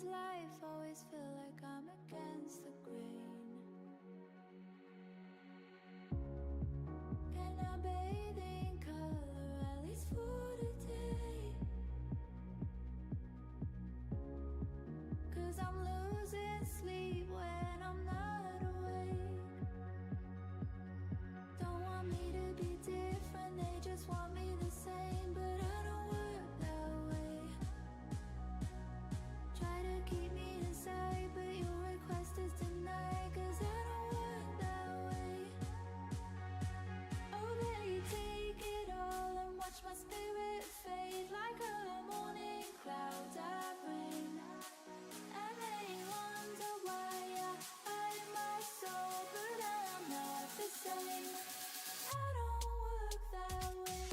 life always feel like I'm against the grain? Can I bathe in color at least for today? 'Cause I'm losing sleep when I'm not awake. Don't want me to be different, they just want me the same, but I don't work that way. Try to keep me inside, but your request is denied, 'cause I don't work that way. Oh baby, take it all and watch my spirit fade like a morning cloud that rain. And they wonder why I hide my soul, but I'm not the same. I don't work that way.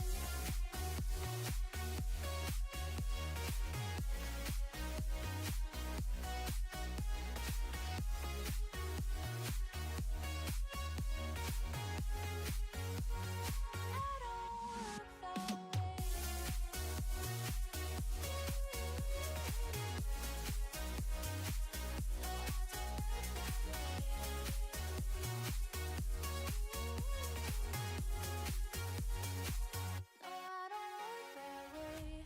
I don't work that way. No, I don't work that way.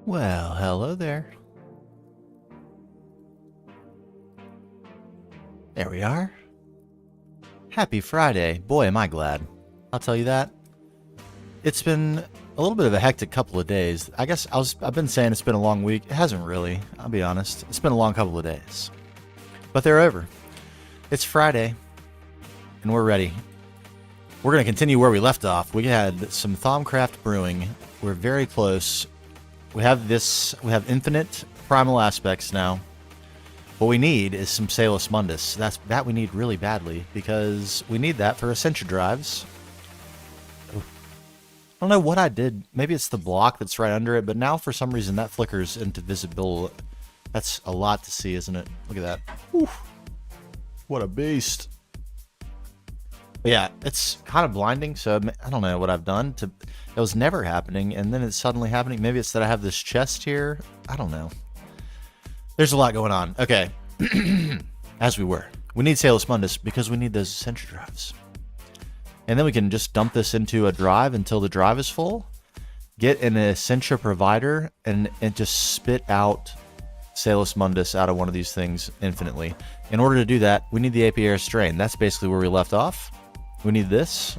Well, hello there. There we are. Happy Friday. Boy, am I glad. I'll tell you that. It's been a little bit of a hectic couple of days. I guess I've been saying it's been a long week. It hasn't really, I'll be honest. It's been a long couple of days. But they're over. It's Friday, and we're ready. We're going to continue where we left off. We had some Thaumcraft brewing. We're very close. We have infinite primal aspects now. What we need is some Salus Mundus. That we need really badly, because we need that for Essentia drives. I don't know what I did. Maybe it's the block that's right under it, but now for some reason that flickers into visible. That's a lot to see, isn't it? Look at that. Oof. What a beast. But yeah, it's kind of blinding, so I don't know what I've done. It was never happening, and then it's suddenly happening. Maybe it's that I have this chest here. I don't know. There's a lot going on. Okay. As we were. We need Salus Mundus because we need those Essentia drives. And then we can just dump this into a drive until the drive is full. Get an Essentia provider and just spit out Salus Mundus out of one of these things infinitely. In order to do that, we need the Apiary Strain. That's basically where we left off. We need this.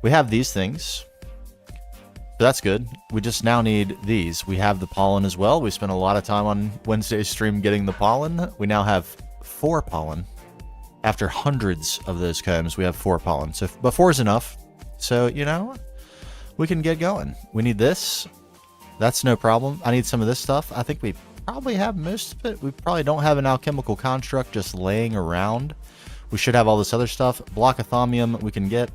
We have these things. So that's good. We just now need these. We have the pollen as well. We spent a lot of time on Wednesday's stream getting the pollen. We now have 4 pollen. After hundreds of those combs, we have 4 pollen. But 4 is enough. So, you know, we can get going. We need this. That's no problem. I need some of this stuff. I think we probably have most of it. We probably don't have an alchemical construct just laying around. We should have all this other stuff. Block of thaumium we can get.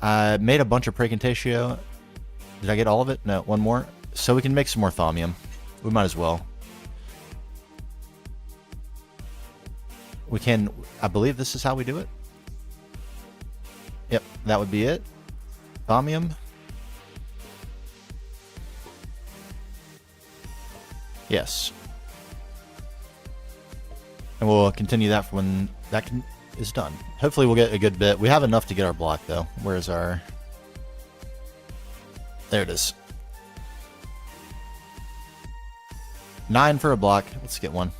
I made a bunch of Praecantatio. Did I get all of it? No, one more. So we can make some more thaumium. We might as well. We can, I believe this is how we do it. Yep, that would be it. Thaumium. Yes. And we'll continue that for when that is done. Hopefully we'll get a good bit. We have enough to get our block though. Where's our... There it is. 9 for a block. Let's get one.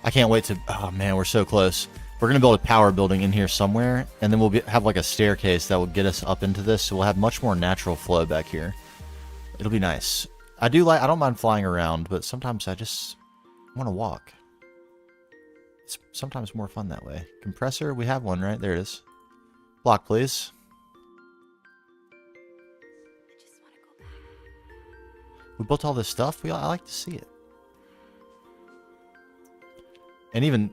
I can't wait to... Oh man, we're so close. We're going to build a power building in here somewhere, and then we'll have like a staircase that will get us up into this, so we'll have much more natural flow back here. It'll be nice. I don't mind flying around, but sometimes I just want to walk. It's sometimes more fun that way. Compressor, we have one, right? There it is. Block, please. We built all this stuff. I like to see it. And even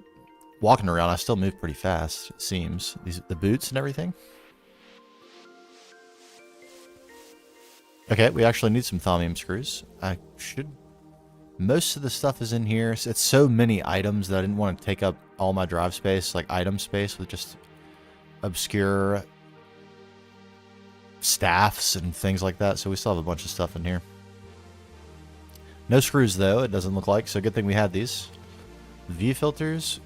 walking around, I still move pretty fast, it seems. The boots and everything. Okay, we actually need some thaumium screws. Most of the stuff is in here. It's so many items that I didn't want to take up all my drive space, like item space, with just obscure staffs and things like that. So we still have a bunch of stuff in here. No screws, though, it doesn't look like. So good thing we had these. V filters.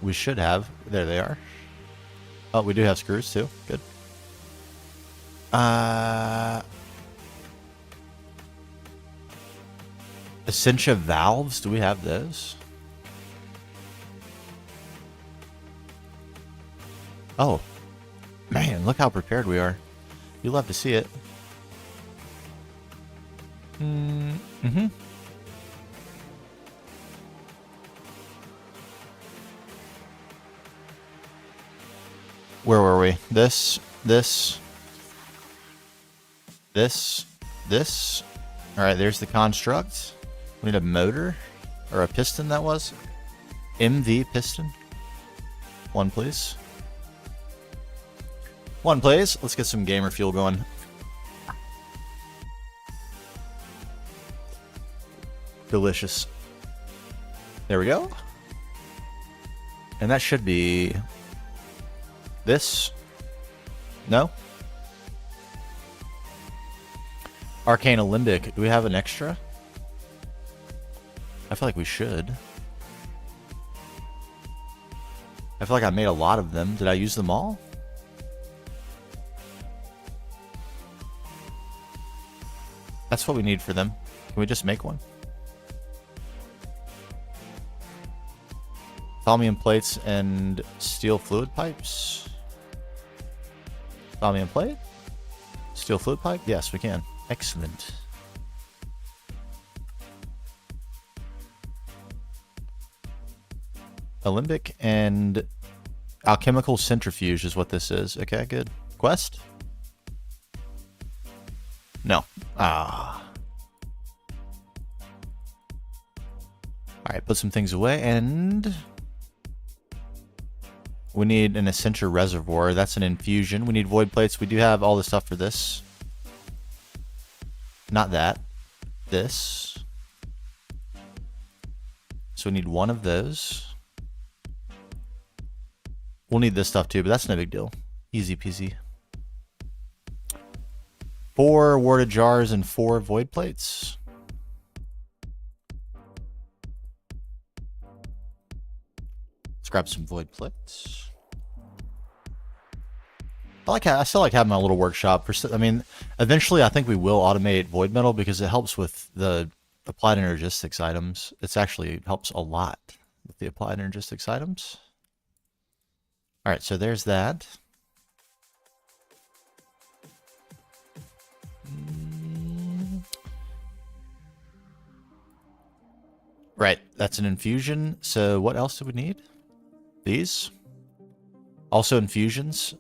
We should have. There they are. Oh, we do have screws, too. Good. Essentia valves. Do we have those? Oh. Man, look how prepared we are. You'll love to see it. Mm-hmm. Where were we? This. Alright, there's the construct. We need a motor. Or a piston, that was. MV piston. One, please. One, please. Let's get some gamer fuel going. Delicious. There we go. And that should be... this. No? Arcane Alembic. Do we have an extra? I feel like we should. I feel like I made a lot of them. Did I use them all? That's what we need for them. Can we just make one? Thaumium plates and steel fluid pipes. Thaumium plate? Steel fluid pipe? Yes, we can. Excellent. Alembic and alchemical centrifuge is what this is. Okay, good. Quest? No. Ah. Alright, put some things away, and we need an Essentia reservoir. That's an infusion. We need void plates. We do have all the stuff for this. Not that. This. So we need one of those. We'll need this stuff too, but that's no big deal. Easy peasy. 4 warded jars and 4 void plates. Let's grab some void plates. I still like having my little workshop. I mean, eventually I think we will automate void metal because it helps with the applied energistics items. It's actually helps a lot with the applied energistics items. All right, so there's that. Right, that's an infusion. So what else do we need? These. Also infusions.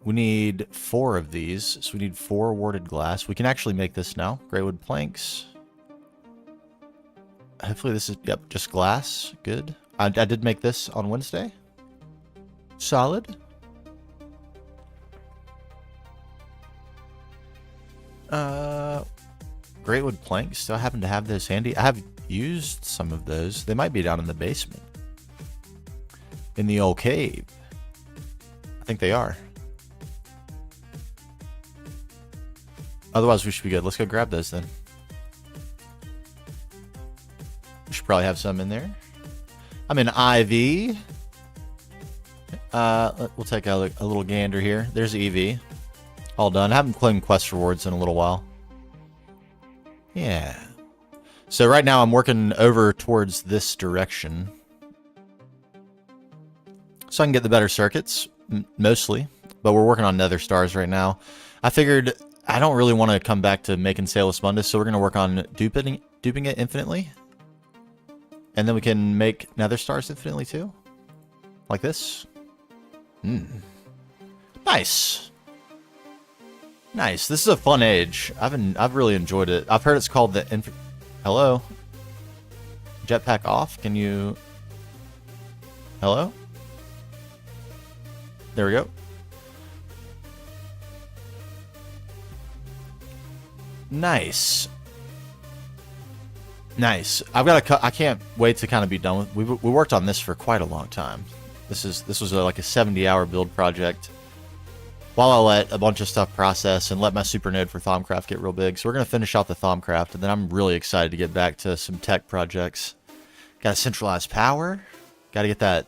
We need 4 of these. So we need 4 warded glass. We can actually make this now. Greywood planks. Hopefully this is, yep, just glass. Good. I did make this on Wednesday. Solid. Greatwood planks. Do I happen to have those handy? I have used some of those. They might be down in the basement. In the old cave. I think they are. Otherwise, we should be good. Let's go grab those then. We should probably have some in there. I'm in IV. We'll take a little gander here. There's EV. All done. I haven't claimed quest rewards in a little while. Yeah. So right now I'm working over towards this direction. So I can get the better circuits, mostly. But we're working on nether stars right now. I figured I don't really want to come back to making Salus Mundus, so we're going to work on duping it infinitely. And then we can make nether stars infinitely too. Like this. Nice. Nice. This is a fun age. I've really enjoyed it. I've heard it's called the Hello? Jetpack off? Can you... Hello? There we go. Nice. Nice. I've got to I can't wait to kind of be done with... We worked on this for quite a long time. This was like a 70-hour build project. While I let a bunch of stuff process and let my super node for Thaumcraft get real big. So we're going to finish off the Thaumcraft, and then I'm really excited to get back to some tech projects. Got to centralize power. Got to get that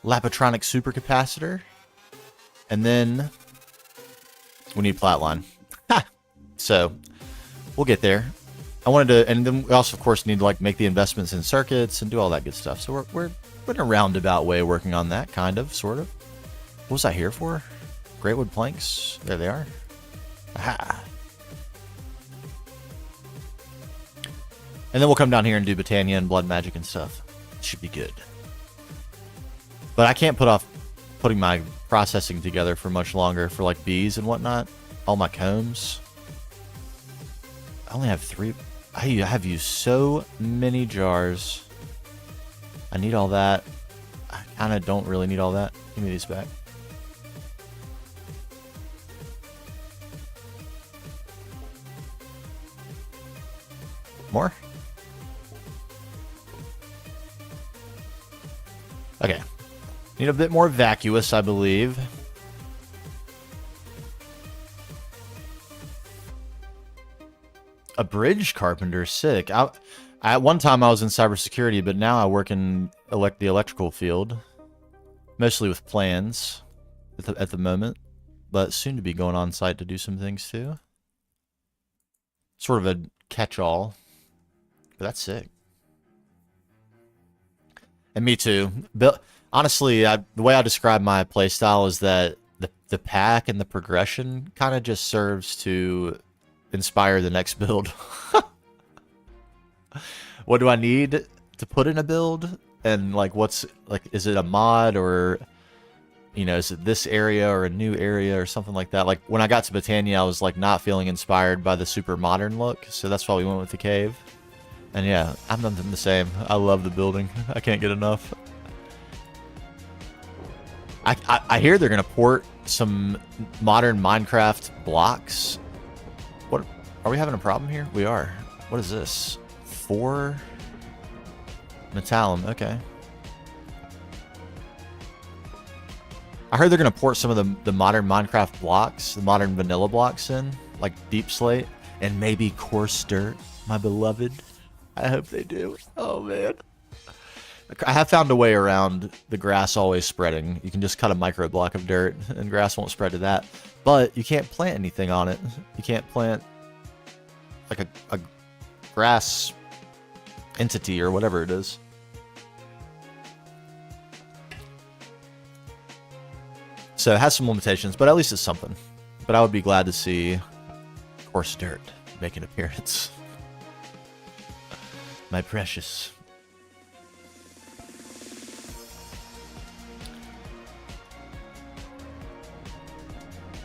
Lapatronic supercapacitor. And then we need Flatline. Ha! So we'll get there. I wanted to, and then we also, of course, need to like make the investments in circuits and do all that good stuff. So we're in a roundabout way working on that, kind of, sort of. What was I here for? Greatwood planks. There they are. Aha. And then we'll come down here and do Botania and blood magic and stuff. It should be good. But I can't put off putting my processing together for much longer for like bees and whatnot. All my combs. I only have 3. I have used so many jars. I need all that. I kind of don't really need all that. Give me these back. More? Okay. Need a bit more vacuous, I believe. A bridge carpenter, sick. At one time I was in cybersecurity, but now I work in the electrical field. Mostly with plans at the moment. But soon to be going on site to do some things too. Sort of a catch-all. But that's sick. And me too. Honestly, the way I describe my playstyle is that the pack and the progression kind of just serves to inspire the next build. What do I need to put in a build? And like, is it a mod or, you know, is it this area or a new area or something like that? Like when I got to Botania, I was like not feeling inspired by the super modern look. So that's why we went with the cave. And yeah, I'm nothing the same. I love the building. I can't get enough. I hear they're gonna port some modern Minecraft blocks. What? Are we having a problem here? We are. What is this? 4 Metallum. Okay. I heard they're gonna port some of the modern Minecraft blocks, the modern vanilla blocks in, like Deep Slate, and maybe Coarse Dirt, my beloved. I hope they do. Oh, man. I have found a way around the grass always spreading. You can just cut a micro block of dirt, and grass won't spread to that. But you can't plant anything on it. You can't plant, like, a grass entity or whatever it is. So it has some limitations, but at least it's something. But I would be glad to see Coarse Dirt make an appearance. My precious.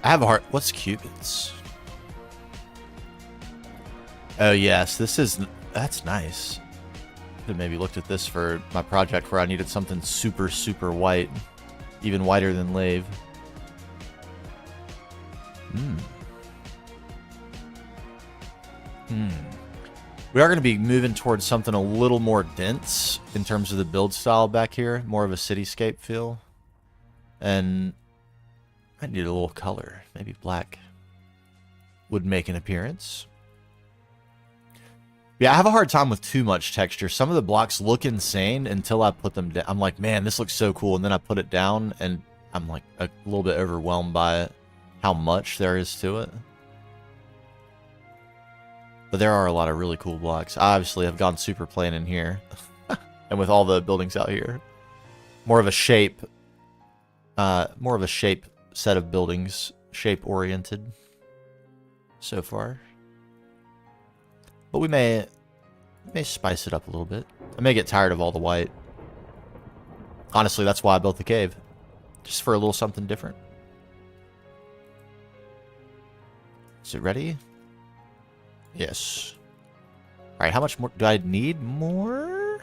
I have a heart. What's Cubits? Oh yes, that's nice. Could have maybe looked at this for my project where I needed something super, super white. Even whiter than Lave. We are going to be moving towards something a little more dense in terms of the build style back here. More of a cityscape feel. And I need a little color. Maybe black would make an appearance. Yeah, I have a hard time with too much texture. Some of the blocks look insane until I put them down. I'm like, man, this looks so cool. And then I put it down and I'm like a little bit overwhelmed by it. How much there is to it. But there are a lot of really cool blocks. I obviously have gone super plain in here. And with all the buildings out here. More of a shape set of buildings. Shape oriented. So far. But we may spice it up a little bit. I may get tired of all the white. Honestly, that's why I built the cave. Just for a little something different. Is it ready? Yes. Alright, how much more? Do I need more?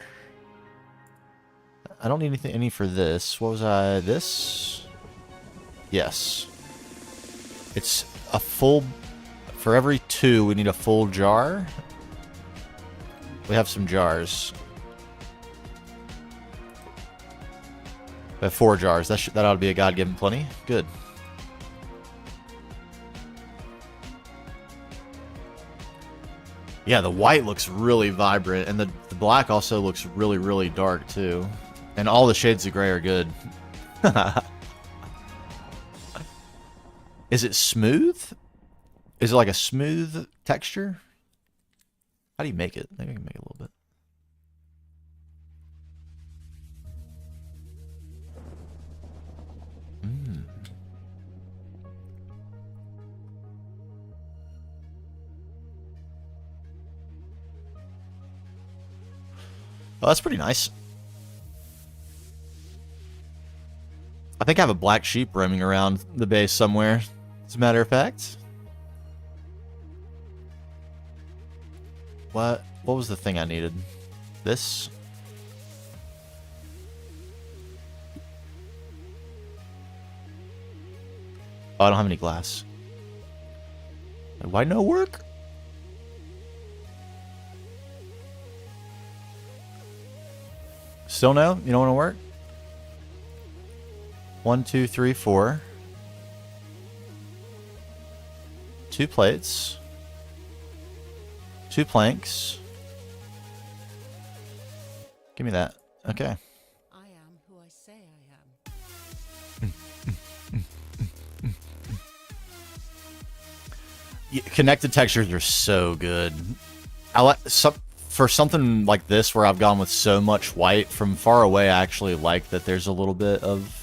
I don't need any for this. What was I? This? Yes. It's a full... For every 2, we need a full jar. We have some jars. We have 4 jars. That ought to be a God-given plenty. Good. Yeah, the white looks really vibrant, and the black also looks really, really dark, too. And all the shades of gray are good. Is it smooth? Is it like a smooth texture? How do you make it? Maybe I can make it a little bit. Oh, that's pretty nice. I think I have a black sheep roaming around the base somewhere, as a matter of fact. What was the thing I needed? This? Oh, I don't have any glass. Why no work? Still no? You don't want to work? 1, 2, 3, 4. 2 plates. 2 planks. Give me that. Okay. I am who I say I am. Yeah, connected textures are so good. I like for something like this where I've gone with so much white from far away. I actually like that there's a little bit of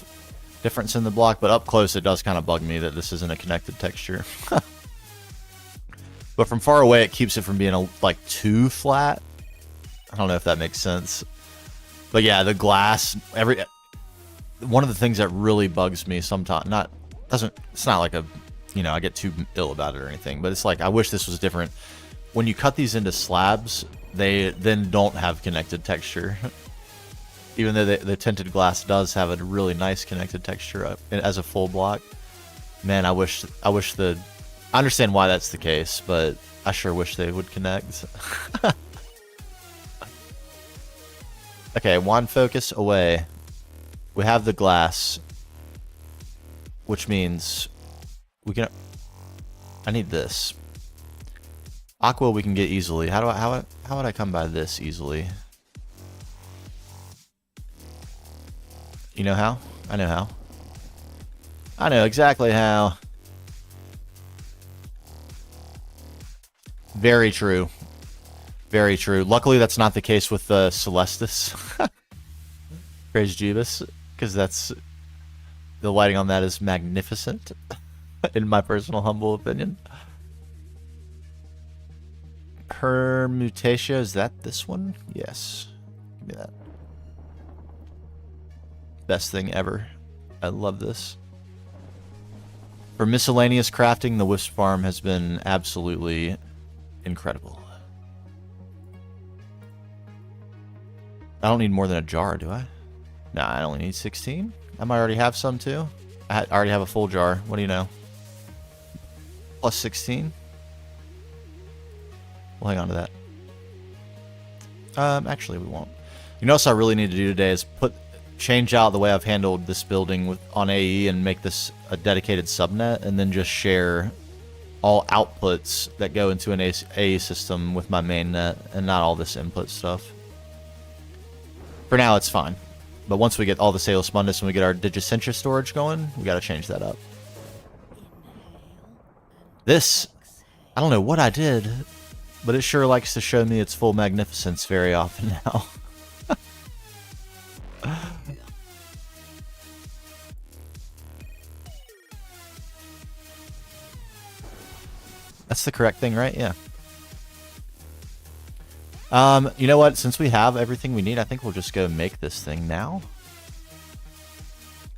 difference in the block, but up close it does kind of bug me that this isn't a connected texture. But from far away, it keeps it from being like too flat. I don't know if that makes sense. But yeah, the glass. One of the things that really bugs me sometimes. It's not like I get too ill about it or anything. But it's like I wish this was different. When you cut these into slabs, they then don't have connected texture. Even though the tinted glass does have a really nice connected texture as a full block. Man, I wish I understand why that's the case, but I sure wish they would connect. Okay, wand focus away. We have the glass, which means we can. I need this. Aqua we can get easily. How would I come by this easily? You know how? I know how. I know exactly how. Very true. Very true. Luckily, that's not the case with the Celestis. Praise Jeebus. Because that's... The lighting on that is magnificent. In my personal humble opinion. Permutatio, is that this one? Yes. Give me that. Best thing ever. I love this. For miscellaneous crafting, the Wisp Farm has been absolutely incredible. I don't need more than a jar, do I? Nah, I only need 16. I might already have some too. I already have a full jar. What do you know? Plus 16. We'll hang on to that. Actually, we won't. You know what I really need to do today is change out the way I've handled this building on AE and make this a dedicated subnet, and then just share all outputs that go into an AE system with my main net, and not all this input stuff. For now, it's fine. But once we get all the Salus Mundus and we get our Digicentra storage going, we gotta change that up. This, I don't know what I did, but it sure likes to show me its full magnificence very often now. That's the correct thing, right? Yeah. You know what? Since we have everything we need, I think we'll just go make this thing now.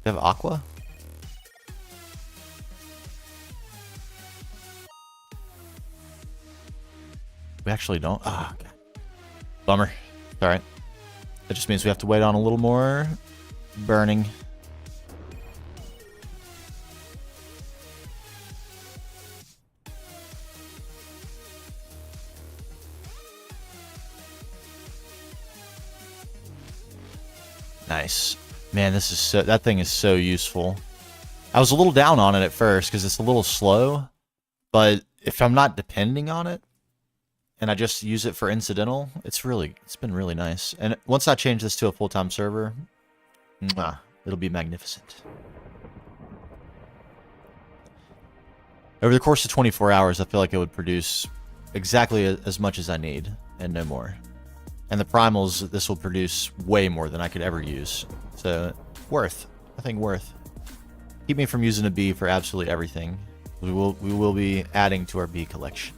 Do we have aqua? We actually don't. Ah, okay. Bummer. Alright. That just means we have to wait on a little more burning. Nice. Man, this is that thing is so useful. I was a little down on it at first because it's a little slow, but if I'm not depending on it and I just use it for incidental, it's been really nice. And once I change this to a full-time server, it'll be magnificent. Over the course of 24 hours, I feel like it would produce exactly as much as I need and no more. And the primals, this will produce way more than I could ever use. So, worth. I think worth. Keep me from using a bee for absolutely everything. We will be adding to our bee collection.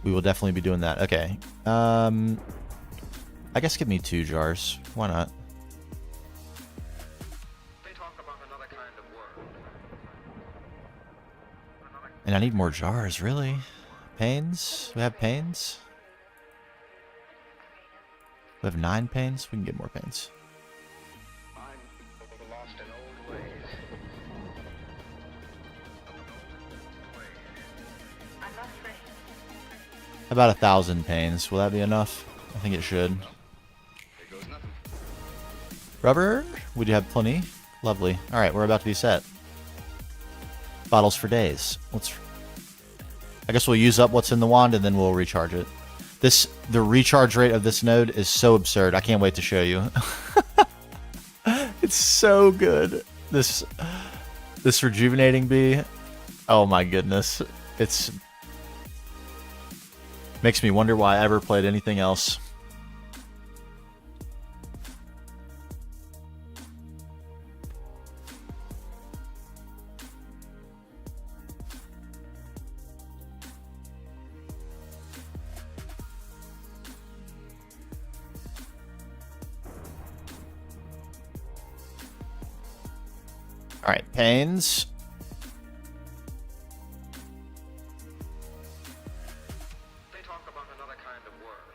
We will definitely be doing that. Okay. I guess give me 2 jars. Why not? And I need more jars, really? Pains? We have pains? We have 9 pains? We can get more pains. About 1,000 pains. Will that be enough? I think it should. Rubber? We do have plenty. Lovely. Alright, we're about to be set. Bottles for days. I guess we'll use up what's in the wand and then we'll recharge it. The recharge rate of this node is so absurd. I can't wait to show you. It's so good. This rejuvenating bee. Oh my goodness. It's makes me wonder why I ever played anything else. Alright, pains. They talk about another kind of world.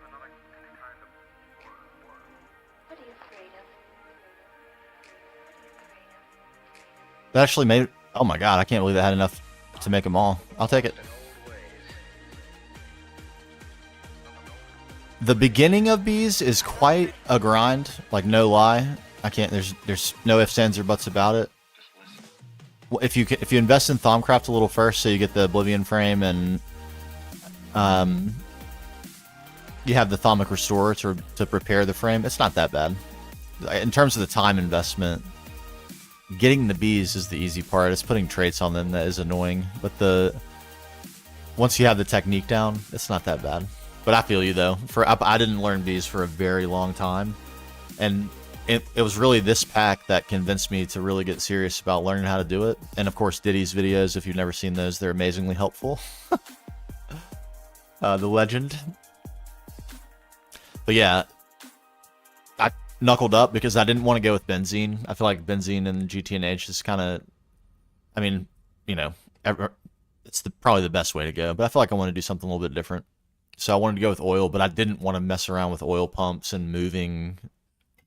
Another kind of world. What are you afraid of? That actually made... Oh my god, I can't believe I had enough to make them all. I'll take it. The beginning of bees is quite a grind, like no lie. I can't. There's no ifs, ands, or buts about it. If you invest in Thaumcraft a little first, so you get the Oblivion frame and you have the Thaumic Restorer to prepare the frame, it's not that bad. In terms of the time investment, getting the bees is the easy part. It's putting traits on them that is annoying, but once you have the technique down, it's not that bad. But I feel you though. I didn't learn bees for a very long time, and it was really this pack that convinced me to really get serious about learning how to do it. And of course, Diddy's videos, if you've never seen those, they're amazingly helpful. The legend. But yeah, I knuckled up because I didn't want to go with benzene. I feel like benzene and GTNH is kind of, I mean, you know, it's probably the best way to go. But I feel like I want to do something a little bit different. So I wanted to go with oil, but I didn't want to mess around with oil pumps and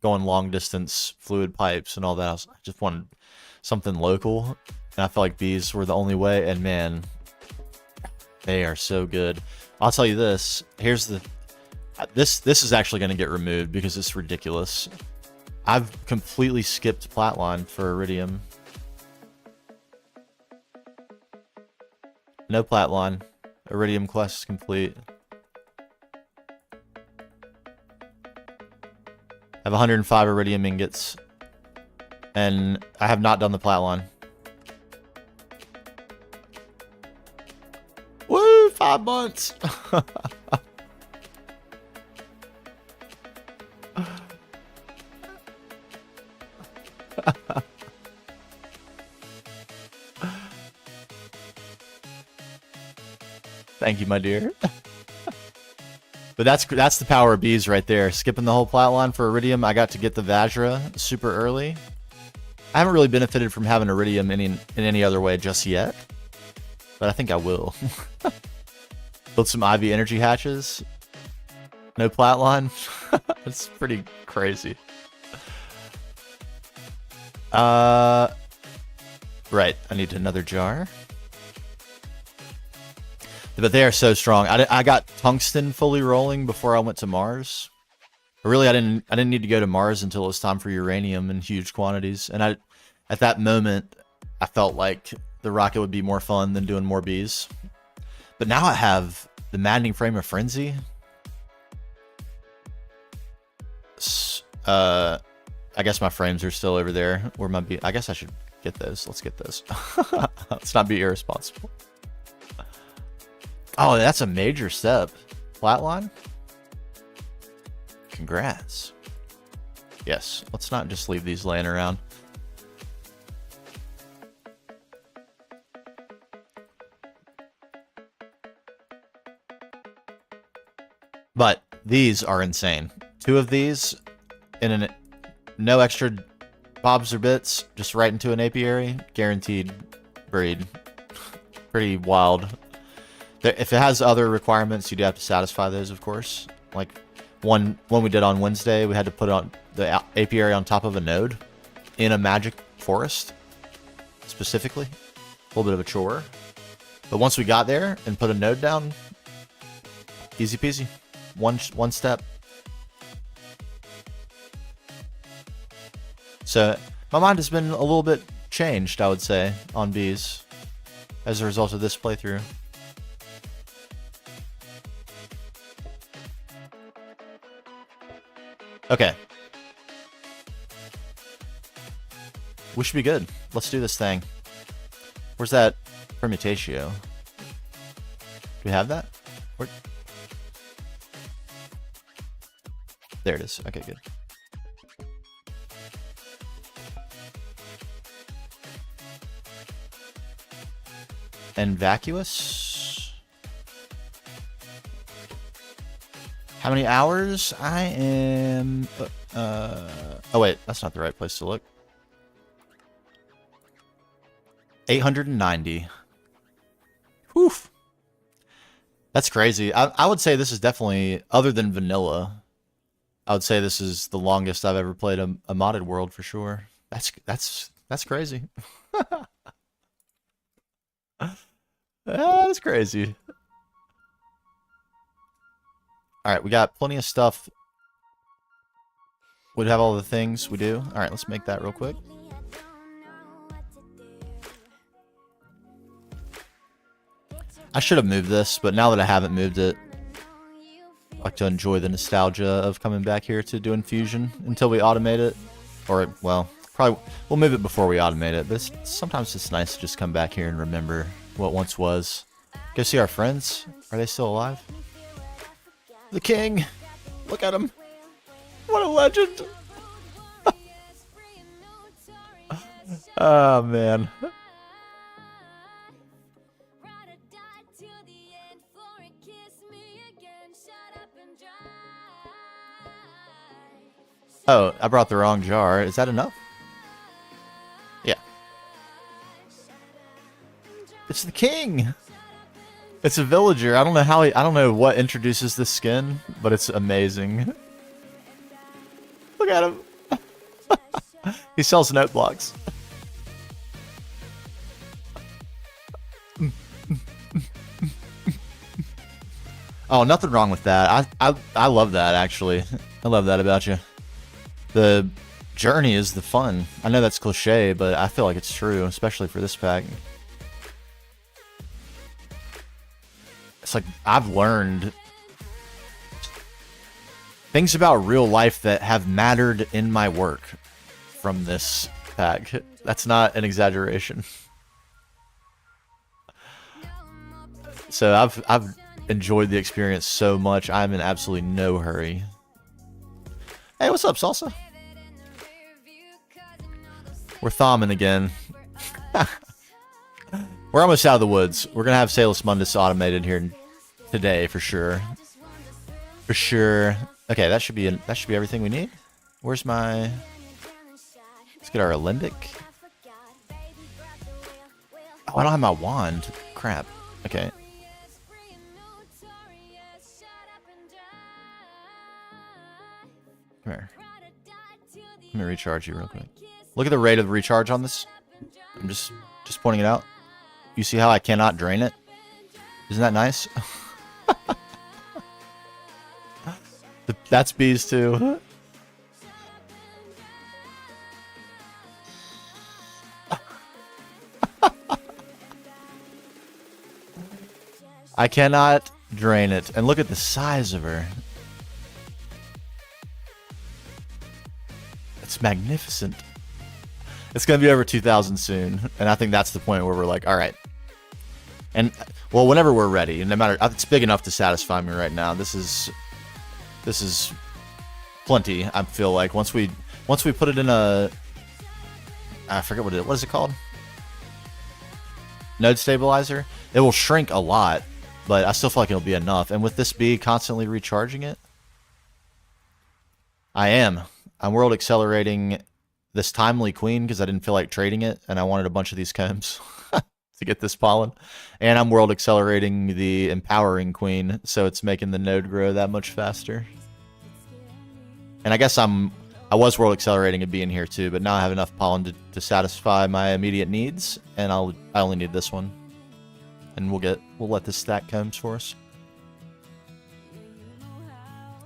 going long distance fluid pipes and all that. I just wanted something local, and I felt like bees were the only way. And man, they are so good. I'll tell you this. Here's the this is actually going to get removed because it's ridiculous. I've completely skipped Platline for Iridium. No Platline. Iridium quest is complete. I have 105 Iridium ingots. And I have not done the Platline. Woo! 5 months! Thank you, my dear. But that's the power of bees right there. Skipping the whole Platline for Iridium, I got to get the Vajra super early. I haven't really benefited from having Iridium in any other way just yet, but I think I will. Build some IV energy hatches. No Platline. That's pretty crazy. Right, I need another jar. But they are so strong. I got tungsten fully rolling before I went to Mars. Really, I didn't need to go to Mars until it was time for uranium in huge quantities. And at that moment, I felt like the rocket would be more fun than doing more bees. But now I have the maddening frame of frenzy. I guess my frames are still over there. Where my I guess I should get those. Let's get those. Let's not be irresponsible. Oh, that's a major step. Flatline? Congrats. Yes, let's not just leave these laying around. But these are insane. 2 of these in no extra bobs or bits, just right into an apiary. Guaranteed breed. Pretty wild. If it has other requirements, you do have to satisfy those, of course. Like one we did on Wednesday, we had to put on the apiary on top of a node in a magic forest, specifically. A little bit of a chore. But once we got there and put a node down, easy peasy. One step. So my mind has been a little bit changed, I would say, on bees as a result of this playthrough. Okay. We should be good. Let's do this thing. Where's that permutatio? Do we have that? Where? There it is. Okay, good. And vacuous. How many hours? I am... oh wait, that's not the right place to look. 890. Whew. That's crazy. I would say this is definitely, other than vanilla, I would say this is the longest I've ever played a modded world for sure. That's crazy. That's crazy. Alright, we got plenty of stuff. Would have all the things we do. Alright, let's make that real quick. I should have moved this, but now that I haven't moved it, I like to enjoy the nostalgia of coming back here to do infusion until we automate it. Or, well, probably we'll move it before we automate it, but sometimes it's nice to just come back here and remember what once was. Go see our friends. Are they still alive? The king! Look at him! What a legend! Oh, man. Oh, I brought the wrong jar. Is that enough? Yeah. It's the king! It's a villager. I don't know how I don't know what introduces this skin, but it's amazing. Look at him. He sells note blocks. Oh, nothing wrong with that. I love that, actually. I love that about you. The journey is the fun. I know that's cliche, but I feel like it's true, especially for this pack. It's like I've learned things about real life that have mattered in my work from this pack. That's not an exaggeration. So I've enjoyed the experience so much. I'm in absolutely no hurry. Hey, what's up, Salsa? We're thomming again. We're almost out of the woods. We're gonna have Salus Mundus automated here today for sure. For sure. Okay, that should be everything we need. Where's my? Let's get our alembic. Oh, I don't have my wand. Crap. Okay. Come here. Let me recharge you real quick. Look at the rate of recharge on this. I'm just pointing it out. You see how I cannot drain it? Isn't that nice? That's bees too. I cannot drain it. And look at the size of her. It's magnificent. It's going to be over 2,000 soon. And I think that's the point where we're like, all right. And, well, whenever we're ready, no matter, it's big enough to satisfy me right now. This is plenty, I feel like. Once we put it in a, I forget what is it called? Node stabilizer. It will shrink a lot, but I still feel like it'll be enough. And with this bee constantly recharging it, I'm world accelerating this timely queen because I didn't feel like trading it, and I wanted a bunch of these combs to get this pollen. And I'm world accelerating the empowering queen, so it's making the node grow that much faster. And I guess I was world accelerating a bee in here too, but now I have enough pollen to satisfy my immediate needs, and I only need this one. And we'll let this stack combs for us.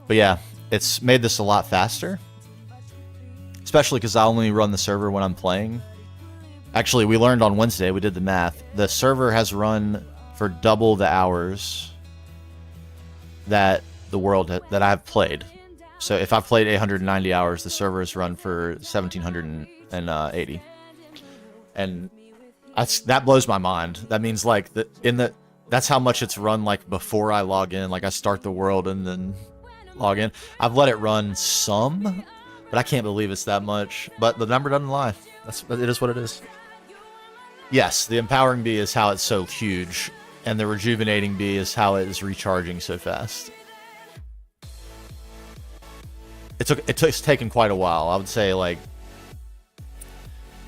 But yeah, it's made this a lot faster. Especially because I only run the server when I'm playing. Actually, we learned on Wednesday, we did the math. The server has run for double the hours that that I've played. So if I've played 890 hours, the server has run for 1,780. And that blows my mind. That means like that's how much it's run like before I log in. Like I start the world and then log in. I've let it run some, but I can't believe it's that much. But the number doesn't lie. It is what it is. Yes, the empowering bee is how it's so huge, and the rejuvenating bee is how it is recharging so fast. It's taken quite a while. I would say like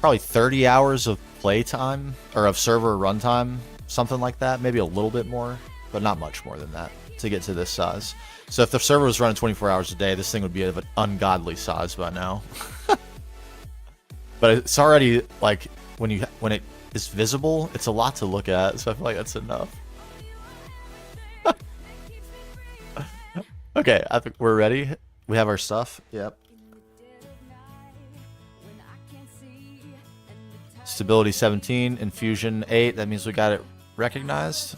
probably 30 hours of playtime or of server runtime, something like that. Maybe a little bit more, but not much more than that to get to this size. So if the server was running 24 hours a day, this thing would be of an ungodly size by now. But it's already like when it is visible, it's a lot to look at. So I feel like that's enough. Okay, I think we're ready. We have our stuff. Yep. Stability 17, infusion 8. That means we got it recognized.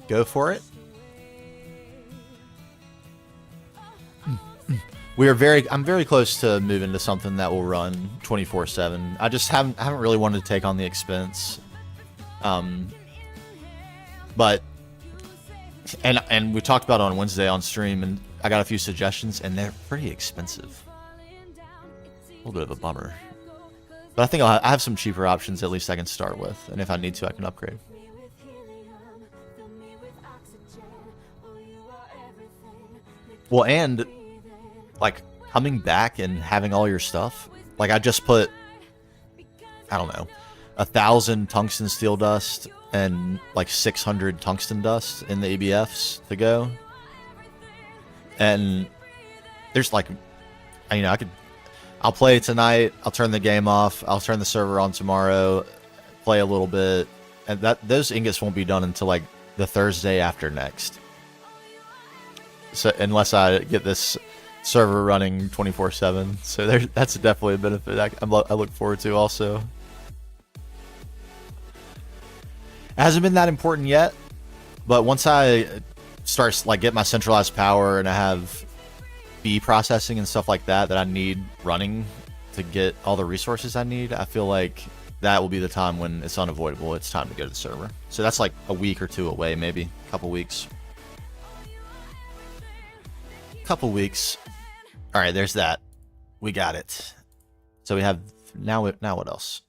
Go for it. I'm very close to moving to something that will run 24/7. I just haven't really wanted to take on the expense. But and we talked about it on Wednesday on stream, and I got a few suggestions, and they're pretty expensive. A little bit of a bummer. But I think I have some cheaper options at least I can start with, and if I need to, I can upgrade. Well, and like coming back and having all your stuff, like I just put, I don't know, 1,000 tungsten steel dust and like 600 tungsten dust in the ABFs to go. And there's like, I'll play tonight, I'll turn the game off, I'll turn the server on tomorrow, play a little bit, and those ingots won't be done until like the Thursday after next. So unless I get this server running 24/7, so that's definitely a benefit I look forward to also. It hasn't been that important yet, but once I start like get my centralized power and I have B processing and stuff like that I need running to get all the resources I need, I feel like that will be the time when it's unavoidable. It's time to go to the server. So that's like a week or two away, maybe a couple weeks. Couple weeks. All right, there's that. We got it. So we have now what else?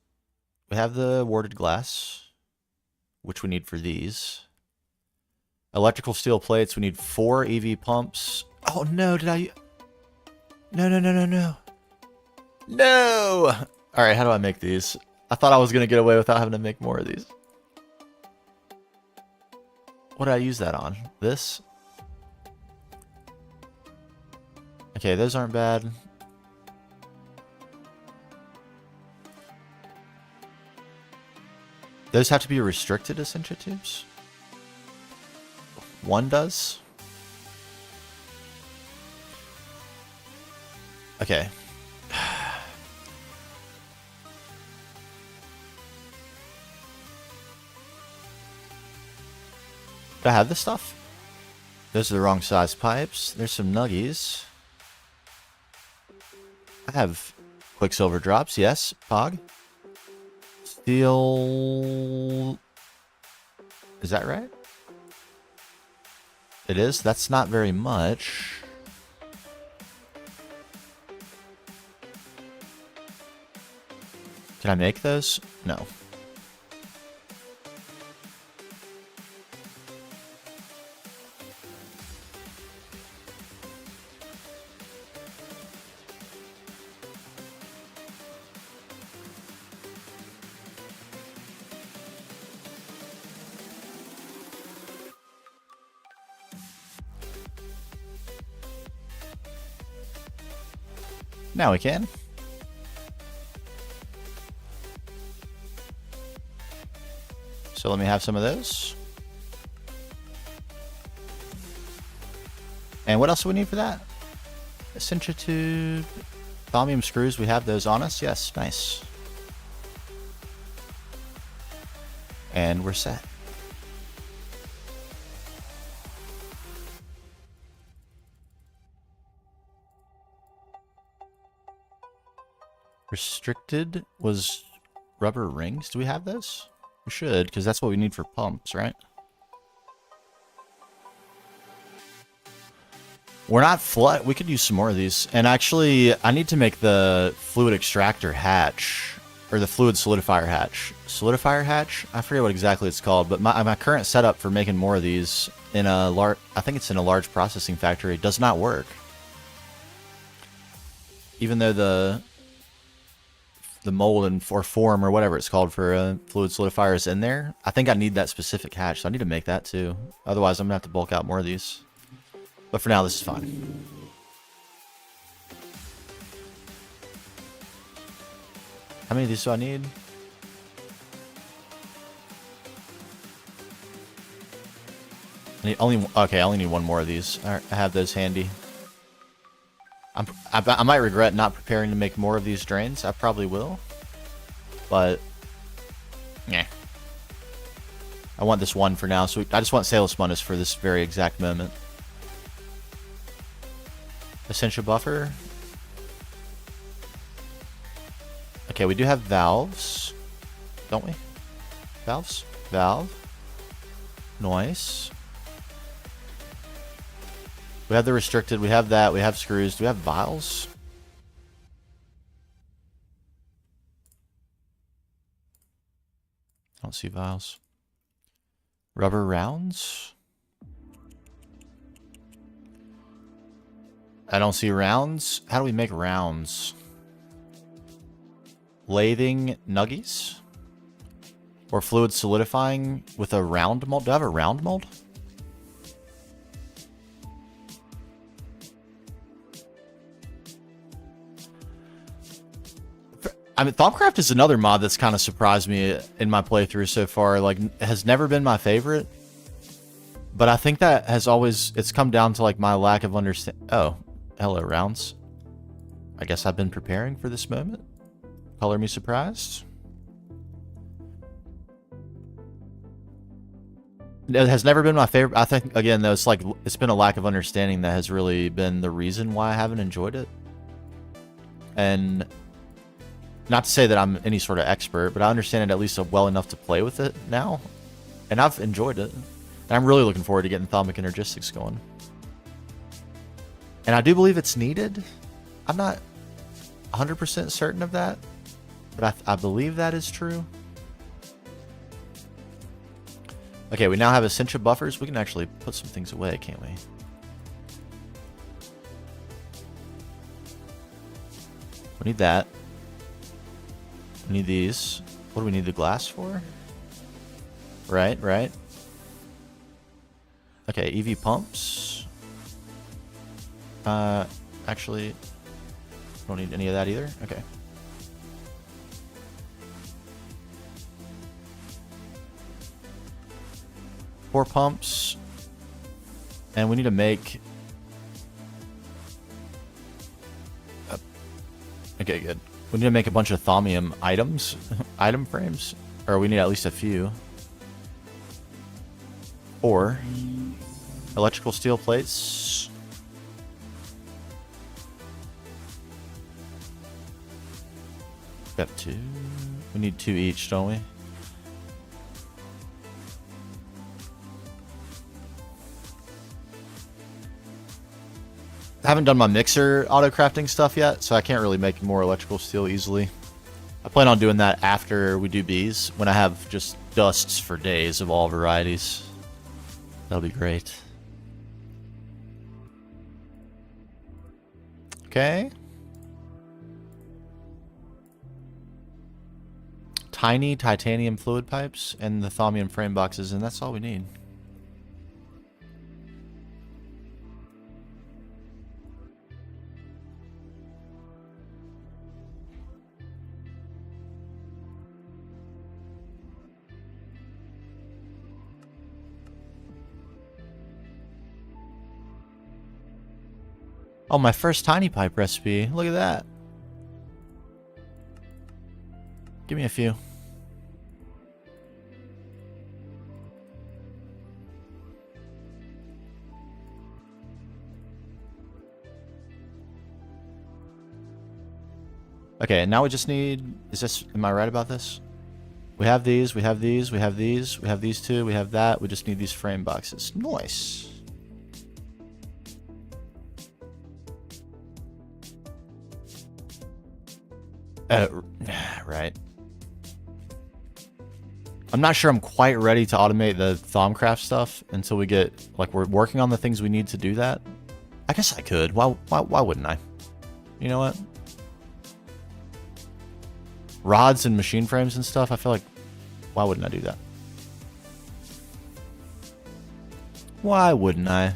We have the warded glass, which we need for these. Electrical steel plates. We need 4 EV pumps. Oh no, did I? No. No! All right, how do I make these? I thought I was gonna get away without having to make more of these. What did I use that on? This? Okay, those aren't bad. Those have to be restricted Essentia tubes? One does? Okay. Do I have this stuff? Those are the wrong size pipes. There's some nuggies. I have Quicksilver drops, yes. Pog. Steel... Is that right? It is? That's not very much. Can I make those? No. Now we can. So let me have some of those. And what else do we need for that? Essentia tube, thaumium screws. We have those on us. Yes, nice. And we're set. Restricted was rubber rings. Do we have those? We should, because that's what we need for pumps, right? We're not flood. We could use some more of these. And actually, I need to make the fluid extractor hatch, or the fluid solidifier hatch. Solidifier hatch? I forget what exactly it's called, but my current setup for making more of these in a large, I think it's in a large processing factory, does not work. Even though the mold and or form or whatever it's called for a fluid solidifier is in there, I think I need that specific hatch, so I need to make that too. Otherwise, I'm gonna have to bulk out more of these. But for now, this is fine. How many of these do I need? I only need one more of these. All right, I have those handy. I might regret not preparing to make more of these drains. I probably will. But, yeah. I want this one for now. So I just want Salus Mundus for this very exact moment. Essential buffer. Okay, we do have valves. Don't we? Valves? Valve. Noise. We have the restricted, we have that, we have screws. Do we have vials? I don't see vials. Rubber rounds? I don't see rounds. How do we make rounds? Lathing nuggies? Or fluid solidifying with a round mold? Do I have a round mold? I mean, Thaumcraft is another mod that's kind of surprised me in my playthrough so far. Like, has never been my favorite. But I think that has always, it's come down to like my lack of understanding. Oh, hello, rounds. I guess I've been preparing for this moment. Color me surprised. It has never been my favorite. I think, again, though, it's been a lack of understanding that has really been the reason why I haven't enjoyed it. And not to say that I'm any sort of expert, but I understand it at least well enough to play with it now. And I've enjoyed it. And I'm really looking forward to getting Thaumic Energistics going. And I do believe it's needed. I'm not 100% certain of that, but I believe that is true. Okay, we now have Essentia buffers. We can actually put some things away, can't we? We need that. We need these. What do we need the glass for? Right, right. Okay, EV pumps. Actually, don't need any of that either. Okay. Four pumps. And we need to make... Okay, good. We need to make a bunch of thaumium items. Item frames. Or we need at least a few. Or... electrical steel plates. Got two. We need two each, don't we? I haven't done my mixer auto crafting stuff yet, so I can't really make more electrical steel easily. I plan on doing that after we do bees, when I have just dusts for days of all varieties. That'll be great. Okay. Tiny titanium fluid pipes and the thaumium frame boxes, and that's all we need. Oh, my first tiny pipe recipe. Look at that. Give me a few. Okay, now we just need... Is this... Am I right about this? We have these, we have these, we have these, we have these two, we have that. We just need these frame boxes. Nice. Right. I'm not sure I'm quite ready to automate the Thaumcraft stuff until we get, like, we're working on the things we need to do that. I guess I could. Why wouldn't I? You know what? Rods and machine frames and stuff, I feel like, why wouldn't I do that? Why wouldn't I?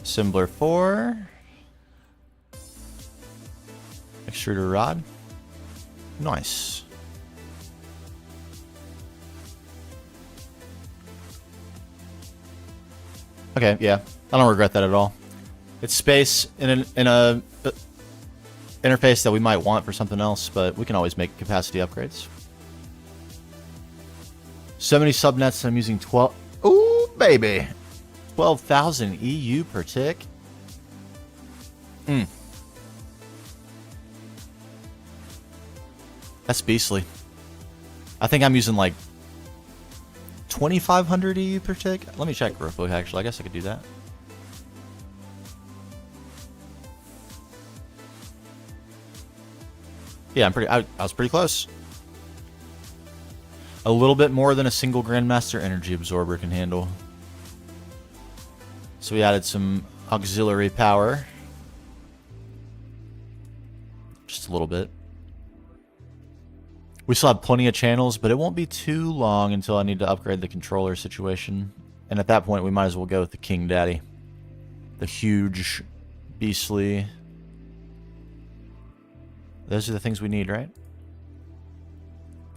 Assembler 4. Extruder rod. Nice. Okay, yeah. I don't regret that at all. It's space in a interface that we might want for something else, but we can always make capacity upgrades. So many subnets, I'm using 12. Ooh, baby. 12,000 EU per tick. That's beastly. I think I'm using like 2,500 EU per tick. Let me check real quick, actually. I guess I could do that. Yeah, I was pretty close. a little bit more than a single Grandmaster Energy Absorber can handle. So we added some auxiliary power. Just a little bit. We still have plenty of channels, but it won't be too long until I need to upgrade the controller situation. And at that point, we might as well go with the King Daddy. The huge, beastly... Those are the things we need, right?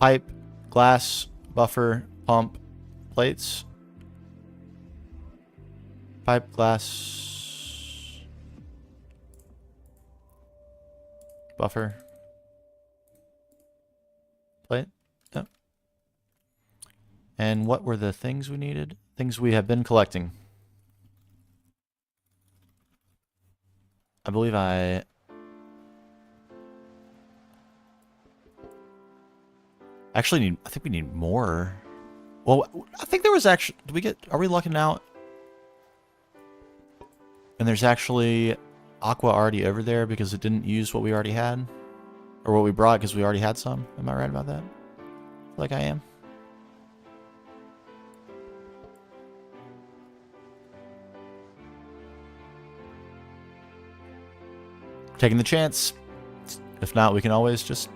Pipe, glass, buffer, pump, plates. Pipe, glass, buffer, plate. Yep. And what were the things we needed? Things we have been collecting. I believe I think we need more. Well, I think there was actually, are we lucking out? And there's actually aqua already over there because it didn't use what we already had. Or what we brought because we already had some. Am I right about that? I feel like I am. Taking the chance. If not, we can always just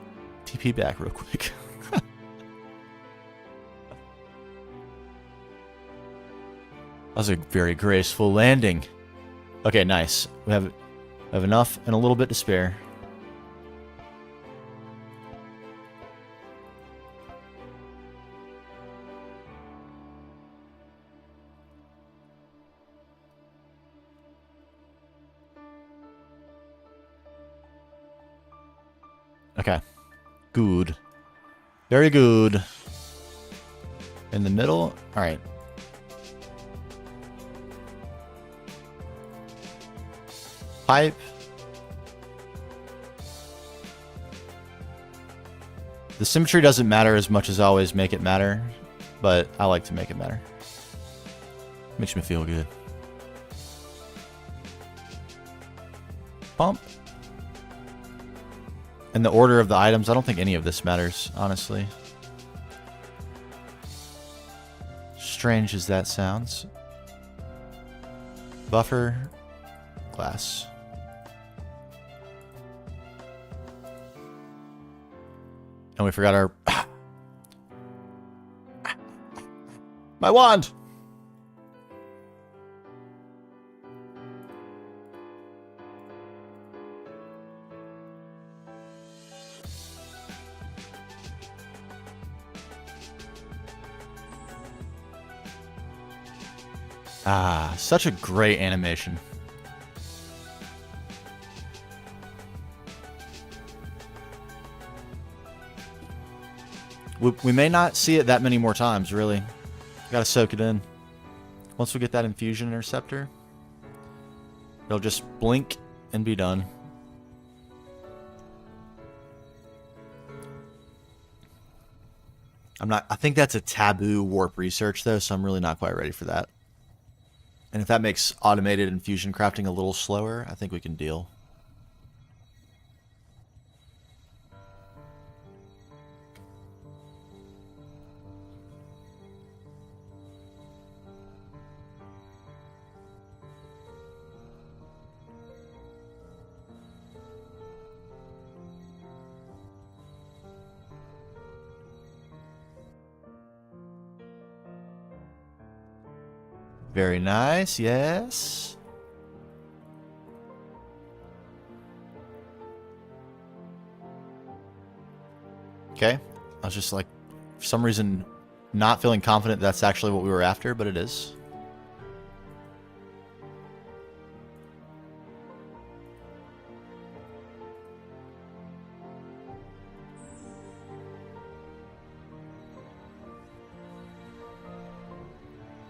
TP back real quick. That was a very graceful landing. Okay, nice. We have enough and a little bit to spare. Okay. Good. Very good. In the middle. All right. Pipe. The symmetry doesn't matter as much as I always make it matter, but I like to make it matter. Makes me feel good. Pump. And the order of the items, I don't think any of this matters, honestly. Strange as that sounds. Buffer. Glass. And we forgot our... My wand! Ah, such a great animation. We may not see it that many more times, really. Gotta soak it in. Once we get that infusion interceptor, it'll just blink and be done. I think that's a taboo warp research, though, so I'm really not quite ready for that. And if that makes automated infusion crafting a little slower, I think we can deal. Very nice, yes. Okay. I was just like, for some reason, not feeling confident that's actually what we were after, but it is.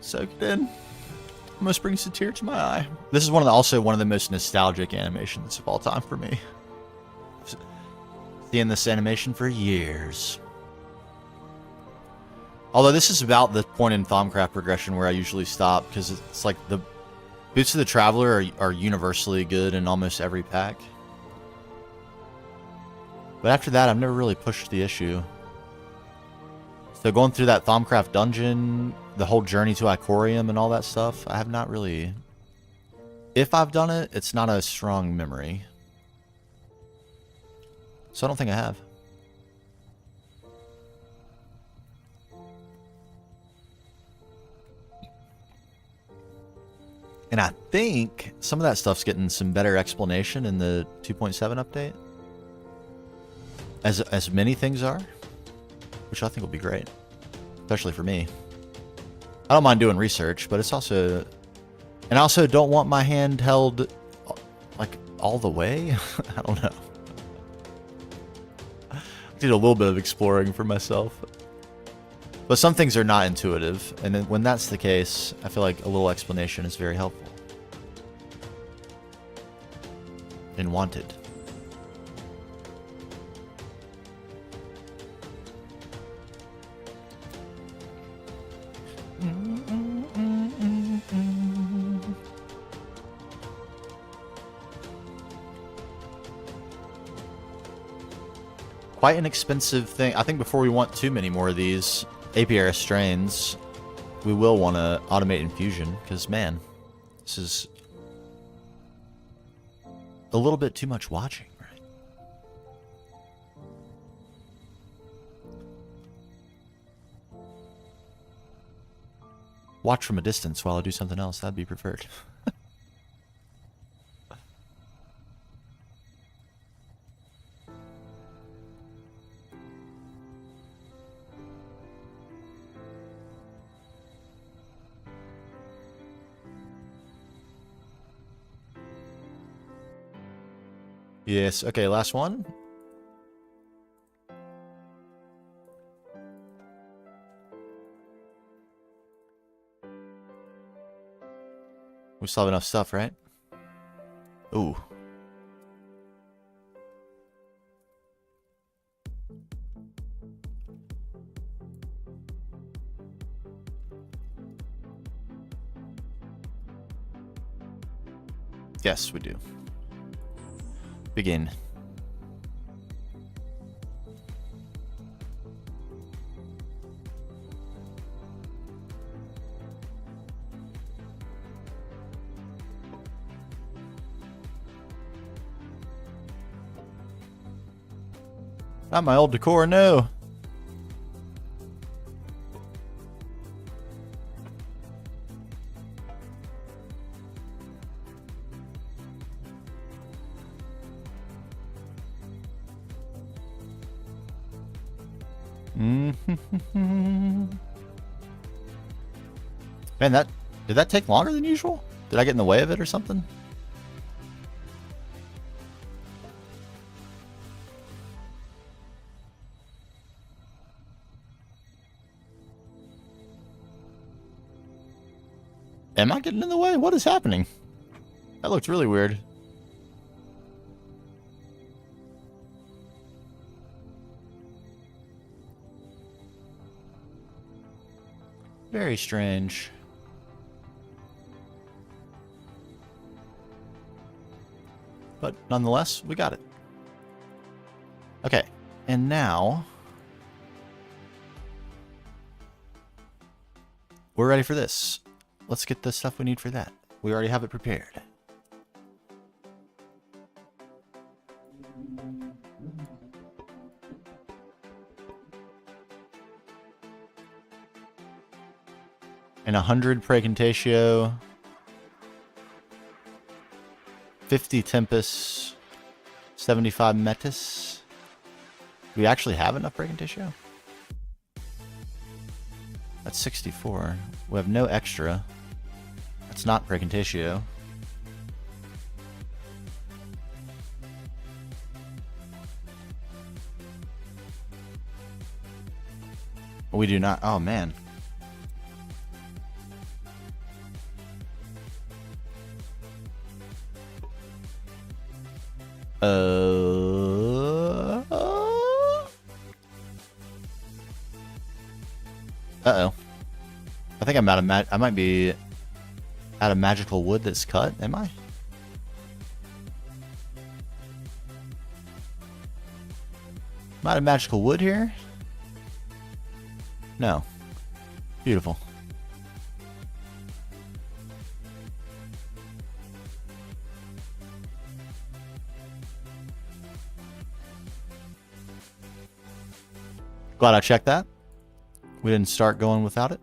Soak it in. Almost brings a tear to my eye. This is also one of the most nostalgic animations of all time for me. Seeing this animation for years. Although this is about the point in Thaumcraft progression where I usually stop, because it's like the Boots of the Traveler are universally good in almost every pack. But after that, I've never really pushed the issue. So going through that Thaumcraft dungeon, the whole journey to Icorium and all that stuff, I have not really... If I've done it, it's not a strong memory. So I don't think I have. And I think some of that stuff's getting some better explanation in the 2.7 update. As many things are. Which I think will be great. Especially for me. I don't mind doing research, but it's also... And I also don't want my hand held, like, all the way. I don't know. I did a little bit of exploring for myself. But some things are not intuitive, and then when that's the case, I feel like a little explanation is very helpful. And wanted. Quite an expensive thing. I think before we want too many more of these apiary strains, we will want to automate infusion, because man, this is a little bit too much watching, right? Watch from a distance while I do something else, that'd be preferred. Yes, okay, last one. We still have enough stuff, right? Ooh. Yes, we do. Begin. Not my old decor, no. Man, did that take longer than usual? Did I get in the way of it or something? Am I getting in the way? What is happening? That looked really weird. Very strange. But nonetheless, we got it. Okay, and now we're ready for this. Let's get the stuff we need for that. We already have it prepared. And 100 Precantatio, 50 Tempest, 75 Metis. Do we actually have enough Precantatio? That's 64. We have no extra. That's not Precantatio. We do not. Oh, man. Uh-oh. I think I'm out of I might be out of magical wood that's cut, am I? Am I out of magical wood here? No. Beautiful. Glad I checked that. We didn't start going without it.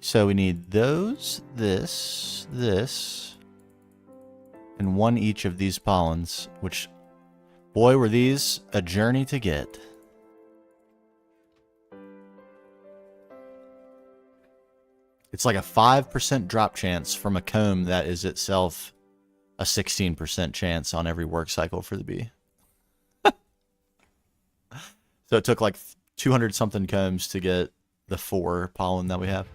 So we need those, this, and one each of these pollens, which, boy, were these a journey to get. It's like a 5% drop chance from a comb that is itself a 16% chance on every work cycle for the bee. So it took like 200 something combs to get the 4 pollen that we have.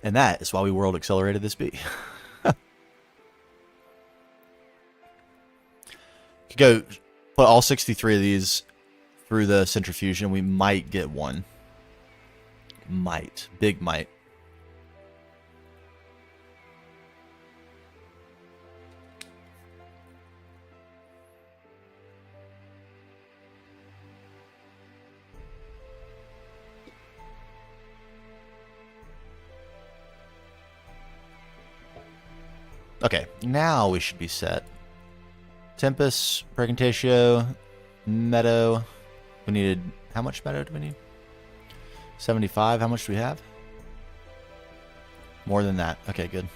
And that is why we world accelerated this bee. Could go put all 63 of these through the centrifuge and we might get one. Might. Big might. Okay, now we should be set. Tempest, Pregntatio, Meadow. We needed... How much Meadow do we need? 75. How much do we have? More than that. Okay, good.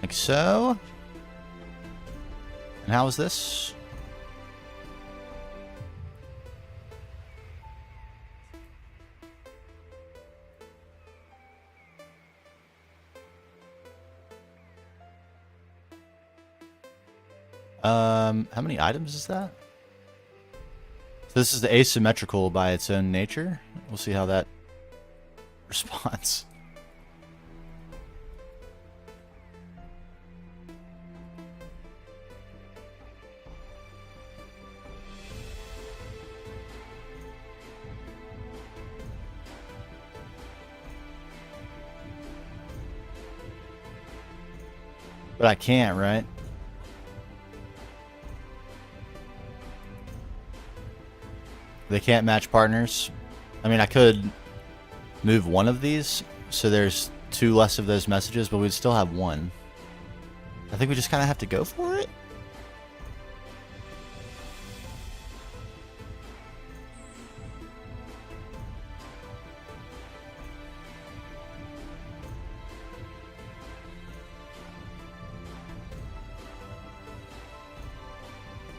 Like so. And how is this? How many items is that? So this is the asymmetrical by its own nature. We'll see how that responds. But I can't, right? They can't match partners. I mean, I could move one of these, so there's 2 less of those messages, but we'd still have 1. I think we just kind of have to go for it.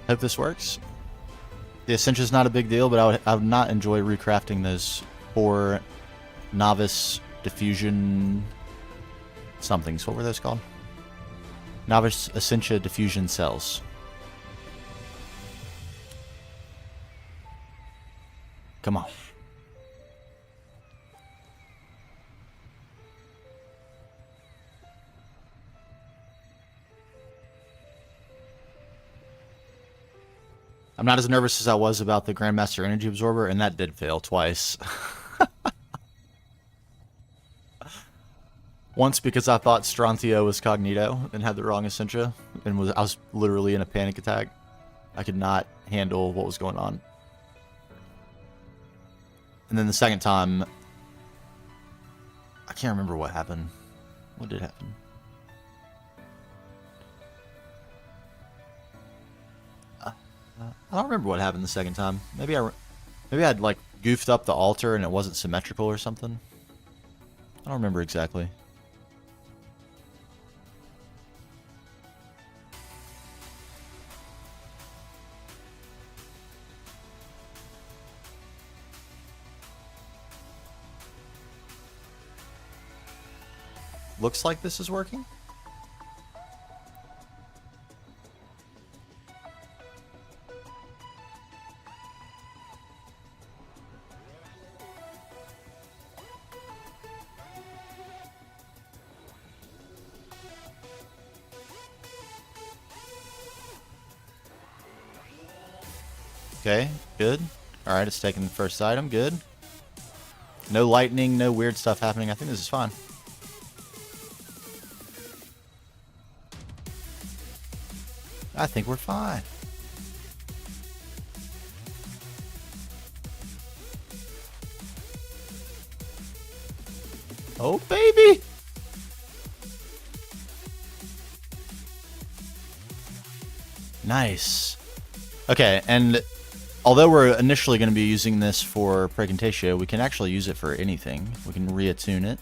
Hope this works. The Essentia is not a big deal, but I would not enjoy recrafting those 4 novice diffusion somethings. What were those called? Novice Essentia diffusion cells. Come on. I'm not as nervous as I was about the Grandmaster Energy Absorber, and that did fail twice. Once because I thought Stronthio was Cognito and had the wrong Essentia, and I was literally in a panic attack. I could not handle what was going on. And then the second time, I can't remember what happened. What did happen? I don't remember what happened the second time. Maybe I'd like goofed up the altar and it wasn't symmetrical or something. I don't remember exactly. Looks like this is working. Okay, good. Alright, it's taking the first item. Good. No lightning, no weird stuff happening. I think this is fine. I think we're fine. Oh, baby! Nice. Okay, and although we're initially going to be using this for Pregnantatio, we can actually use it for anything. We can reattune it.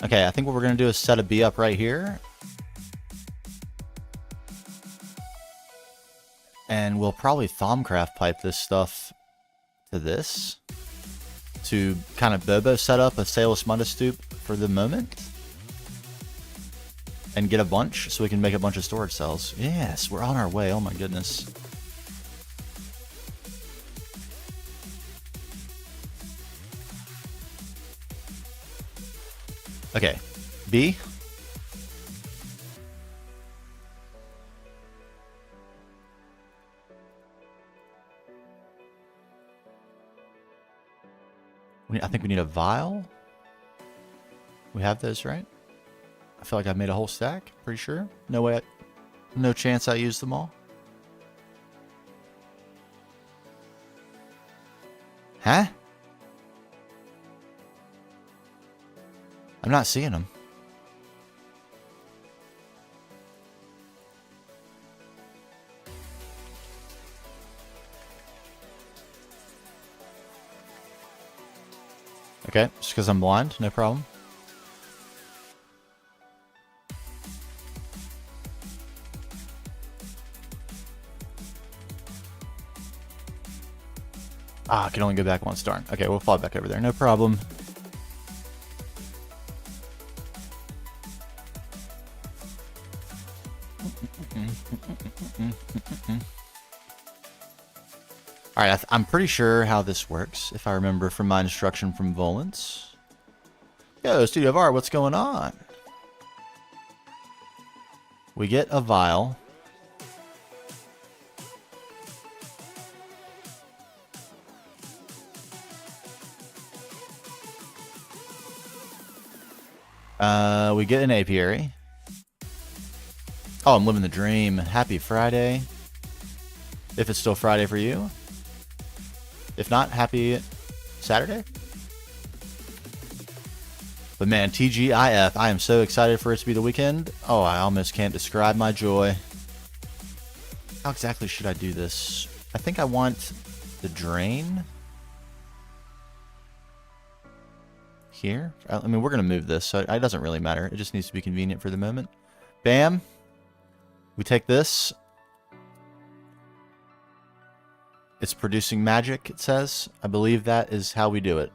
Okay, I think what we're going to do is set a bee up right here. And we'll probably Thaumcraft pipe this stuff to this. To kind of Bobo set up a Salus Mundus Stoop for the moment. And get a bunch so we can make a bunch of storage cells. Yes, we're on our way. Oh my goodness. Okay, B. I think we need a vial. We have those, right? I feel like I've made a whole stack. Pretty sure. No way. No chance I used them all. Huh? I'm not seeing them. Okay, just because I'm blind, no problem. Ah, I can only go back once, darn. Okay, we'll fall back over there, no problem. Alright, I'm pretty sure how this works, if I remember from my instruction from Volans. Yo, Studio of Art, what's going on? We get a vial. We get an apiary. Oh, I'm living the dream. Happy Friday. If it's still Friday for you. If not, happy Saturday. But man, TGIF, I am so excited for it to be the weekend. Oh, I almost can't describe my joy. How exactly should I do this? I think I want the drain here. I mean, we're going to move this, so it doesn't really matter. It just needs to be convenient for the moment. Bam. We take this. It's producing magic, it says. I believe that is how we do it.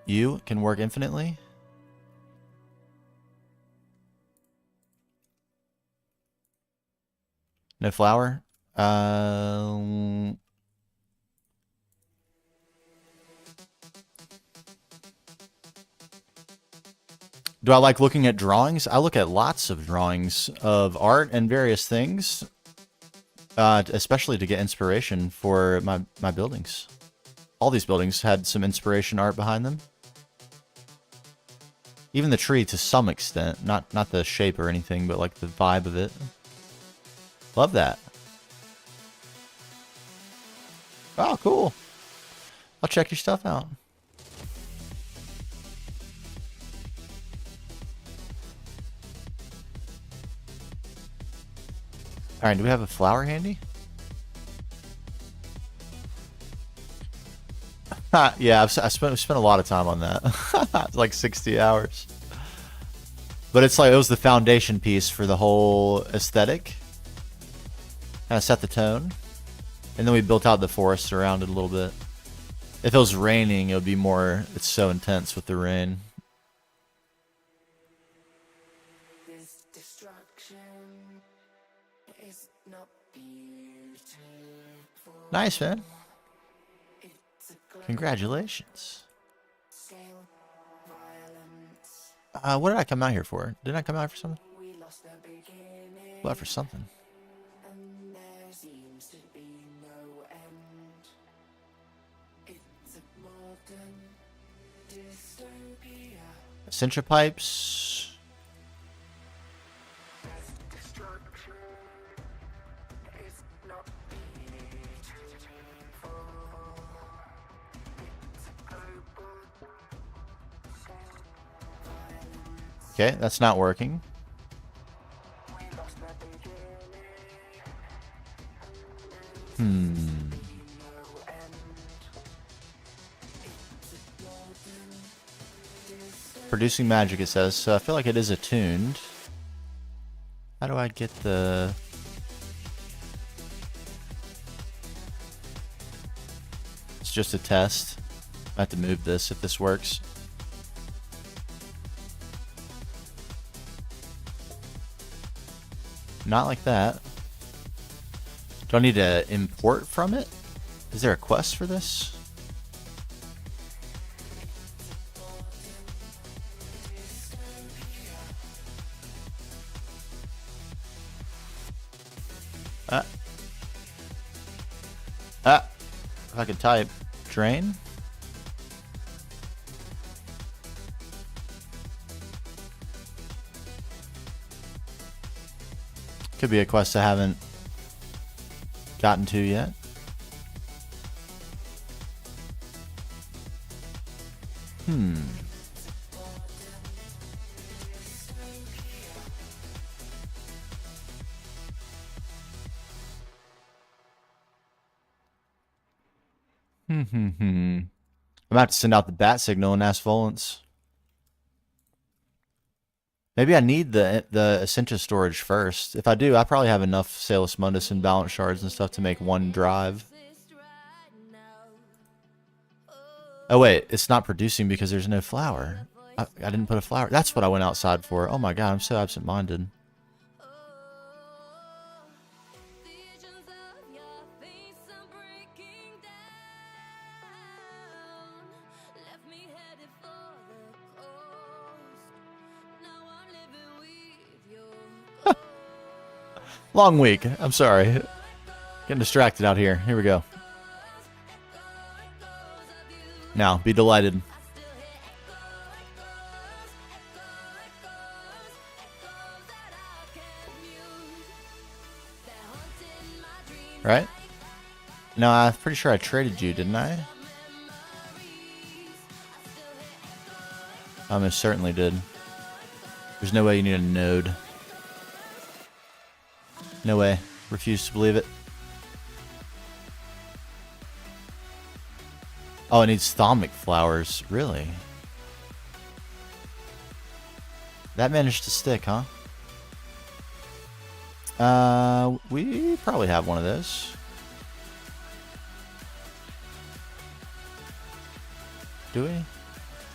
You can work infinitely. No flower. Do I like looking at drawings? I look at lots of drawings of art and various things. Especially to get inspiration for my buildings. All these buildings had some inspiration art behind them. Even the tree to some extent. Not the shape or anything, but like the vibe of it. Love that. Oh, cool. I'll check your stuff out. Alright, do we have a flower handy? Yeah, I've spent a lot of time on that. It's like 60 hours. But it's like, it was the foundation piece for the whole aesthetic. Kind of set the tone. And then we built out the forest around it a little bit. If it was raining, it would be more, it's so intense with the rain. This destruction is not beautiful. Nice, man. Congratulations. What did I come out here for? Didn't I come out for something? Well, for something. Essentia pipes. Okay, that's not working. Producing magic, it says. So I feel like it is attuned. How do I get the... It's just a test. I have to move this if this works. Not like that. Do I need to import from it? Is there a quest for this? If I could type drain. Could be a quest I haven't gotten to yet. I'm about to send out the bat signal and ask Volance. Maybe I need the Essentia storage first. If I do, I probably have enough Salus Mundus and balance shards and stuff to make one drive. Oh wait, it's not producing because there's no flower. I didn't put a flower. That's what I went outside for. Oh my god, I'm so absent-minded. Long week. I'm sorry. Getting distracted out here. Here we go. Now, be delighted. Right? No, I'm pretty sure I traded you, didn't I? I most certainly did. There's no way you need a node. No way. Refuse to believe it. Oh, it needs thalmic flowers. Really? That managed to stick, huh? We probably have one of those. Do we? I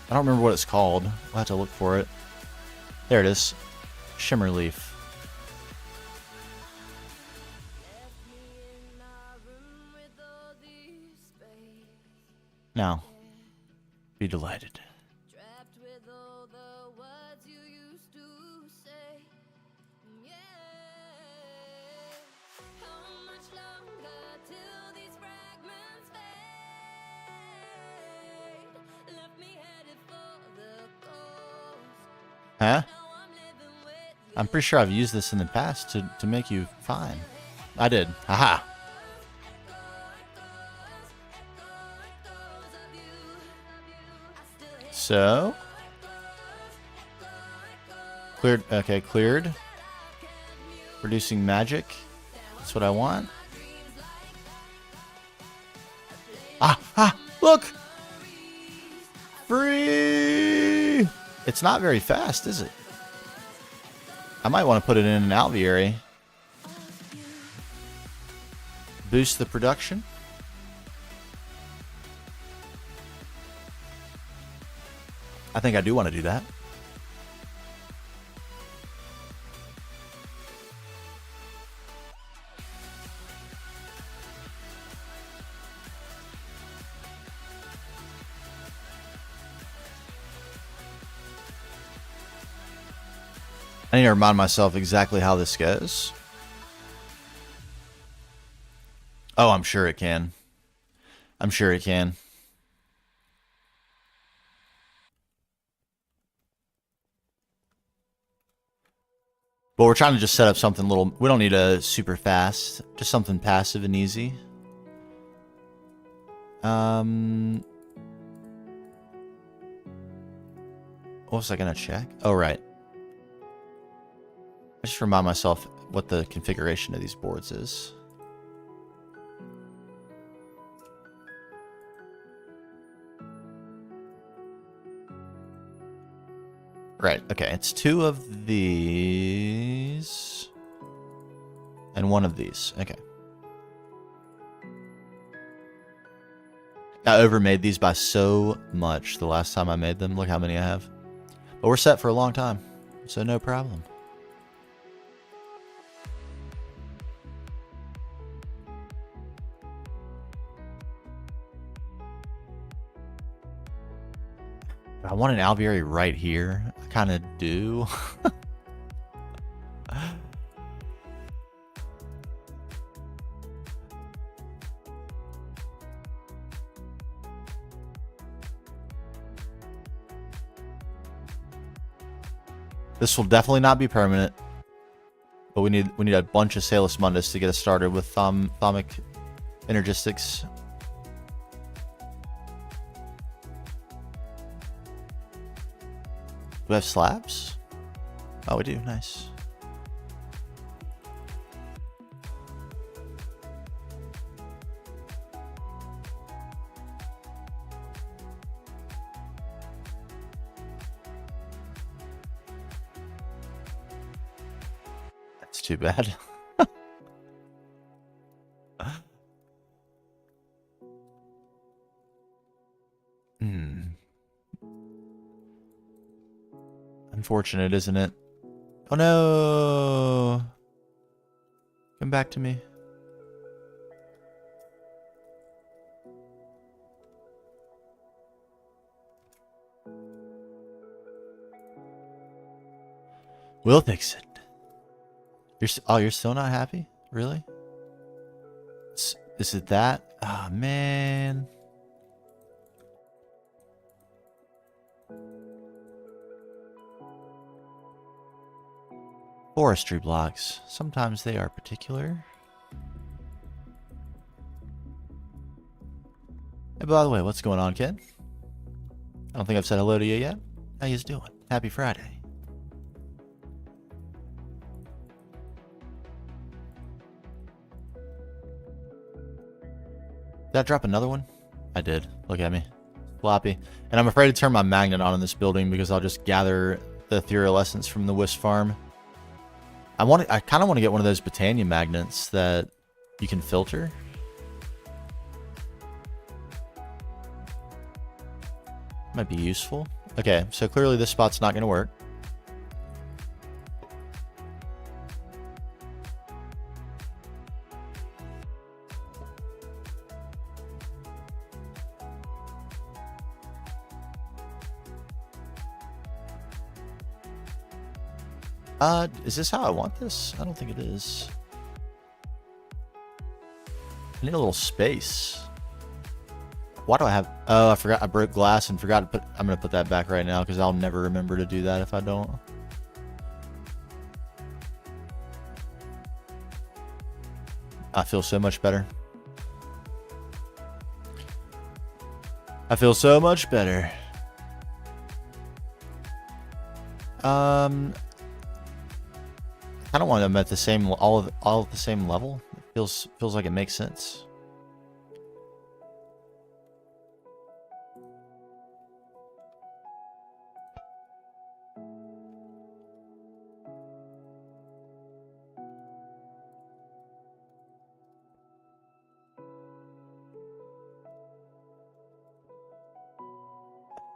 don't remember what it's called. We'll have to look for it. There it is. Shimmer leaf. Now, be delighted. Huh? I'm pretty sure I've used this in the past to make you fine. I did. Haha. So, cleared. Okay, cleared. Producing magic. That's what I want. Look! Free! It's not very fast, is it? I might want to put it in an alveary. Boost the production. I think I do want to do that. I need to remind myself exactly how this goes. Oh, I'm sure it can. I'm sure it can. But we're trying to just set up something little. We don't need a super fast. Just something passive and easy. What was I gonna check? Oh, right. I just remind myself what the configuration of these boards is. Right, okay, it's 2 of these and 1 of these. Okay. I overmade these by so much the last time I made them. Look how many I have. But we're set for a long time, so no problem. I want an alveary right here. I kind of do. This will definitely not be permanent, but we need a bunch of Salus Mundus to get us started with Thaumic Energistics. Do we have slabs? Oh, we do. Nice. That's too bad. Unfortunate, isn't it? Oh no! Come back to me. We'll fix it. You're still not happy? Really? Is it that? Ah, oh, man. Forestry blocks. Sometimes they are particular. Hey, by the way, what's going on, kid? I don't think I've said hello to you yet. How you doing? Happy Friday. Did I drop another one? I did. Look at me. Floppy. And I'm afraid to turn my magnet on in this building because I'll just gather the ethereal essence from the Wisp farm. I kind of want to get one of those Botania magnets that you can filter. Might be useful. Okay, so clearly this spot's not going to work. Is this how I want this? I don't think it is. I need a little space. Why do I have... Oh, I forgot. I broke glass and forgot to put... I'm going to put that back right now because I'll never remember to do that if I don't. I feel so much better. I feel so much better. I don't want them at the same, all at the same level. It feels like it makes sense.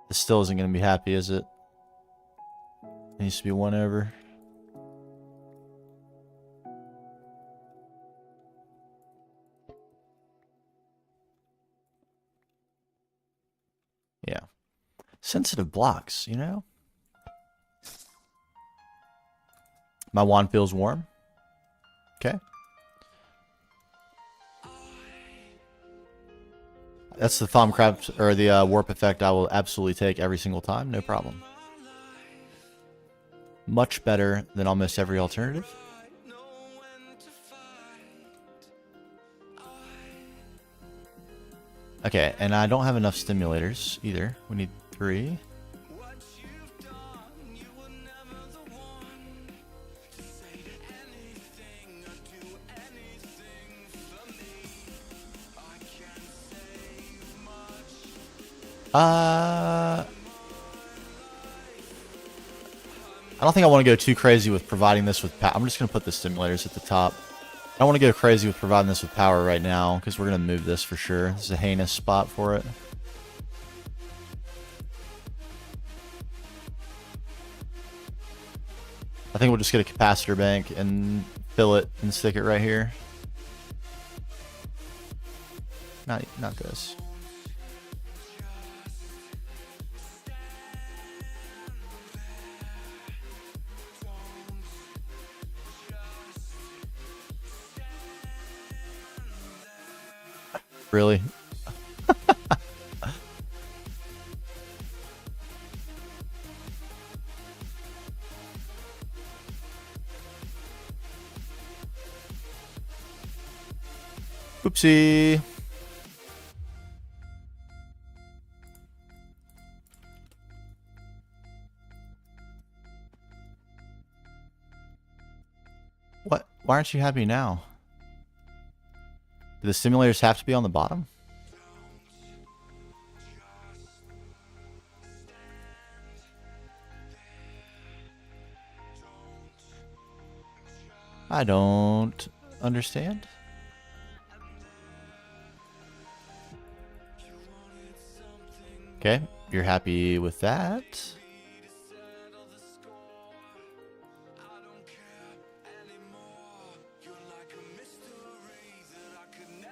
This still isn't going to be happy, is it? It needs to be 1 over. Yeah. Sensitive blocks, you know? My wand feels warm. Okay. That's the Thaumcraft, or the warp effect I will absolutely take every single time. No problem. Much better than almost every alternative. Okay, and I don't have enough stimulators either. We need 3. I don't think I want to go too crazy with providing this with power. I'm just going to put the stimulators at the top. I don't want to go crazy with providing this with power right now, because we're going to move this for sure. This is a heinous spot for it. I think we'll just get a capacitor bank and fill it and stick it right here. Not this. Really? Oopsie. What? Why aren't you happy now? Do the simulators have to be on the bottom? I don't understand. Okay, you're happy with that.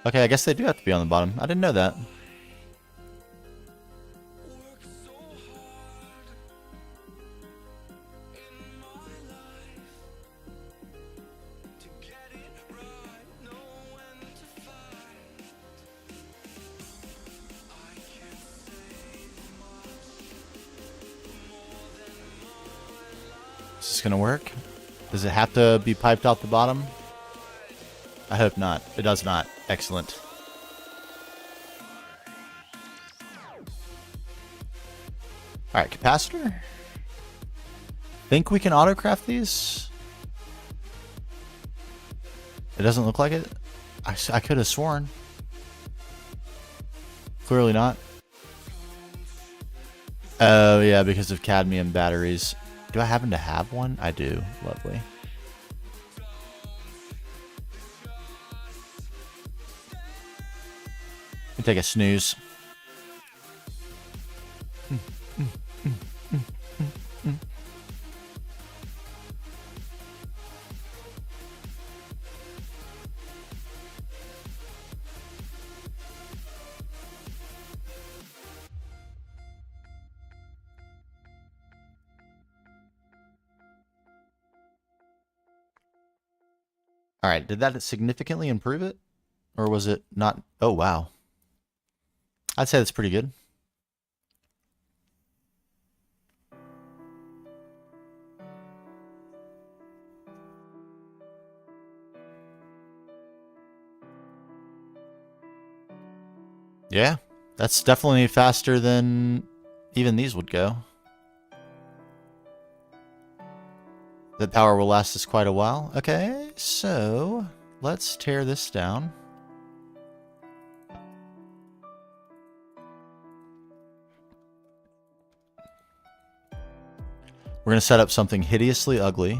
Okay, I guess they do have to be on the bottom. I didn't know that. Is this gonna work? Does it have to be piped out the bottom? I hope not. It does not. Excellent. Alright, capacitor. Think we can autocraft these? It doesn't look like it. I could have sworn. Clearly not. Oh, yeah, because of cadmium batteries. Do I happen to have one? I do. Lovely. Let me take a snooze. All right, did that significantly improve it? Or was it not? Oh, wow. I'd say that's pretty good. Yeah, that's definitely faster than even these would go. The power will last us quite a while. Okay, so let's tear this down. We're going to set up something hideously ugly,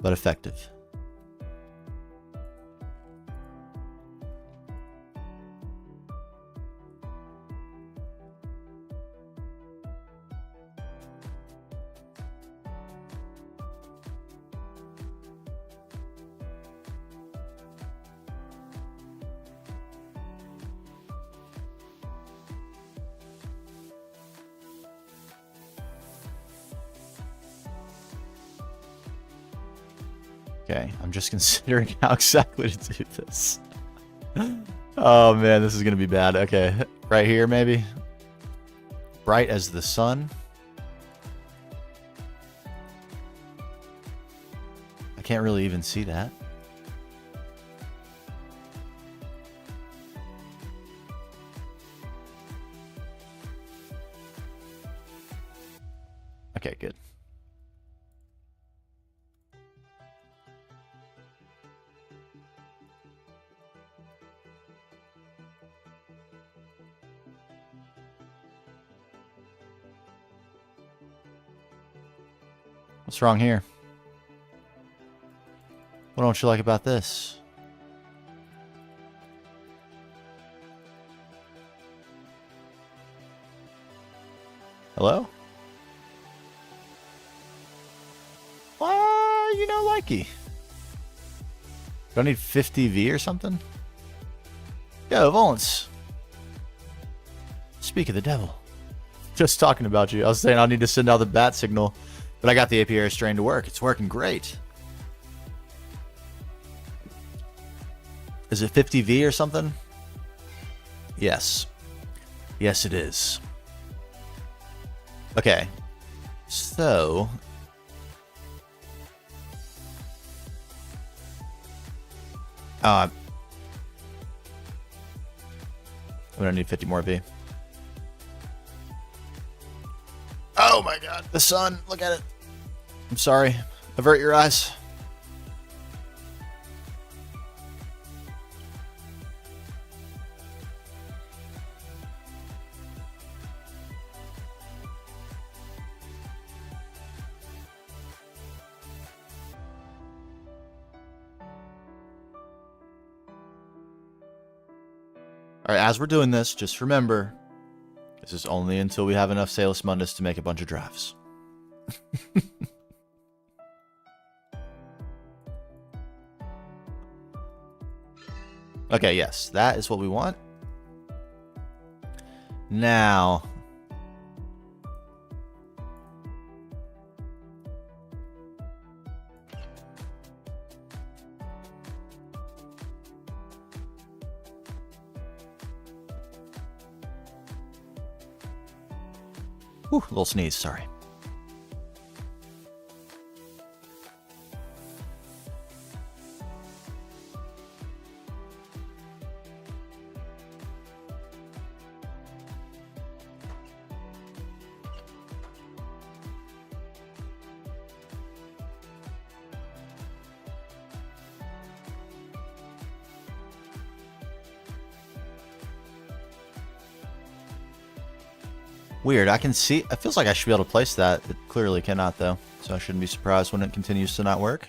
but effective. Okay, I'm just considering how exactly to do this. Oh man, this is gonna be bad. Okay, right here maybe. Bright as the sun. I can't really even see that. Okay, good. What's wrong here? What don't you like about this? Hello? You know, likey. Do I need 50V or something? Yo, Volance. Speak of the devil. Just talking about you. I was saying I need to send out the bat signal, but I got the API strain to work. It's working great. Is it 50V or something? Yes. Yes, it is. Okay. So... I'm gonna need 50 more V. Oh my god, the sun. Look at it. I'm sorry. Avert your eyes. Alright, as we're doing this, just remember, this is only until we have enough Salus Mundus to make a bunch of drives. Okay, yes, that is what we want. Now... Whew, little sneeze, sorry. Weird, I can see, it feels like I should be able to place that. It clearly cannot though, so I shouldn't be surprised when it continues to not work.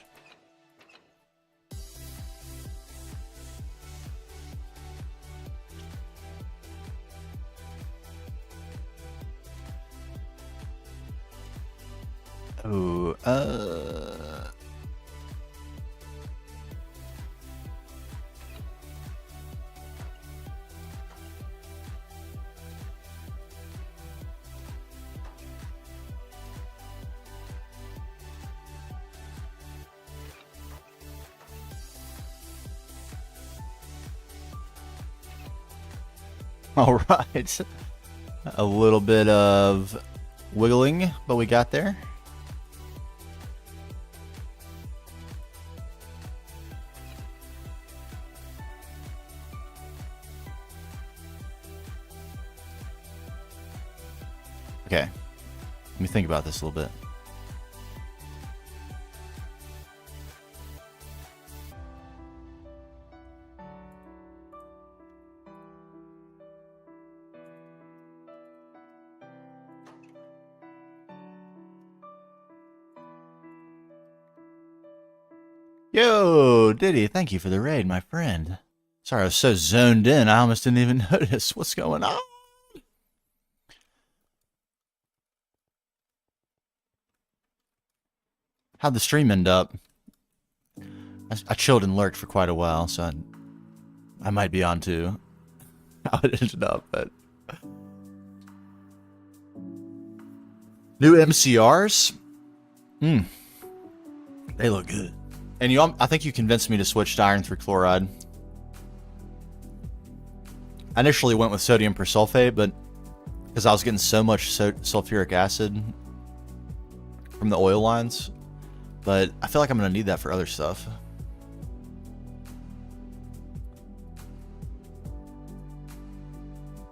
Oh, all right. A little bit of wiggling, but we got there. Okay, let me think about this a little bit. Yo, Diddy, thank you for the raid, my friend. Sorry, I was so zoned in, I almost didn't even notice what's going on. How'd the stream end up? I chilled and lurked for quite a while, so I might be on to how it ended up, but... New MCRs? They look good. And I think you convinced me to switch to iron 3 chloride. I initially went with sodium persulfate, but because I was getting so much sulfuric acid from the oil lines, but I feel like I'm going to need that for other stuff.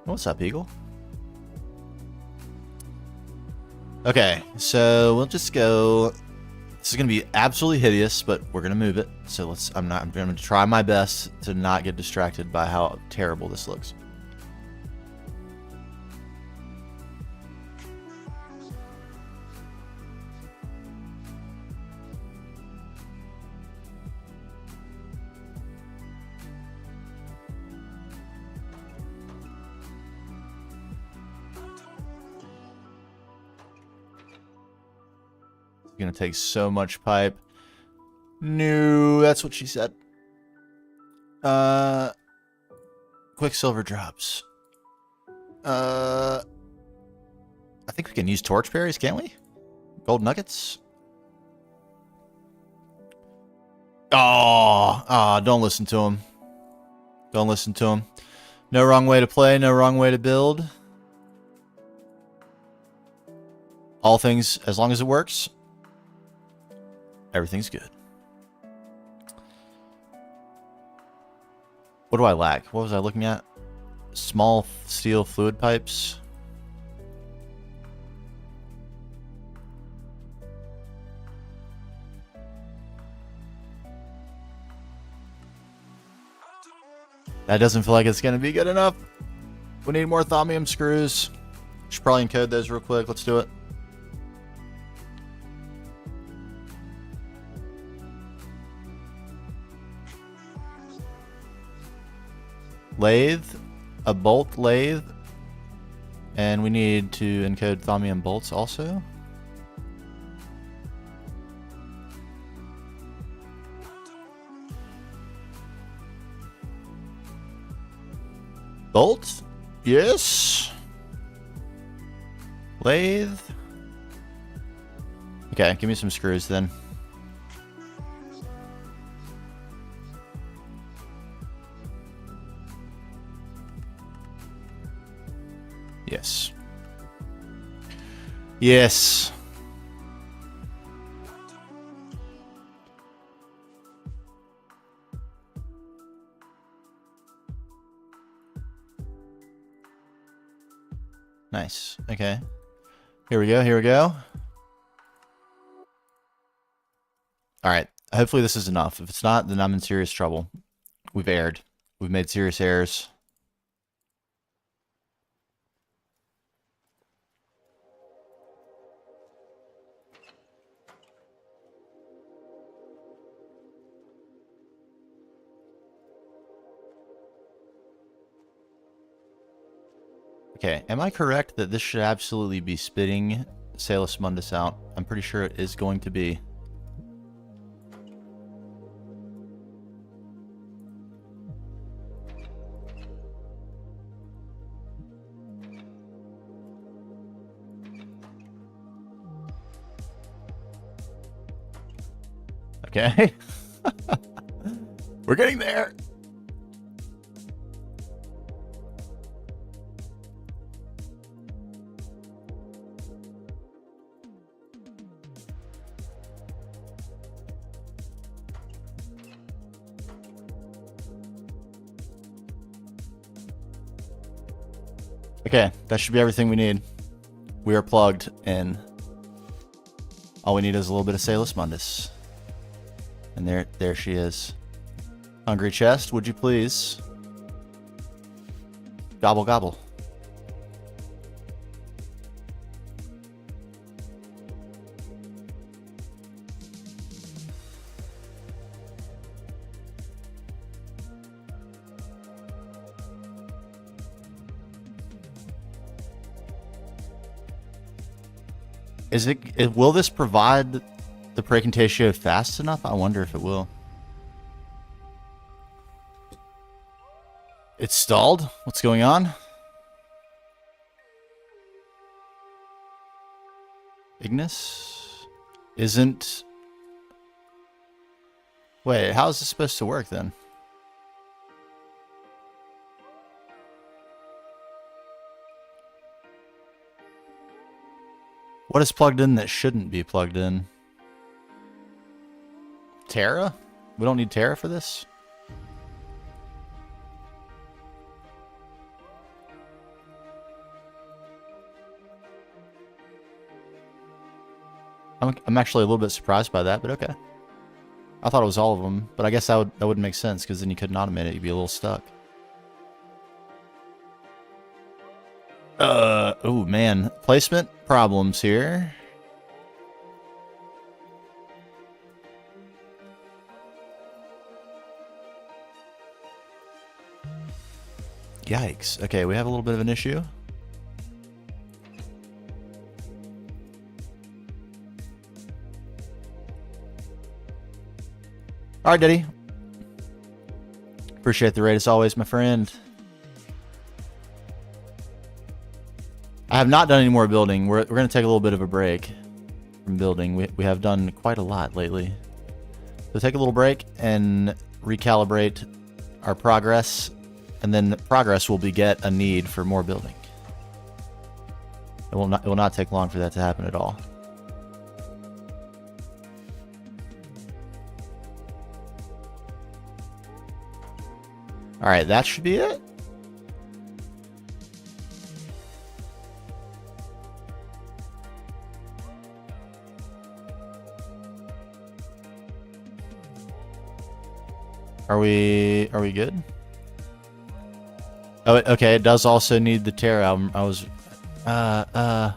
What's up, Eagle? Okay, so we'll just go. This is going to be absolutely hideous, but we're going to move it. So I'm going to try my best to not get distracted by how terrible this looks. Gonna take so much pipe. No, that's what she said. Quicksilver drops. I think we can use torch berries, can't we? Gold nuggets. Oh, don't listen to him. Don't listen to him. No wrong way to play, no wrong way to build. All things, as long as it works, everything's good. What do I lack? What was I looking at? Small steel fluid pipes. That doesn't feel like it's going to be good enough. We need more thaumium screws. Should probably encode those real quick. Let's do it. Lathe, a bolt lathe, and we need to encode thaumium bolts also. Bolt, yes. Lathe. Okay, give me some screws then. Yes. Yes. Nice. Okay. Here we go. Here we go. All right. Hopefully this is enough. If it's not, then I'm in serious trouble. We've erred. We've made serious errors. Okay, am I correct that this should absolutely be spitting Salus Mundus out? I'm pretty sure it is going to be. Okay. We're getting there. Okay, that should be everything we need. We are plugged in. All we need is a little bit of Salus Mundus. And there she is. Hungry chest, would you please? Gobble gobble. Will this provide the Praecontatio fast enough? I wonder if it will. It's stalled? What's going on? Ignis isn't Wait, how is this supposed to work then? What is plugged in that shouldn't be plugged in? Terra? We don't need Terra for this? I'm actually a little bit surprised by that, but okay. I thought it was all of them, but I guess that wouldn't make sense because then you couldn't automate it. You'd be a little stuck. Oh man, placement problems here. Yikes. Okay, we have a little bit of an issue. Alright, Diddy. Appreciate the raid as always, my friend. I have not done any more building. We're going to take a little bit of a break from building. We have done quite a lot lately. So take a little break and recalibrate our progress. And then progress will beget a need for more building. It will not take long for that to happen at all. Alright, that should be it. Are we good? Oh, okay, it does also need the Terra album. I was crap. I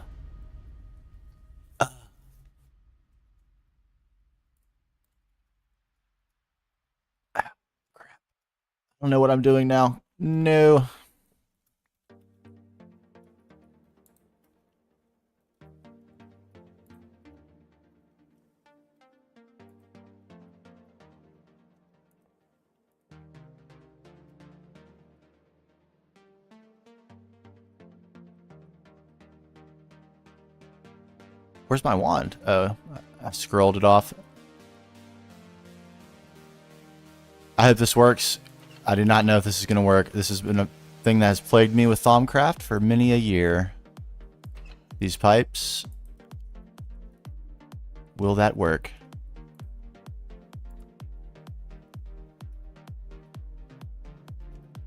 don't know what I'm doing now. No. Where's my wand? Oh, I scrolled it off. I hope this works. I do not know if this is going to work. This has been a thing that has plagued me with Thaumcraft for many a year. These pipes. Will that work?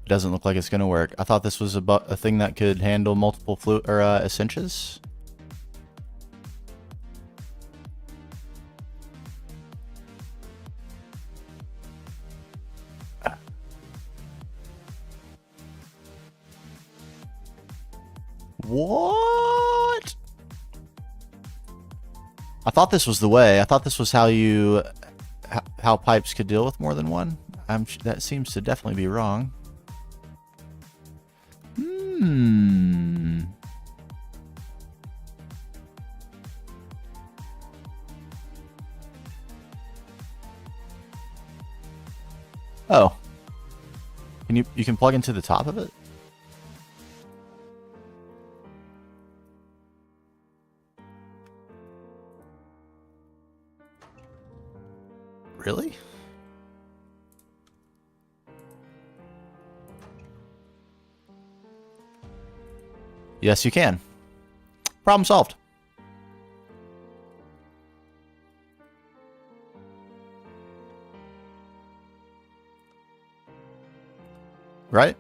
It doesn't look like it's going to work. I thought this was a thing that could handle multiple ascensions. What? I thought this was the way. I thought this was how how pipes could deal with more than one. That seems to definitely be wrong. Oh. You can plug into the top of it? Really? Yes, you can. Problem solved. Right?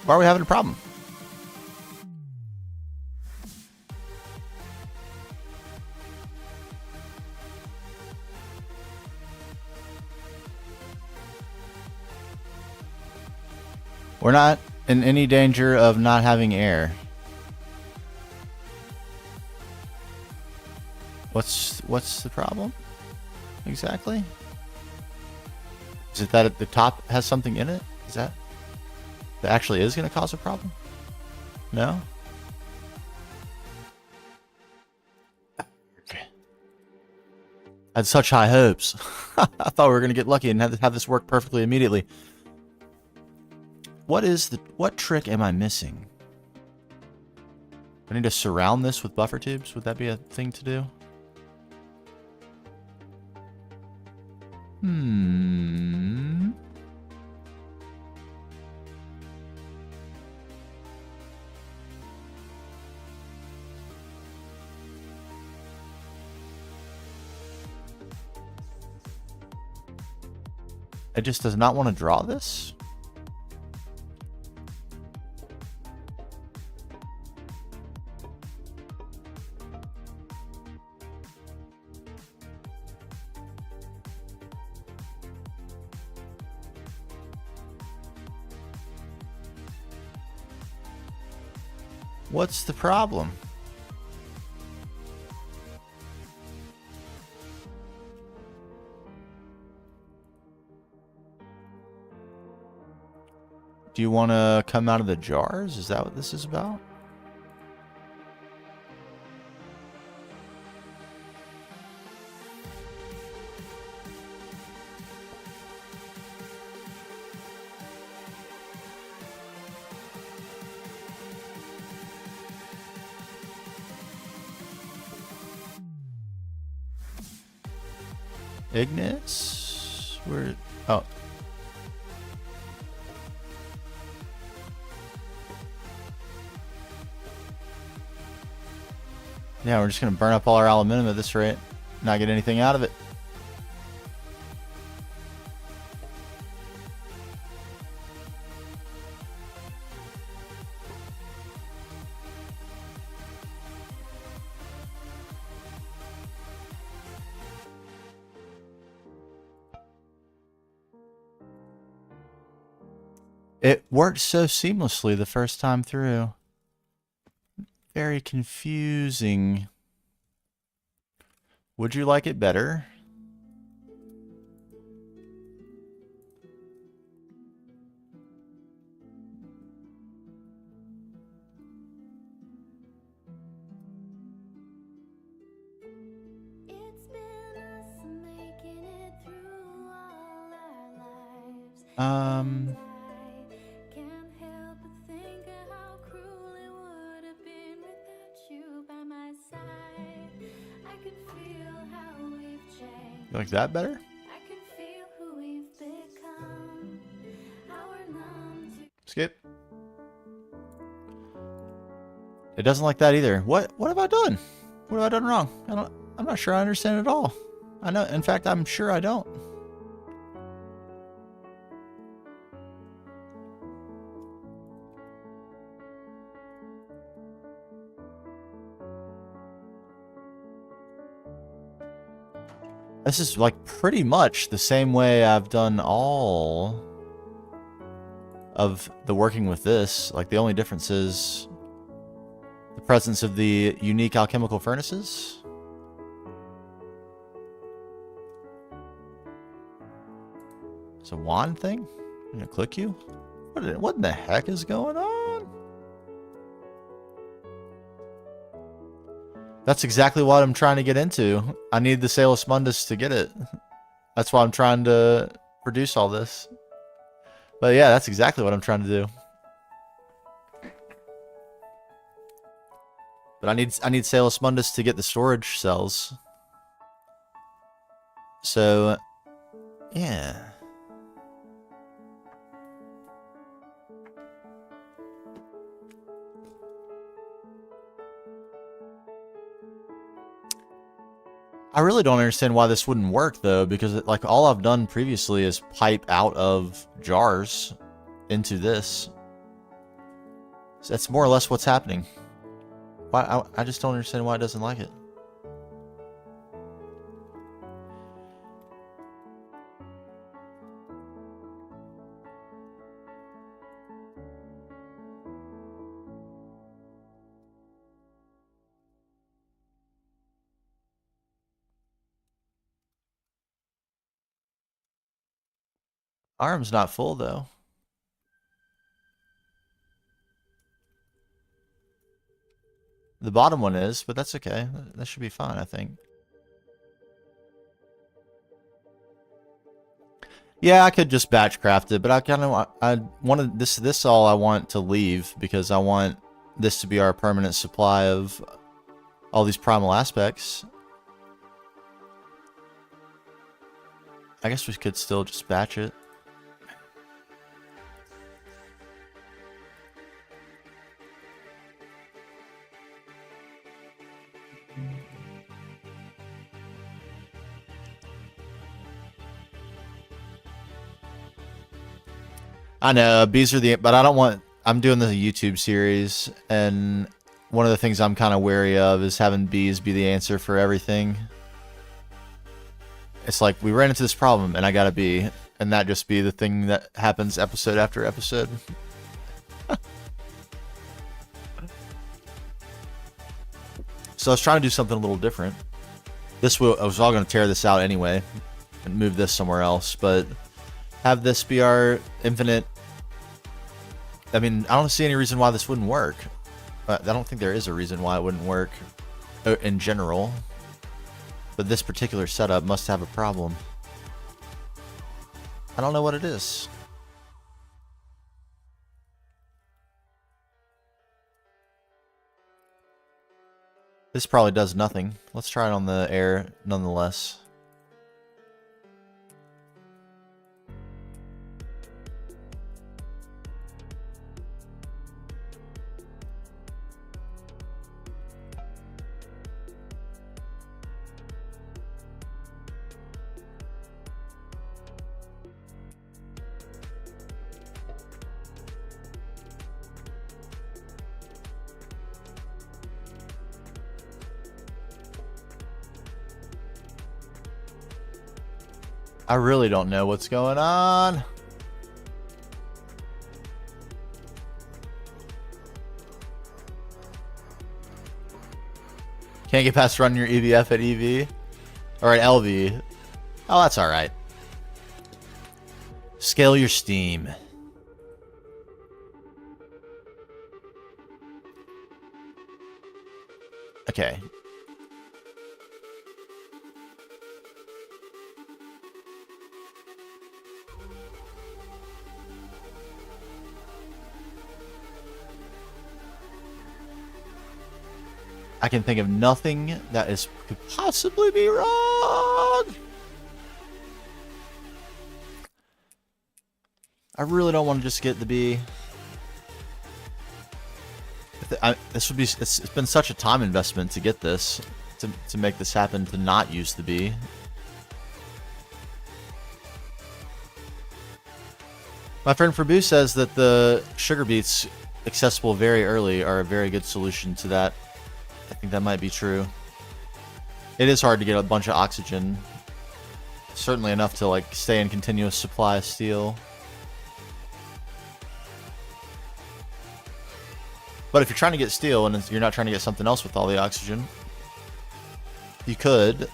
Why are we having a problem? We're not in any danger of not having air. What's the problem? Exactly? Is it that at the top has something in it? Is that actually is going to cause a problem? No? Okay. I had such high hopes. I thought we were going to get lucky and have this work perfectly immediately. What trick am I missing? I need to surround this with buffer tubes. Would that be a thing to do? It just does not want to draw this? What's the problem? Do you want to come out of the jars? Is that what this is about? Ignis? Where? Oh. Yeah, we're just going to burn up all our aluminum at this rate. Not get anything out of it. It worked so seamlessly the first time through. Very confusing. Would you like it better? It's been us making it through all our lives. I can't help but think of how cruel it would have been without you by my side. I can feel how we've changed. You like that better? I can feel who we've become. How we're numb to Skip. It doesn't like that either. What have I done? What have I done wrong? I'm not sure I understand it all. I know, in fact, I'm sure I don't. This is like pretty much the same way I've done all of the working with this. Like the only difference is the presence of the unique alchemical furnaces. It's a wand thing? I'm gonna click you? What in the heck is going on? That's exactly what I'm trying to get into. I need the Salus Mundus to get it. That's why I'm trying to produce all this. But yeah, that's exactly what I'm trying to do. But I need Salus Mundus to get the storage cells. So, yeah. I really don't understand why this wouldn't work though, because like all I've done previously is pipe out of jars into this. So that's more or less what's happening. Why I just don't understand why it doesn't like it. Arm's not full though. The bottom one is, but that's okay. That should be fine, I think. Yeah, I could just batch craft it, but I kind of I wanted this all I want to leave because I want this to be our permanent supply of all these primal aspects. I guess we could still just batch it. I know bees are but I don't want. I'm doing the YouTube series, and one of the things I'm kind of wary of is having bees be the answer for everything. It's like we ran into this problem, and I got a bee, and that just be the thing that happens episode after episode. So I was trying to do something a little different. I was all going to tear this out anyway, and move this somewhere else, but have this be our infinite. I mean, I don't see any reason why this wouldn't work. I don't think there is a reason why it wouldn't work in general. But this particular setup must have a problem. I don't know what it is. This probably does nothing. Let's try it on the air nonetheless. I really don't know what's going on. Can't get past running your EVF at EV or at LV. Oh, that's all right. Scale your steam. Okay. I can think of nothing that could possibly be wrong. I really don't want to just get the B. This would be. It's been such a time investment to get this, to make this happen, to not use the B. My friend Fabu says that the sugar beets accessible very early are a very good solution to that. I think that might be true. It is hard to get a bunch of oxygen. Certainly enough to like stay in continuous supply of steel. But if you're trying to get steel and you're not trying to get something else with all the oxygen, you could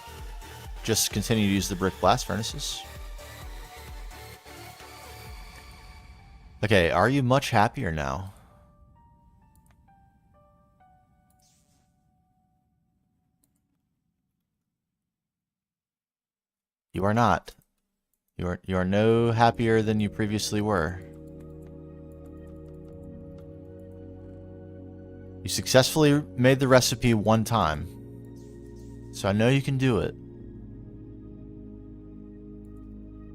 just continue to use the brick blast furnaces. Okay, are you much happier now? You are not. You are no happier than you previously were. You successfully made the recipe one time, so I know you can do it.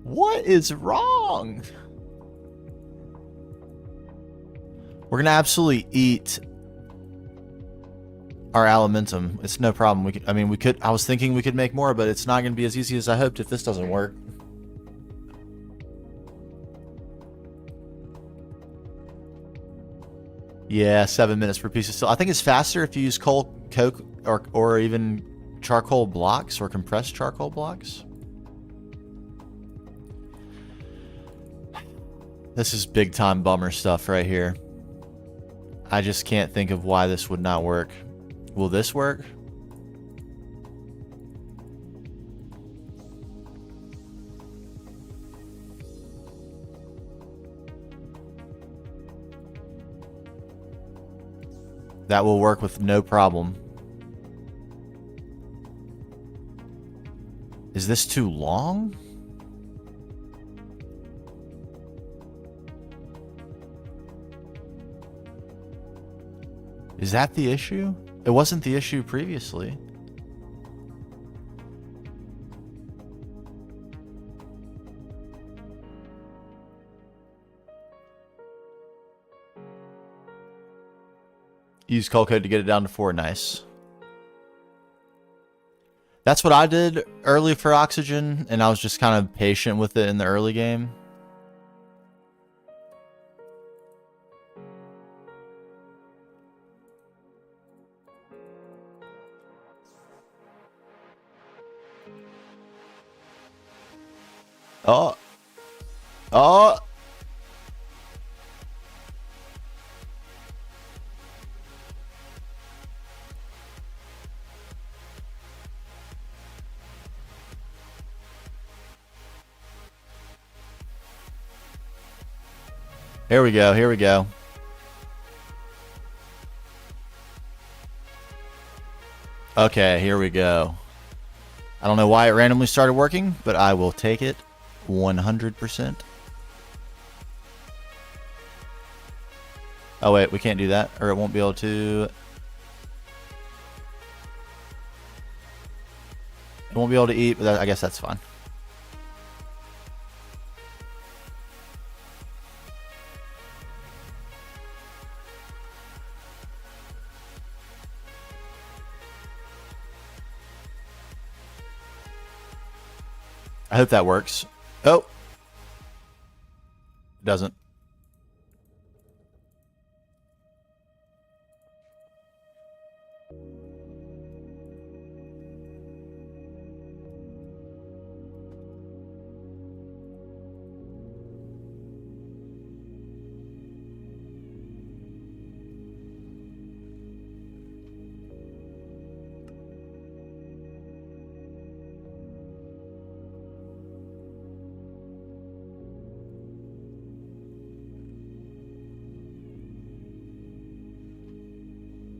What is wrong? We're gonna absolutely eat our alimentum. It's no problem. I was thinking we could make more, but it's not gonna be as easy as I hoped if this doesn't work. Yeah, 7 minutes per piece of steel. I think it's faster if you use coal, coke, or even charcoal blocks or compressed charcoal blocks. This is big time bummer stuff right here. I just can't think of why this would not work. Will this work? That will work with no problem. Is this too long? Is that the issue? It wasn't the issue previously. Use call code to get it down to 4. Nice. That's what I did early for Oxygen, and I was just kind of patient with it in the early game. Oh. Oh. Here we go. Here we go. Okay, here we go. I don't know why it randomly started working, but I will take it 100%. Oh wait, we can't do that, or it won't be able to. It won't be able to eat, but I guess that's fine. I hope that works. Oh. It doesn't.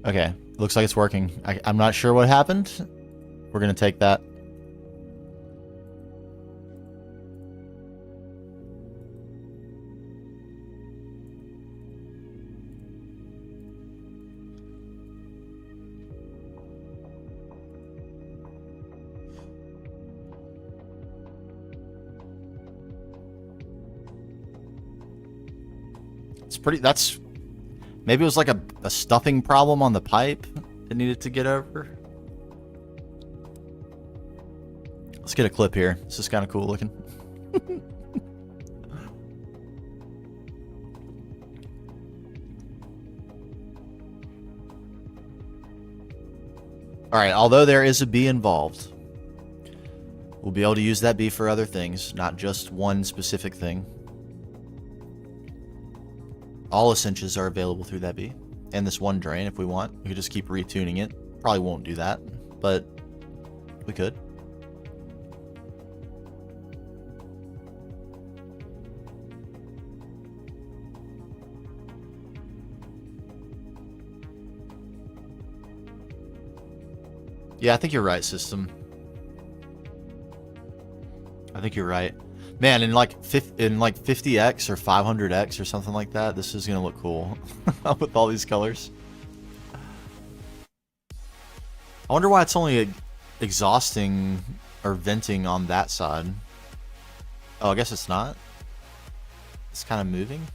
Okay, looks like it's working. I'm not sure what happened. We're gonna take that. It's pretty, that's, maybe it was like a stuffing problem on the pipe it needed to get over. Let's get a clip here. This is kind of cool looking. Alright, although there is a bee involved, we'll be able to use that bee for other things, not just one specific thing. All essentials are available through that bee. And this one drain if we want. We could just keep retuning it. Probably won't do that, but we could. Yeah, I think you're right, system. I think you're right. Man, in like 50x or 500x or something like that, this is gonna look cool with all these colors. I wonder why it's only exhausting or venting on that side. Oh, I guess it's not. It's kind of moving.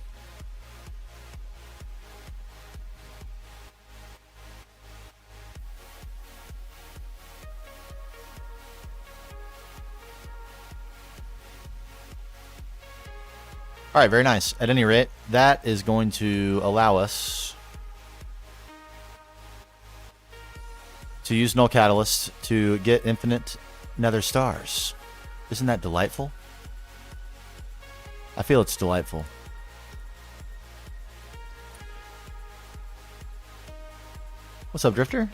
Alright, very nice. At any rate, that is going to allow us to use Null Catalyst to get infinite nether stars. Isn't that delightful? I feel it's delightful. What's up, Drifter?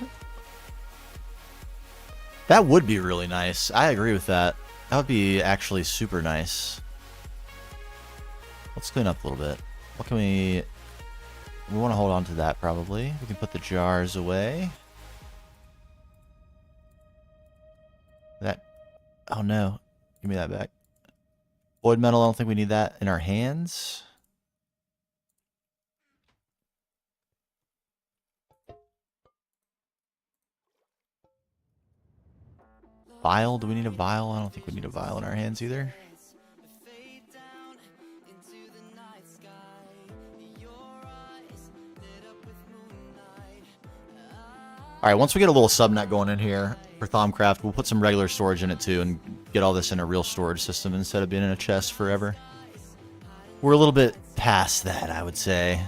That would be really nice. I agree with that. That would be actually super nice. Let's clean up a little bit. What can we... We want to hold on to that probably. We can put the jars away. That. Oh no. Give me that back. Void metal, I don't think we need that in our hands. Vial, do we need a vial? I don't think we need a vial in our hands either. Alright, once we get a little subnet going in here for Thaumcraft, we'll put some regular storage in it too and get all this in a real storage system instead of being in a chest forever. We're a little bit past that, I would say.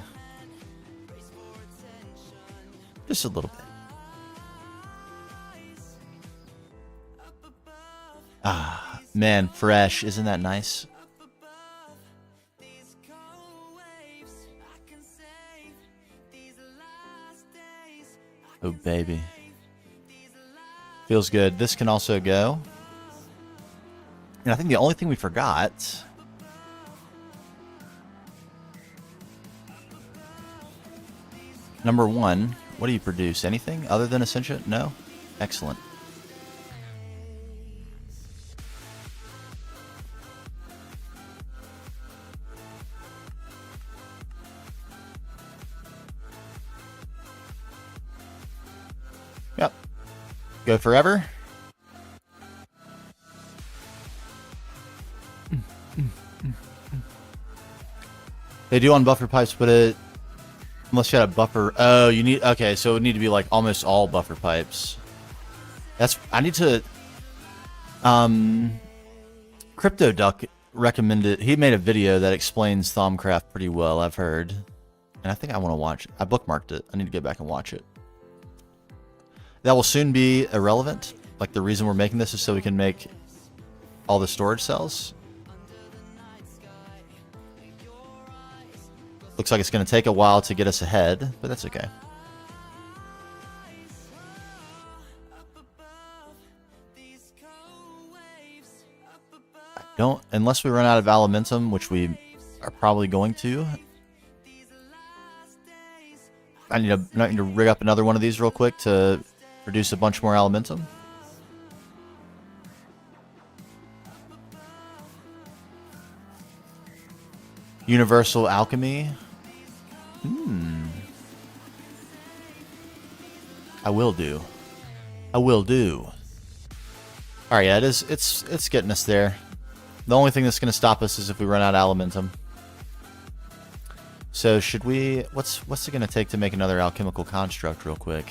Just a little bit. Ah, man, fresh. Isn't that nice? Oh, baby. Feels good. This can also go. And I think the only thing we forgot... Number 1, what do you produce? Anything other than Essentia? No? Excellent. Yep. Go forever. They do on buffer pipes, but it... Unless you had a buffer... Oh, you need... Okay, so it would need to be like almost all buffer pipes. That's... I need to... Crypto Duck recommended... He made a video that explains Thaumcraft pretty well, I've heard. And I think I want to watch... I bookmarked it. I need to get back and watch it. That will soon be irrelevant. Like, the reason we're making this is so we can make all the storage cells. Looks like it's going to take a while to get us ahead, but that's okay. I don't... Unless we run out of Alimentum, which we are probably going to. I need to rig up another one of these real quick to... produce a bunch more Alimentum. Universal Alchemy. I will do. I will do. Alright, yeah, it's getting us there. The only thing that's going to stop us is if we run out of Alimentum. So should we... What's it going to take to make another alchemical construct real quick?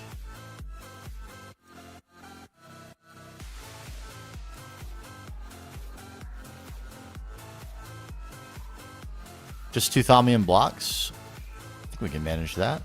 Just 2 Thaumium blocks. I think we can manage that.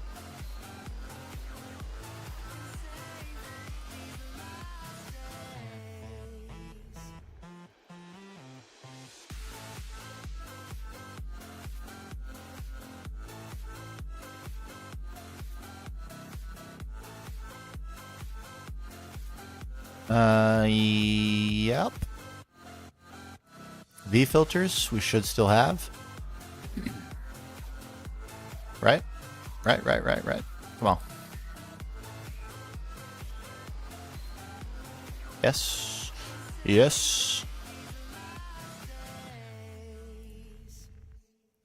Yep. V filters we should still have. Right? Right. Come on. Yes. Yes.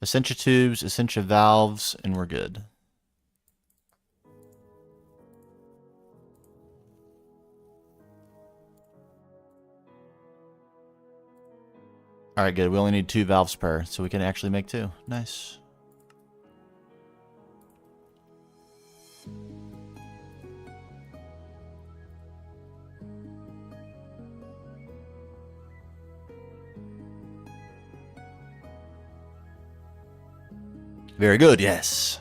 Essentia tubes, Essentia valves, and we're good. Alright, good. We only need 2 valves per, so we can actually make 2. Nice. Very good, yes.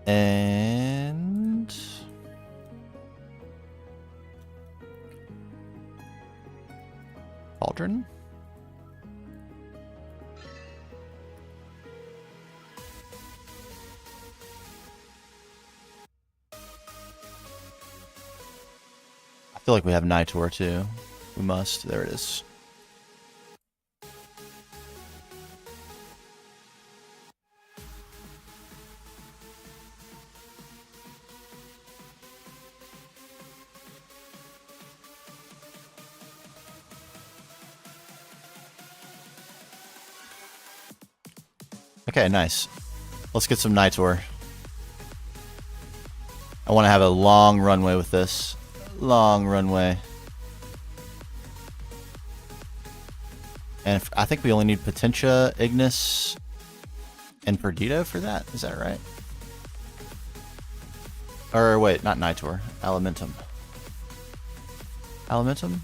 And... Cauldron? I feel like we have Nitor too. We must. There it is. Okay, nice. Let's get some night tour. I want to have a long runway with this. Long runway. And I think we only need Potentia, Ignis, and Perdido for that. Is that right? Or wait, not Nitor. Elementum. Elementum?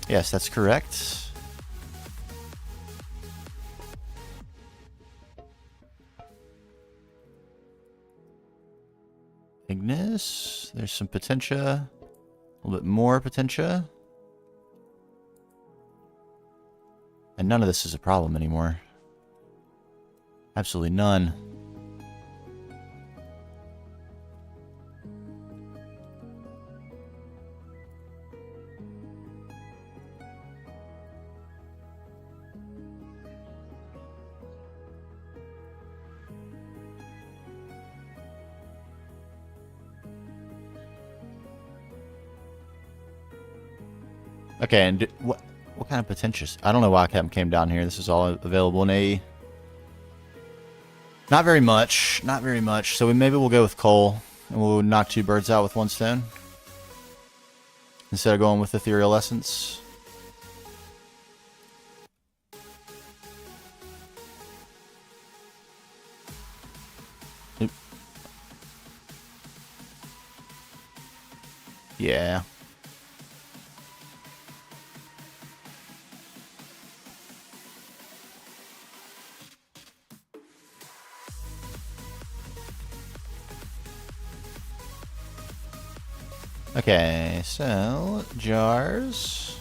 Yes, that's correct. Ignis. There's some Potentia. A little bit more Potentia. And none of this is a problem anymore. Absolutely none. Okay, and what kind of potentials? I don't know why I came down here. This is all available in AE. Not very much. Not very much. So maybe we'll go with coal, and we'll knock 2 birds out with 1 stone. Instead of going with ethereal essence. Oop. Yeah. Okay, so jars.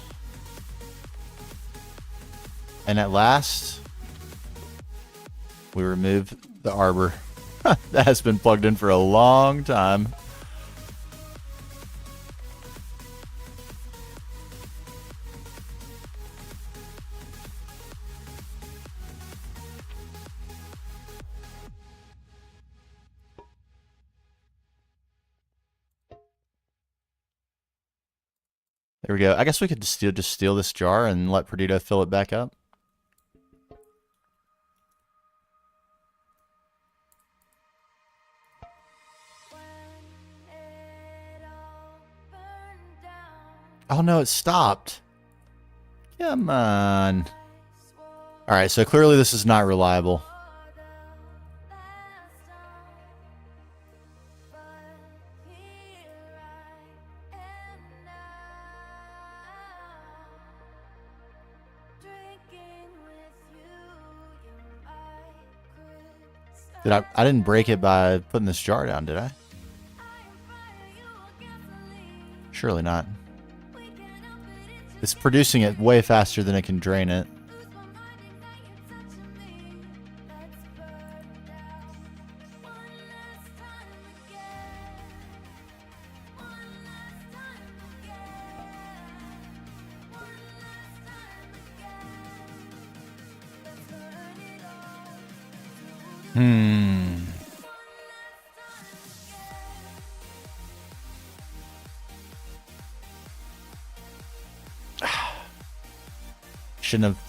And at last, we remove the arbor. That has been plugged in for a long time. There we go. I guess we could just steal this jar and let Perdido fill it back up. Oh no, it stopped. Come on. Alright, so clearly this is not reliable. I didn't break it by putting this jar down, did I? Surely not. It's producing it way faster than it can drain it.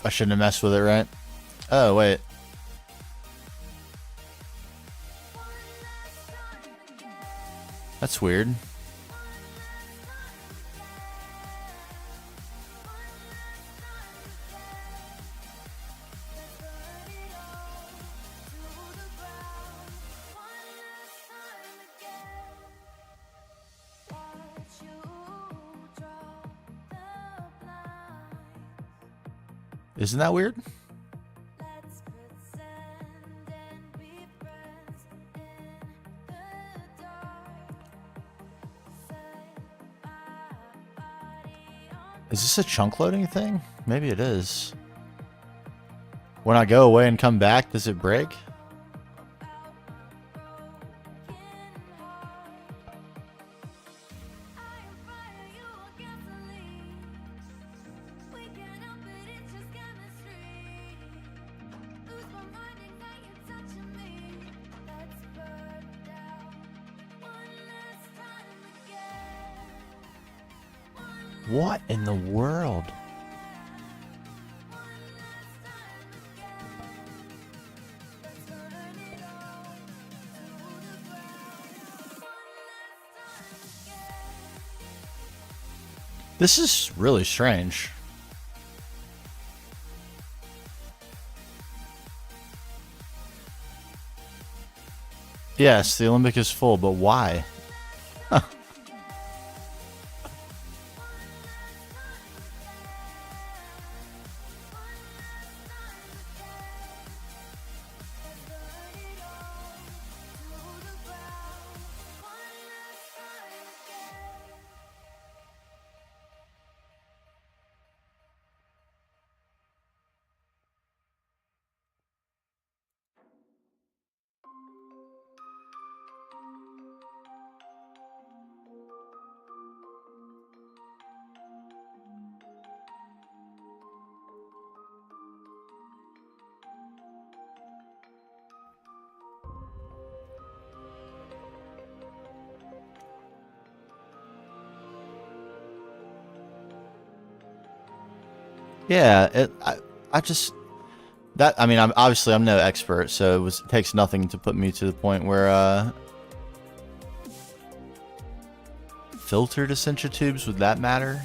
I shouldn't have messed with it, right? Oh, wait. That's weird. Isn't that weird? Is this a chunk loading thing? Maybe it is. When I go away and come back, does it break? What in the world? This is really strange. Yes, the Olympic is full, but why? Yeah, I just that I mean I'm no expert, so it takes nothing to put me to the point where filtered essential tubes, would that matter?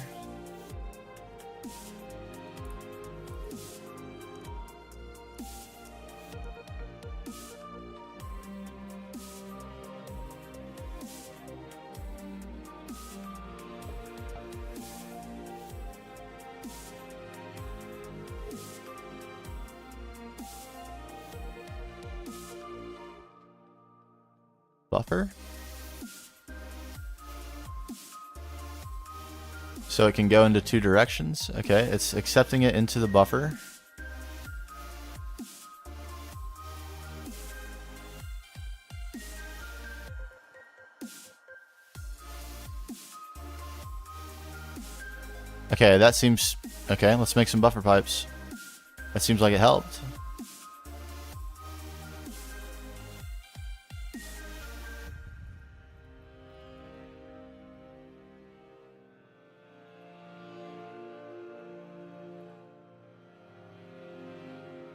Buffer? So it can go into two directions. Okay, it's accepting it into the buffer. Okay, that seems... Okay, let's make some buffer pipes. That seems like it helped.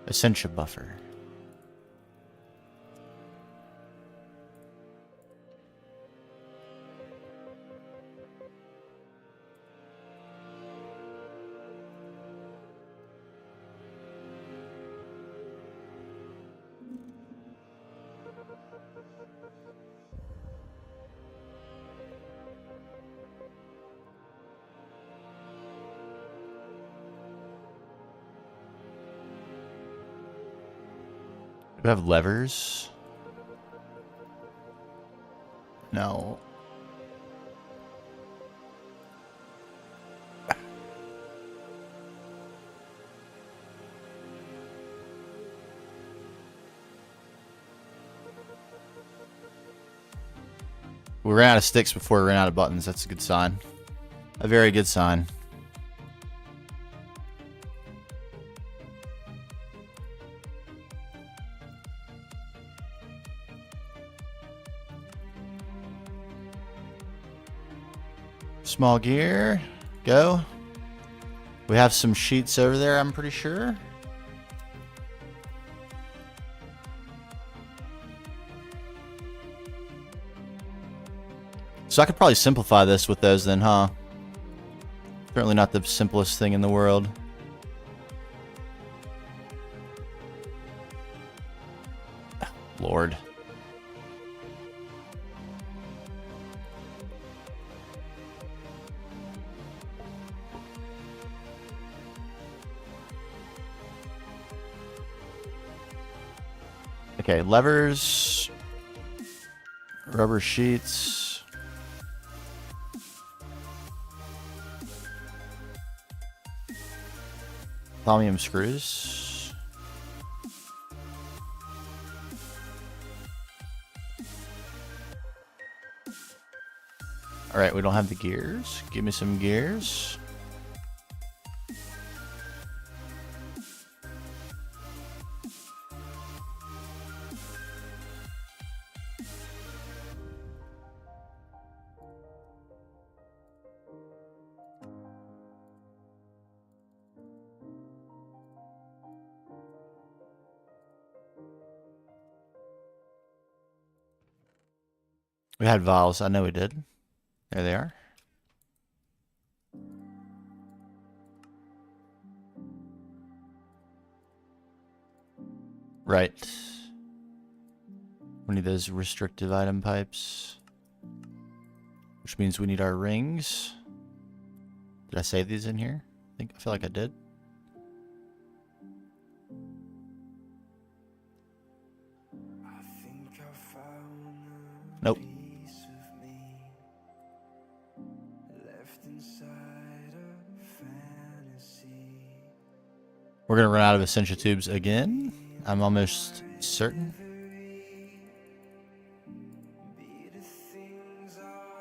Essential buffer. Do we have levers? No. We ran out of sticks before we ran out of buttons. That's a good sign. A very good sign. Small gear. Go. We have some sheets over there, I'm pretty sure. So I could probably simplify this with those then, huh? Certainly not the simplest thing in the world. Lord. Okay, levers, rubber sheets. Chromium screws. All right, we don't have the gears. Give me some gears. We had valves. I know we did. There they are. Right. We need those restrictive item pipes. Which means we need our rings. Did I save these in here? I feel like I did. Nope. We're gonna run out of essential tubes again. I'm almost certain.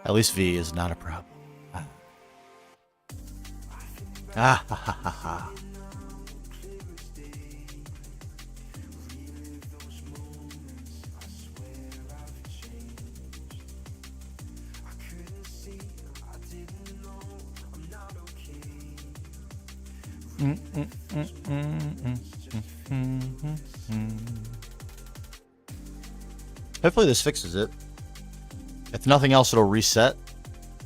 At least V is not a problem. Ah ha ha ha ha. Hopefully this fixes it. If nothing else, it'll reset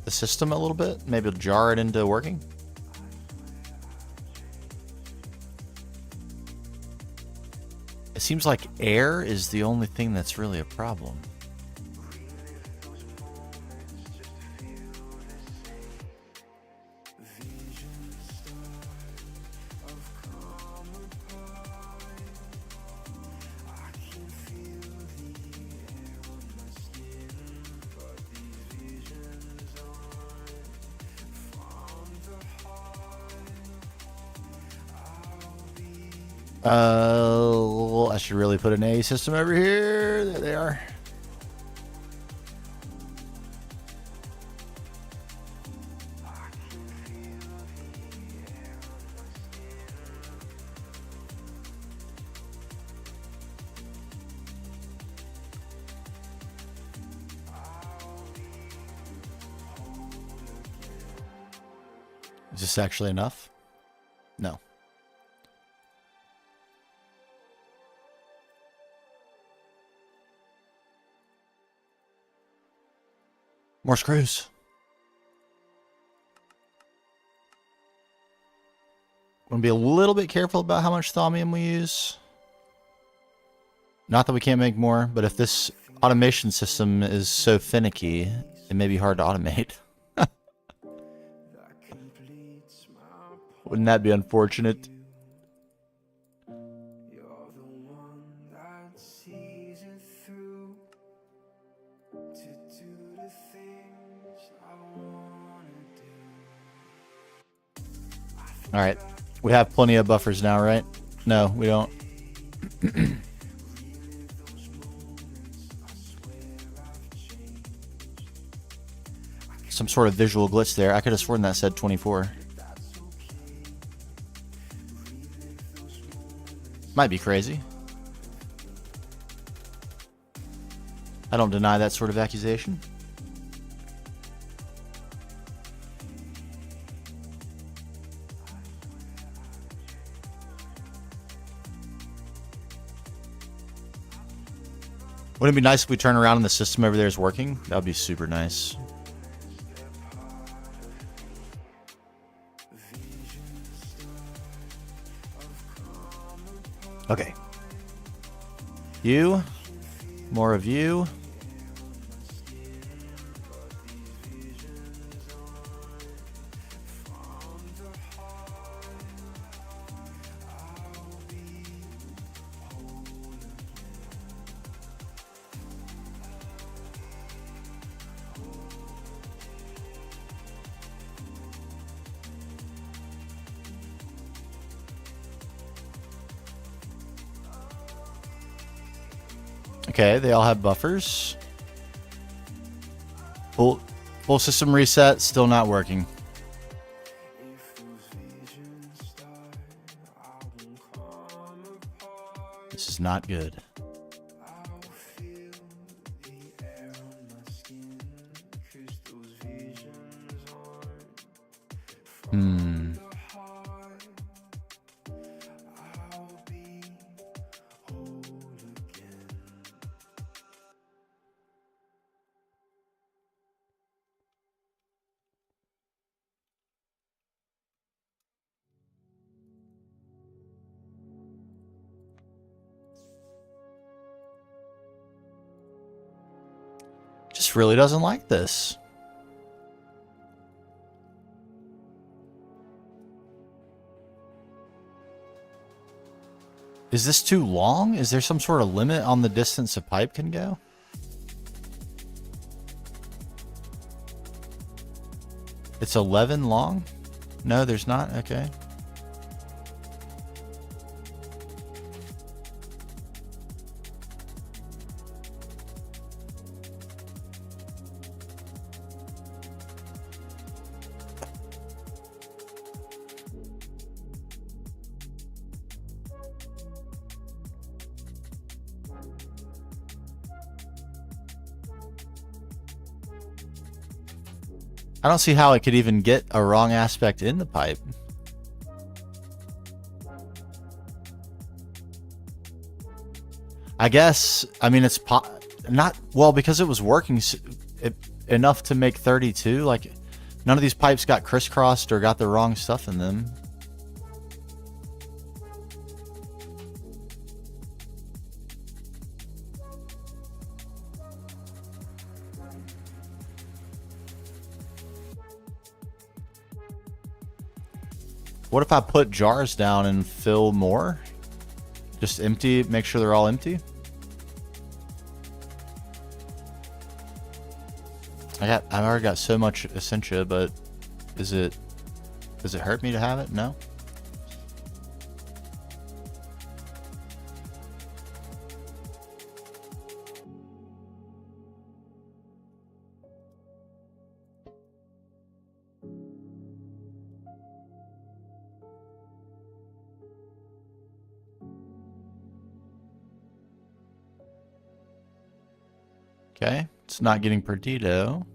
the system a little bit. Maybe it'll jar it into working. It seems like air is the only thing that's really a problem. I should really put an A system over here. There they are. Is this actually enough? No. More screws. Want to be a little bit careful about how much thaumium we use. Not that we can't make more, but if this automation system is so finicky, it may be hard to automate. Wouldn't that be unfortunate? Alright, we have plenty of buffers now, right? No, we don't. Some sort of visual glitch there. I could have sworn that said 24. Might be crazy. I don't deny that sort of accusation. Wouldn't it be nice if we turn around and the system over there is working? That would be super nice. Okay. You. More of you. Okay, they all have buffers. Full system reset, still not working. This is not good. just really doesn't like this. Is this too long? Is there some sort of limit on the distance a pipe can go? It's 11 long? No, there's not? Okay. I don't see how it could even get a wrong aspect in the pipe. I guess, I mean, it's not, well, because it was working enough to make 32, like, none of these pipes got crisscrossed or got the wrong stuff in them. What if I put jars down and fill more? Just empty, make sure they're all empty? I've already got so much Essentia, but does it hurt me to have it? No? Okay, it's not getting Perdido.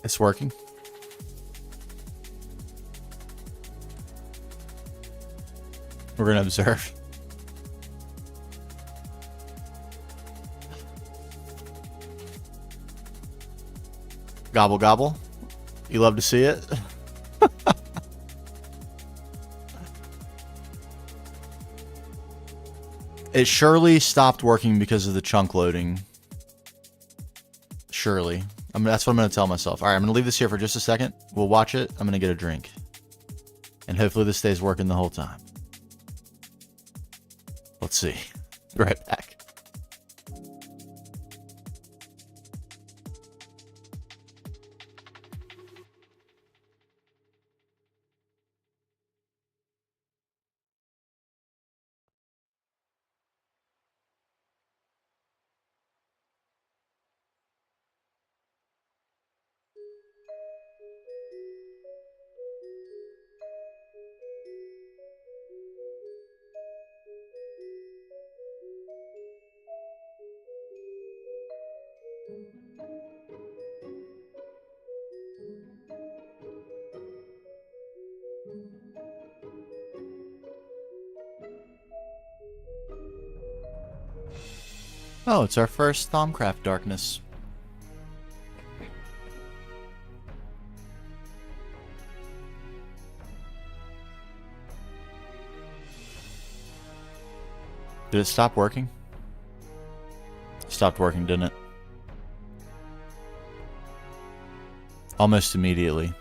It's working. We're going to observe. Gobble, gobble. You love to see it. It surely stopped working because of the chunk loading. Surely. That's what I'm going to tell myself. All right, I'm going to leave this here for just a second. We'll watch it. I'm going to get a drink. And hopefully this stays working the whole time. Let's see. Be right back. Oh, it's our first Thaumcraft Darkness. Did it stop working? Stopped working, didn't it? Almost immediately.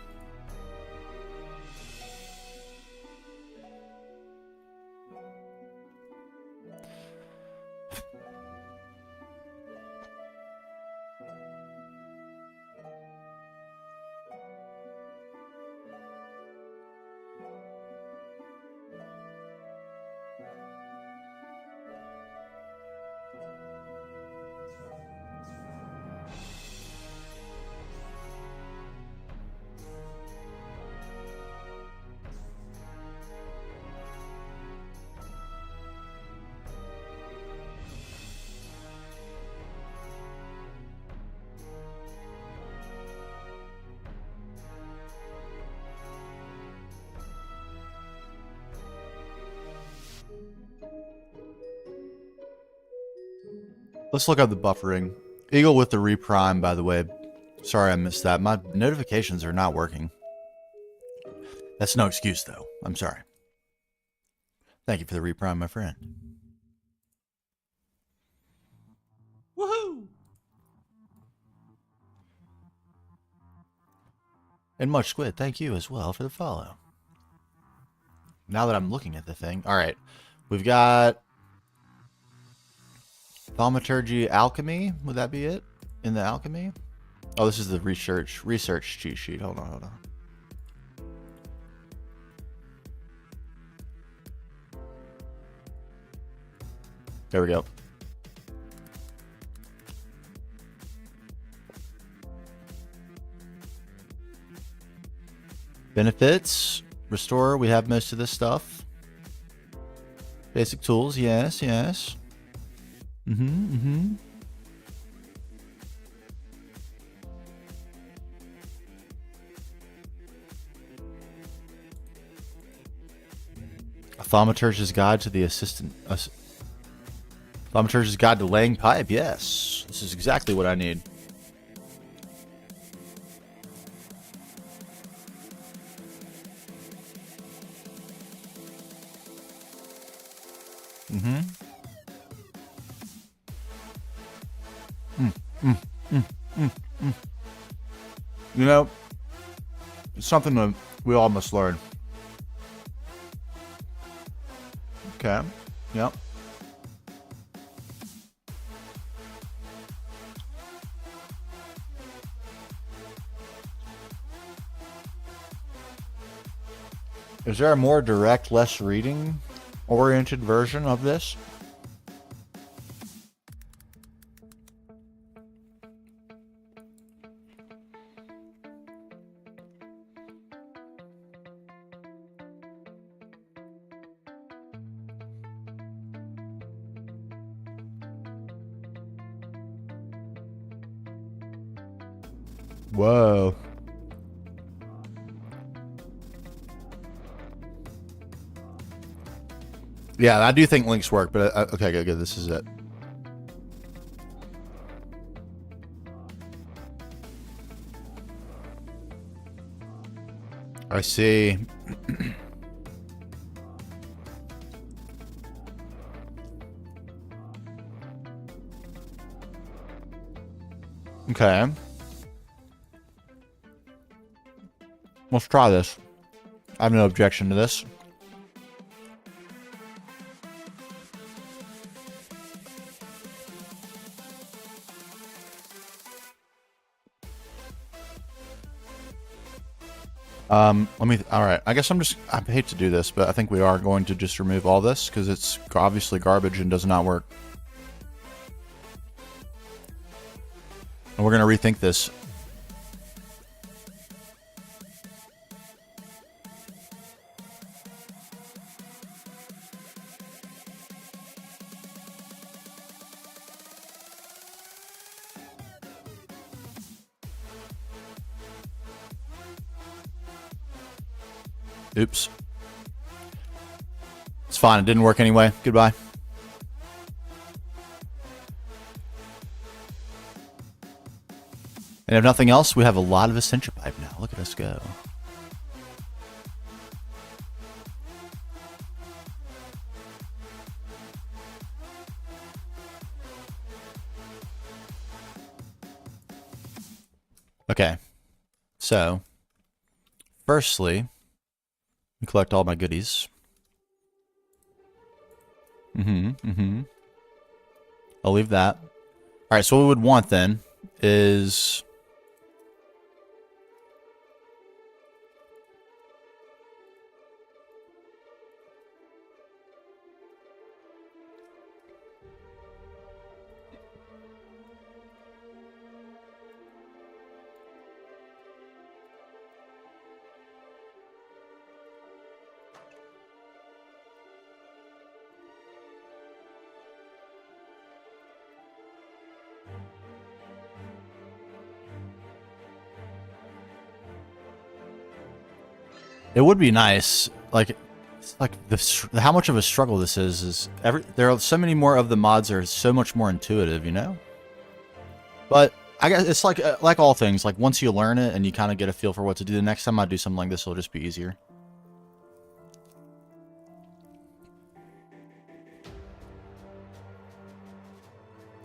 Let's look up the buffering. Eagle with the reprime, by the way. Sorry I missed that. My notifications are not working. That's no excuse, though. I'm sorry. Thank you for the reprime, my friend. Woohoo! And Much Squid, thank you as well for the follow. Now that I'm looking at the thing. Alright. We've got Thaumaturgy Alchemy. Would that be it? In the Alchemy? Oh, this is the research cheat sheet. Hold on. There we go. Benefits. Restore. We have most of this stuff. Basic tools. Yes. A Thaumaturge's Guide to the Assistant... Thaumaturge's Guide to Laying Pipe. Yes. This is exactly what I need. You know, it's something that we all must learn. Okay. Yep. Is there a more direct, less reading oriented version of this? Whoa. Yeah, I do think links work, but okay, good. This is it. I see. Okay. Let's try this. I have no objection to this. All right. I guess I hate to do this, but I think we are going to just remove all this because it's obviously garbage and does not work. And we're going to rethink this. Oops. It's fine. It didn't work anyway. Goodbye. And if nothing else, we have a lot of Ascension Pipe now. Look at us go. Okay. So, firstly, collect all my goodies. I'll leave that. Alright, so what we would want then is... It would be nice, like, It's like how much of a struggle this is there are so many more of the mods are so much more intuitive, you know? But I guess it's like all things, like once you learn it and you kind of get a feel for what to do, the next time I do something like this, it'll just be easier.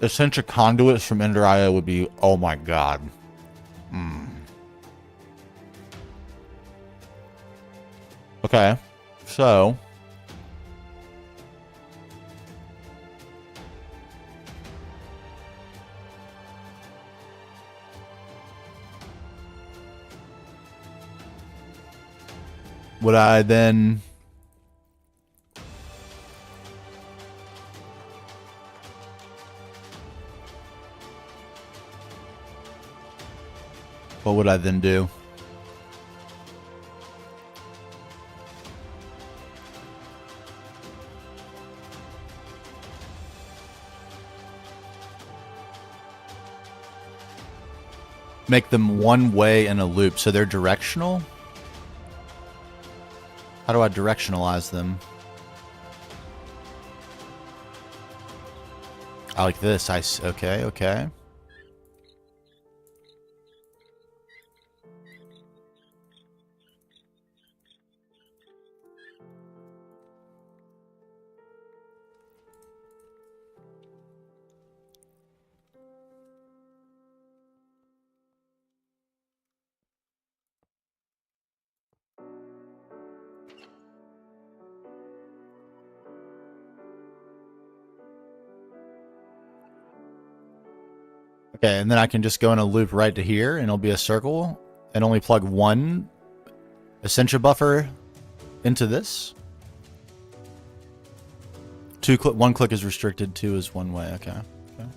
Essential conduits from Ender.io would be, oh my god. Okay, so would I then what would I then do? Make them one way in a loop, so they're directional? How do I directionalize them? I like this. Okay, okay. Okay, and then I can just go in a loop right to here, and it'll be a circle, and only plug one Essentia buffer into this. One click is restricted, two is one way. Okay. Okay.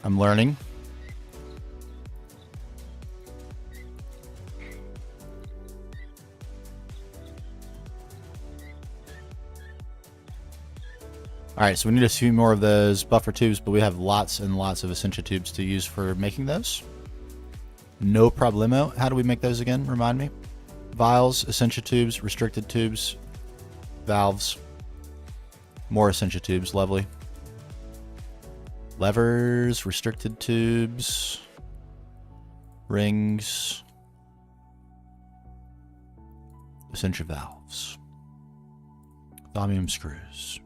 I'm learning. Alright, so we need a few more of those buffer tubes, but we have lots and lots of Essentia tubes to use for making those. No problemo. How do we make those again? Remind me. Vials, Essentia tubes, restricted tubes, valves, more Essentia tubes. Lovely. Levers, restricted tubes, rings, Essentia valves, thaumium screws.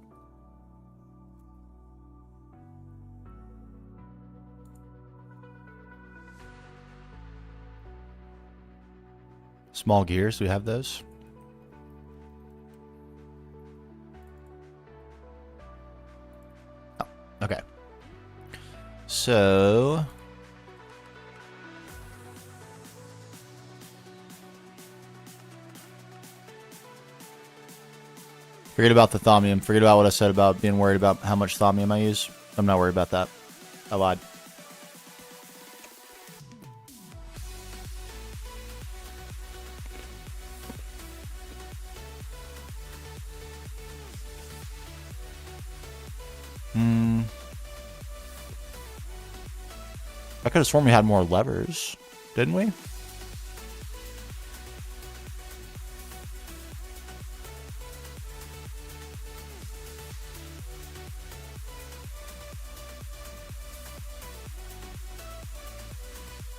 Small gears, do we have those? Oh, okay. So forget about the thaumium. Forget about what I said about being worried about how much thaumium I use. I'm not worried about that. I lied. I could have sworn we had more levers, didn't we?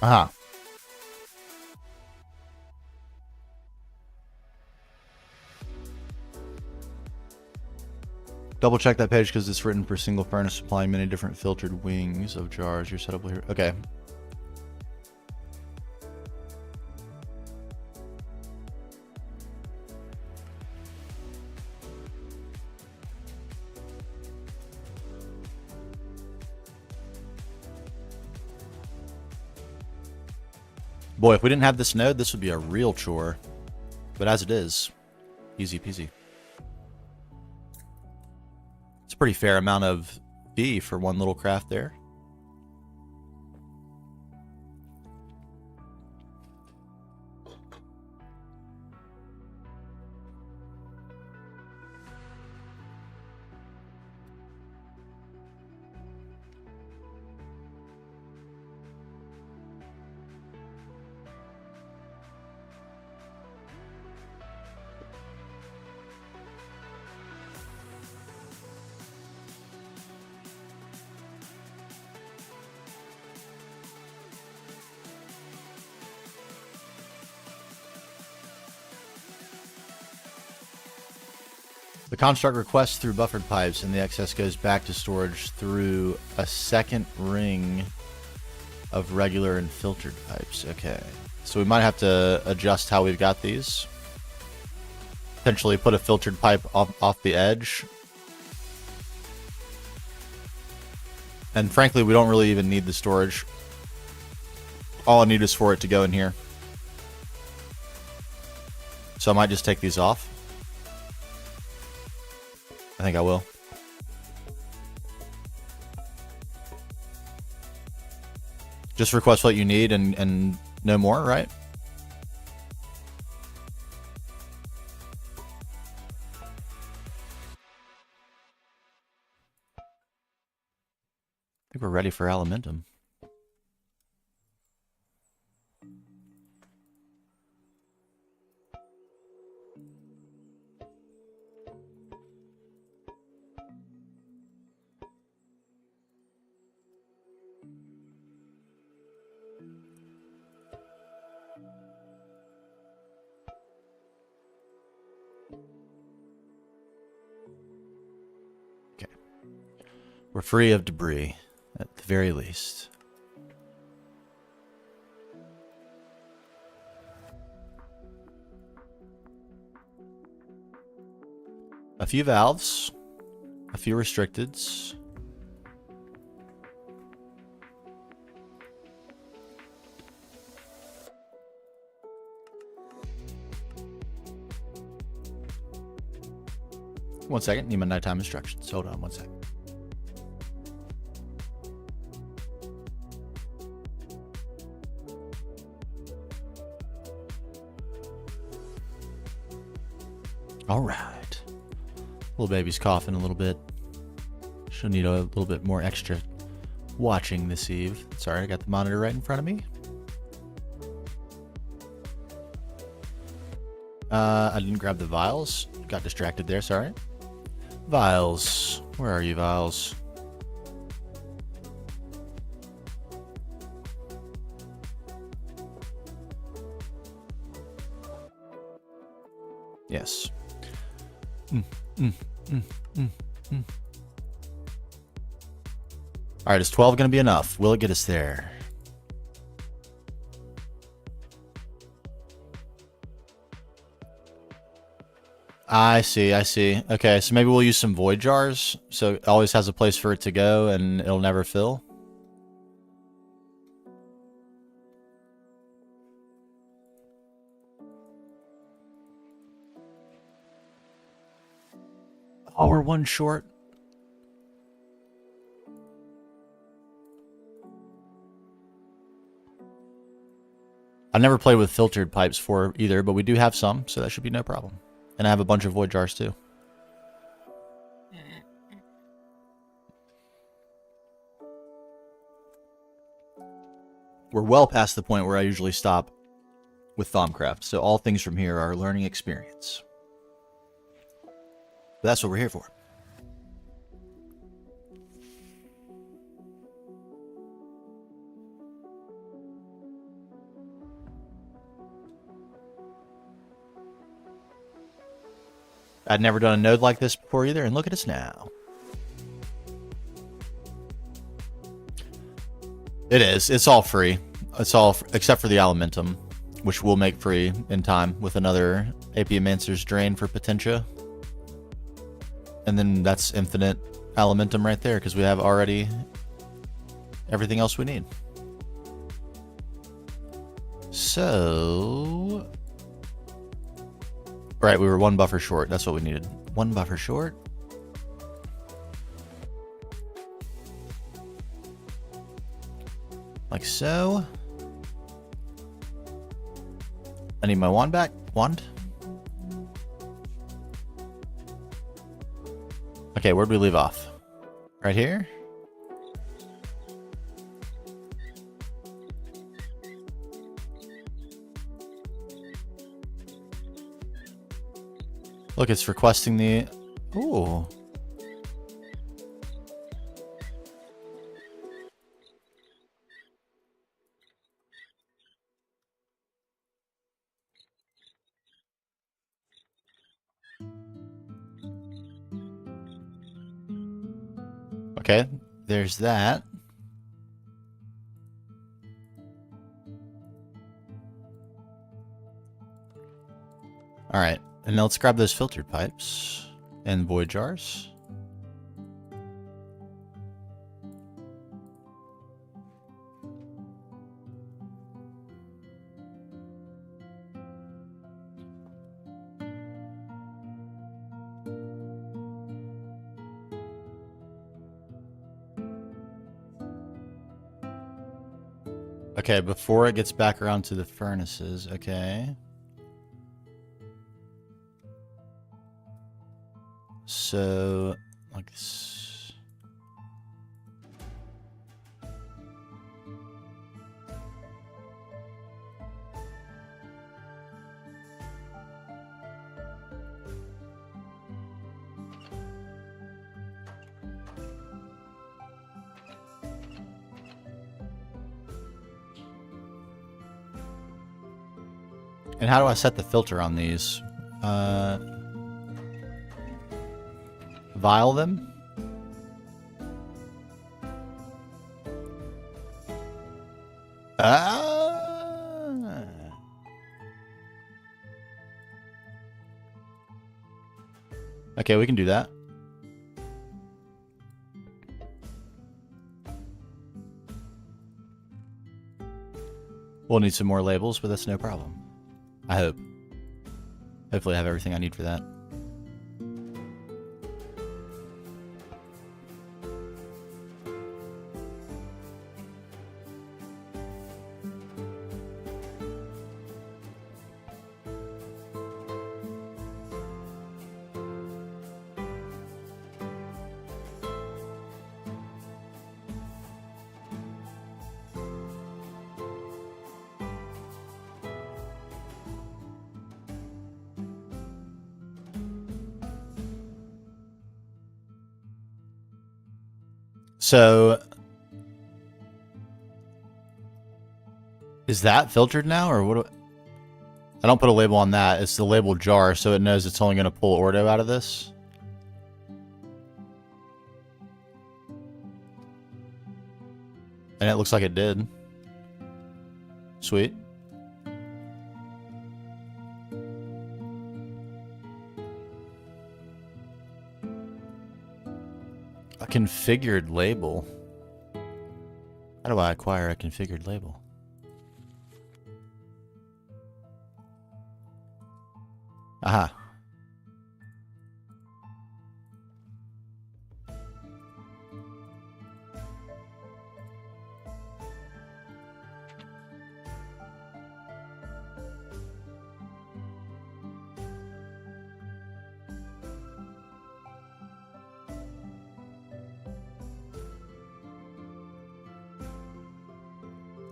Uh-huh. Double check that page because it's written for single furnace supplying many different filtered wings of jars. Your setup here. Okay. Boy, if we didn't have this node, this would be a real chore. But as it is, easy peasy. It's a pretty fair amount of fee for one little craft there. The construct requests through buffered pipes, and the excess goes back to storage through a second ring of regular and filtered pipes. Okay. So we might have to adjust how we've got these. Potentially put a filtered pipe off the edge. And frankly, we don't really even need the storage. All I need is for it to go in here. So I might just take these off. I think I will. Just request what you need and no more, right? I think we're ready for Alimentum. Okay. We're free of debris, at the very least. A few valves, a few restricteds. One second, need my nighttime instructions. Hold on one second. All right. Little baby's coughing a little bit. She'll need a little bit more extra watching this eve. Sorry, I got the monitor right in front of me. I didn't grab the vials. Got distracted there, sorry. Vials. Where are you, vials? Yes. Alright, is 12 going to be enough? Will it get us there? I see, I see. Okay, so maybe we'll use some void jars, so it always has a place for it to go and it'll never fill. Oh, we're one short. I've never played with filtered pipes for either, but we do have some, so that should be no problem. And I have a bunch of void jars too. We're well past the point where I usually stop with Thaumcraft, so all things from here are a learning experience. But that's what we're here for. I'd never done a node like this before either, and look at us now. It is. It's all free. It's all except for the Alimentum, which we'll make free in time with another Apiomancer's Drain for Potentia. And then that's infinite Alimentum right there, because we have already everything else we need. So... Right, we were one buffer short. That's what we needed. One buffer short. Like so. I need my wand back. Wand. Okay, where'd we leave off? Right here? Look, it's requesting the... Ooh. Okay, there's that. Alright, and now let's grab those filtered pipes and void jars. Okay, before it gets back around to the furnaces, okay. So, like this. And how do I set the filter on these? Vial them? Ah. Okay, we can do that. We'll need some more labels, but that's no problem. I hope. Hopefully I have everything I need for that. So, is that filtered now, or what? I don't put a label on that. It's the label jar, so it knows it's only going to pull Ordo out of this. And it looks like it did. Sweet. A configured label. How do I acquire a configured label? Aha.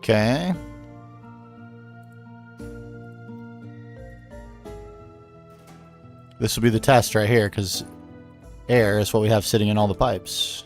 Okay. This will be the test right here, because air is what we have sitting in all the pipes.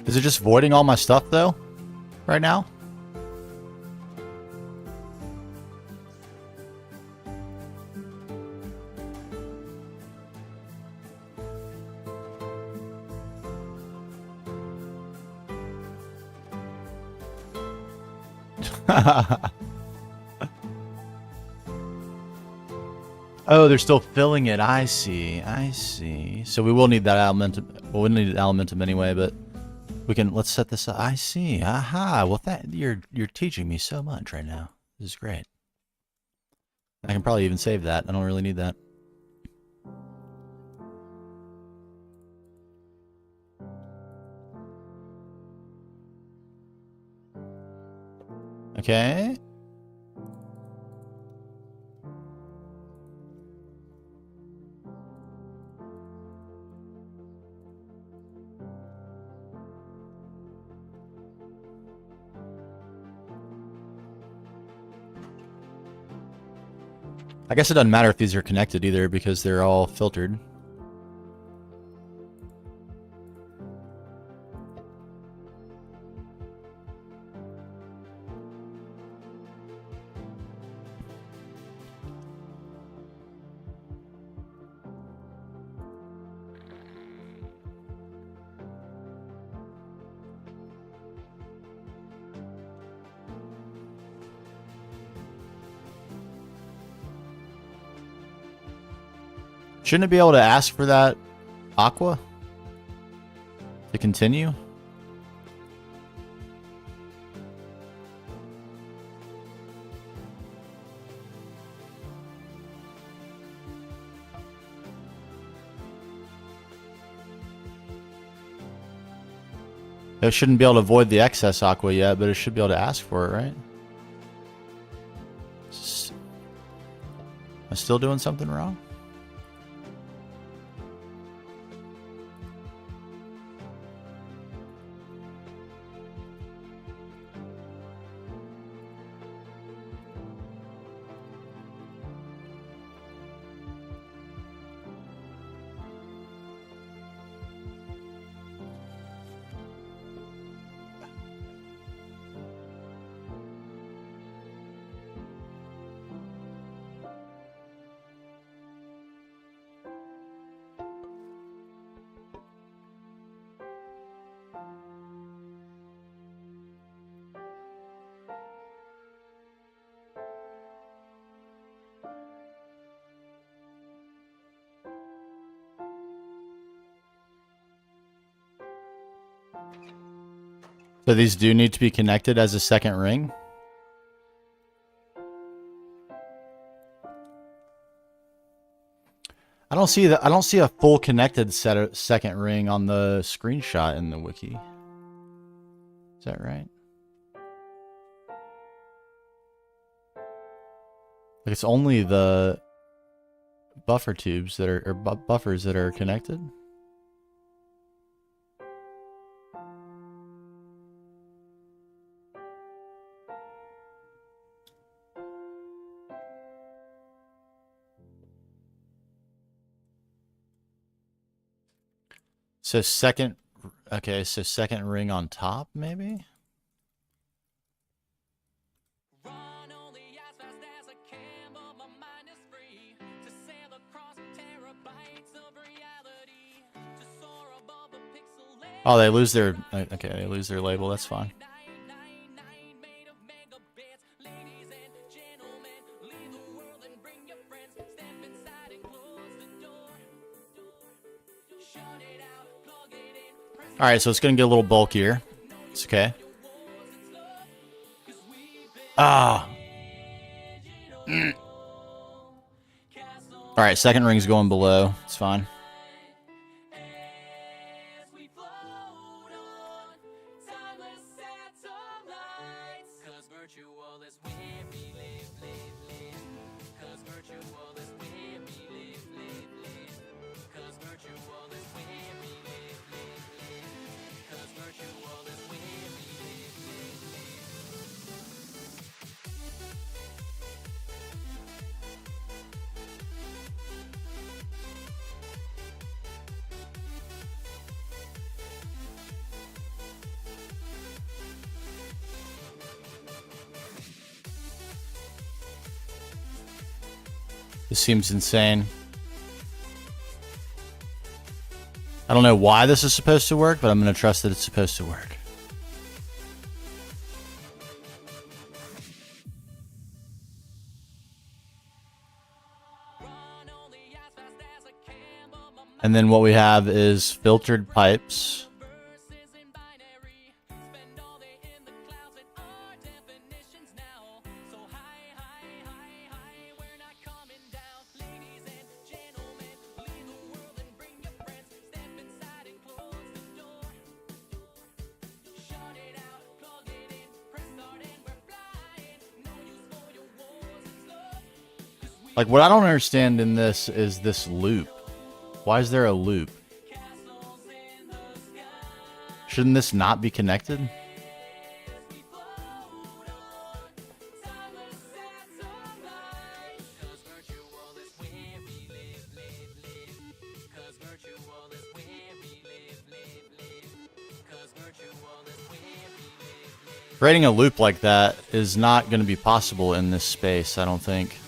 Is it just voiding all my stuff, though, right now? Oh, they're still filling it. I see. I see. So we will need that elementum. Well, we need elementum anyway, but we can. Let's set this up. I see. Aha. Well, you're teaching me so much right now. This is great. I can probably even save that. I don't really need that. Okay. I guess it doesn't matter if these are connected either because they're all filtered. Shouldn't it be able to ask for that aqua to continue? It shouldn't be able to void the excess aqua yet, but it should be able to ask for it, right? Am I still doing something wrong? So these do need to be connected as a second ring? I don't see I don't see a full connected second ring on the screenshot in the wiki. Is that right? Like it's only the buffer tubes that are, or buffers that are connected? So second, okay, so second ring on top, maybe? Oh, they lose their, okay, they lose their label, that's fine. Alright, so it's going to get a little bulkier. It's okay. Ah. Alright, second ring's going below. It's fine. This seems insane. I don't know why this is supposed to work, but I'm going to trust that it's supposed to work. And then what we have is filtered pipes. Like, what I don't understand in this is this loop. Why is there a loop? Shouldn't this not be connected? Creating a loop like that is not going to be possible in this space, I don't think.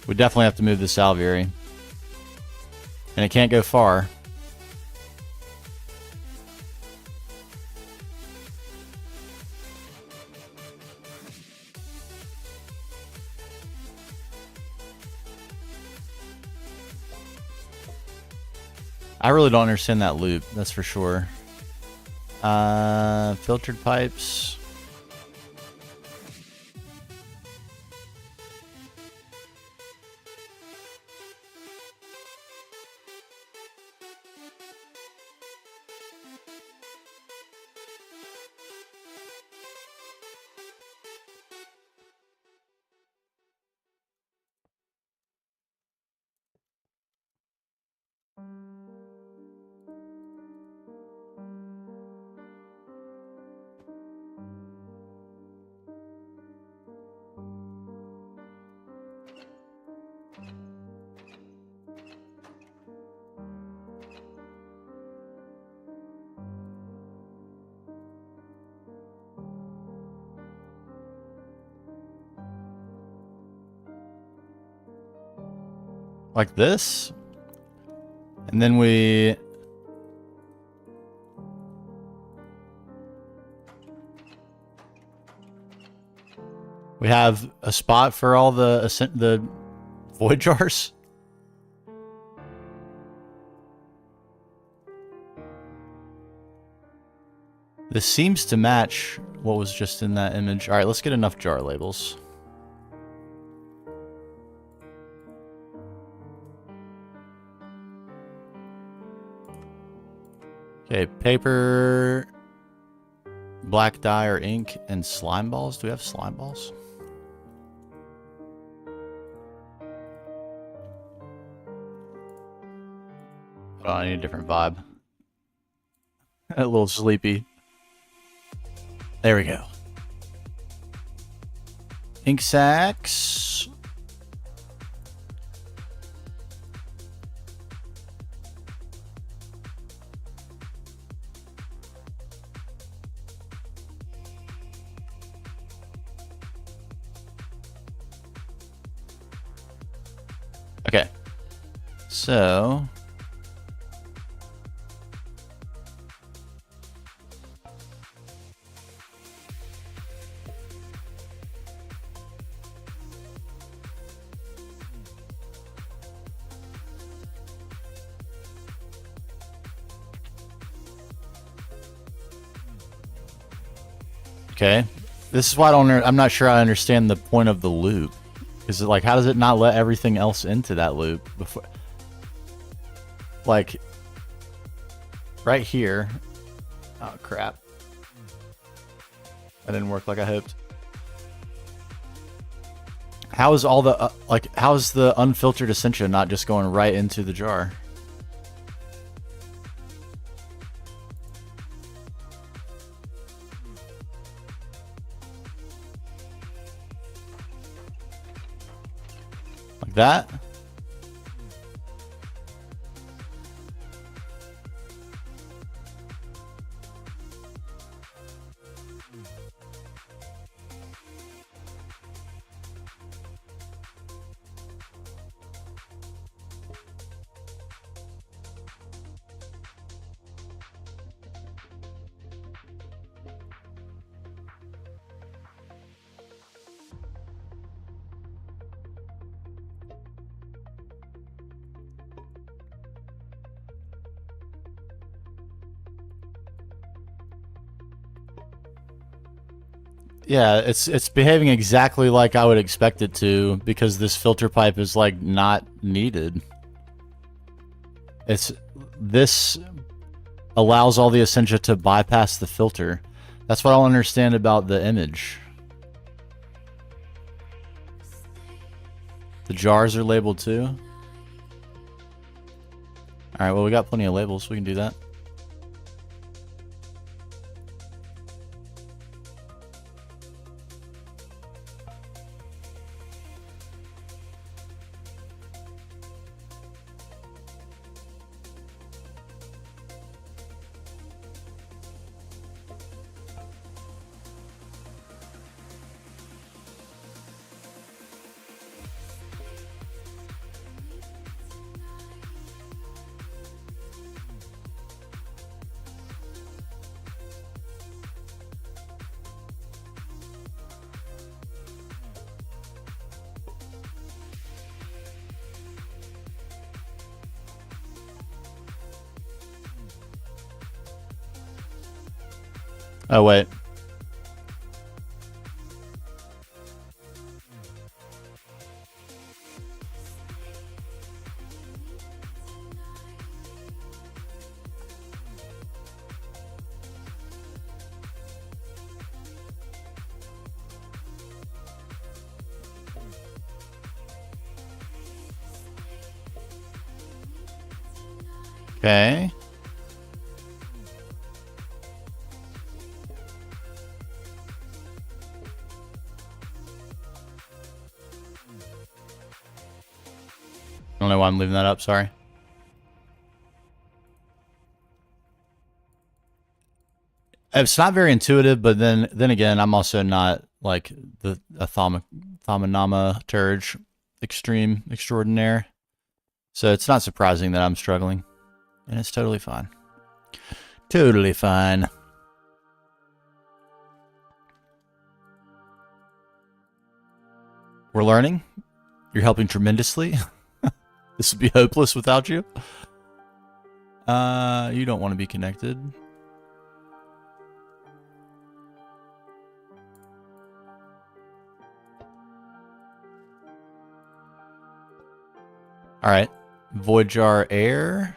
We definitely have to move this alveary. And it can't go far. I really don't understand that loop, that's for sure. Filtered pipes. Like this. And then we have a spot for all the void jars. This seems to match what was just in that image. All right, let's get enough jar labels. Okay, paper, black dye or ink, and slime balls. Do we have slime balls? Oh, I need a different vibe. A little sleepy. There we go. Ink sacks. Okay. So okay. This is why I'm not sure I understand the point of the loop. Is it like, how does it not let everything else into that loop before? Like, right here. Oh, crap. That didn't work like I hoped. How is all the, how is the unfiltered Essentia not just going right into the jar? Like that? Yeah, it's behaving exactly like I would expect it to, because this filter pipe is like not needed. This allows all the Essentia to bypass the filter. That's what I don't understand about the image. The jars are labeled too. Alright, well we got plenty of labels, we can do that. Oh, wait. Okay. I don't know why I'm leaving that up, sorry. It's not very intuitive, but then again, I'm also not like a thaumaturge extreme extraordinaire. So it's not surprising that I'm struggling. And it's totally fine. Totally fine. We're learning. You're helping tremendously. This would be hopeless without you. You don't want to be connected. All right. Void jar air.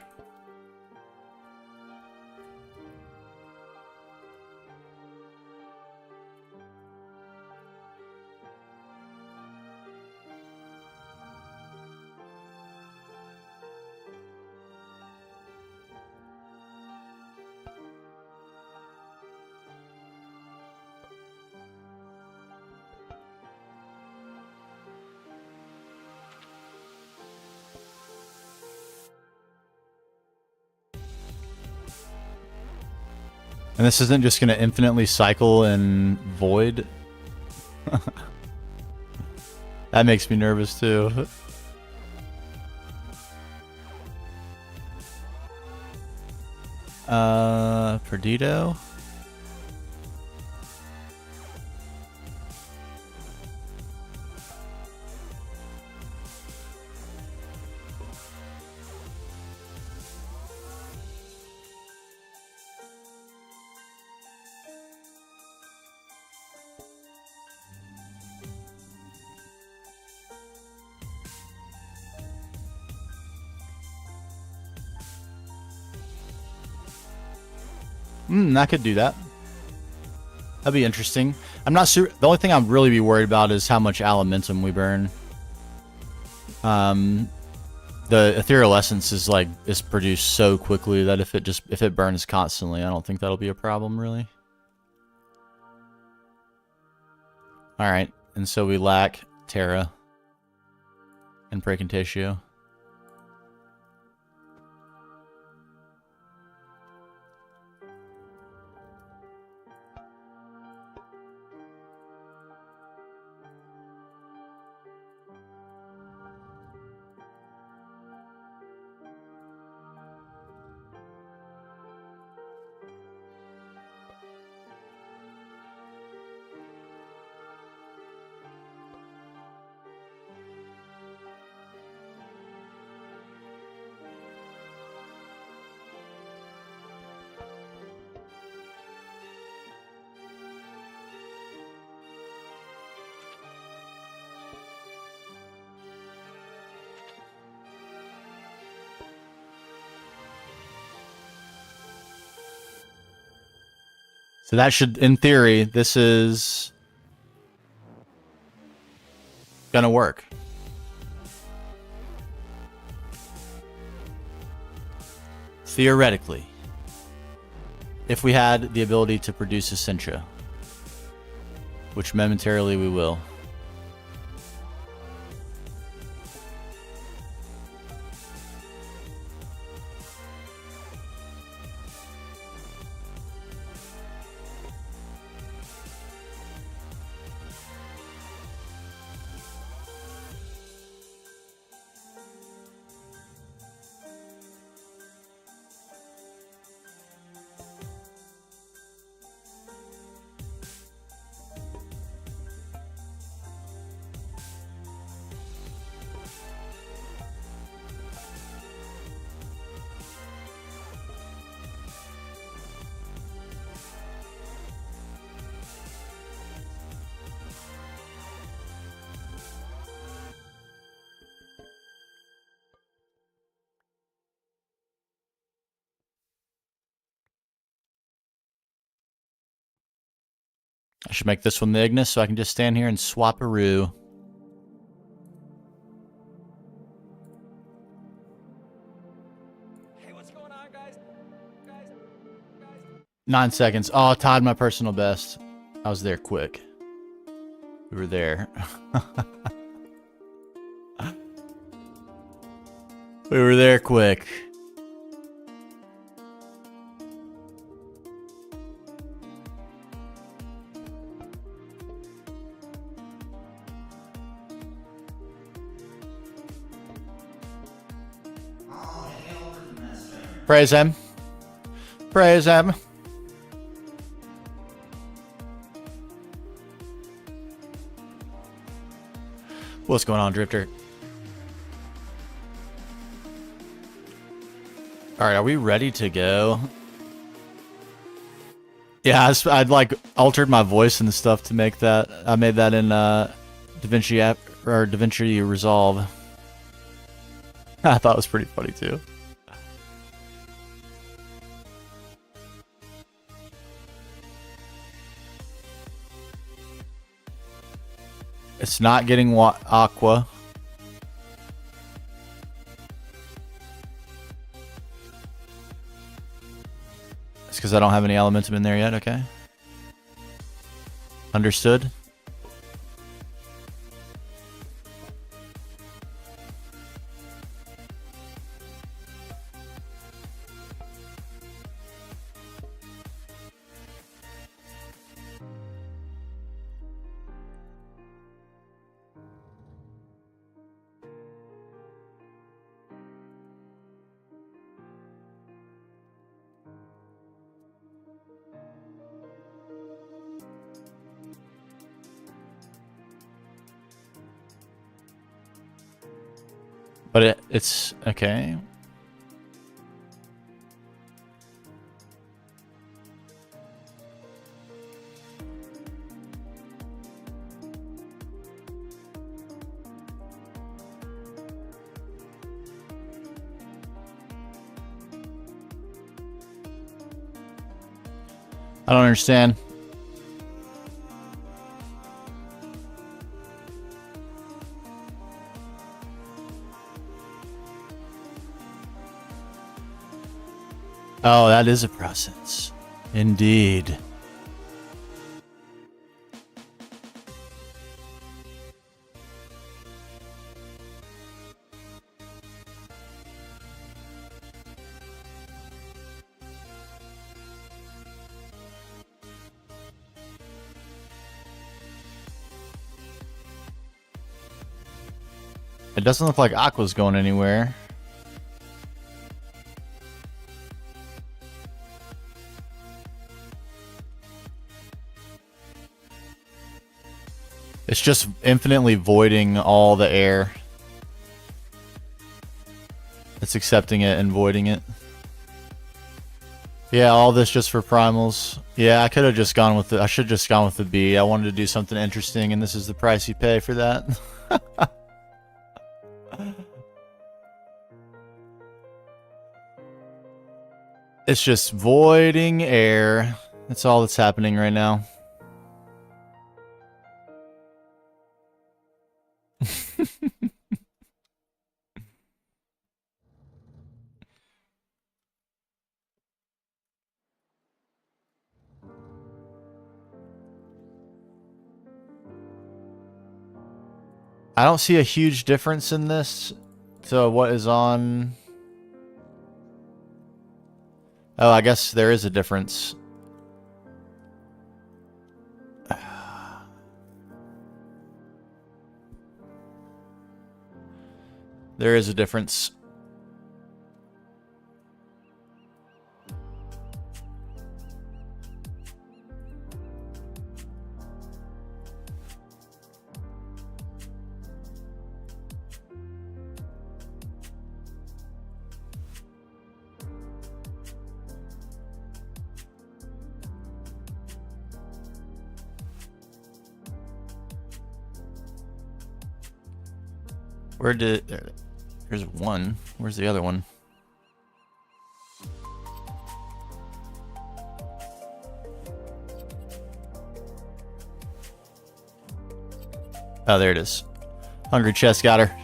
And this isn't just going to infinitely cycle and void. That makes me nervous too. Perdido. I could do that. That'd be interesting. I'm not sure. The only thing I'd really be worried about is how much alimentum we burn. The ethereal essence is produced so quickly that if it burns constantly, I don't think that'll be a problem really. All right, and so we lack Terra and Precontatio. So that should, in theory, this is gonna work. Theoretically. If we had the ability to produce Essentia. Which momentarily we will. I should make this one the Ignis so I can just stand here and swap-a-roo. Hey, what's going on, guys? 9 seconds. Oh, I tied my personal best. I was there quick. We were there. We were there quick. Praise him. Praise him. What's going on, Drifter? Alright, are we ready to go? Yeah, I'd like altered my voice and stuff to make that. I made that in DaVinci app or DaVinci Resolve. I thought it was pretty funny too. It's not getting aqua. It's because I don't have any elementum in there yet, okay. Understood. But it's okay. I don't understand. Oh, that is a process. Indeed. It doesn't look like Aqua's going anywhere. It's just infinitely voiding all the air. It's accepting it and voiding it. Yeah, all this just for primals. Yeah, I could have just gone with the... I should have just gone with the B. I wanted to do something interesting, and this is the price you pay for that. It's just voiding air. That's all that's happening right now. I don't see a huge difference in this to what is on... Oh, I guess there is a difference. There is a difference. Where did... There's one. Where's the other one? Oh, there it is. Hungry Chest got her.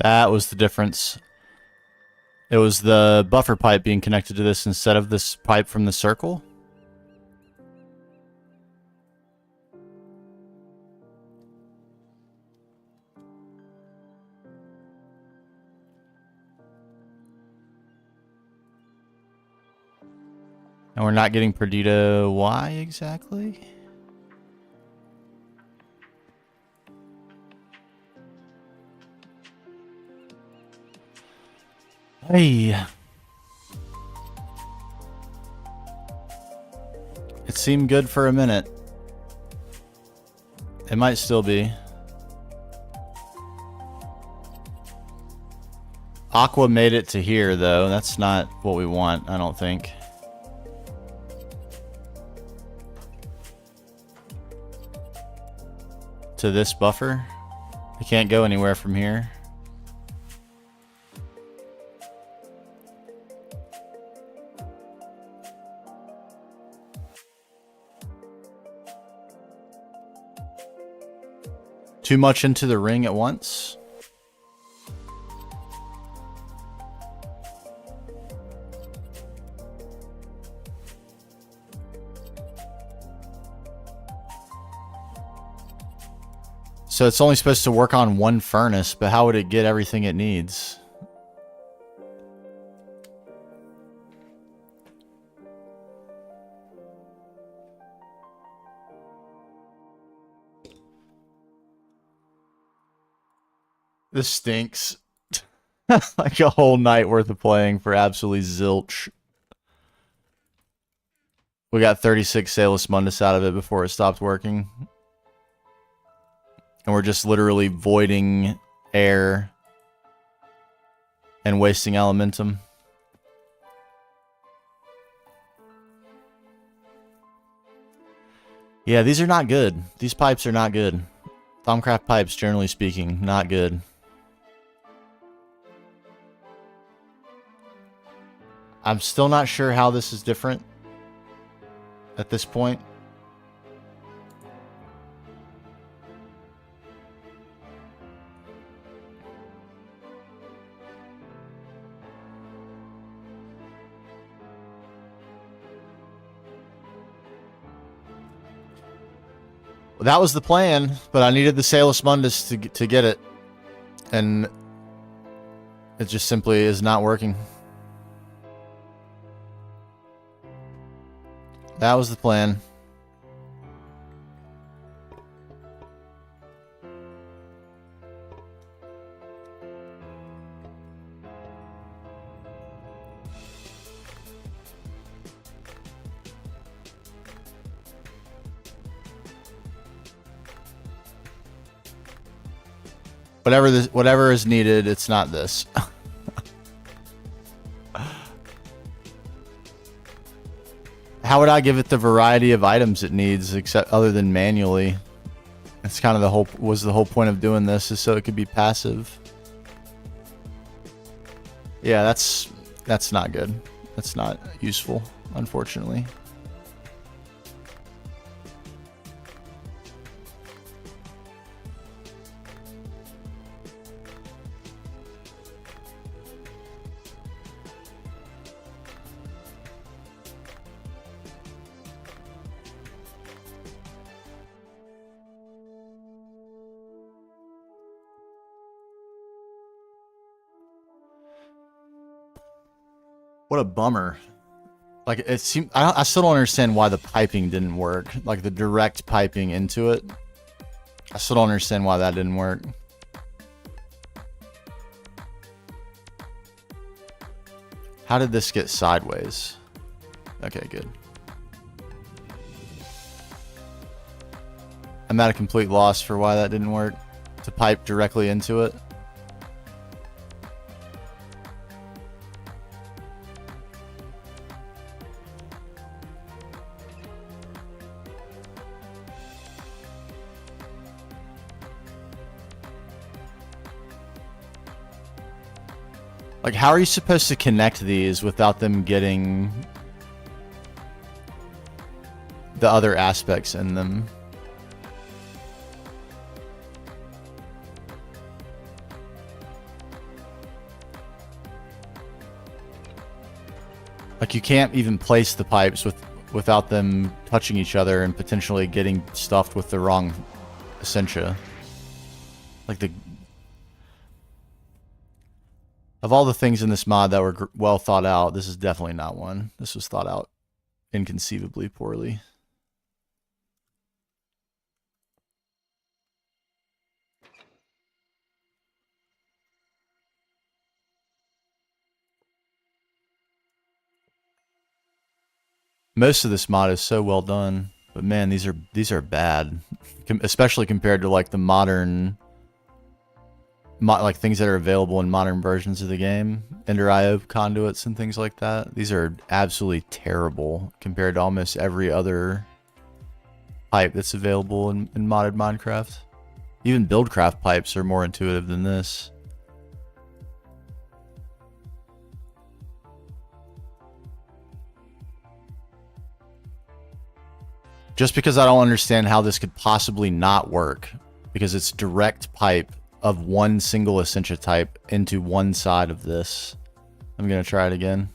That was the difference. It was the buffer pipe being connected to this instead of this pipe from the circle. And we're not getting Perdita. Why exactly? Hey. It seemed good for a minute. It might still be. Aqua made it to here, though. That's not what we want, I don't think. To this buffer. I can't go anywhere from here. Too much into the ring at once. So it's only supposed to work on one furnace, but how would it get everything it needs? This stinks. Like a whole night worth of playing for absolutely zilch. We got 36 Salus Mundus out of it before it stopped working. And we're just literally voiding air and wasting elementum. Yeah, these are not good. These pipes are not good. Thaumcraft pipes, generally speaking, not good. I'm still not sure how this is different at this point. Well, that was the plan, but I needed the Salus Mundus to get it. And it just simply is not working. That was the plan. Whatever is needed, it's not this. How would I give it the variety of items it needs, except other than manually? That's kind of the whole point of doing this, is so it could be passive. Yeah, that's not good. That's not useful, unfortunately. What a bummer. Like, it seemed, I still don't understand why the piping didn't work. Like, the direct piping into it. I still don't understand why that didn't work. How did this get sideways? Okay, good. I'm at a complete loss for why that didn't work. To pipe directly into it. Like, how are you supposed to connect these without them getting the other aspects in them? Like, you can't even place the pipes without them touching each other and potentially getting stuffed with the wrong essentia. Like, of all the things in this mod that were well thought out, this is definitely not one. This was thought out inconceivably poorly. Most of this mod is so well done, but man, these are bad, especially compared to like the modern, like things that are available in modern versions of the game, Ender IO conduits and things like that. These are absolutely terrible compared to almost every other pipe that's available in modded Minecraft. Even Buildcraft pipes are more intuitive than this. Just because I don't understand how this could possibly not work, because it's direct pipe of one single essentia type into one side of this. I'm gonna try it again.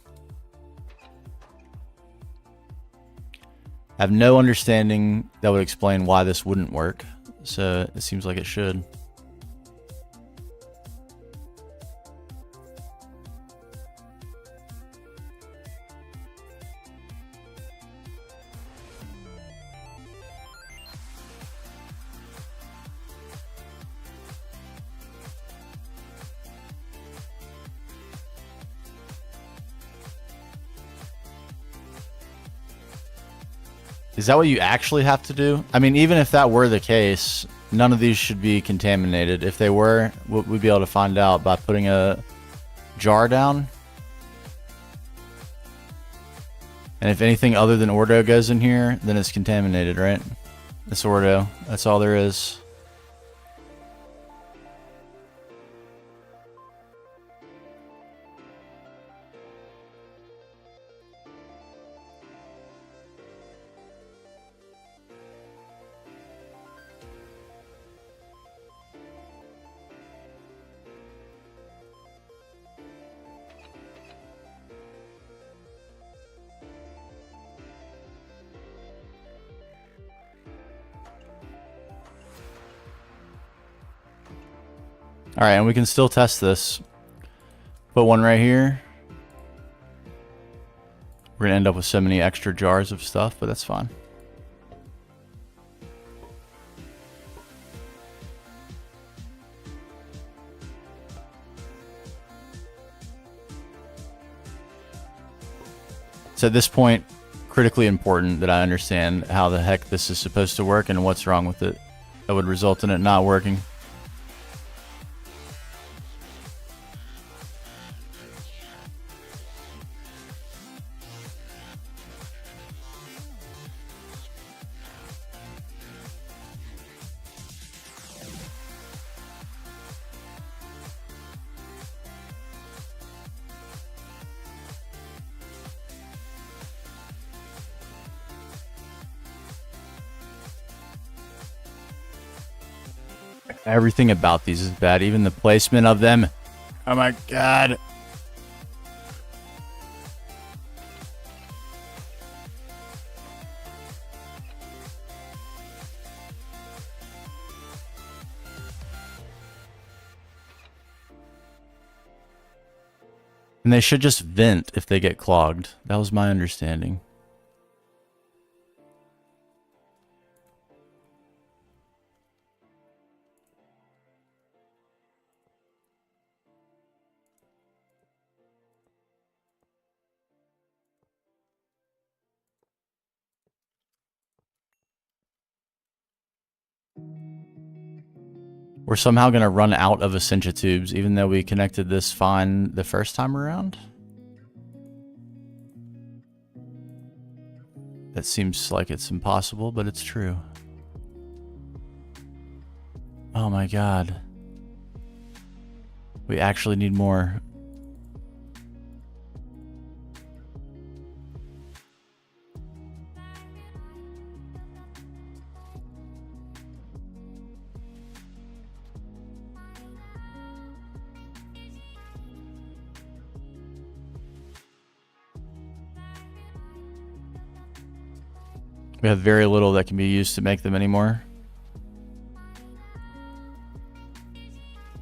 I have no understanding that would explain why this wouldn't work, so it seems like it should. Is that what you actually have to do? I mean, even if that were the case, none of these should be contaminated. If they were, we'd be able to find out by putting a jar down. And if anything other than Ordo goes in here, then it's contaminated, right? It's Ordo. That's all there is. Alright, and we can still test this. Put one right here. We're going to end up with so many extra jars of stuff, but that's fine. So at this point, critically important that I understand how the heck this is supposed to work and what's wrong with it that would result in it not working. Everything about these is bad, even the placement of them. Oh my god. And they should just vent if they get clogged. That was my understanding. We're somehow going to run out of Essentia tubes, even though we connected this fine the first time around. That seems like it's impossible, but it's true. Oh my god. We actually need more. We have very little that can be used to make them anymore.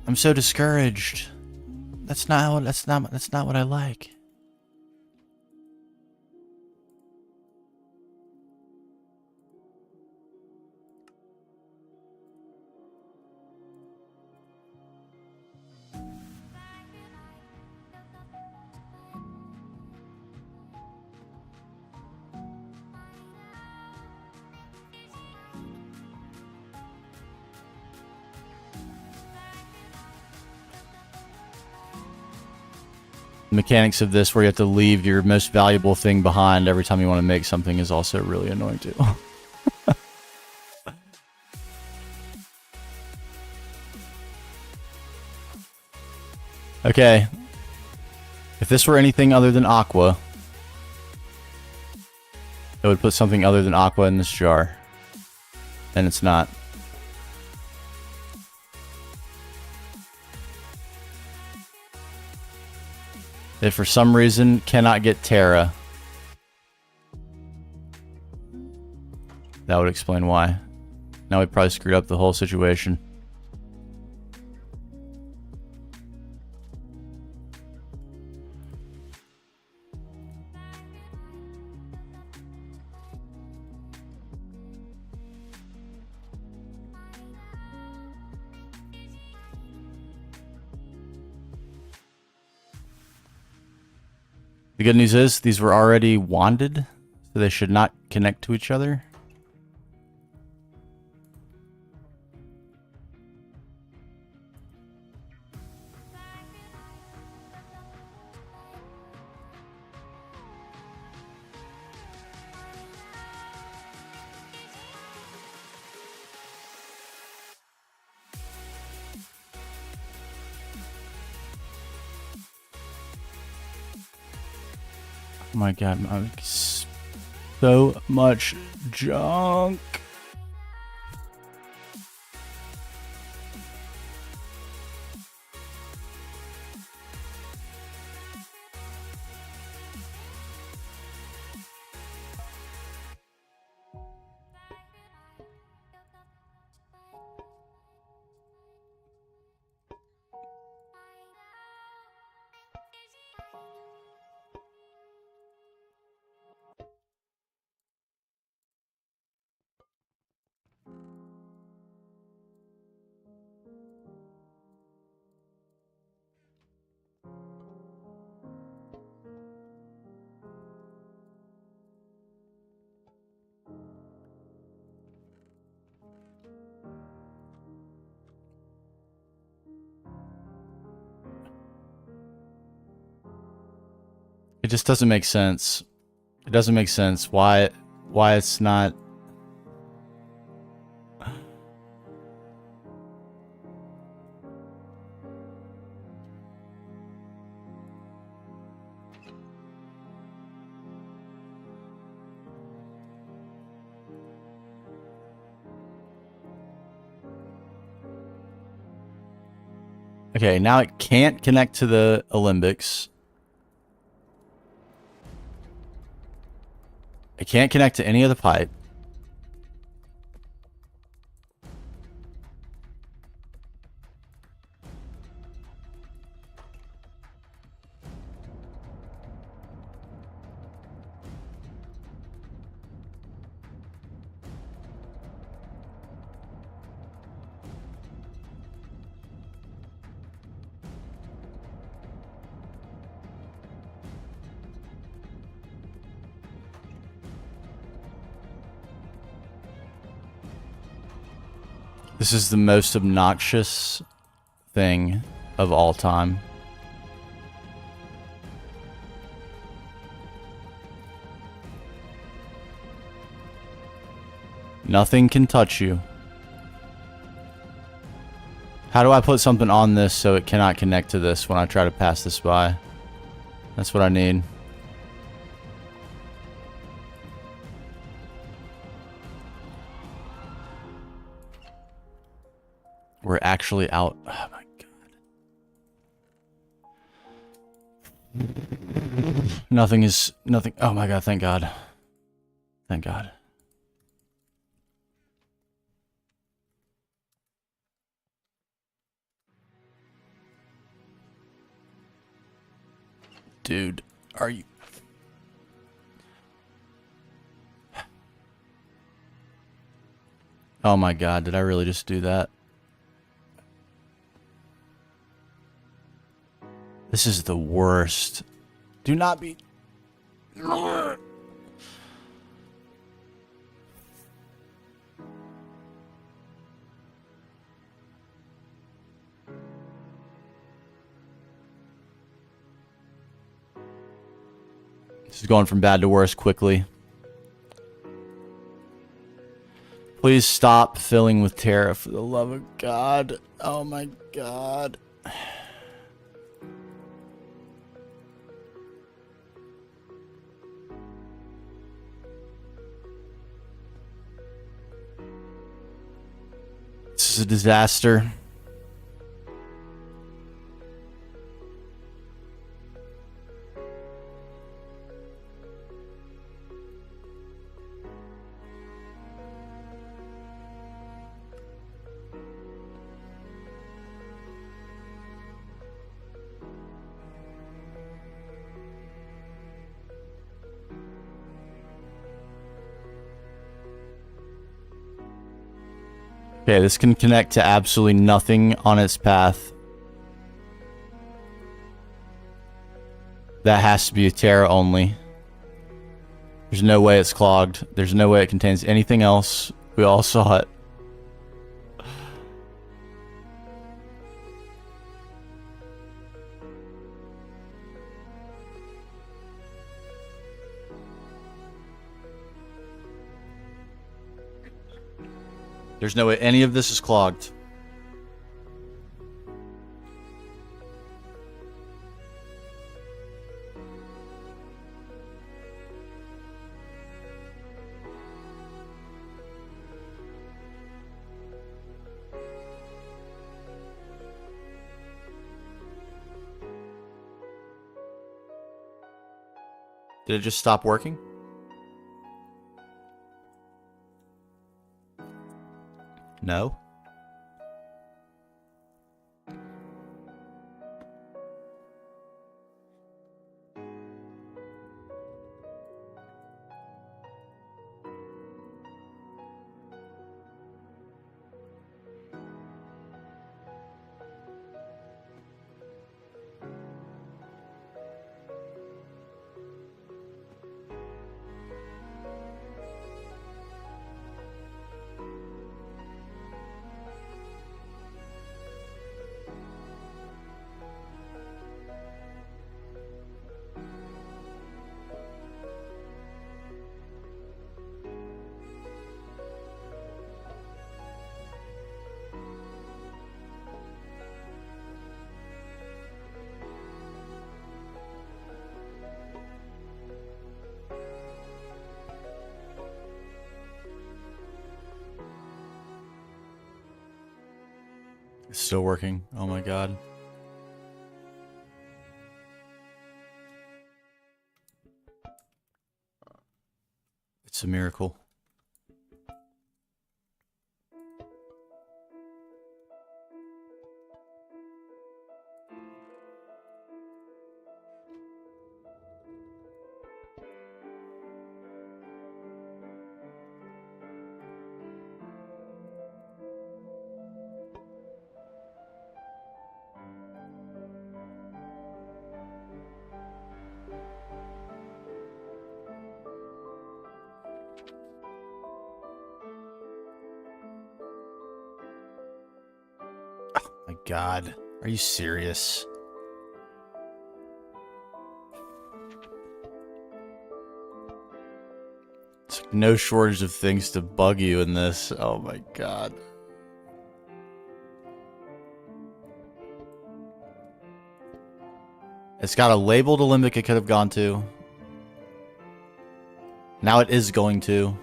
I'm so discouraged. That's not what I like. Mechanics of this where you have to leave your most valuable thing behind every time you want to make something is also really annoying too. Okay. If this were anything other than aqua, it would put something other than aqua in this jar. And it's not. It for some reason cannot get Terra. That would explain why. Now we probably screwed up the whole situation. The good news is these were already wanded, so they should not connect to each other. Oh my god, so much junk. It just doesn't make sense. It doesn't make sense why it's not. Okay, now it can't connect to the Alembics. It can't connect to any of the pipe. This is the most obnoxious thing of all time. Nothing can touch you. How do I put something on this so it cannot connect to this when I try to pass this by? That's what I need. We're actually out. Oh my god. Nothing is... Nothing... Oh my god, thank god. Thank god. Dude, are you... Oh my god, did I really just do that? This is the worst. Do not be... This is going from bad to worse quickly. Please stop filling with terror for the love of God. Oh my god. This is a disaster. Okay, this can connect to absolutely nothing on its path. That has to be a Terra only. There's no way it's clogged. There's no way it contains anything else. We all saw it. There's no way any of this is clogged. Did it just stop working? No. It's still working. Oh my god. It's a miracle. God. Are you serious? It's like no shortage of things to bug you in this. Oh my God. It's got a labeled Olympic it could have gone to. Now it is going to.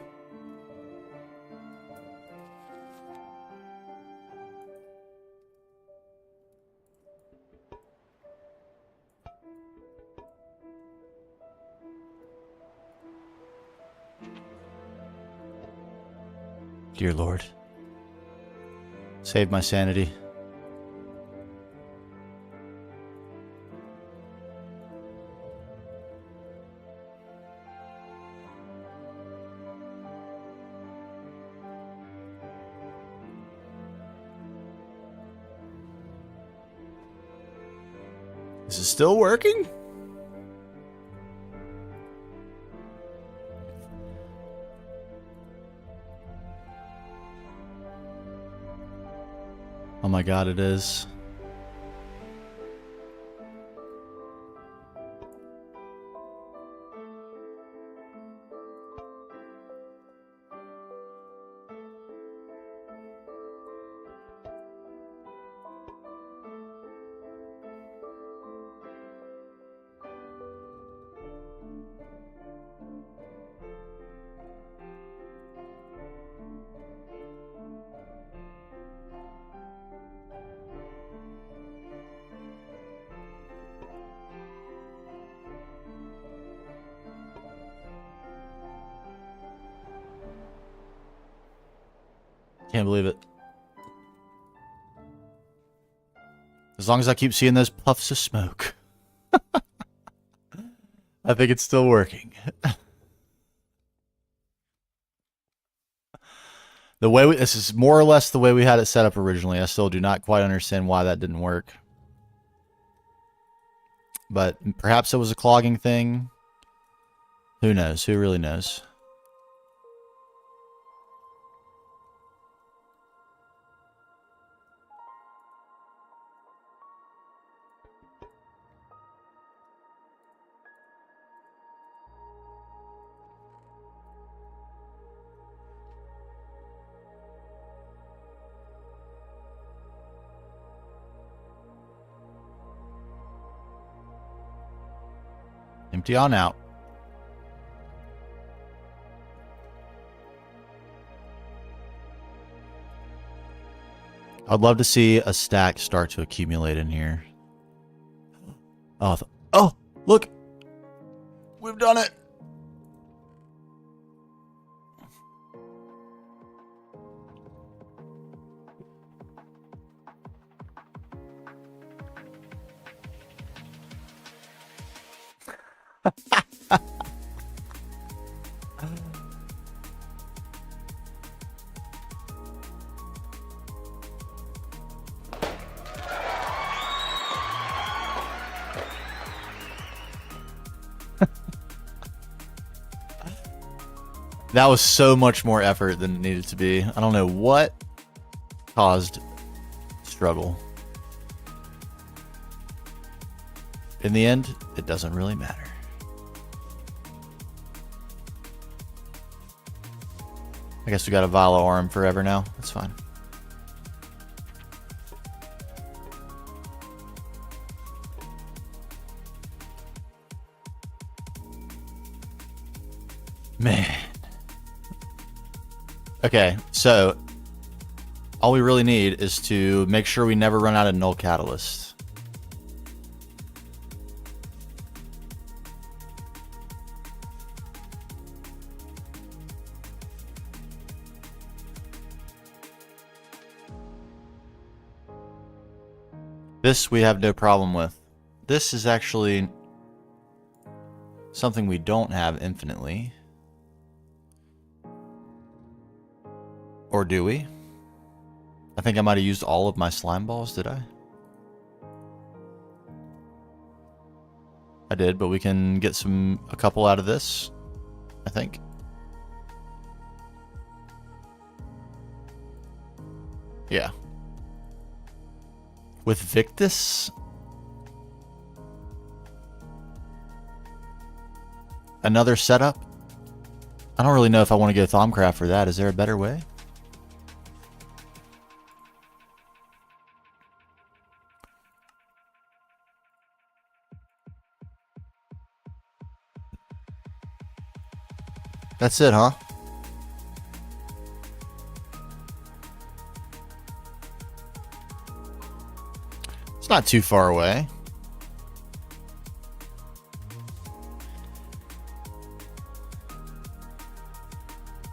Dear Lord, save my sanity. Is it still working? Oh my God, it is. Can't believe it. As long as I keep seeing those puffs of smoke. I think it's still working. This is more or less the way we had it set up originally. I still do not quite understand why that didn't work. But perhaps it was a clogging thing. Who knows? Who really knows? Empty on out. I'd love to see a stack start to accumulate in here. Oh, look! We've done it! That was so much more effort than it needed to be. I don't know what caused struggle. In the end, it doesn't really matter. I guess we got a Valo arm forever now. That's fine. Man. Okay, so all we really need is to make sure we never run out of null catalyst. This we have no problem with. This is actually something we don't have infinitely. Or do we? I think I might have used all of my slime balls, did I? I did, but we can get a couple out of this, I think. Yeah. With Victus? Another setup? I don't really know if I want to go Thaumcraft for that. Is there a better way? That's it, huh? It's not too far away.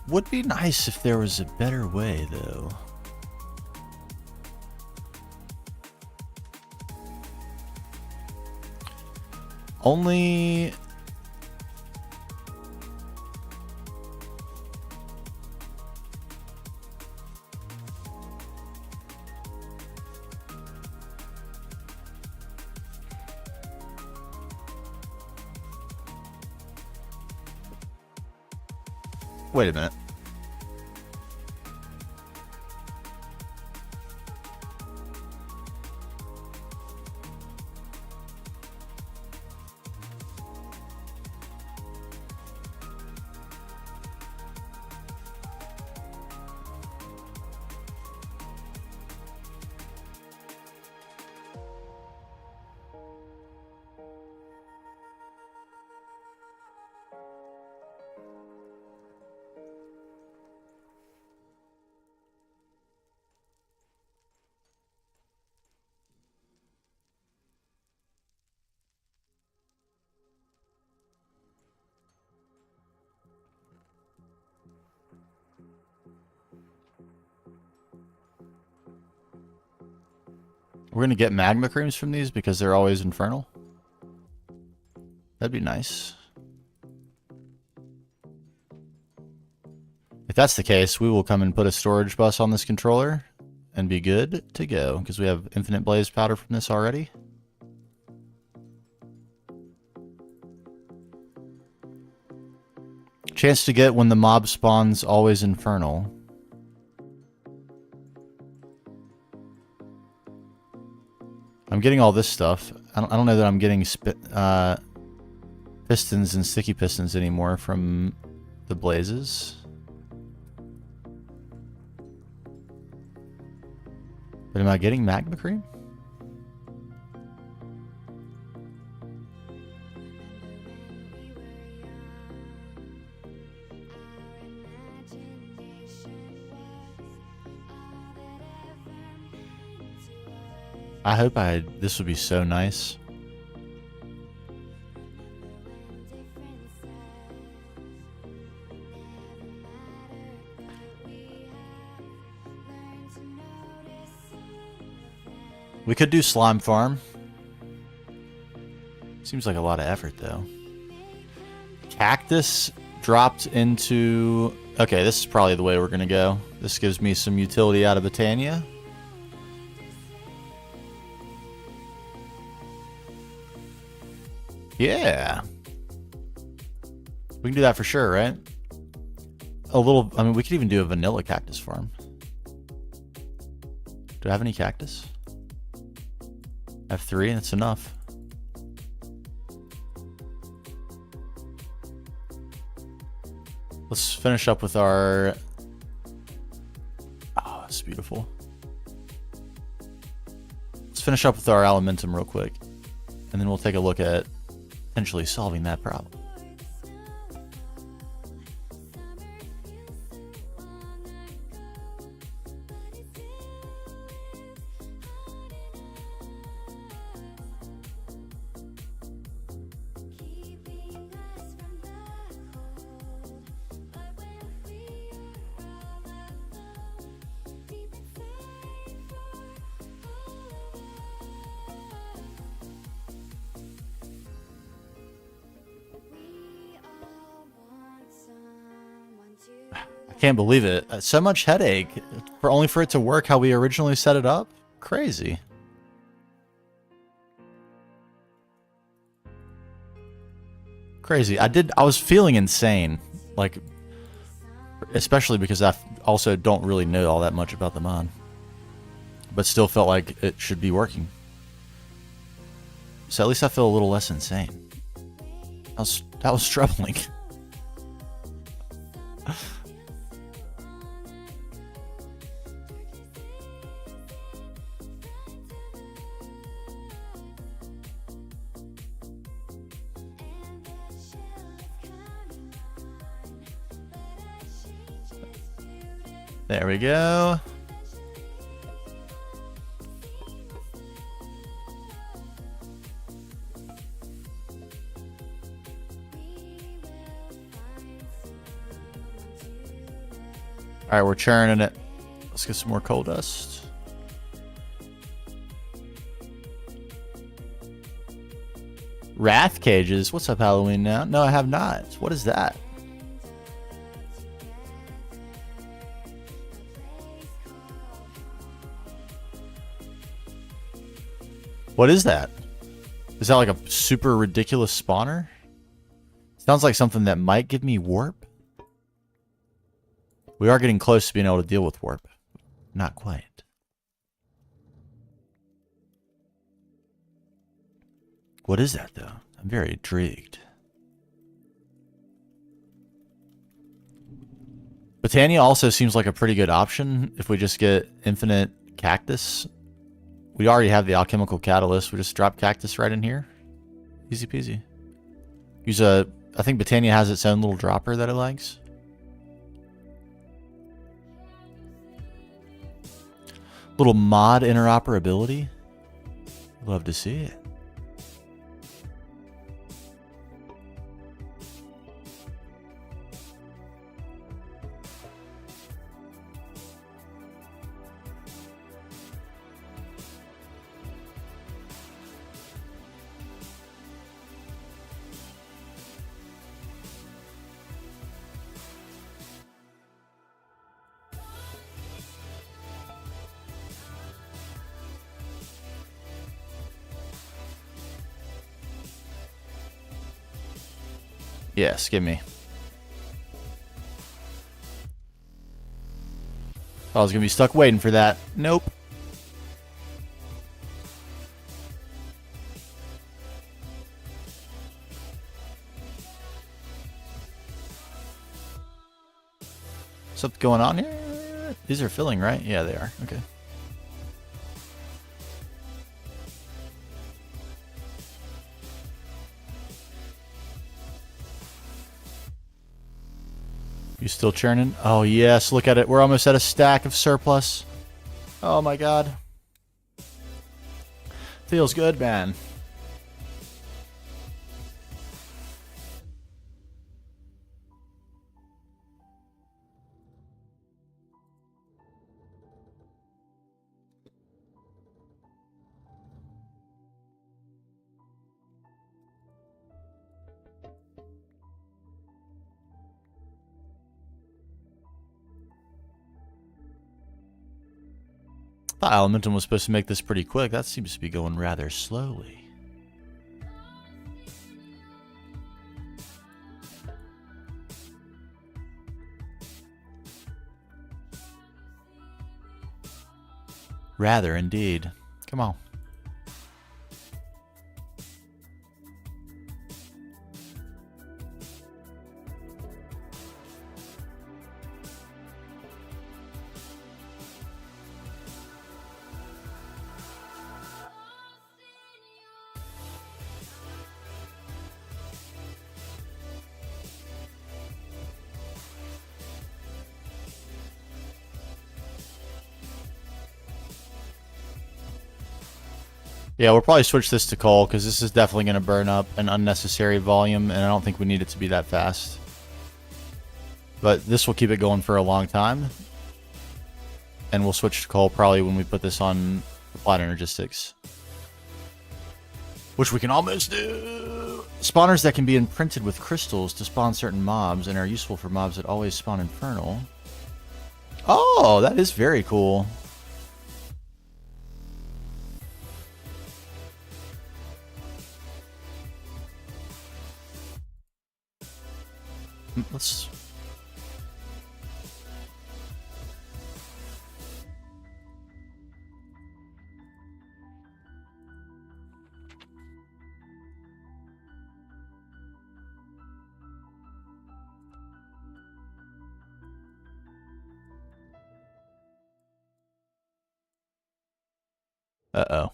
Would be nice if there was a better way, though. Only... Wait a minute. We're gonna get magma creams from these because they're always infernal. That'd be nice. If that's the case, we will come and put a storage bus on this controller and be good to go because we have infinite blaze powder from this already. Chance to get when the mob spawns always infernal. I'm getting all this stuff. I don't know that I'm getting pistons and sticky pistons anymore from the blazes. But am I getting magma cream? I hope this would be so nice. We could do slime farm. Seems like a lot of effort though. Cactus dropped into... Okay, this is probably the way we're gonna go. This gives me some utility out of Botania. Yeah. We can do that for sure, right? A little... I mean, we could even do a vanilla cactus farm. Do I have any cactus? I have 3, that's enough. Let's finish up with our... Oh, that's beautiful. Let's finish up with our Alimentum real quick. And then we'll take a look at potentially solving that problem. Can't believe it. So much headache for only for it to work how we originally set it up. Crazy. Crazy. I was feeling insane. Like, especially because I also don't really know all that much about the mod. but still felt like it should be working. So at least I feel a little less insane. That was troubling. There we go. All right, we're churning it. Let's get some more coal dust. Wrath cages. What's up, Halloween now? No, I have not. What is that? What is that? Is that like a super ridiculous spawner? Sounds like something that might give me warp. We are getting close to being able to deal with warp. Not quite. What is that, though? I'm very intrigued. Botania also seems like a pretty good option if we just get infinite cactus. We already have the alchemical catalyst. We just drop cactus right in here. Easy peasy. Use a... I think Botania has its own little dropper that it likes. Little mod interoperability. Love to see it. Yes, give me. I was gonna be stuck waiting for that. Nope. Something going on here? These are filling, right? Yeah, they are. Okay. You still churning? Oh, yes. Look at it. We're almost at a stack of surplus. Oh, my God. Feels good, man. I thought Elementum was supposed to make this pretty quick. That seems to be going rather slowly. Rather, indeed. Come on. Yeah, we'll probably switch this to coal because this is definitely going to burn up an unnecessary volume, and I don't think we need it to be that fast. But this will keep it going for a long time. And we'll switch to coal probably when we put this on applied energistics. Which we can almost do. Spawners that can be imprinted with crystals to spawn certain mobs and are useful for mobs that always spawn infernal. Oh, that is very cool. Let's... Uh-oh.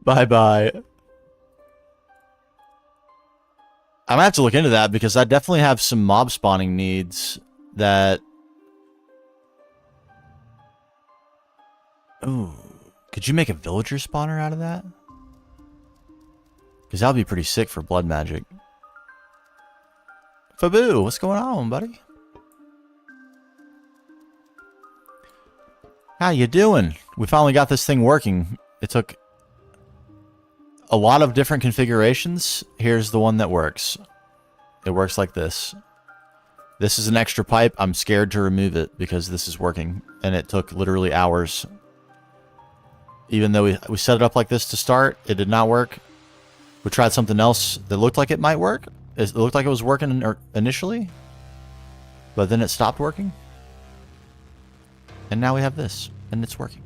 Bye-bye. I'm gonna have to look into that because I definitely have some mob spawning needs that... Ooh. Could you make a villager spawner out of that? Because that would be pretty sick for blood magic. Fabu, what's going on, buddy? How you doing? We finally got this thing working. It took a lot of different configurations. Here's the one that works. It works like this. This is an extra pipe. I'm scared to remove it because this is working. And it took literally hours. Even though we set it up like this to start, it did not work. We tried something else that looked like it might work. It looked like it was working initially. But then it stopped working. And now we have this. And it's working.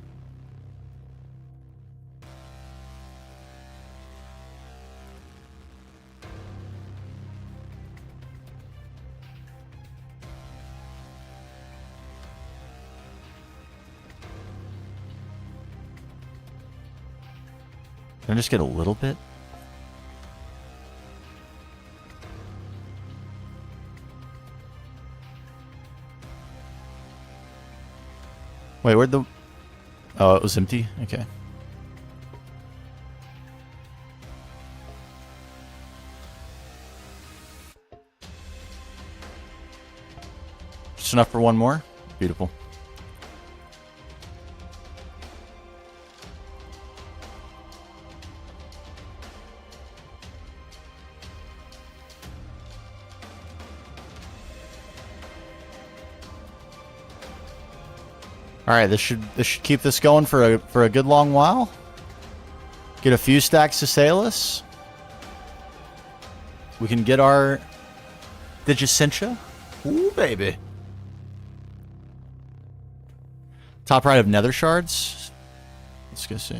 Can I just get a little bit? Wait, where'd the... Oh, it was empty? Okay. Just enough for one more? Beautiful. All right, this should keep this going for a good long while. Get a few stacks to Salus. We can get our Digicentia. Ooh, baby. Top right of Nether Shards. Let's go see.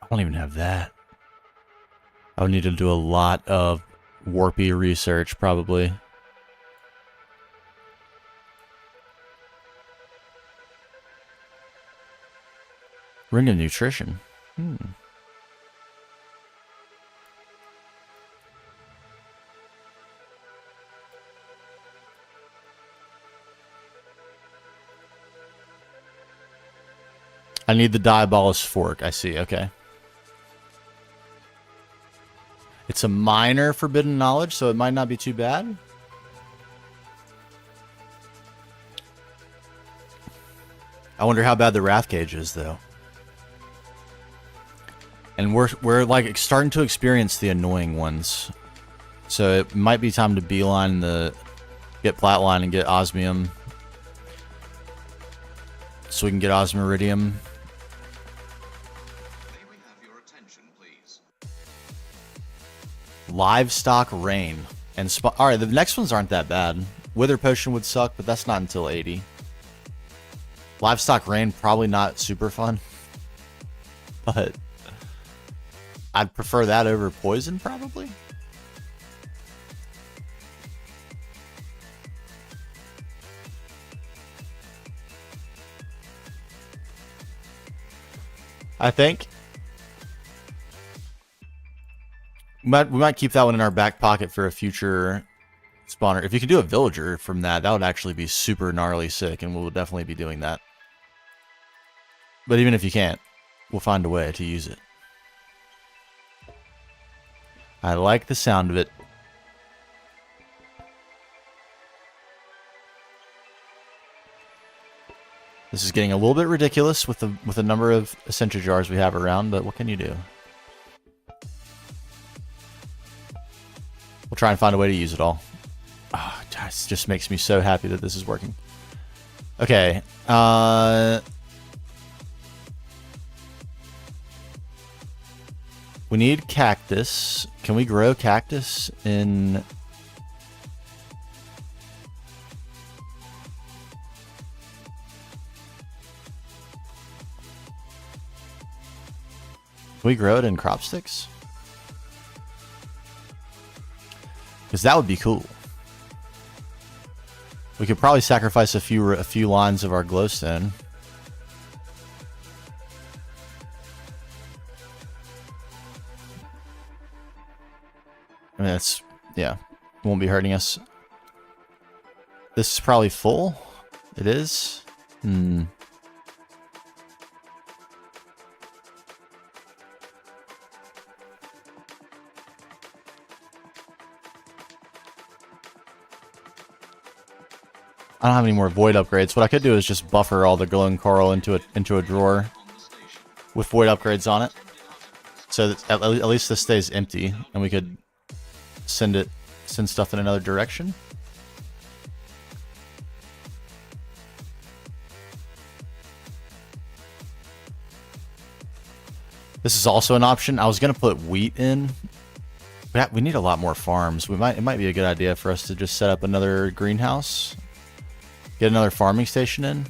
I don't even have that. I would need to do a lot of warpy research, probably. Ring of Nutrition. I need the Diabolus Fork. I see. Okay. It's a minor forbidden knowledge, so it might not be too bad. I wonder how bad the Wrath Cage is, though. And we're like starting to experience the annoying ones. So it might be time to beeline get Flatline and get Osmium. So we can get Osmiridium. Livestock Rain. And alright, the next ones aren't that bad. Wither Potion would suck, but that's not until 80. Livestock Rain, probably not super fun. But I'd prefer that over Poison, probably. I think. We might keep that one in our back pocket for a future spawner. If you could do a villager from that, that would actually be super gnarly sick, and we'll definitely be doing that. But even if you can't, we'll find a way to use it. I like the sound of it. This is getting a little bit ridiculous with the number of Essentia jars we have around, but what can you do? We'll try and find a way to use it all. Oh, it just makes me so happy that this is working. Okay. We need cactus. Can we grow cactus in... Can we grow it in crop sticks? Because that would be cool. We could probably sacrifice a few lines of our glowstone. I mean, that's, yeah, won't be hurting us. This is probably full. It is. I don't have any more void upgrades. What I could do is just buffer all the glowing coral into a drawer with void upgrades on it, so that at least this stays empty, and we could send stuff in another direction. This is also an option. I was gonna put wheat in. But we need a lot more farms. It might be a good idea for us to just set up another greenhouse. Get another farming station in.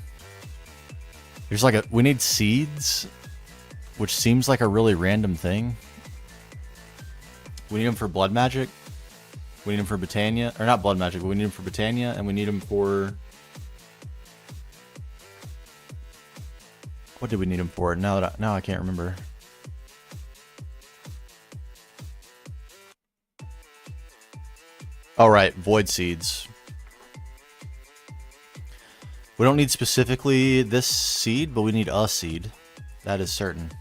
There's like we need seeds, which seems like a really random thing. We need them for blood magic. We need them for Britannia, or not blood magic, but we need them for Britannia, and we need them for... What did we need them for? Now I can't remember. All right, void seeds. We don't need specifically this seed, but we need a seed. That is certain.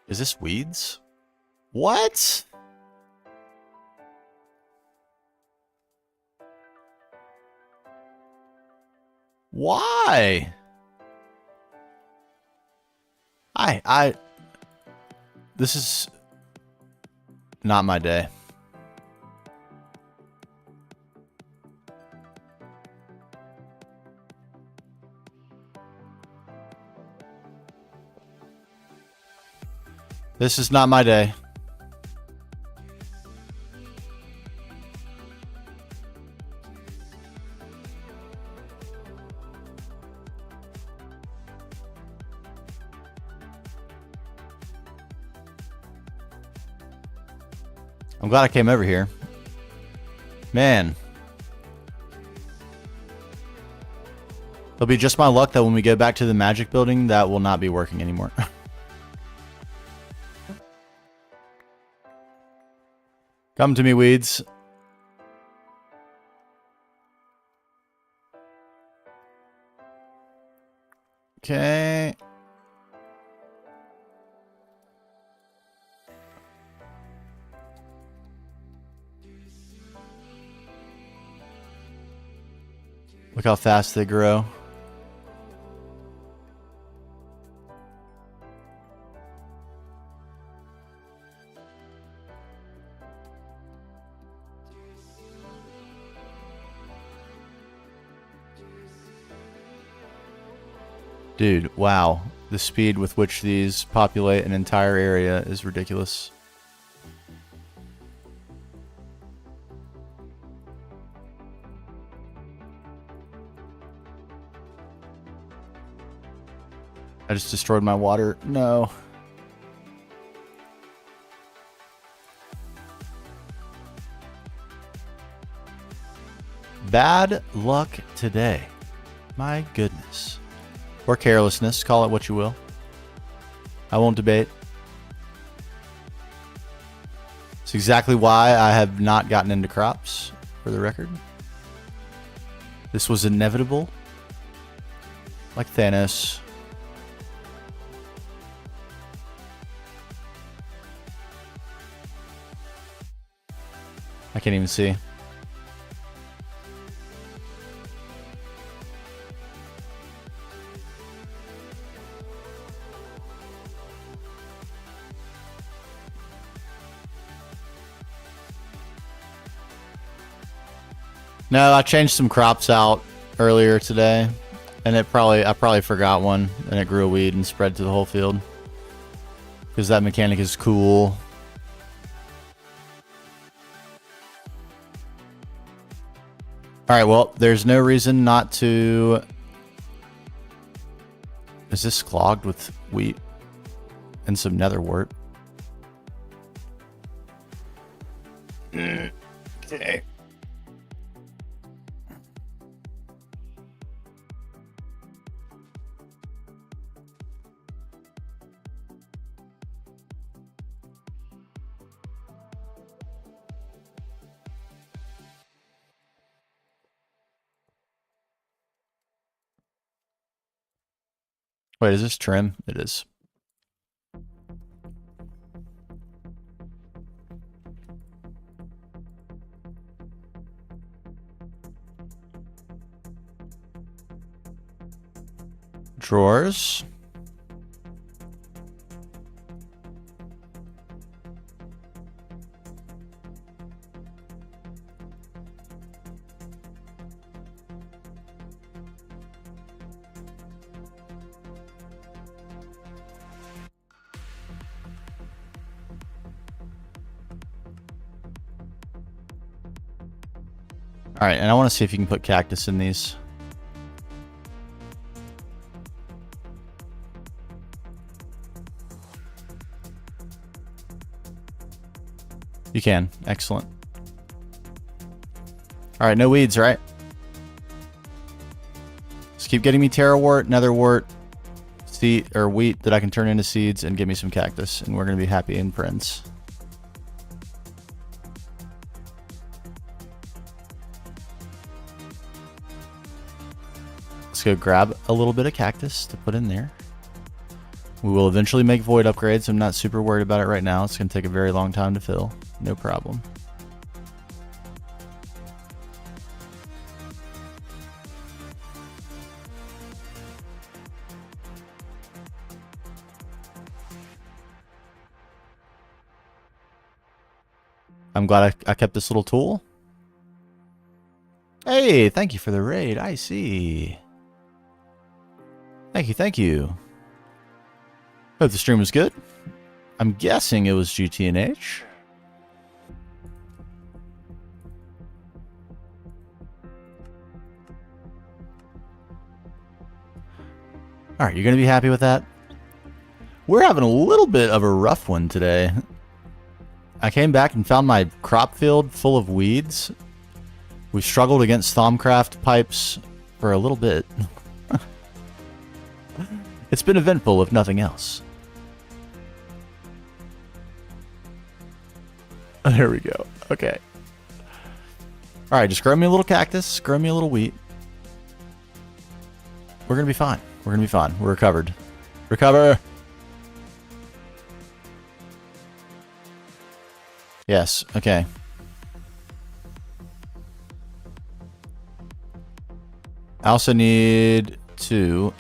Is this weeds? What? Why? This is not my day. This is not my day. I'm glad I came over here. Man. It'll be just my luck that when we go back to the magic building, that will not be working anymore. Come to me, weeds. Okay. Look how fast they grow. Dude, wow. The speed with which these populate an entire area is ridiculous. I just destroyed my water. No. Bad luck today. My goodness. Or carelessness. Call it what you will. I won't debate. It's exactly why I have not gotten into crops, for the record. This was inevitable. Like Thanos. I can't even see. No, I changed some crops out earlier today, and I probably forgot one, and it grew a weed and spread to the whole field. Because that mechanic is cool. Alright, well, there's no reason not to... Is this clogged with wheat? And some nether wart? Okay. Wait, is this trim? It is. Drawers. Alright, and I want to see if you can put cactus in these. You can. Excellent. Alright, no weeds, right? Just keep getting me terra wart, nether wart, seed, or wheat that I can turn into seeds, and give me some cactus, and we're going to be happy in friends. Let's go grab a little bit of cactus to put in there. We will eventually make void upgrades. I'm not super worried about it right now. It's going to take a very long time to fill. No problem. I'm glad I kept this little tool. Hey, thank you for the raid. I see. Thank you, thank you. Hope the stream was good. I'm guessing it was GTNH. Alright, you're going to be happy with that? We're having a little bit of a rough one today. I came back and found my crop field full of weeds. We struggled against Thaumcraft pipes for a little bit. It's been eventful, if nothing else. There we go. Okay. Alright, just grow me a little cactus. Grow me a little wheat. We're going to be fine. We're going to be fine. We're recovered. Recover! Yes. Okay. I also need to...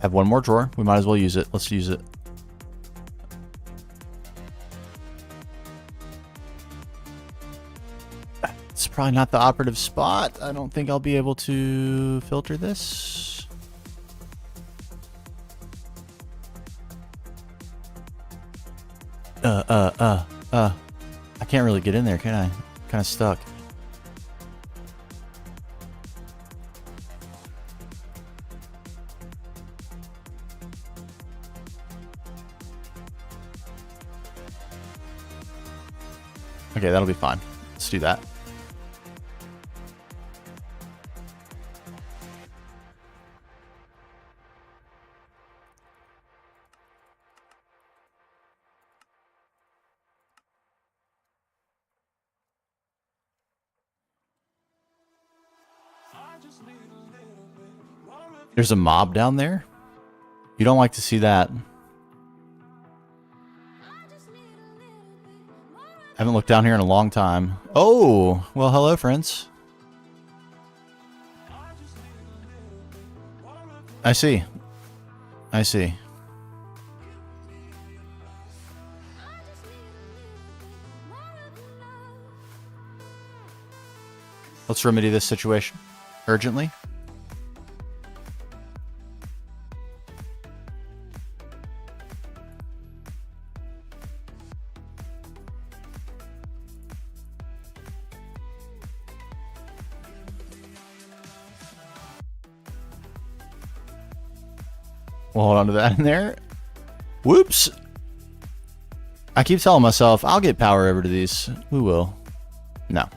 have one more drawer. We might as well use it. Let's use it. It's probably not the operative spot. I don't think I'll be able to filter this. I can't really get in there, can I? Kind of stuck. Okay, that'll be fine. Let's do that. There's a mob down there? You don't like to see that. I haven't looked down here in a long time. Oh, well, hello, friends. I see. I see. Let's remedy this situation urgently. We'll hold on to that in there. Whoops. I keep telling myself, I'll get power over to these. We will. No.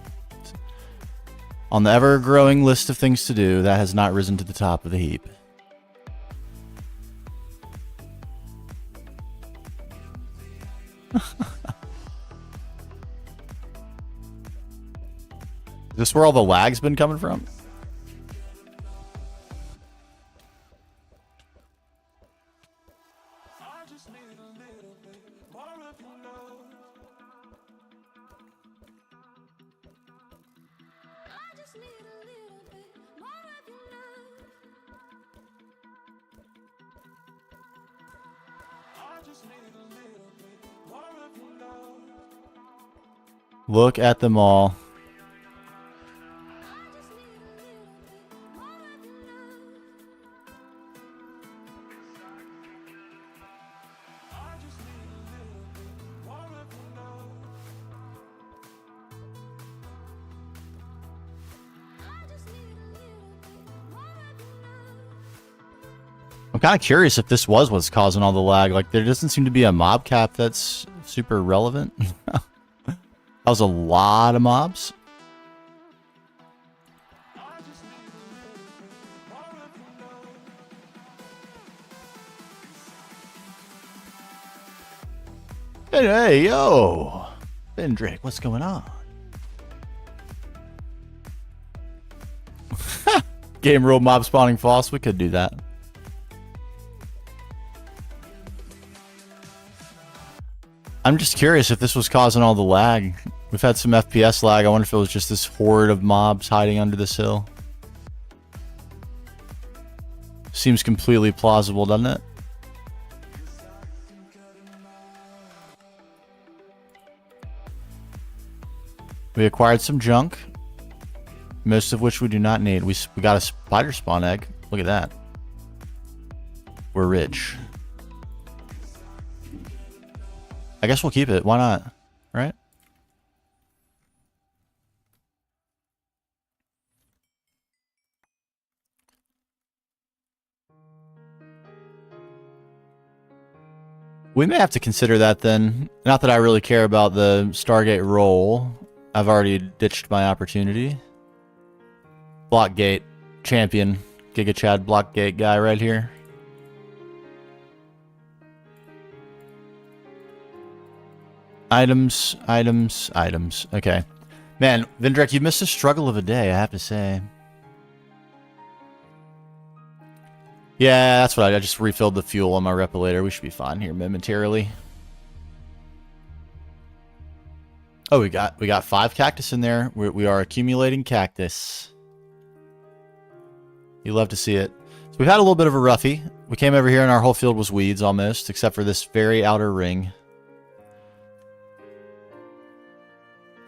On the ever-growing list of things to do, that has not risen to the top of the heap. Is this where all the lag's been coming from? Look at them all. I'm kind of curious if this was what's causing all the lag. Like, there doesn't seem to be a mob cap that's super relevant. That was a lot of mobs. Hey, yo! Vendrick, what's going on? Game rule mob spawning false. We could do that. I'm just curious if this was causing all the lag. We've had some FPS lag. I wonder if it was just this horde of mobs hiding under this hill. Seems completely plausible, doesn't it? We acquired some junk, most of which we do not need. We got a spider spawn egg. Look at that. We're rich. I guess we'll keep it. Why not? Right? We may have to consider that then. Not that I really care about the Stargate role. I've already ditched my opportunity. Blockgate champion. Giga Chad Blockgate guy right here. Items, items, items. Okay. Man, Vendrek, you've missed a struggle of a day, I have to say. Yeah, that's what I just refilled the fuel on my repilator. We should be fine here momentarily. Oh, we got 5 cactus in there. We are accumulating cactus. You love to see it. So we've had a little bit of a roughie. We came over here and our whole field was weeds almost, except for this very outer ring.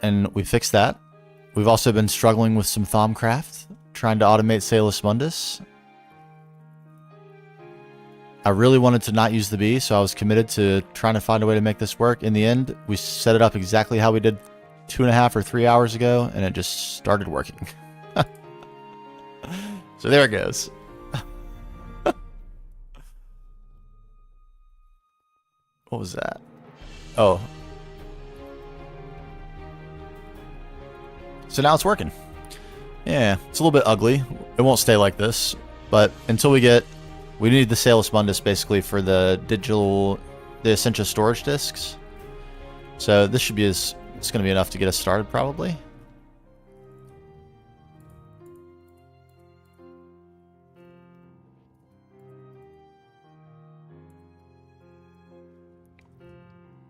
And we fixed that. We've also been struggling with some Thaumcraft, trying to automate Salus Mundus. I really wanted to not use the bee, so I was committed to trying to find a way to make this work. In the end, we set it up exactly how we did 2.5 or 3 hours ago, and it just started working. So there it goes. What was that? Oh. So now it's working. Yeah, it's a little bit ugly. It won't stay like this, but until we need the Salus Mundus basically for the Essentia storage discs. So this should be it's going to be enough to get us started probably.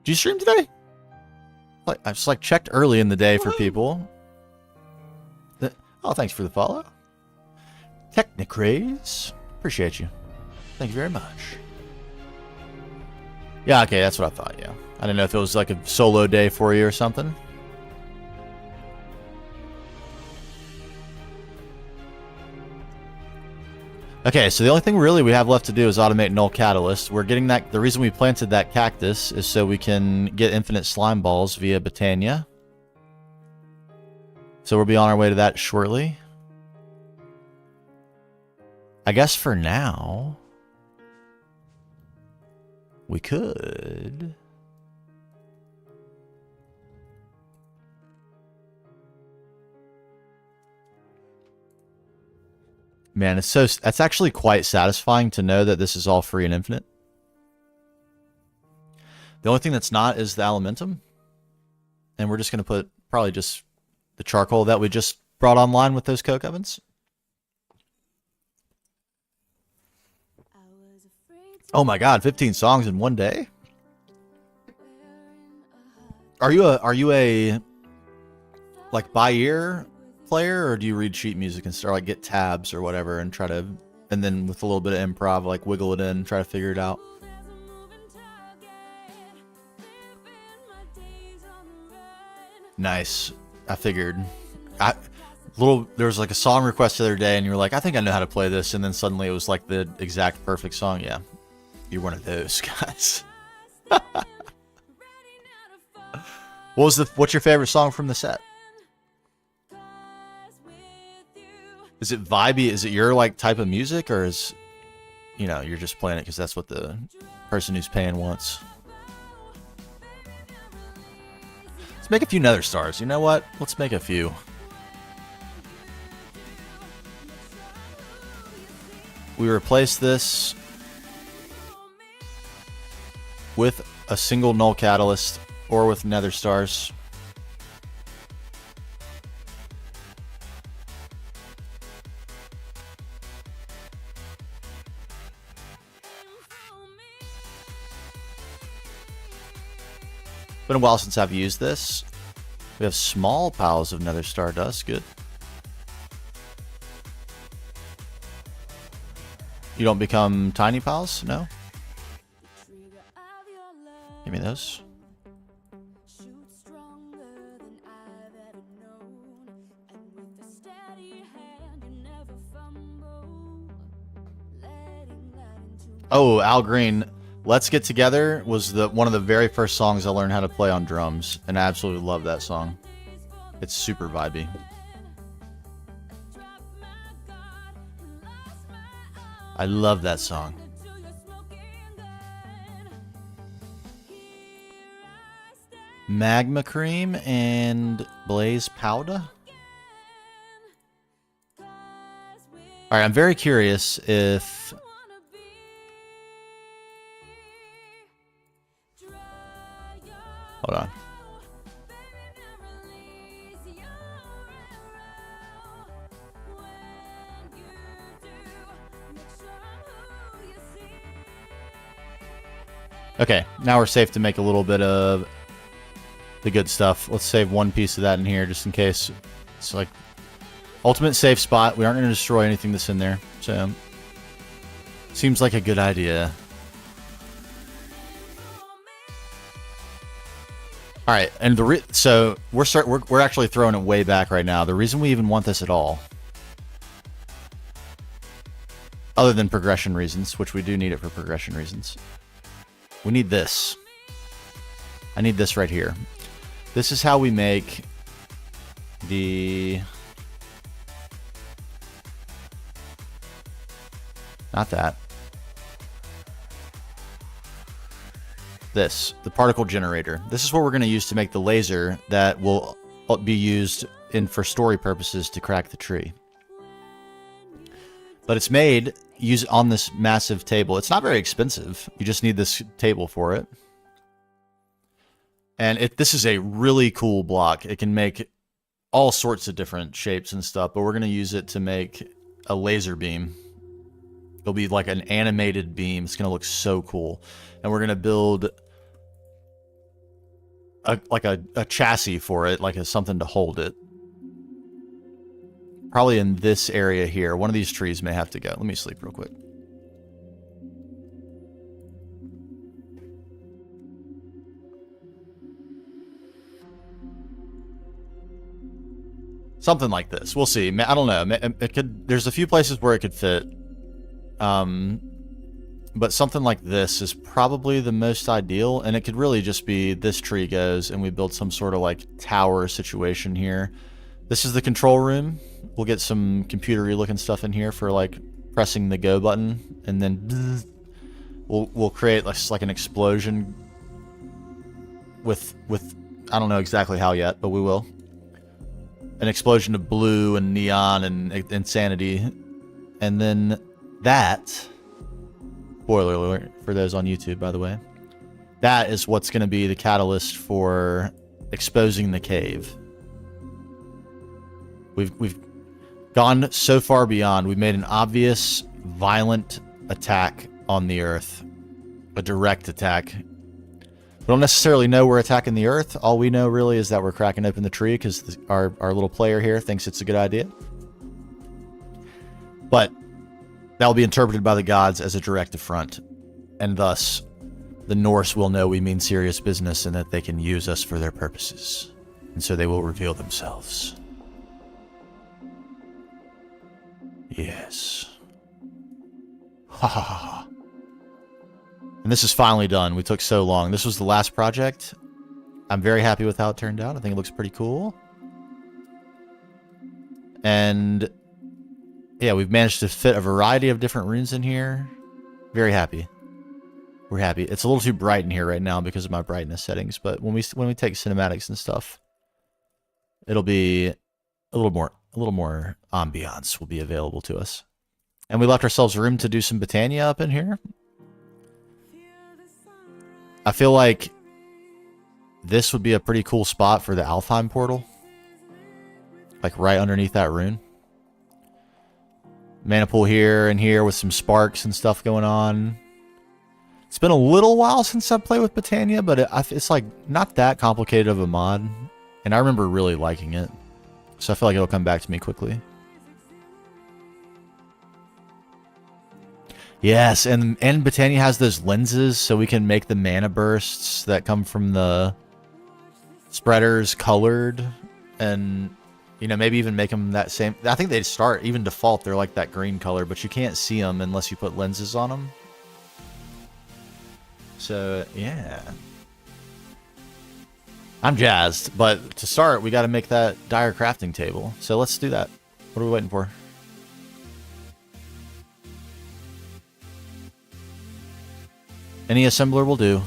Did you stream today? Like I just checked early in the day for people. Oh, thanks for the follow. Technicraze. Appreciate you. Thank you very much. Yeah, okay, that's what I thought, yeah. I didn't know if it was like a solo day for you or something. Okay, so the only thing really we have left to do is automate null catalyst. We're getting that. The reason we planted that cactus is so we can get infinite slime balls via Botania. So we'll be on our way to that shortly. I guess for now, we could. Man, that's actually quite satisfying to know that this is all free and infinite. The only thing that's not is the Alimentum. And we're just going to put probably just the charcoal that we just brought online with those coke ovens. Oh my god, 15 songs in one day? Are you a like by ear player, or do you read sheet music and start like get tabs or whatever and try to, and then with a little bit of improv like wiggle it in, try to figure it out? Nice. I figured. There was like a song request the other day and you were like, I think I know how to play this, and then suddenly it was like the exact perfect song. Yeah. You're one of those guys. What's your favorite song from the set? Is it vibey? Is it your like type of music, or is, you know, you're just playing it because that's what the person who's paying wants? Let's make a few nether stars. You know what? Let's make a few. We replace this with a single null catalyst or with nether stars. Been a while since I've used this. We have small piles of nether star dust. Good. You don't become tiny piles? No? Give me those. Oh, Al Green. Let's Get Together was one of the very first songs I learned how to play on drums, and I absolutely love that song. It's super vibey. I love that song. Magma Cream and Blaze Powder. Alright, I'm very curious if... Hold on. Okay, now we're safe to make a little bit of the good stuff. Let's save one piece of that in here just in case. It's like ultimate safe spot. We aren't going to destroy anything that's in there. So seems like a good idea. All right, and so we're actually throwing it way back right now. The reason we even want this at all, other than progression reasons, which we do need it for progression reasons, we need this. I need this right here. This is how we make the... Not that. This, the particle generator. This is what we're going to use to make the laser that will be used for story purposes to crack the tree. But it's made on this massive table. It's not very expensive. You just need this table for it. And this is a really cool block. It can make all sorts of different shapes and stuff, but we're going to use it to make a laser beam. It'll be like an animated beam. It's going to look so cool. And we're going to build a chassis for it, like something to hold it. Probably in this area here. One of these trees may have to go. Let me sleep real quick. Something like this. We'll see. I don't know. It could. There's a few places where it could fit. But something like this is probably the most ideal, and it could really just be this tree goes, and we build some sort of like tower situation here. This is the control room. We'll get some computery looking stuff in here for like pressing the go button, and then we'll create like an explosion with I don't know exactly how yet, but we will. An explosion of blue and neon and insanity, and then that. Spoiler alert for those on YouTube, by the way. That is what's going to be the catalyst for exposing the cave. We've gone so far beyond. We've made an obvious, violent attack on the Earth. A direct attack. We don't necessarily know we're attacking the Earth. All we know really is that we're cracking open the tree because our little player here thinks it's a good idea. But that will be interpreted by the gods as a direct affront, and thus the Norse will know we mean serious business and that they can use us for their purposes, and so they will reveal themselves. Yes. Ha ha ha. And this is finally done. We took so long. This was the last project. I'm very happy with how it turned out. I think it looks pretty cool. And yeah, we've managed to fit a variety of different runes in here. Very happy. We're happy. It's a little too bright in here right now because of my brightness settings, but when we take cinematics and stuff, it'll be a little more ambiance will be available to us. And we left ourselves room to do some Botania up in here. I feel like this would be a pretty cool spot for the Alfheim portal. Like right underneath that rune. Mana pool here and here with some sparks and stuff going on. It's been a little while since I've played with Botania, but it's like not that complicated of a mod. And I remember really liking it. So I feel like it'll come back to me quickly. Yes, and Botania has those lenses, so we can make the mana bursts that come from the spreaders colored, and you know, maybe even make them that same. I think they start even default. They're like that green color, but you can't see them unless you put lenses on them. So yeah, I'm jazzed. But to start, we got to make that dire crafting table. So let's do that. What are we waiting for? Any assembler will do.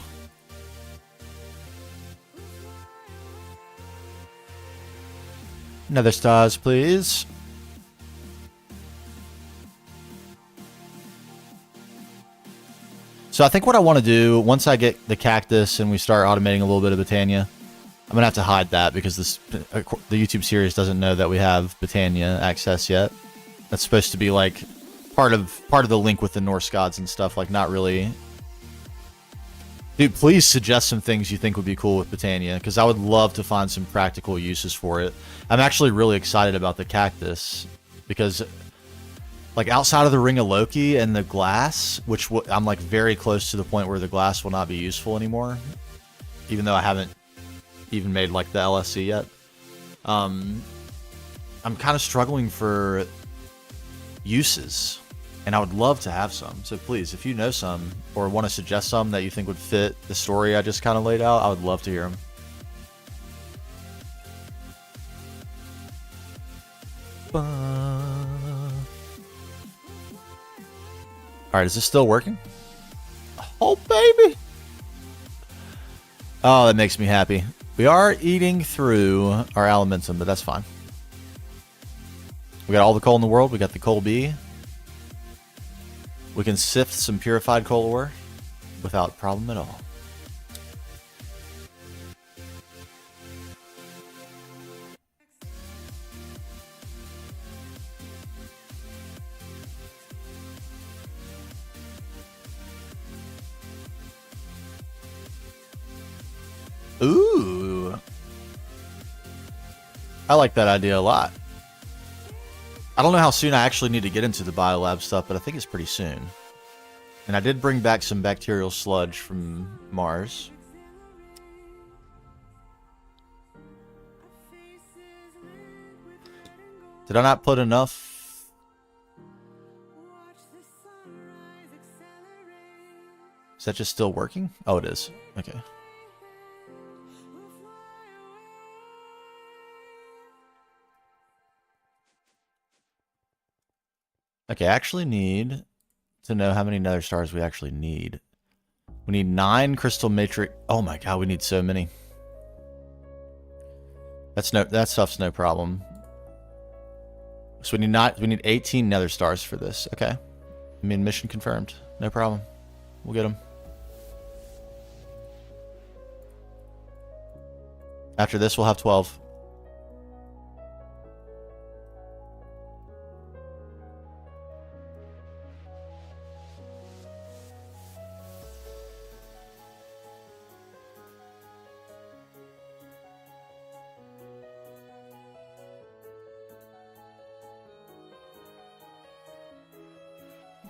Nether stars, please. So I think what I want to do, once I get the cactus and we start automating a little bit of Botania, I'm going to have to hide that because the YouTube series doesn't know that we have Botania access yet. That's supposed to be like part of the link with the Norse gods and stuff, like not really. Dude, please suggest some things you think would be cool with Botania, because I would love to find some practical uses for it. I'm actually really excited about the cactus, because like outside of the Ring of Loki and the glass, which I'm like very close to the point where the glass will not be useful anymore, even though I haven't even made like the LSC yet. I'm kind of struggling for uses. And I would love to have some. So please, if you know some or want to suggest some that you think would fit the story I just kind of laid out, I would love to hear them. Alright, is this still working? Oh, baby! Oh, that makes me happy. We are eating through our Alimentum, but that's fine. We got all the coal in the world. We got the coal B. We can sift some purified coal ore without problem at all. Ooh. I like that idea a lot. I don't know how soon I actually need to get into the biolab stuff, but I think it's pretty soon. And I did bring back some bacterial sludge from Mars. Did I not put enough? Is that just still working? Oh, it is. Okay. Okay, I actually need to know how many nether stars we actually need. We need 9 crystal matrix. Oh my god, we need so many. That stuff's no problem. So we need 18 nether stars for this. Okay. I mean, mission confirmed. No problem. We'll get them. After this, we'll have 12.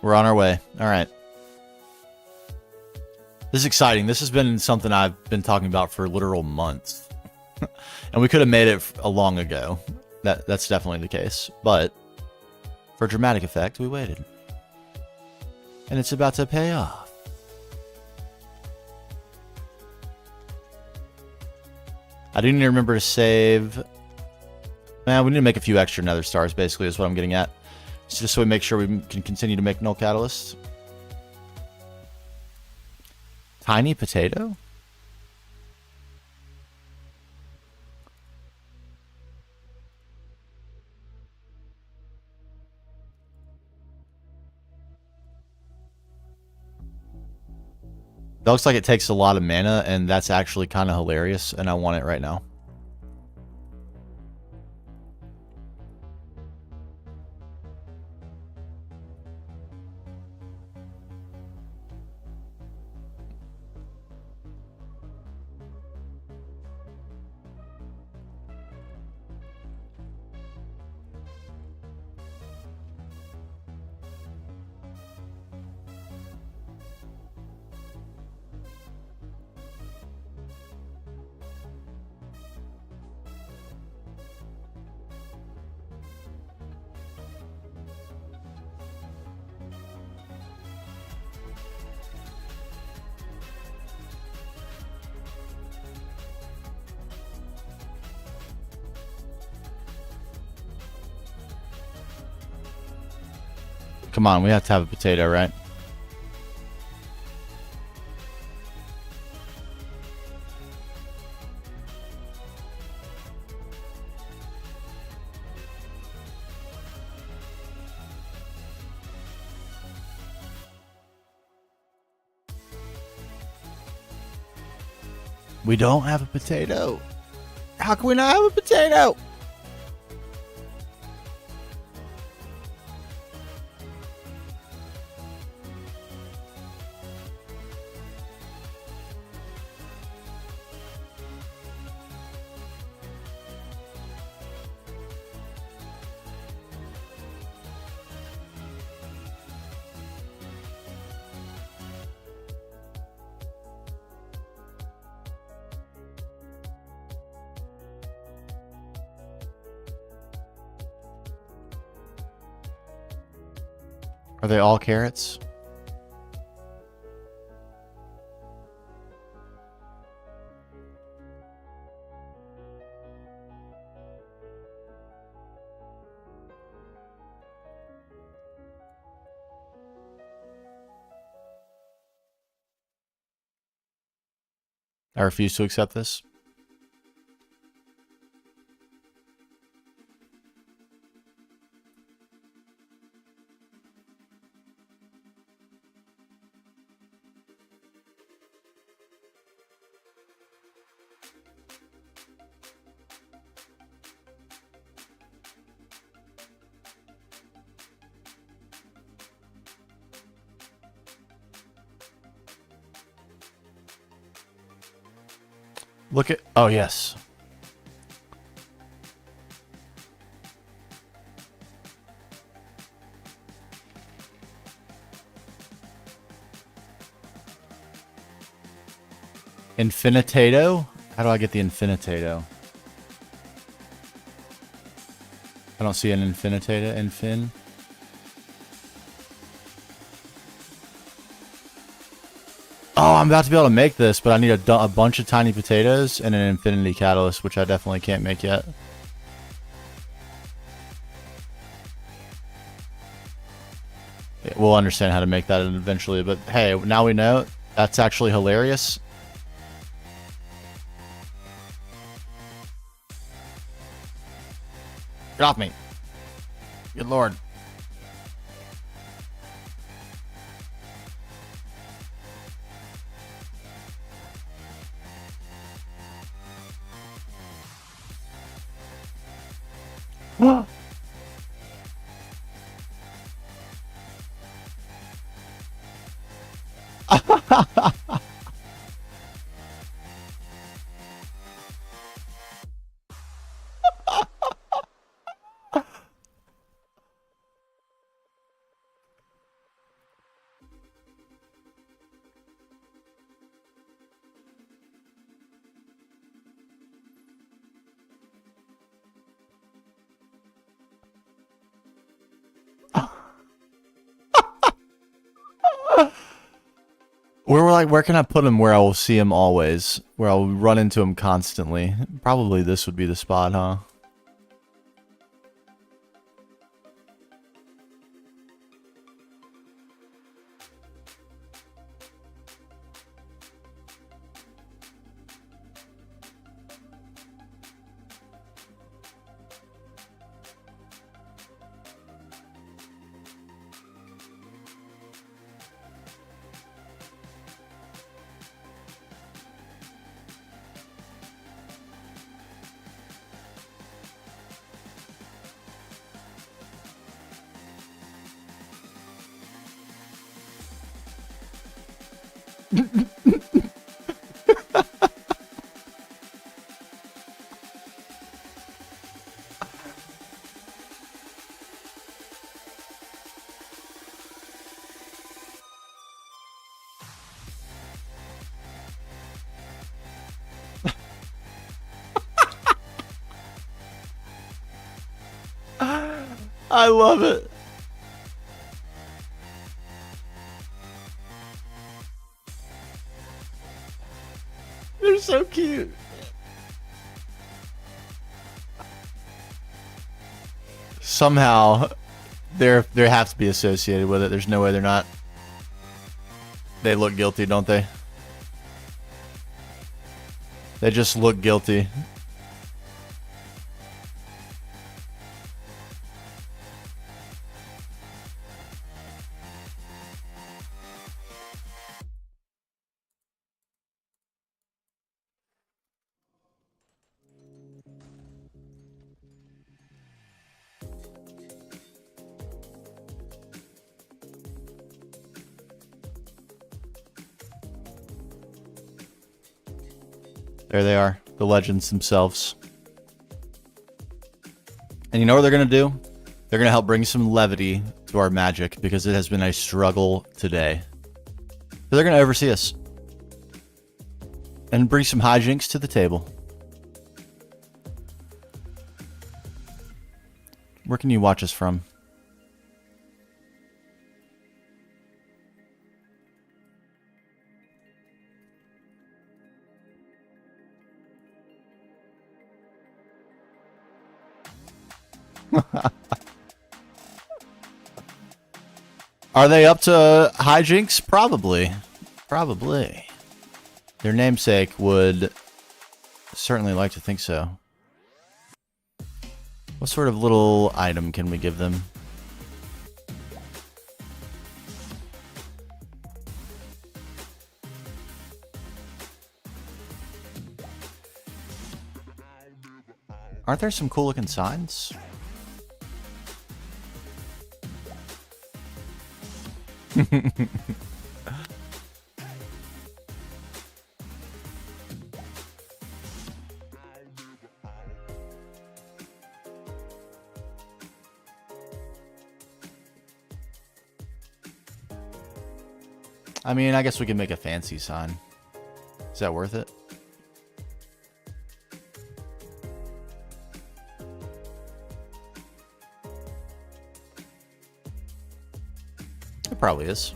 We're on our way. All right. This is exciting. This has been something I've been talking about for literal months. And we could have made it a long ago. That's definitely the case. But for dramatic effect, we waited. And it's about to pay off. I do need to remember to save. Man, we need to make a few extra nether stars, basically, is what I'm getting at. It's just so we make sure we can continue to make null catalysts. Tiny potato? That looks like it takes a lot of mana, and that's actually kind of hilarious, and I want it right now. Come on, we have to have a potato, right? We don't have a potato. How can we not have a potato? Are they all carrots? I refuse to accept this. Look at... Oh, yes. Infinitato? How do I get the infinitato? I don't see an infinitata infin. Oh, I'm about to be able to make this, but I need a bunch of tiny potatoes and an infinity catalyst, which I definitely can't make yet. Yeah, we'll understand how to make that eventually, but hey, now we know. That's actually hilarious. Get off me. Good lord. Where can I put him where I will see him always? Where I'll run into him constantly? Probably this would be the spot, huh? I love it. They're so cute. Somehow, they have to be associated with it. There's no way they're not. They look guilty, don't they? They just look guilty. There they are, the legends themselves. And you know what they're going to do? They're going to help bring some levity to our magic because it has been a struggle today. So they're going to oversee us and bring some hijinks to the table. Where can you watch us from? Are they up to hijinks? Probably. Probably. Their namesake would certainly like to think so. What sort of little item can we give them? Aren't there some cool looking signs? I mean, I guess we can make a fancy sign. Is that worth it? It probably is.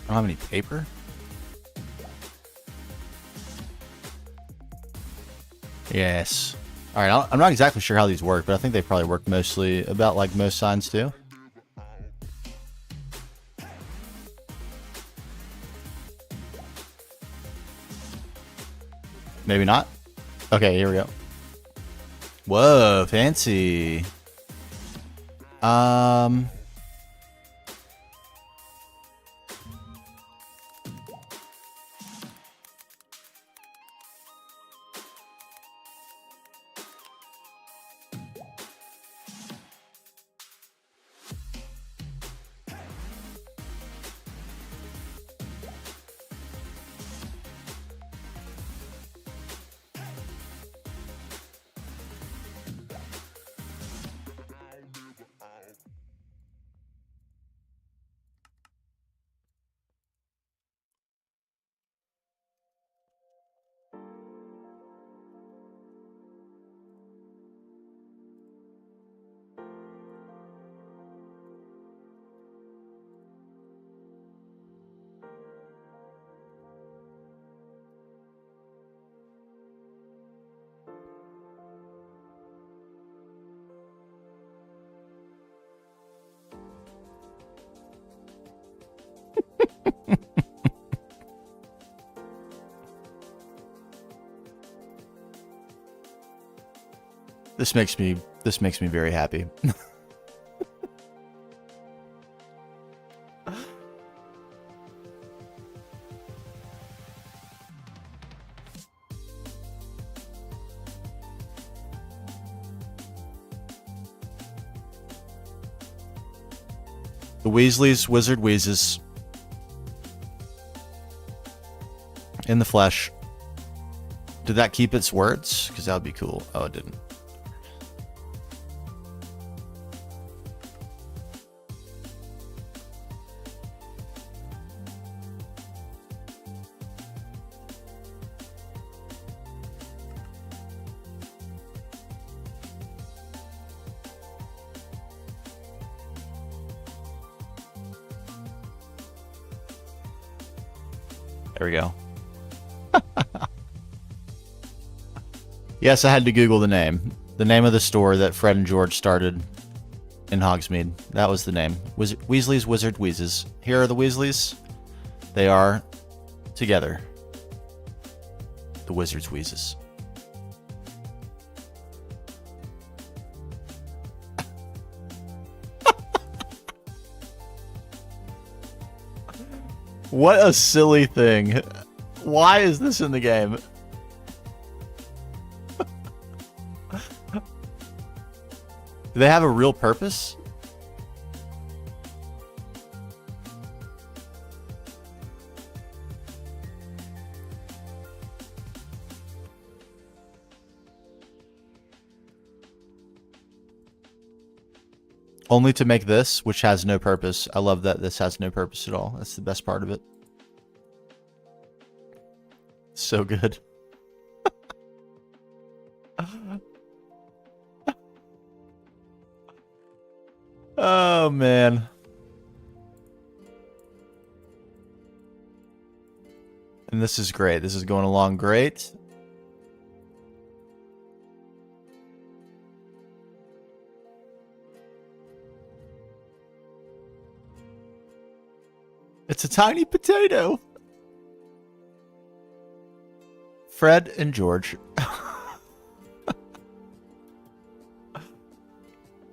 I don't have any paper. Yes. All right. I'm not exactly sure how these work, but I think they probably work mostly about like most signs do. Maybe not. Okay, here we go. Whoa, fancy. This makes me very happy. The Weasleys, Wizard Wheezes. In the flesh. Did that keep its words? Because that would be cool. Oh, it didn't. There we go. Yes, I had to Google the name. The name of the store that Fred and George started in Hogsmeade. That was the name. Weasley's Wizard Wheezes. Here are the Weasleys. They are together. The Wizard's Wheezes. What a silly thing. Why is this in the game? Do they have a real purpose? Only to make this, which has no purpose. I love that this has no purpose at all. That's the best part of it. So good. Oh, man. And this is great. This is going along great. It's a tiny potato. Fred and George.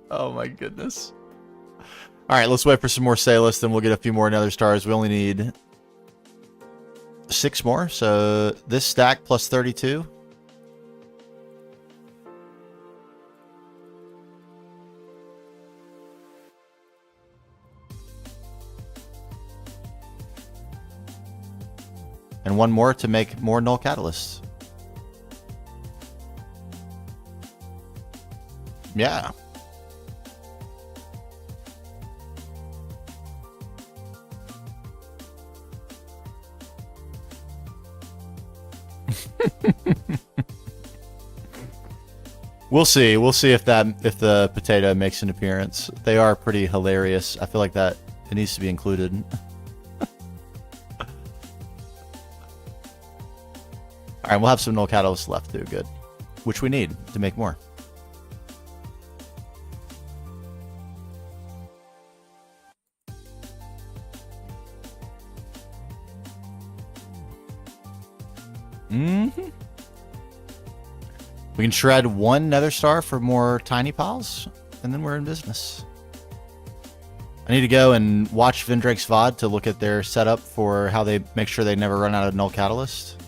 Oh my goodness. All right, let's wait for some more Salus, then we'll get a few more Nether Stars. We only need 6 more, so this stack plus 32. And 1 more to make more Null Catalysts. Yeah. We'll see. We'll see if the potato makes an appearance. They are pretty hilarious. I feel like that it needs to be included. All right, we'll have some null catalysts left too. Good, which we need to make more. Mm-hmm. We can shred one nether star for more tiny piles, and then we're in business. I need to go and watch Vindrake's VOD to look at their setup for how they make sure they never run out of null catalyst.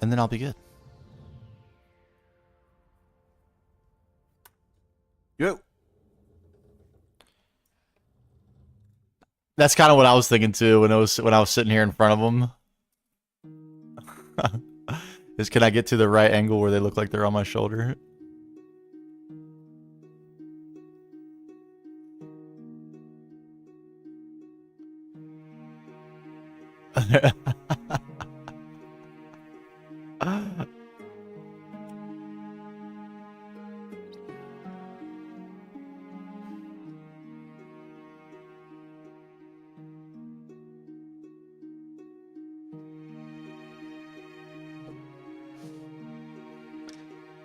And then I'll be good. Yo. That's kind of what I was thinking too when I was sitting here in front of them. Is can I get to the right angle where they look like they're on my shoulder?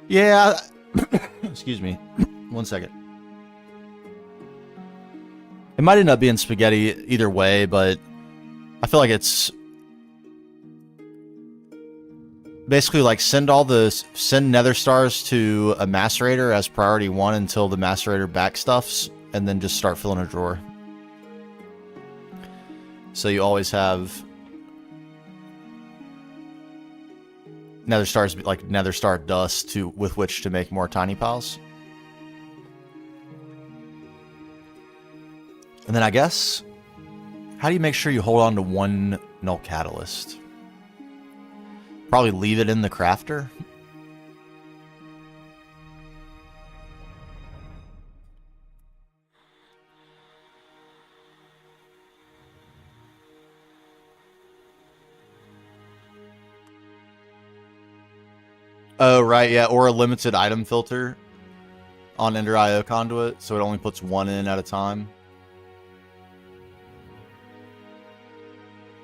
Yeah. Excuse me. 1 second. It might end up being spaghetti either way, but I feel like it's basically like send nether stars to a macerator as priority 1 until the macerator backstuffs, and then just start filling a drawer. So you always have nether stars, like nether star dust, with which to make more tiny piles. And then I guess, how do you make sure you hold on to one null catalyst? Probably leave it in the crafter. Oh, right, yeah, or a limited item filter on Ender IO conduit, so it only puts one in at a time.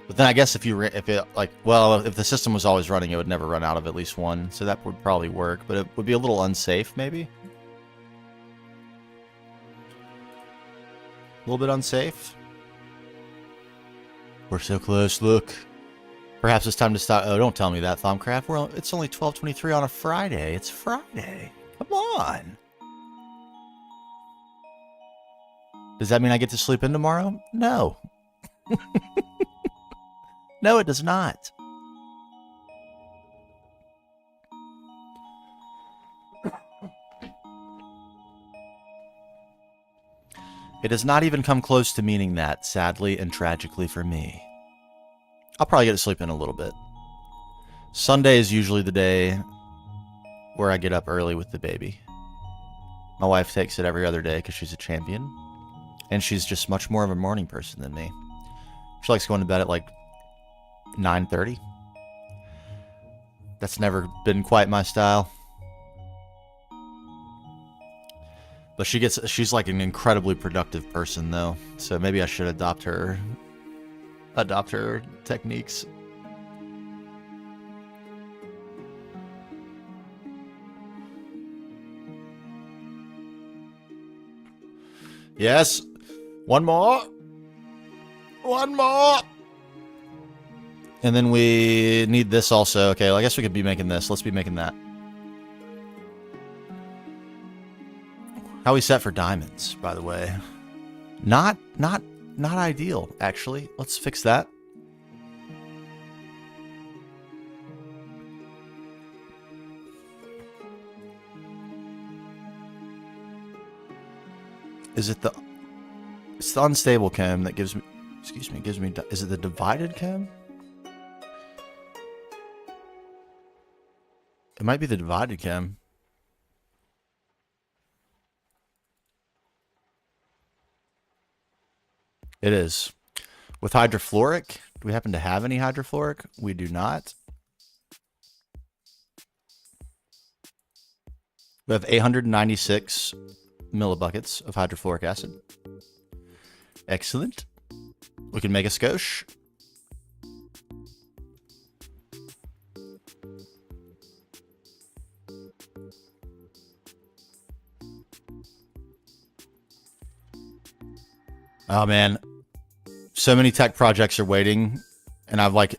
But then I guess if the system was always running, it would never run out of at least one, so that would probably work, but it would be a little unsafe, maybe? A little bit unsafe. We're so close, look. Perhaps it's time to stop. Oh, don't tell me that, Thaumcraft. It's only 12:23 on a Friday. It's Friday. Come on. Does that mean I get to sleep in tomorrow? No. No, it does not. It does not even come close to meaning that, sadly and tragically for me. I'll probably get to sleep in a little bit. Sunday is usually the day where I get up early with the baby. My wife takes it every other day because she's a champion. And she's just much more of a morning person than me. She likes going to bed at like 9:30. That's never been quite my style. But she's like an incredibly productive person though. So maybe I should adopt her techniques. Yes. One more. One more. And then we need this also. Okay, well, I guess we could be making this. Let's be making that. How we set for diamonds, by the way. Not ideal, actually. Let's fix that. Is it it's the unstable chem that gives me, is it the divided chem? It might be the divided chem. It is. With hydrofluoric, do we happen to have any hydrofluoric? We do not. We have 896 millibuckets of hydrofluoric acid. Excellent. We can make a skosh. Oh man, so many tech projects are waiting, and I've like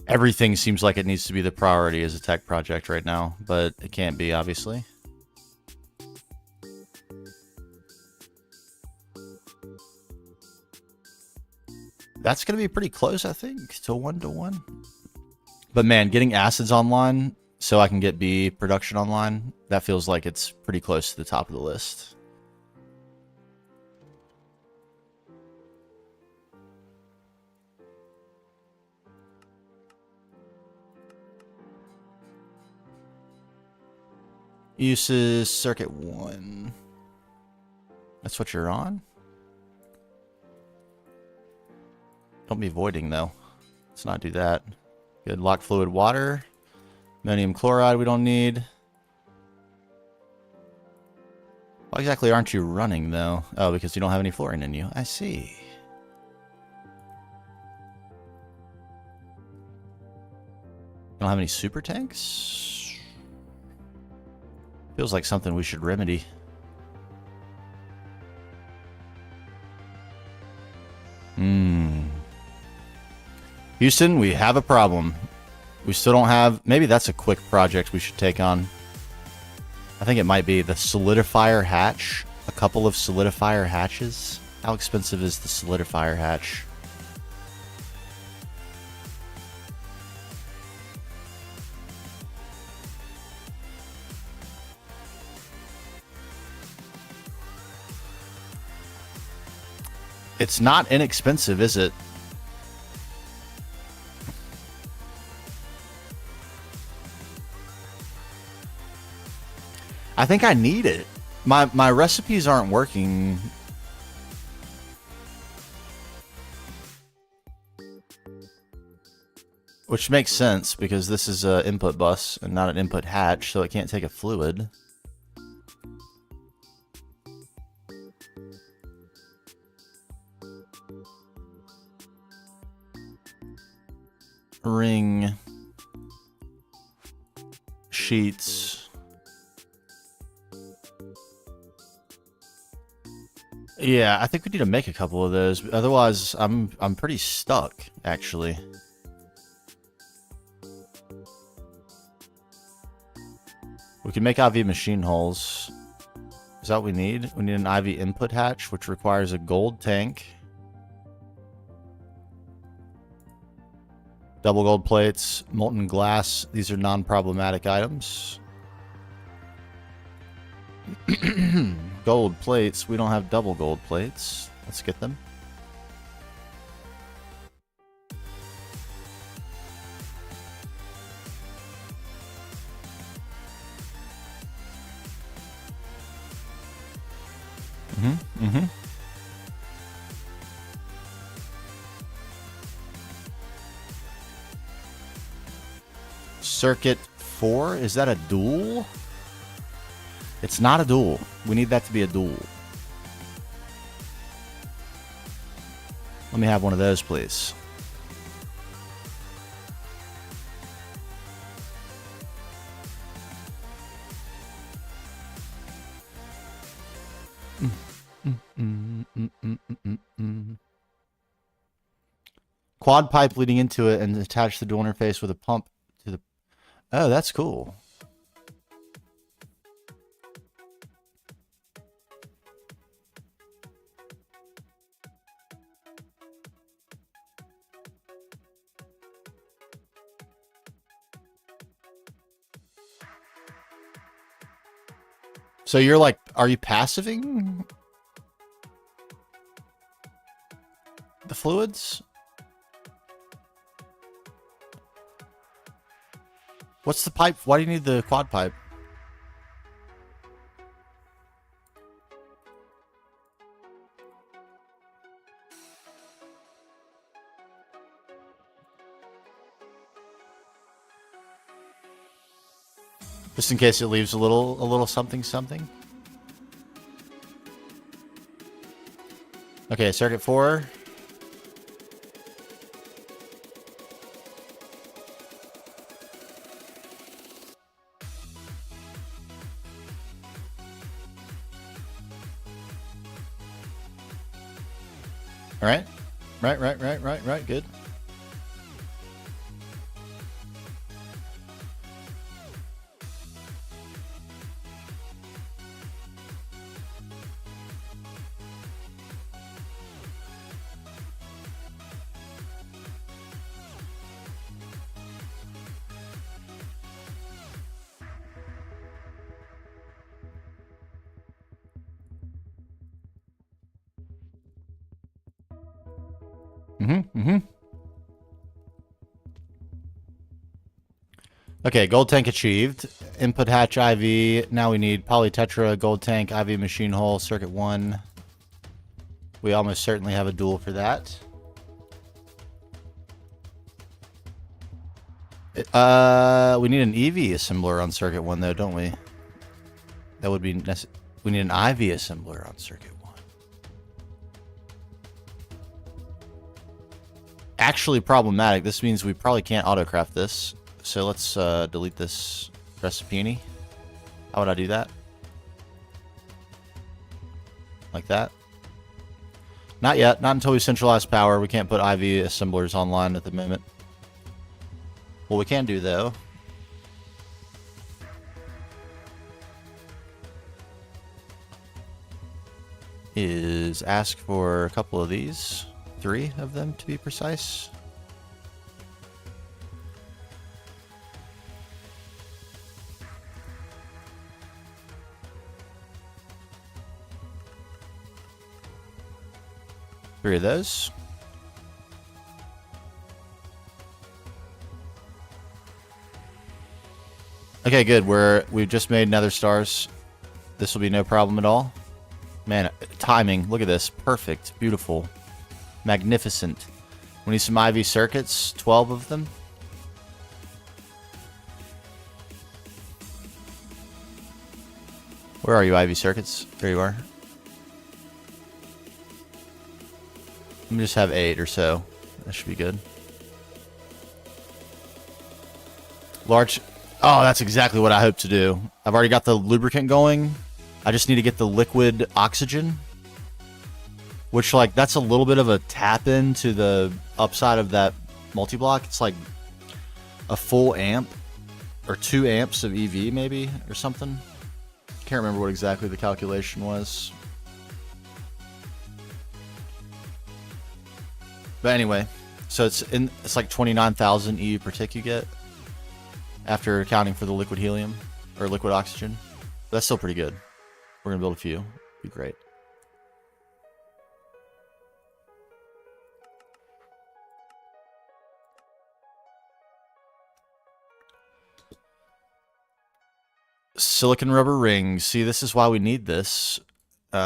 everything seems like it needs to be the priority as a tech project right now, but it can't be, obviously. That's going to be pretty close, I think, to 1-to-1. But man, getting acids online so I can get B production online, that feels like it's pretty close to the top of the list. Uses circuit 1. That's what you're on? Don't be voiding, though. Let's not do that. Good. Lock fluid water. Ammonium chloride we don't need. Why exactly aren't you running, though? Oh, because you don't have any fluorine in you. I see. You don't have any super tanks? Feels like something we should remedy. Houston, we have a problem. We still don't have... Maybe that's a quick project we should take on. I think it might be the solidifier hatch. A couple of solidifier hatches. How expensive is the solidifier hatch? It's not inexpensive, is it? I think I need it. My recipes aren't working. Which makes sense because this is an input bus and not an input hatch, so it can't take a fluid. Ring. Sheets. Yeah, I think we need to make a couple of those. Otherwise, I'm pretty stuck, actually. We can make IV machine holes. Is that what we need? We need an IV input hatch, which requires a gold tank. Double gold plates, molten glass. These are non-problematic items. Gold plates. We don't have double gold plates. Let's get them. Circuit 4? Is that a dual? It's not a dual. We need that to be a dual. Let me have one of those, please. Quad pipe leading into it and attach the dual interface with a pump to the... Oh, that's cool. So you're like, are you passiving the fluids? What's the pipe? Why do you need the quad pipe? Just in case it leaves a little something something. Okay, circuit 4. All right. Right. Good. Okay, gold tank achieved. Input hatch IV. Now we need polytetra, gold tank, IV machine hole, circuit 1. We almost certainly have a duel for that. We need an EV assembler on circuit 1 though, don't we? That would be necessary. We need an IV assembler on circuit 1. Actually problematic. This means we probably can't autocraft this. So let's delete this recipe. How would I do that? Like that? Not yet. Not until we centralize power. We can't put IV assemblers online at the moment. What we can do, though, is ask for a couple of these. 3 of them, to be precise. Three of those. Okay, good. We've just made nether stars. This will be no problem at all. Man, timing. Look at this. Perfect. Beautiful. Magnificent. We need some IV circuits. 12 of them. Where are you, IV circuits? There you are. Let me just have 8 or so. That should be good. Large. Oh, that's exactly what I hope to do. I've already got the lubricant going. I just need to get the liquid oxygen. Which, like, that's a little bit of a tap into the upside of that multi-block. It's like a full amp or 2 amps of EV, maybe, or something. Can't remember what exactly the calculation was. But anyway, so it's like 29,000 EU per tick you get after accounting for the liquid helium or liquid oxygen. But that's still pretty good. We're gonna build a few. Be great. Silicon rubber rings. See, this is why we need this. We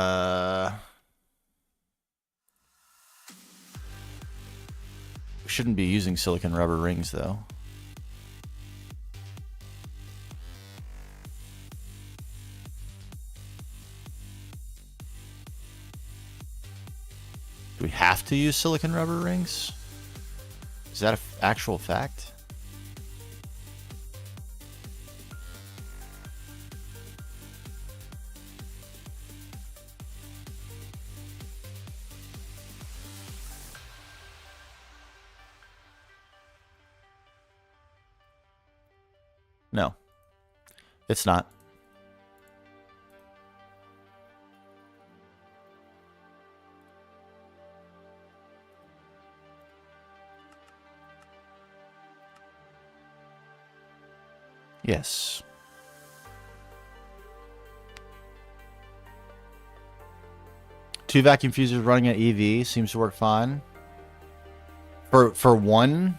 shouldn't be using silicon rubber rings, though. Do we have to use silicon rubber rings? Is that an actual fact? No, it's not. Yes. Two vacuum fuses running at EV seems to work fine. For one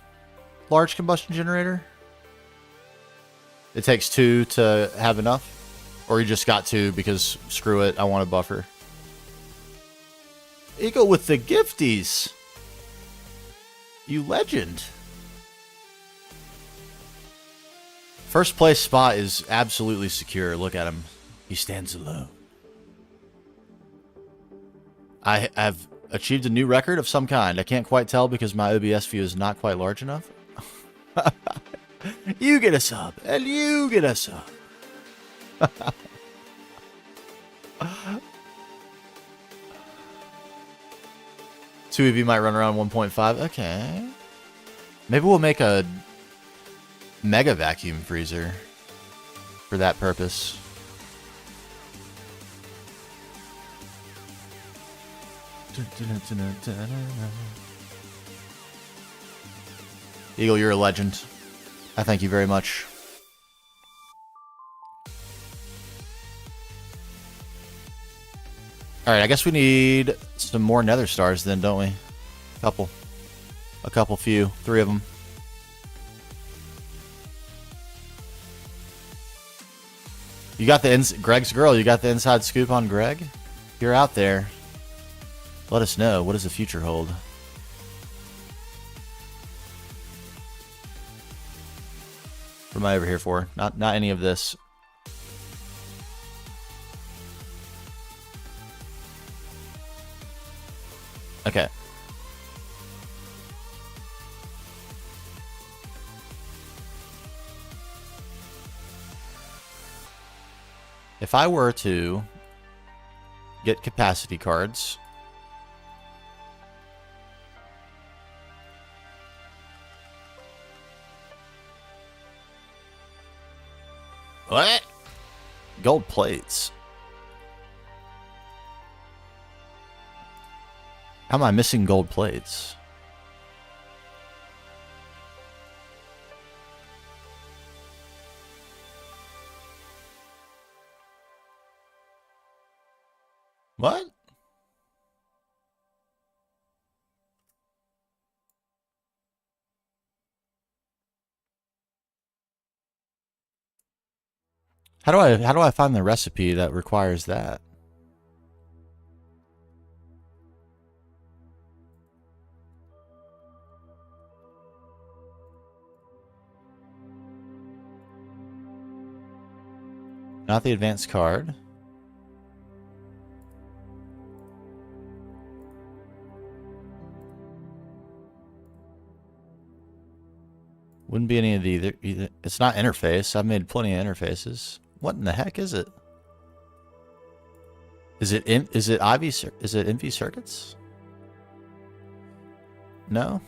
large combustion generator? It takes 2 to have enough? Or you just got 2 because screw it, I want a buffer. Eagle with the gifties! You legend! First place spot is absolutely secure. Look at him. He stands alone. I have achieved a new record of some kind. I can't quite tell because my OBS view is not quite large enough. You get a sub, and you get a sub. Two of you might run around 1.5. Okay. Maybe we'll make a mega vacuum freezer for that purpose. Eagle, you're a legend. I thank you very much. Alright, I guess we need some more nether stars then, don't we? A couple few. 3 of them. You got the Greg's girl, you got the inside scoop on Greg? You're out there. Let us know. What does the future hold? What am I over here for? Not any of this. Okay. If I were to get capacity cards, what? Gold plates. How am I missing gold plates? What? How do I find the recipe that requires that? Not the advanced card. Wouldn't be any of the either. It's not interface. I've made plenty of interfaces. What in the heck is it? Is it NV circuits? No.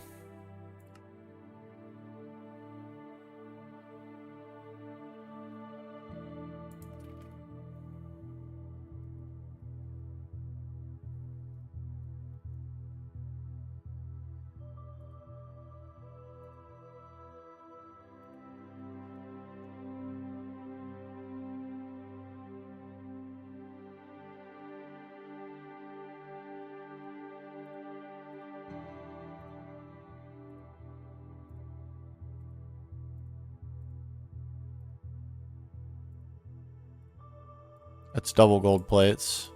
That's double gold plates.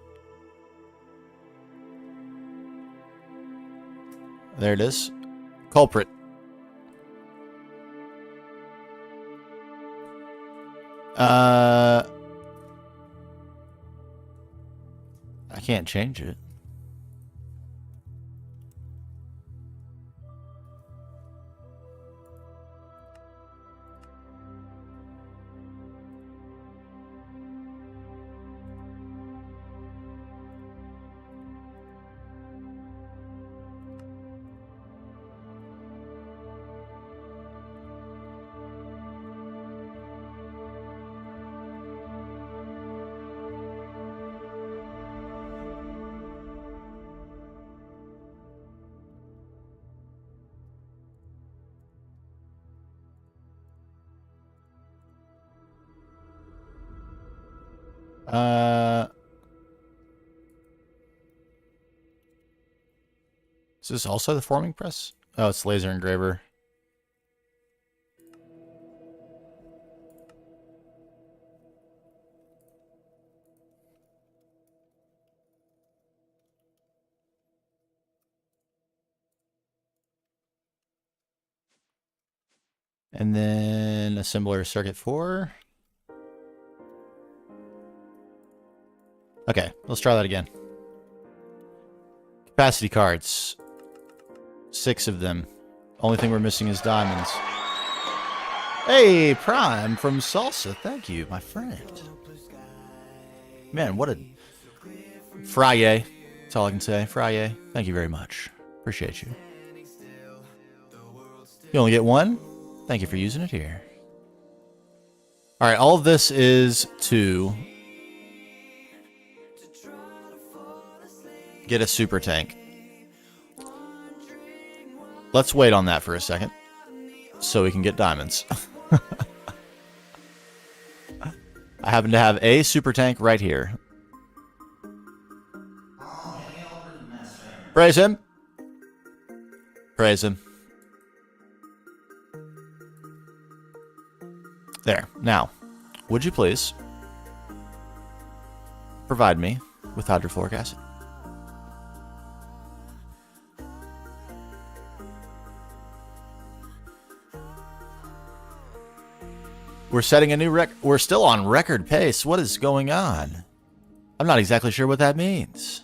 There it is. Culprit. I can't change it. Is this also the forming press? Oh, it's laser engraver. And then assembler circuit 4. Okay, let's try that again. Capacity cards. 6 of them. Only thing we're missing is diamonds. Hey, Prime from Salsa. Thank you, my friend. Man, what a... Friday. That's all I can say. Friday. Thank you very much. Appreciate you. You only get one? Thank you for using it here. Alright, all of this is to get a super tank. Let's wait on that for a second so we can get diamonds. I happen to have a super tank right here. Praise him. Praise him. There. Now, would you please provide me with hydrofluoric acid? We're setting a new record. We're still on record pace. What is going on? I'm not exactly sure what that means.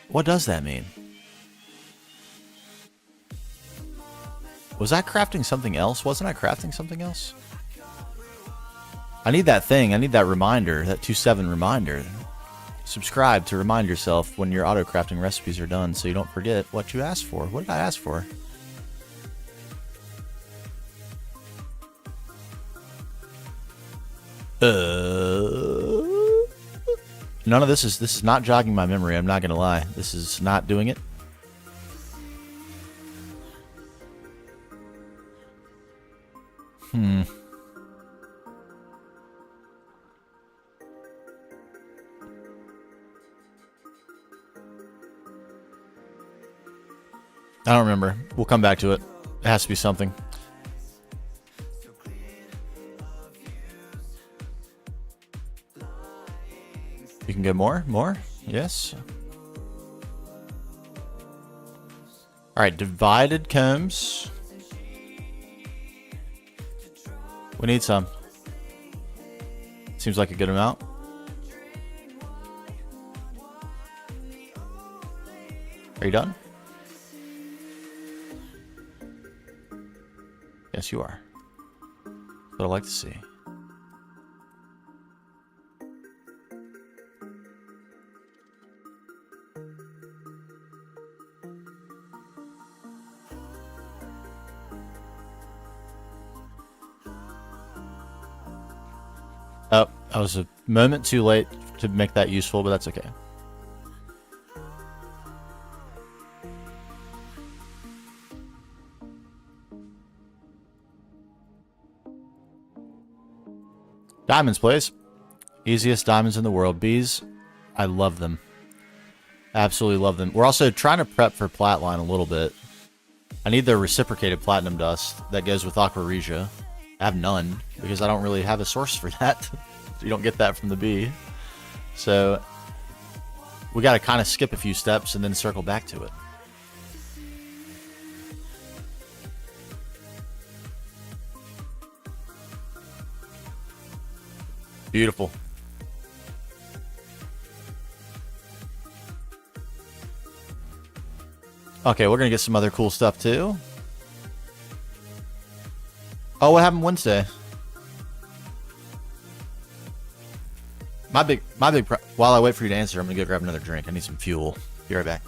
What does that mean? Was I crafting something else? Wasn't I crafting something else? I need that thing. I need that reminder, that 2-7 reminder. Subscribe to remind yourself when your auto-crafting recipes are done so you don't forget what you asked for. What did I ask for? None of this is not jogging my memory, I'm not gonna lie. This is not doing it. I don't remember. We'll come back to it. It has to be something. You can get more? More? Yes. Alright, divided combs. We need some. Seems like a good amount. Are you done? Yes, you are. That's what I like to see. Oh, I was a moment too late to make that useful, but that's okay. Diamonds, please. Easiest diamonds in the world. Bees, I love them. Absolutely love them. We're also trying to prep for Platline a little bit. I need the reciprocated platinum dust that goes with Aqua Regia. I have none because I don't really have a source for that. You don't get that from the bee. So we got to kind of skip a few steps and then circle back to it. Beautiful. Okay, we're going to get some other cool stuff too. Oh, what happened Wednesday? While I wait for you to answer, I'm going to go grab another drink. I need some fuel. Be right back.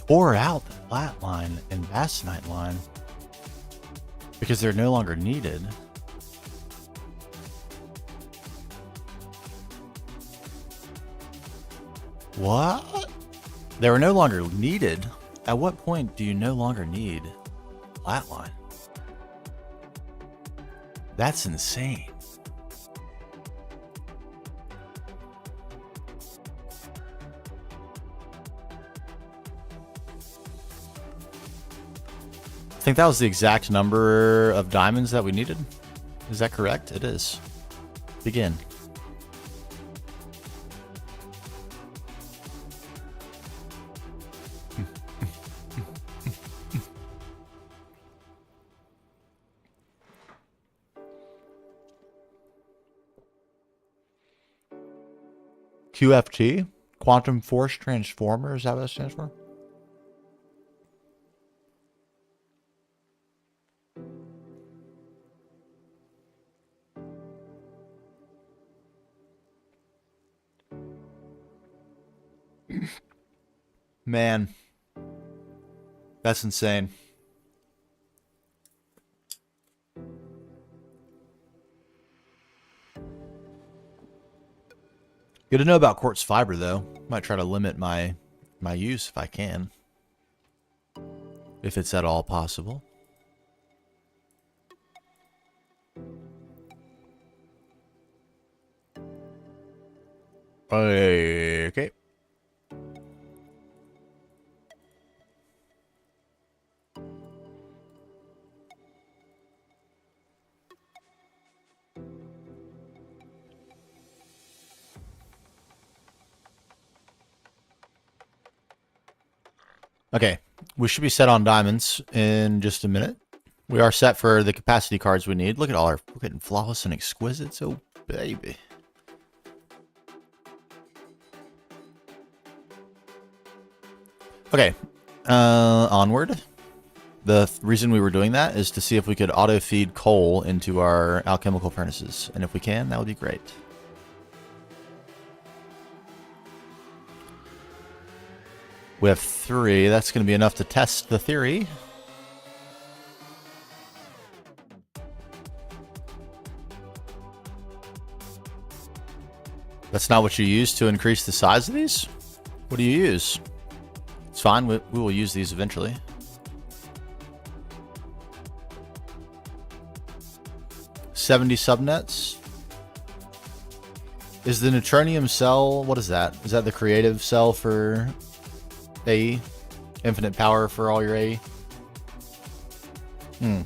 tore out the flat line and basanite line because they're no longer needed. What? They were no longer needed? At what point do you no longer need flatline? That's insane. I think that was the exact number of diamonds that we needed. Is that correct? It is. Begin. QFT? Quantum Force Transformer? Is that what that stands for? Man, that's insane. Good to know about quartz fiber, though. Might try to limit my use if I can, if it's at all possible. Okay. Okay, we should be set on diamonds in just a minute. We are set for the capacity cards we need. Look at all our, we're getting flawless and exquisite. Oh, baby. Okay, onward. The reason we were doing that is to see if we could auto feed coal into our alchemical furnaces. And if we can, that would be great. We have 3. That's going to be enough to test the theory. That's not what you use to increase the size of these? What do you use? It's fine. We will use these eventually. $70 subnets. Is the neutronium cell, what is that? Is that the creative cell for AE? Infinite power for all your AE? I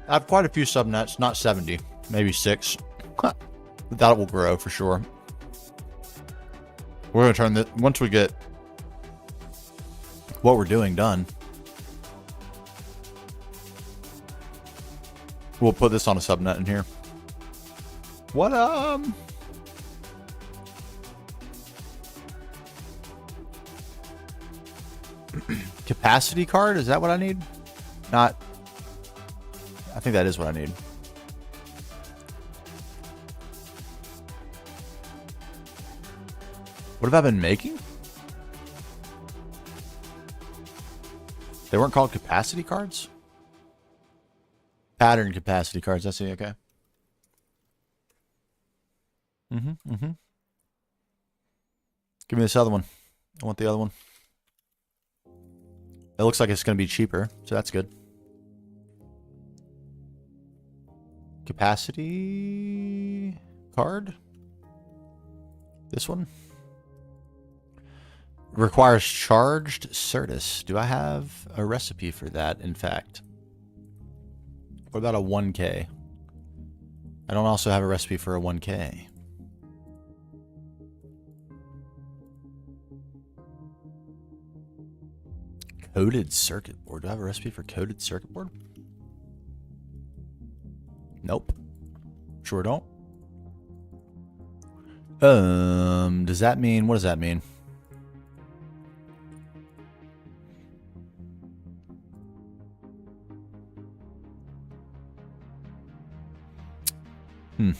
have quite a few subnets, not 70, maybe 6. But that will grow for sure. We're going to turn that, once we get what we're doing done, we'll put this on a subnet in here. What, capacity card? Is that what I need? Not, I think that is what I need. What have I been making? They weren't called capacity cards? Pattern capacity cards, I see, okay. Give me this other one. I want the other one. It looks like it's going to be cheaper, so that's good. Capacity card? This one? Requires charged Certus. Do I have a recipe for that, in fact? What about a 1K? I don't also have a recipe for a 1K. Coded circuit board. Do I have a recipe for coded circuit board? Nope. Sure don't. Does that mean, what does that mean? Hmm.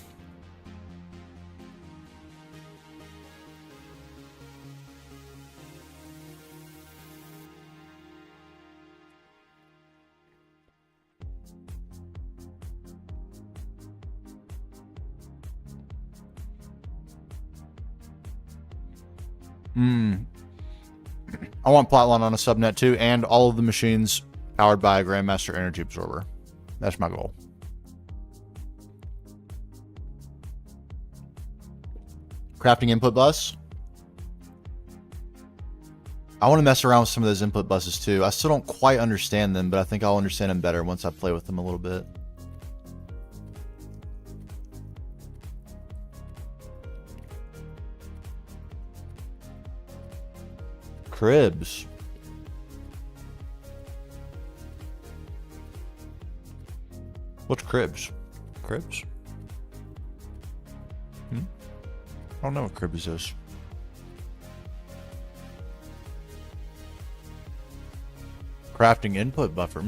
I want Plotline on a subnet too, and all of the machines powered by a Grandmaster Energy Absorber. That's my goal. Crafting input bus. I want to mess around with some of those input buses too. I still don't quite understand them, but I think I'll understand them better once I play with them a little bit. Cribs. What's cribs? Cribs? I don't know what cribs is. Crafting input buffer.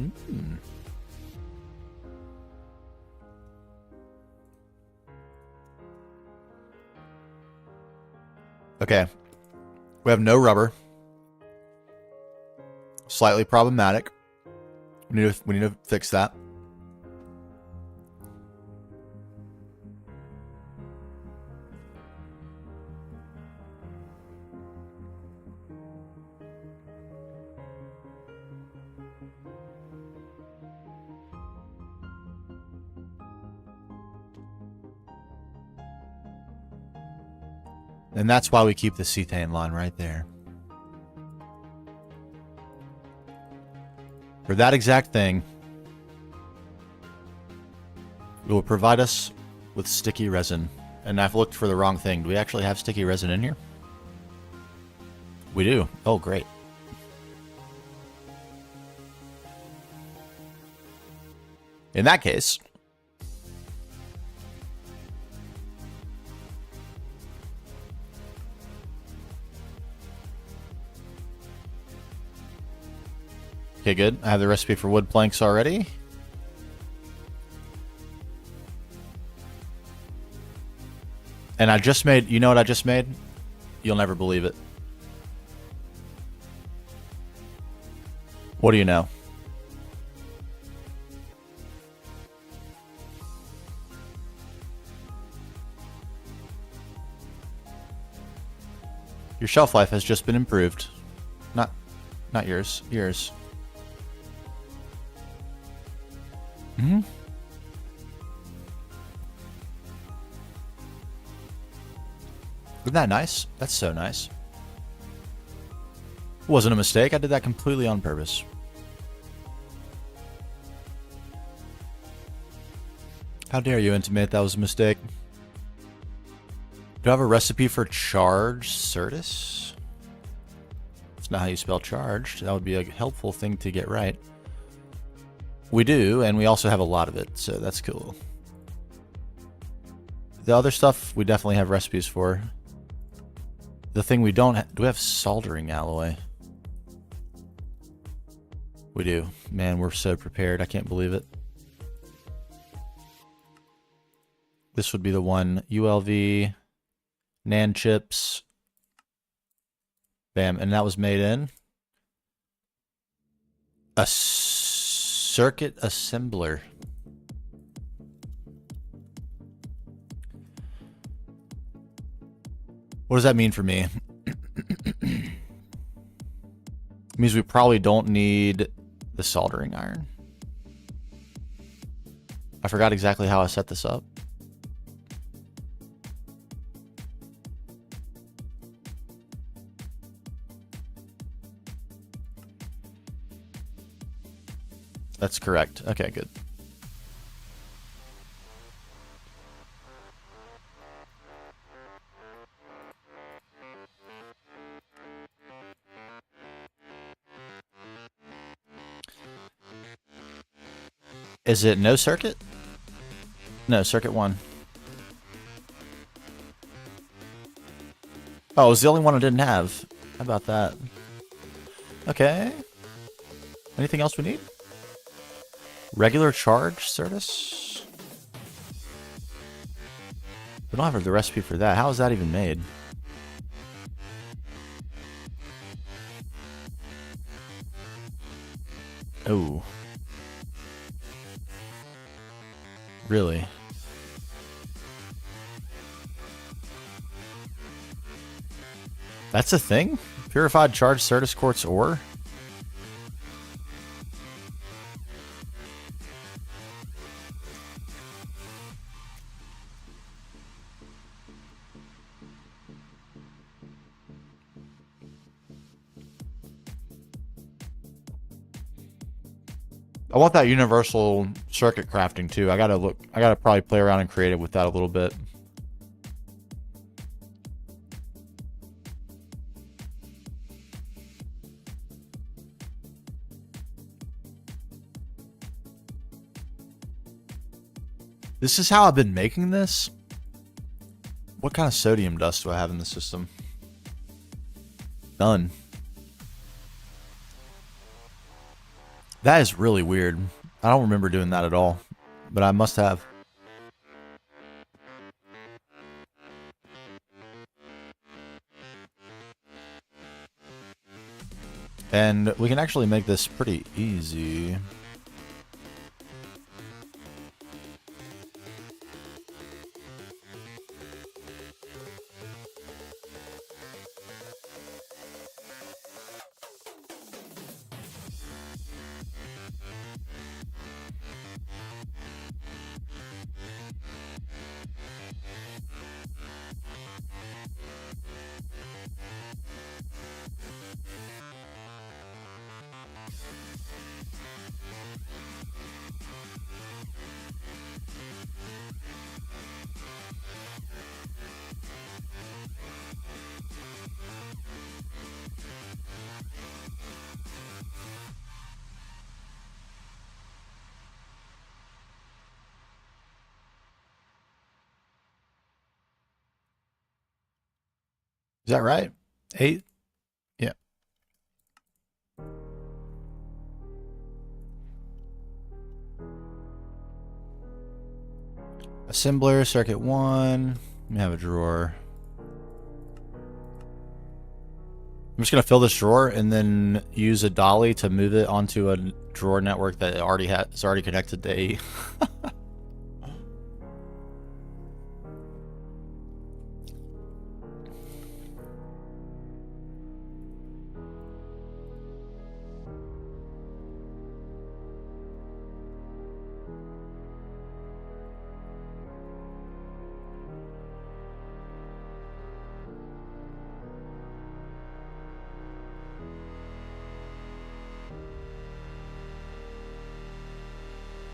Okay. We have no rubber. Slightly problematic. We need to fix that. And that's why we keep the cethane line right there. For that exact thing, it will provide us with sticky resin. And I've looked for the wrong thing. Do we actually have sticky resin in here? We do. Oh, great. In that case, okay, good. I have the recipe for wood planks already. And I just made, you know what I just made? You'll never believe it. What do you know? Your shelf life has just been improved. Not yours. Yours. Isn't that nice? That's so nice. It wasn't a mistake. I did that completely on purpose. How dare you intimate that was a mistake? Do I have a recipe for charged Certus? That's not how you spell charged. That would be a helpful thing to get right. We do, and we also have a lot of it, so that's cool. The other stuff we definitely have recipes for. The thing we don't have... Do we have soldering alloy? We do. Man, we're so prepared. I can't believe it. This would be the one. ULV... NAND chips. Bam. And that was made in a circuit assembler. What does that mean for me? It means we probably don't need the soldering iron. I forgot exactly how I set this up. That's correct. Okay, good. Is it no circuit? No, circuit 1. Oh, it was the only one I didn't have. How about that? Okay. Anything else we need? Regular charge Certus? don't have the recipe for that. How is that even made? Oh. Really? That's a thing? Purified charged Certus quartz ore? I want that universal circuit crafting too. I gotta probably play around and create it with that a little bit. This is how I've been making this? What kind of sodium dust do I have in the system? None. That is really weird. I don't remember doing that at all, but I must have. And we can actually make this pretty easy. Is that right? 8? Yeah. Assembler, circuit 1. Let me have a drawer. I'm just going to fill this drawer and then use a dolly to move it onto a drawer network that is already connected to A.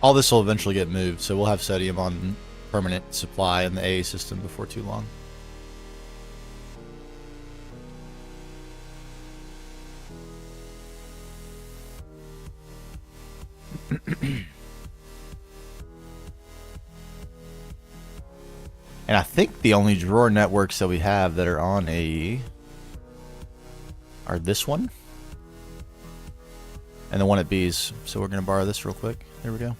All this will eventually get moved, so we'll have sodium on permanent supply in the A system before too long. And I think the only drawer networks that we have that are on AE are this one and the one at B's. So we're going to borrow this real quick. There we go.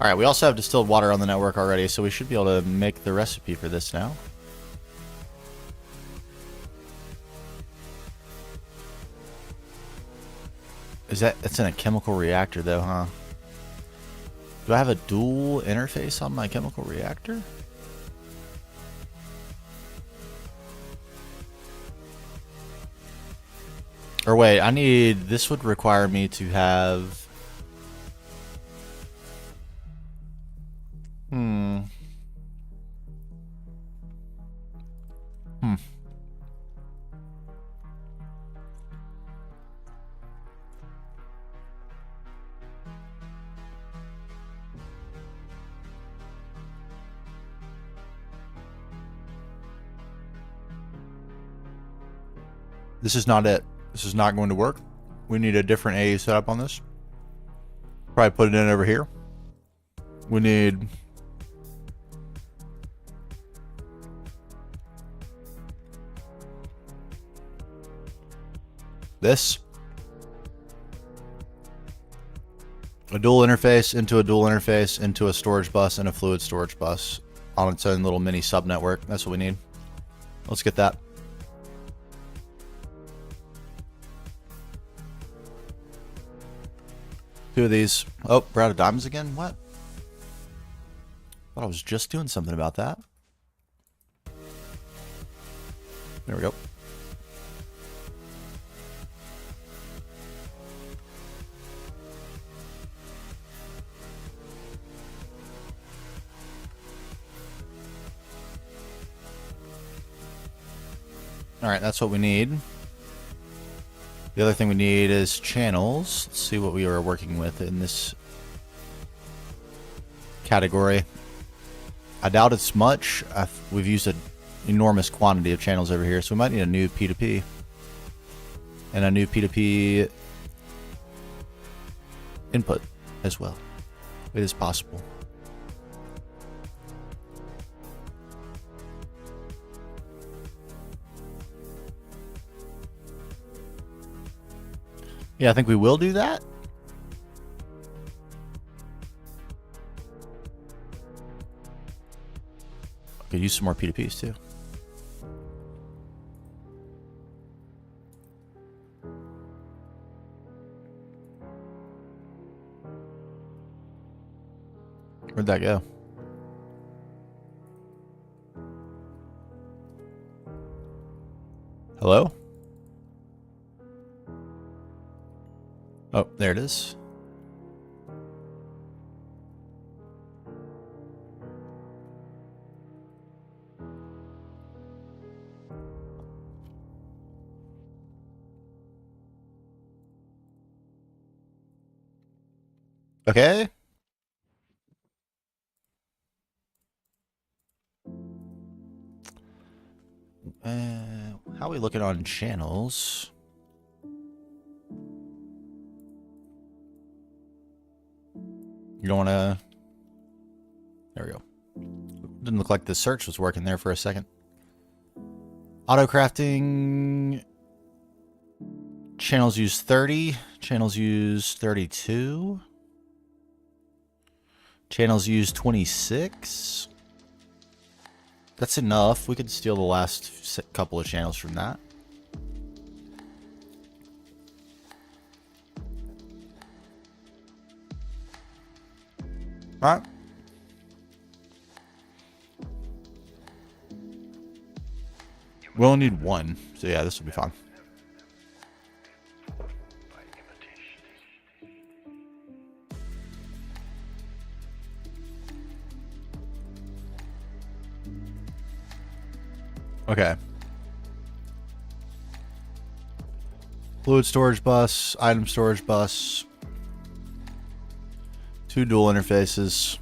Alright, we also have distilled water on the network already, so we should be able to make the recipe for this now. It's in a chemical reactor though, huh? Do I have a dual interface on my chemical reactor? Or wait, this would require me to have... This is not it. This is not going to work. We need a different A setup on this. Probably put it in over here. We need... This. A dual interface into a dual interface into a storage bus and a fluid storage bus on its own little mini sub network. That's what we need. Let's get that. Two of these. Oh, we're out of diamonds again? What? Thought I was just doing something about that. There we go. Alright, that's what we need. The other thing we need is channels. Let's see what we are working with in this category. I doubt it's much. We've used an enormous quantity of channels over here, so we might need a new P2P. And a new P2P input as well. It is possible. Yeah, I think we will do that. Could use some more P2Ps too. Where'd that go? Hello? Oh, there it is. Okay. How are we looking on channels? You don't want to... There we go. Didn't look like the search was working there for a second. Auto crafting. Channels use 30. Channels use 32. Channels use 26. That's enough. We could steal the last couple of channels from that. All right. We only need one, so yeah, this will be fine. Okay. Fluid storage bus, item storage bus. 2 dual interfaces.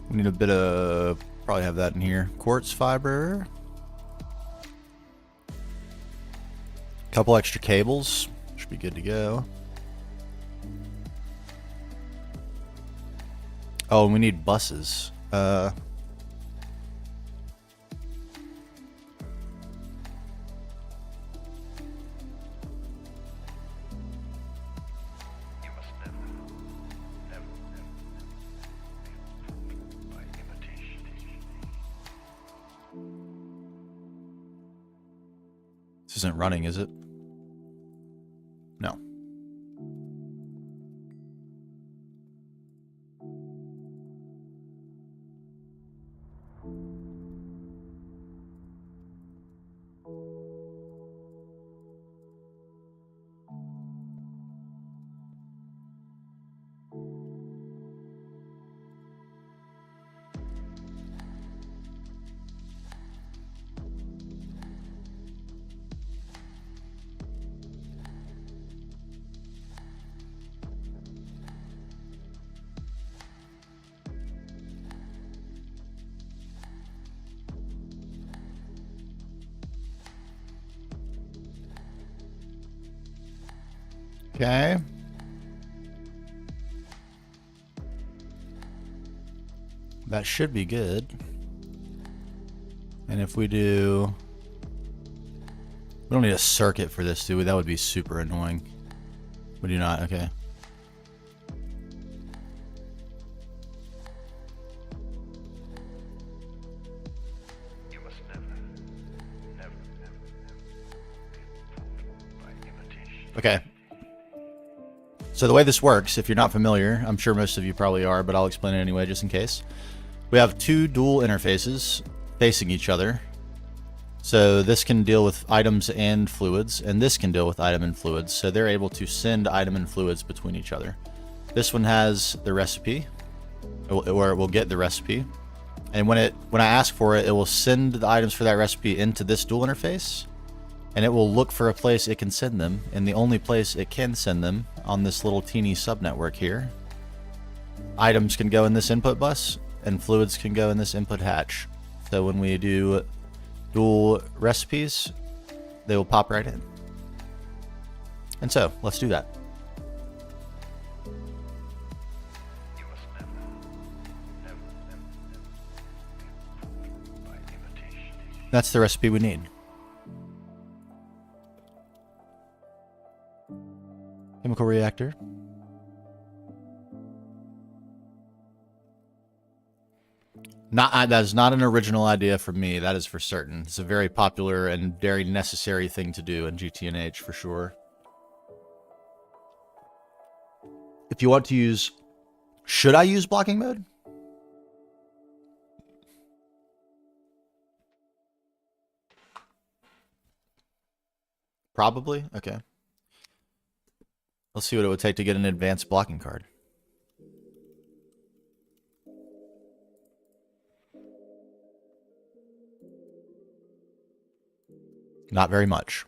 We need a bit of, probably have that in here. Quartz fiber. Couple extra cables. Should be good to go. Oh, and we need buses. This isn't running, is it? No. Okay. That should be good. And if we do We don't need a circuit for this, do we? That would be super annoying. We do not, okay. You must never be fooled by imitation. Okay. So the way this works, if you're not familiar, I'm sure most of you probably are, but I'll explain it anyway just in case. We have two dual interfaces facing each other. So this can deal with items and fluids, and this can deal with item and fluids. So they're able to send item and fluids between each other. This one has the recipe, or it will get the recipe. And when I ask for it, it will send the items for that recipe into this dual interface, and it will look for a place it can send them. And the only place it can send them on this little teeny subnetwork here, items can go in this input bus, and fluids can go in this input hatch. So when we do dual recipes, they will pop right in. And so, let's do that. You must never be fooled by imitation. That's the recipe we need. Chemical reactor. That is not an original idea from me, that is for certain. It's a very popular and very necessary thing to do in GTNH for sure. If you want to use... Should I use blocking mode? Probably? Okay. Let's see what it would take to get an advanced blocking card. Not very much.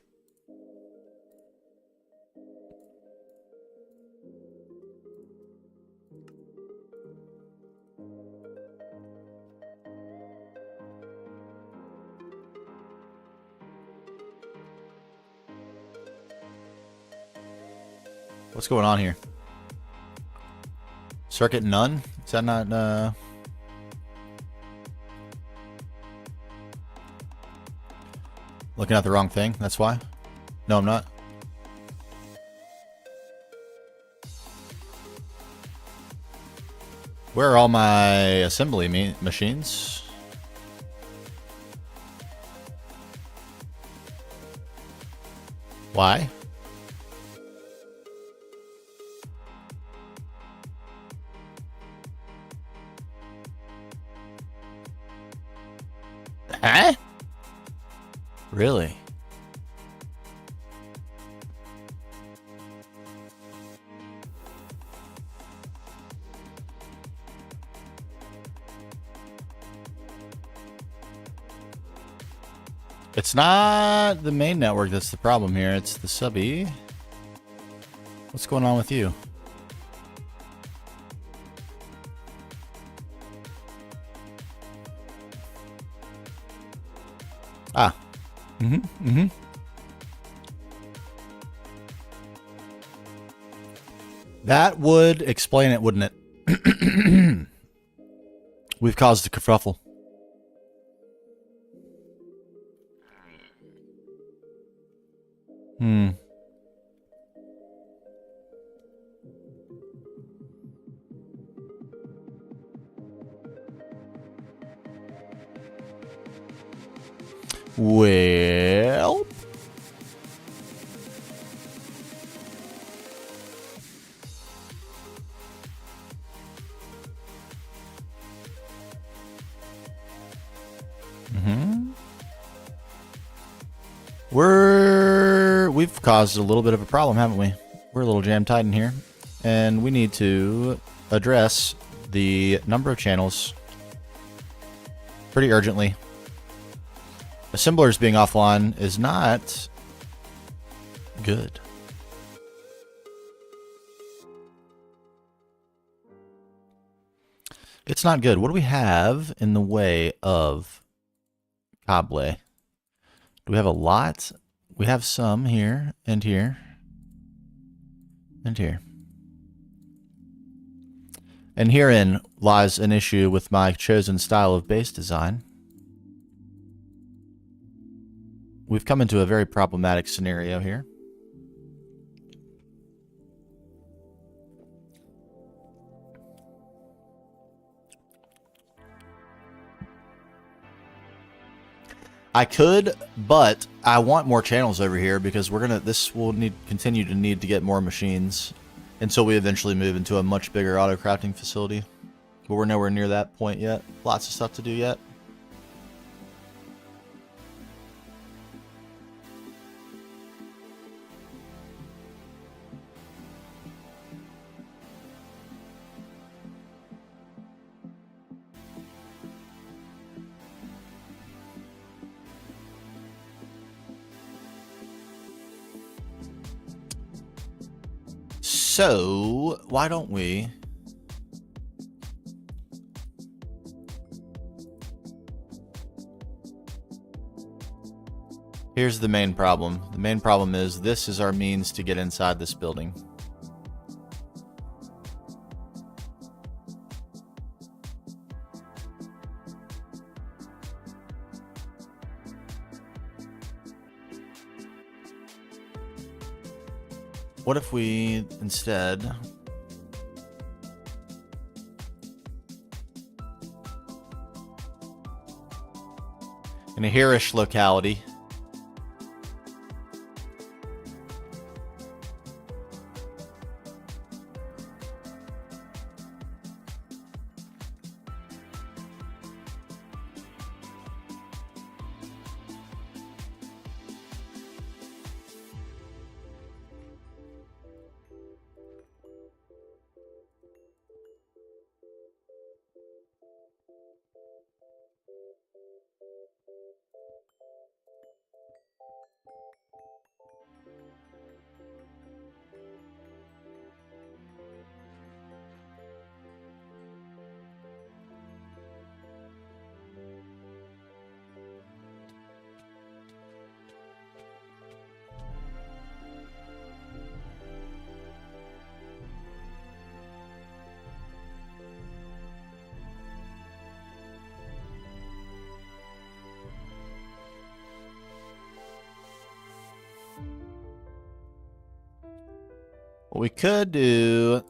What's going on here? Circuit none? Is that not, looking at the wrong thing, that's why? No, I'm not. Where are all my assembly machines? Why? Huh? Really? It's not the main network that's the problem here, it's the sub-E. What's going on with you? Ah. That would explain it, wouldn't it? We've caused a kerfuffle. Well... We've caused a little bit of a problem, haven't we? We're a little jam tight in here, and we need to address the number of channels pretty urgently. Assemblers being offline is not good. It's not good. What do we have in the way of cable? Do we have a lot? We have some here and here and here. And herein lies an issue with my chosen style of base design. we've come into a very problematic scenario here. I could, but I want more channels over here because this will continue to need to get more machines until we eventually move into a much bigger auto crafting facility. But we're nowhere near that point yet. Lots of stuff to do yet. So, why don't we... Here's the main problem. The main problem is this is our means to get inside this building. What if we instead in a here-ish locality what we could do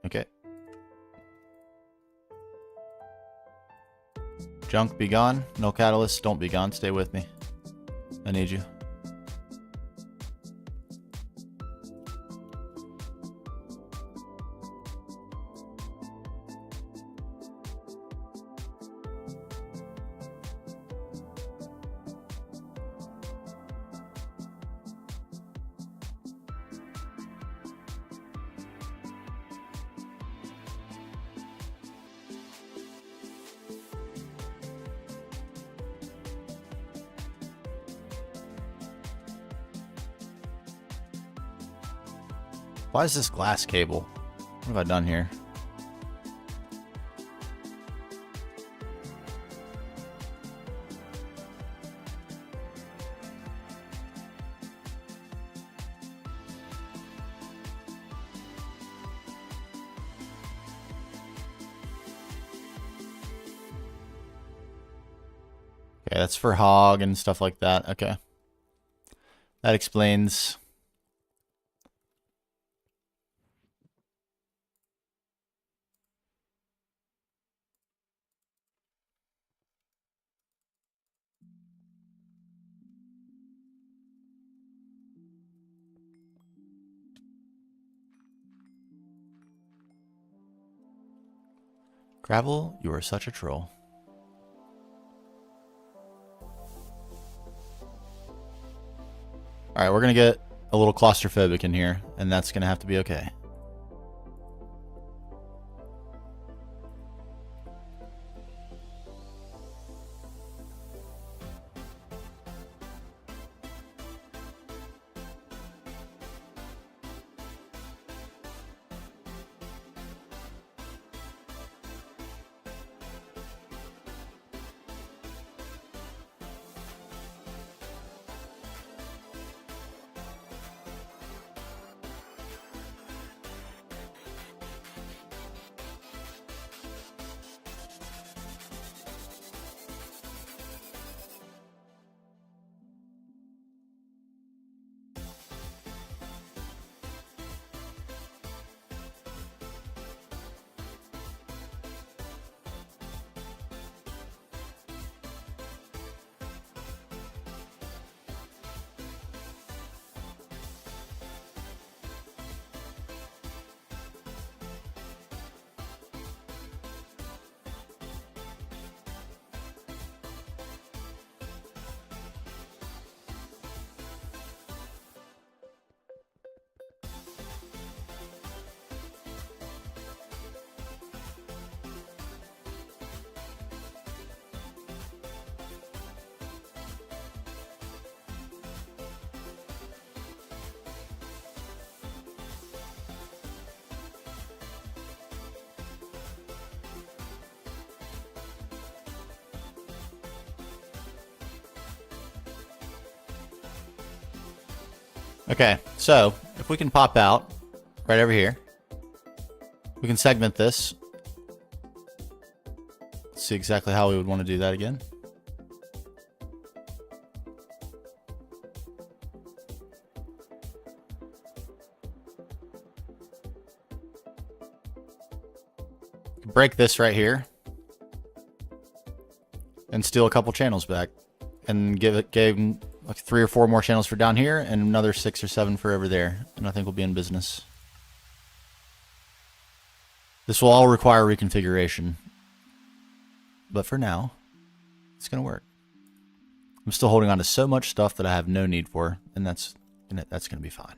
okay. Junk, be gone. No catalyst, don't be gone. Stay with me. I need you. Why is this glass cable? What have I done here? Okay, that's for hog and stuff like that. Okay. That explains. Gravel, you are such a troll. Alright, we're gonna get a little claustrophobic in here, and that's gonna have to be okay. Okay, so if we can pop out right over here, we can segment this. Let's see exactly how we would want to do that again. Break this right here and steal a couple channels back and give like 3 or 4 more channels for down here and another 6 or 7 for over there, and I think we'll be in business. This will all require reconfiguration, but for now it's gonna work. I'm still holding on to so much stuff that I have no need for, and that's gonna be fine.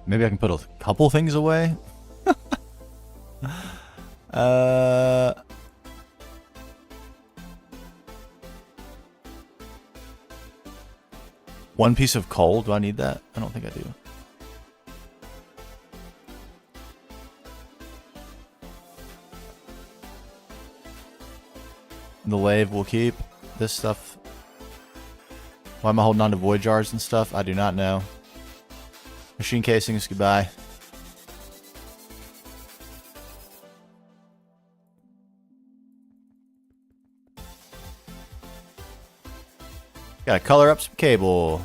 Maybe I can put a couple things away. One piece of coal. Do I need that? I don't think I do. The lathe will keep. This stuff. Why am I holding on to void jars and stuff? I do not know. Machine casings, goodbye. Gotta color up some cable.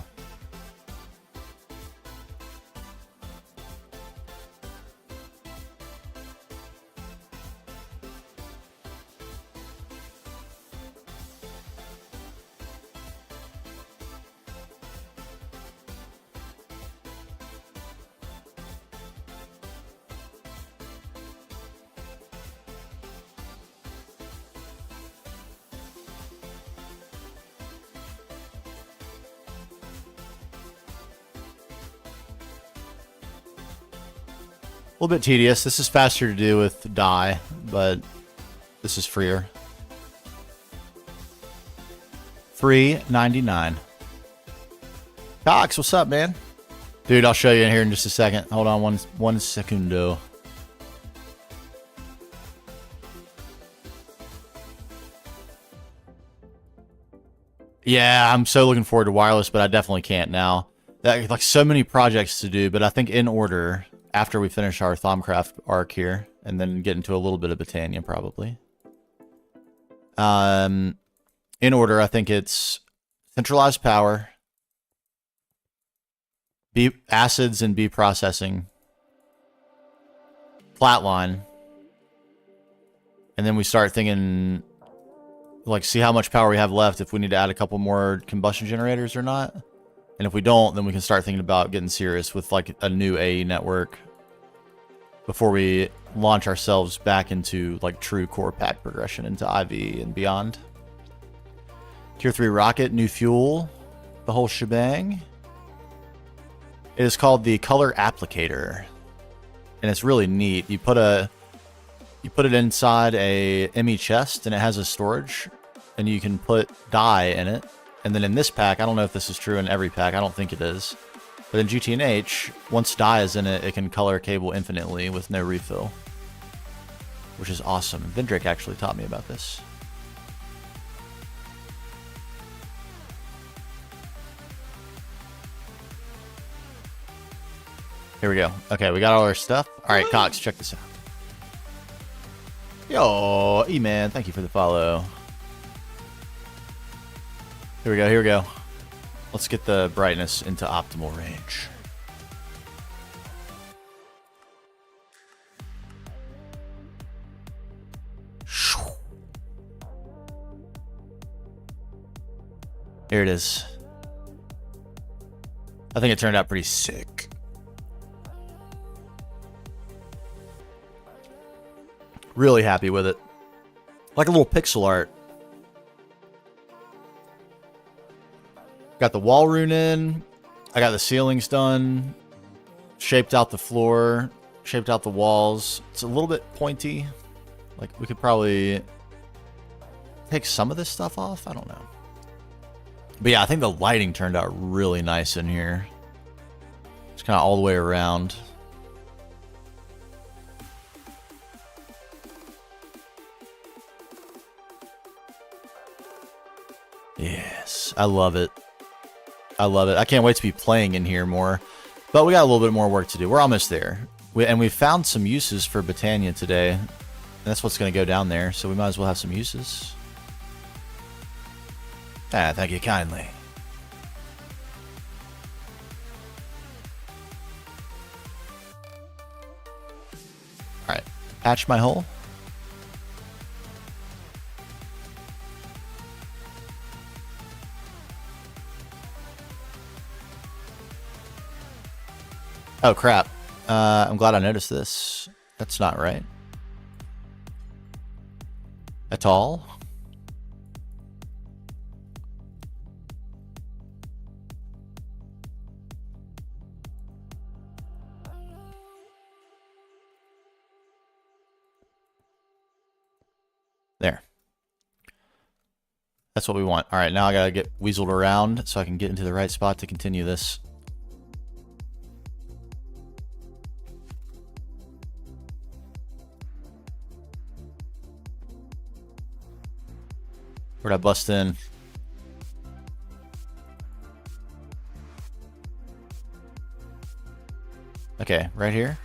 A little bit tedious. This is faster to do with dye, but this is freer. Free 99. Cox, what's up, man? Dude, I'll show you in here in just a second. Hold on one secundo. Yeah, I'm so looking forward to wireless, but I definitely can't now. Like so many projects to do, but I think in order. After we finish our Thaumcraft arc here, and then get into a little bit of Botania, probably. In order, I think it's centralized power, B acids and B processing, flatline, and then we start thinking, like, see how much power we have left, if we need to add a couple more combustion generators or not. And if we don't, then we can start thinking about getting serious with like a new AE network before we launch ourselves back into like true core pack progression into IV and beyond. Tier 3 rocket, new fuel, the whole shebang. It is called the color applicator, and it's really neat. You put it inside a ME chest, and it has a storage, and you can put dye in it. And then in this pack, I don't know if this is true in every pack, I don't think it is. But in GTNH, once dye is in it, it can color a cable infinitely with no refill. Which is awesome. Vendrake actually taught me about this. Here we go. Okay, we got all our stuff. Alright, Cox, check this out. Yo, E-Man, thank you for the follow. Here we go, here we go. Let's get the brightness into optimal range. Here it is. I think it turned out pretty sick. Really happy with it. Like a little pixel art. Got the wall rune in. I got the ceilings done. Shaped out the floor. Shaped out the walls. It's a little bit pointy. Like, we could probably take some of this stuff off. I don't know. But yeah, I think the lighting turned out really nice in here. Kind of all the way around. Yes, I love it. I love it. I can't wait to be playing in here more. But we got a little bit more work to do. We're almost there. And we found some uses for Botania today. And that's what's going to go down there. So we might as well have some uses. Ah, thank you kindly. Alright. Patch my hole. Oh, crap. I'm glad I noticed this. That's not right. At all. There. That's what we want. All right, now I gotta get weaseled around so I can get into the right spot to continue this. Where'd I bust in? Okay, right here.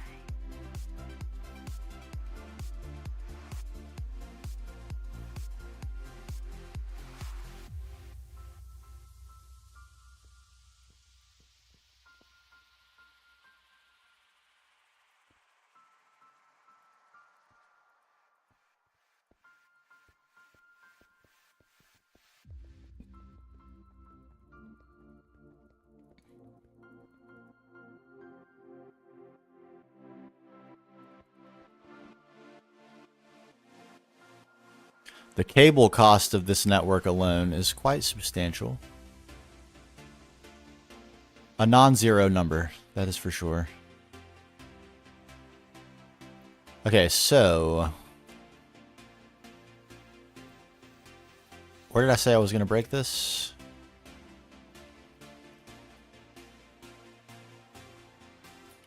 The cable cost of this network alone is quite substantial. A non-zero number, that is for sure. Okay, so... where did I say I was going to break this?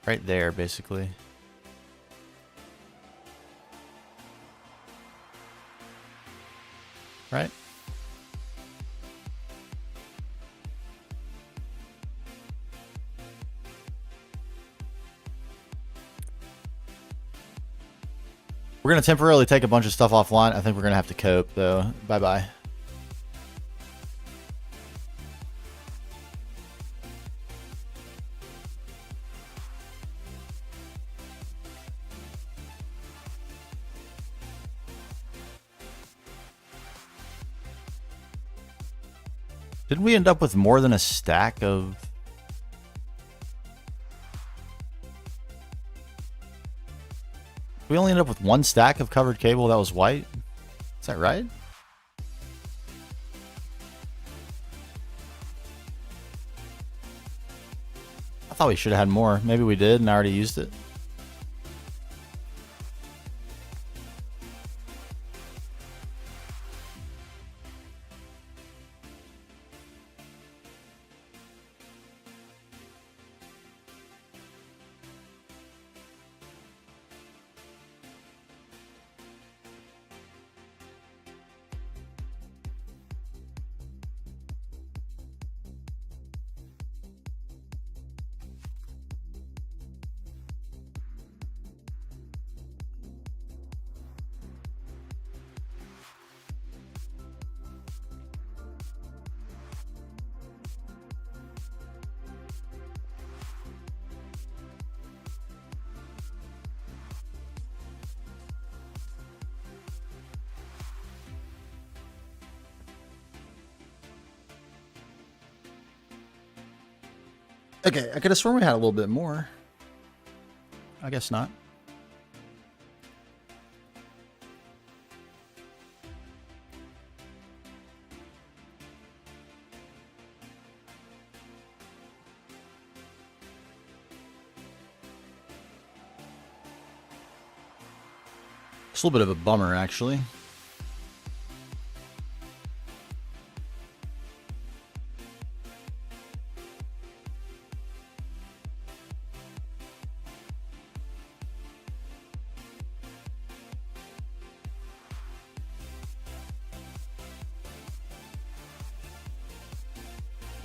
Right there, basically. Right? We're going to temporarily take a bunch of stuff offline. I think we're going to have to cope, though. Bye-bye. Didn't we end up with more than a stack of... we only ended up with one stack of covered cable that was white? Is that right? I thought we should have had more. Maybe we did and I already used it. Okay, I could have sworn we had a little bit more. I guess not. It's a little bit of a bummer, actually.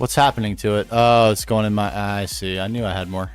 What's happening to it? Oh, it's going in my... I see. I knew I had more.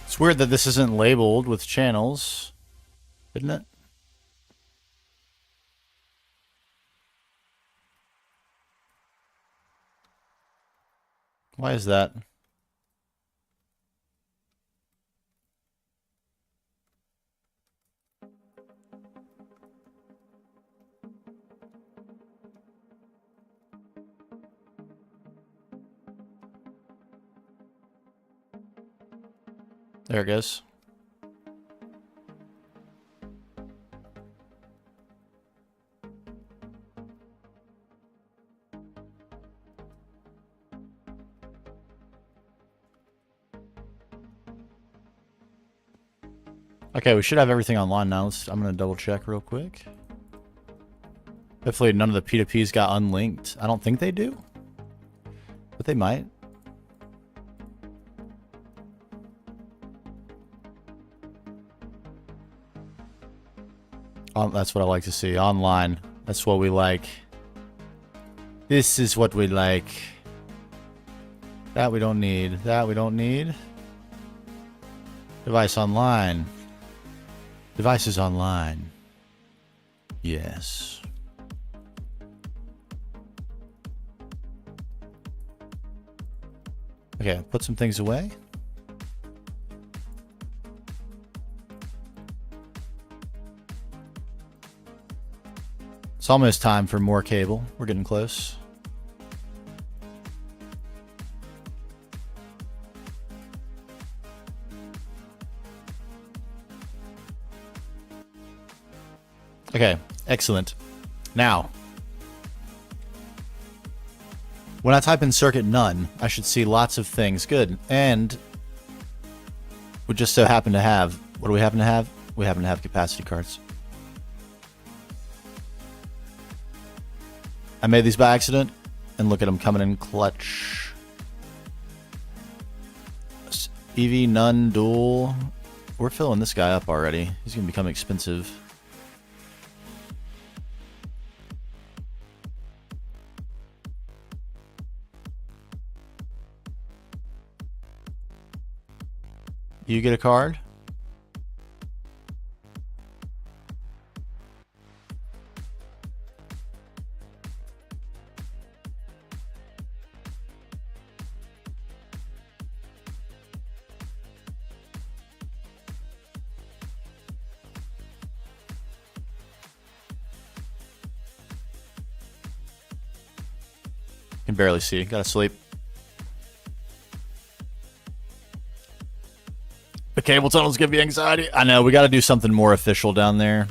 It's weird that this isn't labeled with channels, isn't it? Why is that? There it goes. Okay, we should have everything online now. I'm going to double check real quick. Hopefully none of the P2Ps got unlinked. I don't think they do, but they might. That's what I like to see. Online. That's what we like. This is what we like. That we don't need. That we don't need. Device online. Devices online. Yes. Okay, put some things away. It's almost time for more cable. We're getting close. Okay, excellent. Now, when I type in circuit none, I should see lots of things. Good. And we just so happen to have, what do we happen to have? We happen to have capacity cards. I made these by accident, and look at them coming in clutch. EV none dual. We're filling this guy up already. He's going to become expensive. You get a card? Can barely see. Gotta sleep. The cable tunnels give you anxiety. I know, we gotta do something more official down there.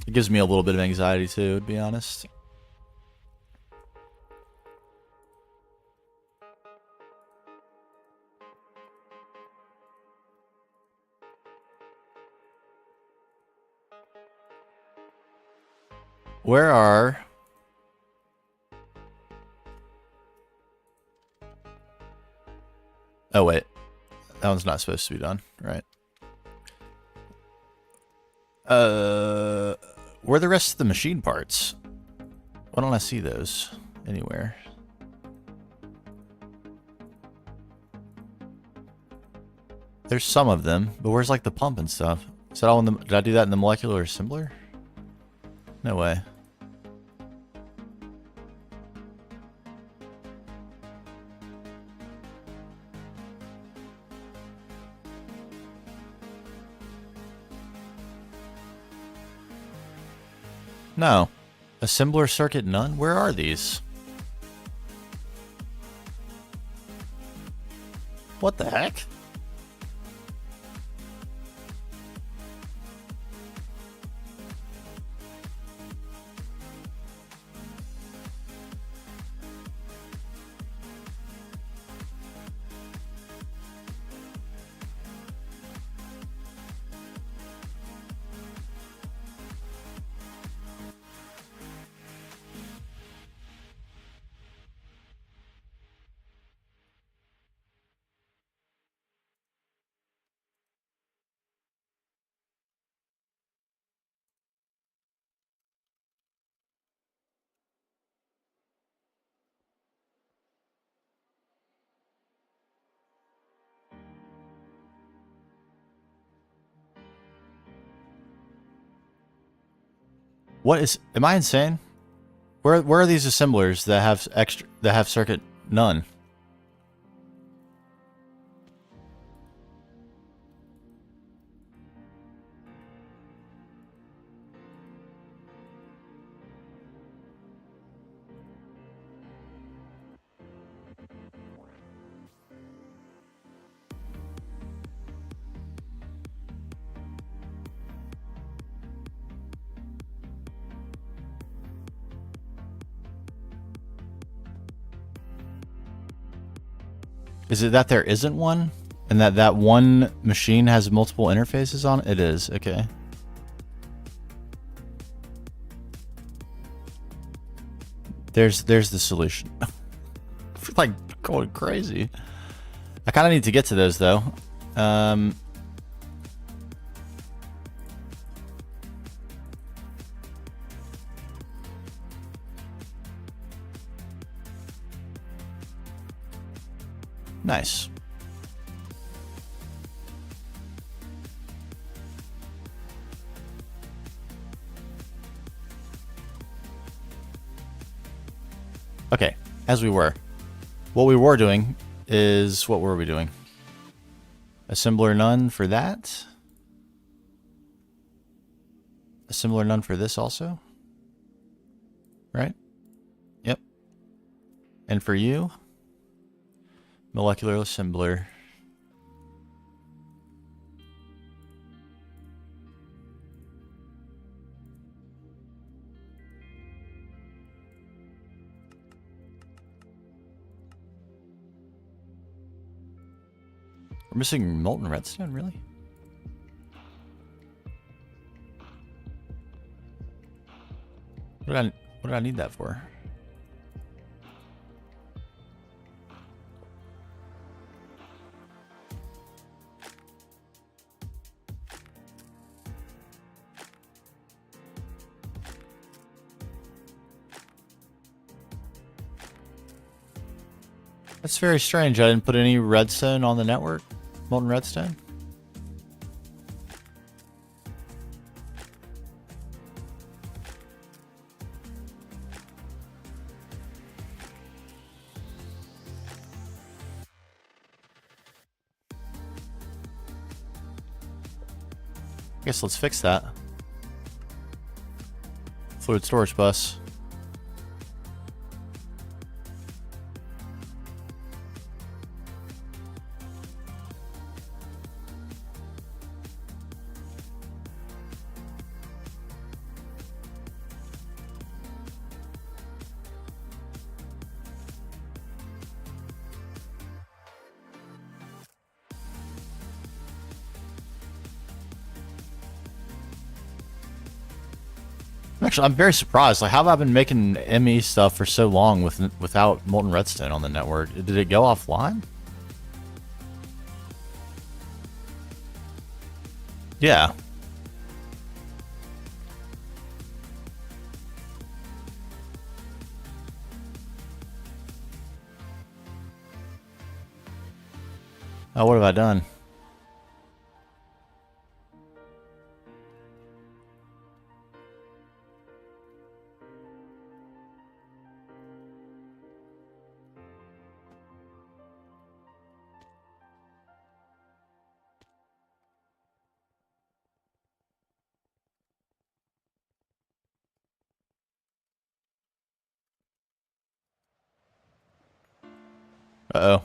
It gives me a little bit of anxiety too, to be honest. Where are... Oh, wait. That one's not supposed to be done, right? Where are the rest of the machine parts? Why don't I see those anywhere? There's some of them, but where's like the pump and stuff? Is that all in the... Did I do that in the molecular assembler? No way. No. Assembler circuit none? Where are these? What the heck? What is? Am I insane? Where are these assemblers that have circuit none? Is it that there isn't one? And that one machine has multiple interfaces on it? It is, okay. There's the solution. I feel like going crazy. I kind of need to get to those though. Nice. Okay, as we were. What we were doing is, what were we doing? Assembler none for that. Assembler none for this also. Right? Yep. And for you, molecular assembler. We're missing molten redstone, really? What did I need that for? That's very strange. I didn't put any redstone on the network. Molten redstone. I guess let's fix that. Fluid storage bus. Actually, I'm very surprised. Like, how have I been making ME stuff for so long without molten redstone on the network? Did it go offline? Yeah. Oh, what have I done? Uh-oh.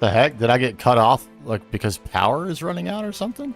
The heck? Did I get cut off, like, because power is running out or something?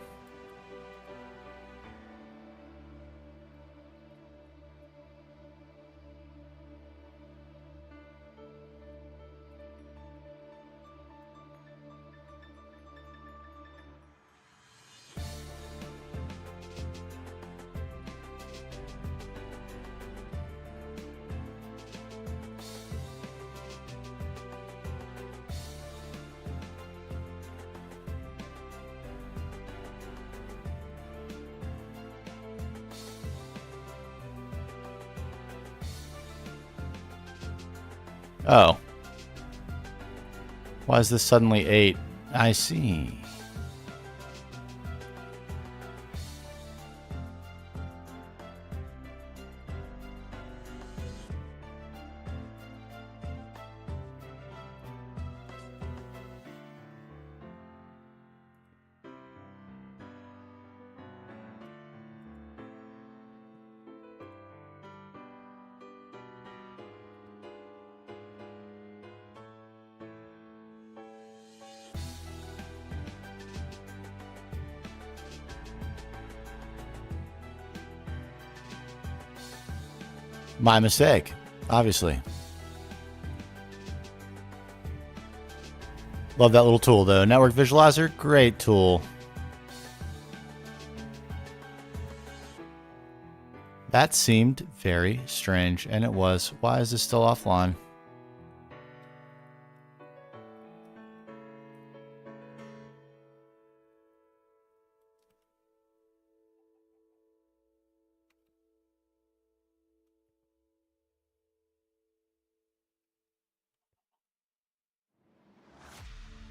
Oh. Why is this suddenly 8? I see. My mistake, obviously. Love that little tool, though. Network Visualizer, great tool. That seemed very strange, and it was. Why is this still offline?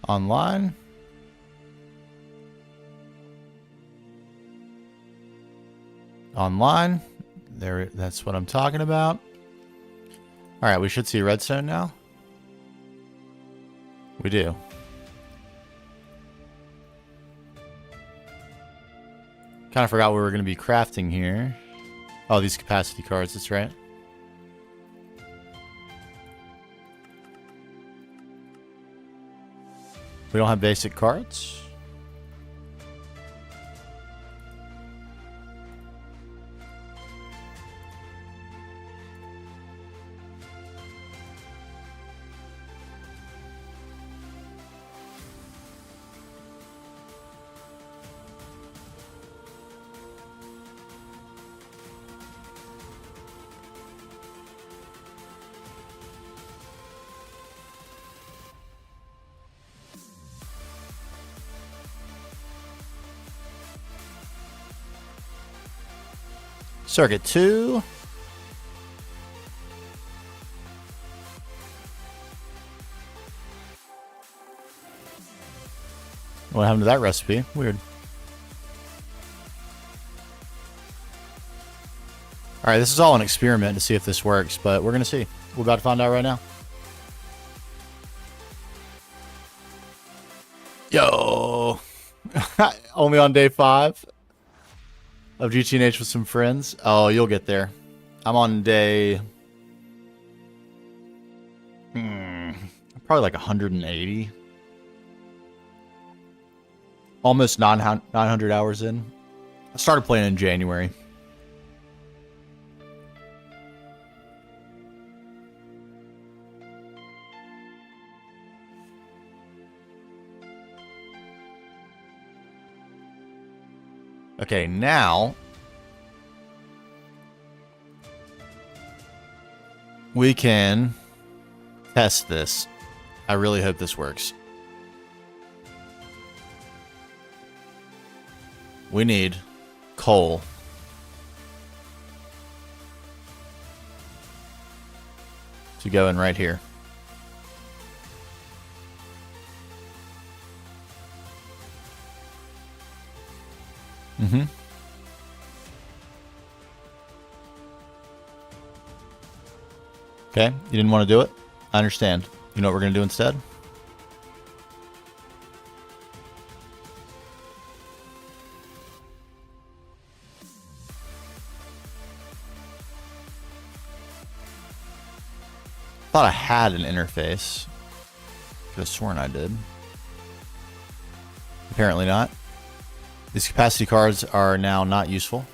Online. Online. There, that's what I'm talking about. All right, we should see redstone now. We do. Kind of forgot we were going to be crafting here. Oh, these capacity cards, that's right. We don't have basic cards. Circuit 2. What happened to that recipe? Weird. Alright, this is all an experiment to see if this works, but we're going to see. We're about to find out right now. Yo! Only on day 5 of GTNH with some friends. Oh, you'll get there. I'm on day... probably like 180. Almost 900 hours in. I started playing in January. Okay, now we can test this. I really hope this works. We need coal. To go in right here. Okay, you didn't want to do it? I understand. You know what we're going to do instead? Thought I had an interface. Could have sworn I did. Apparently not. These capacity cards are now not useful.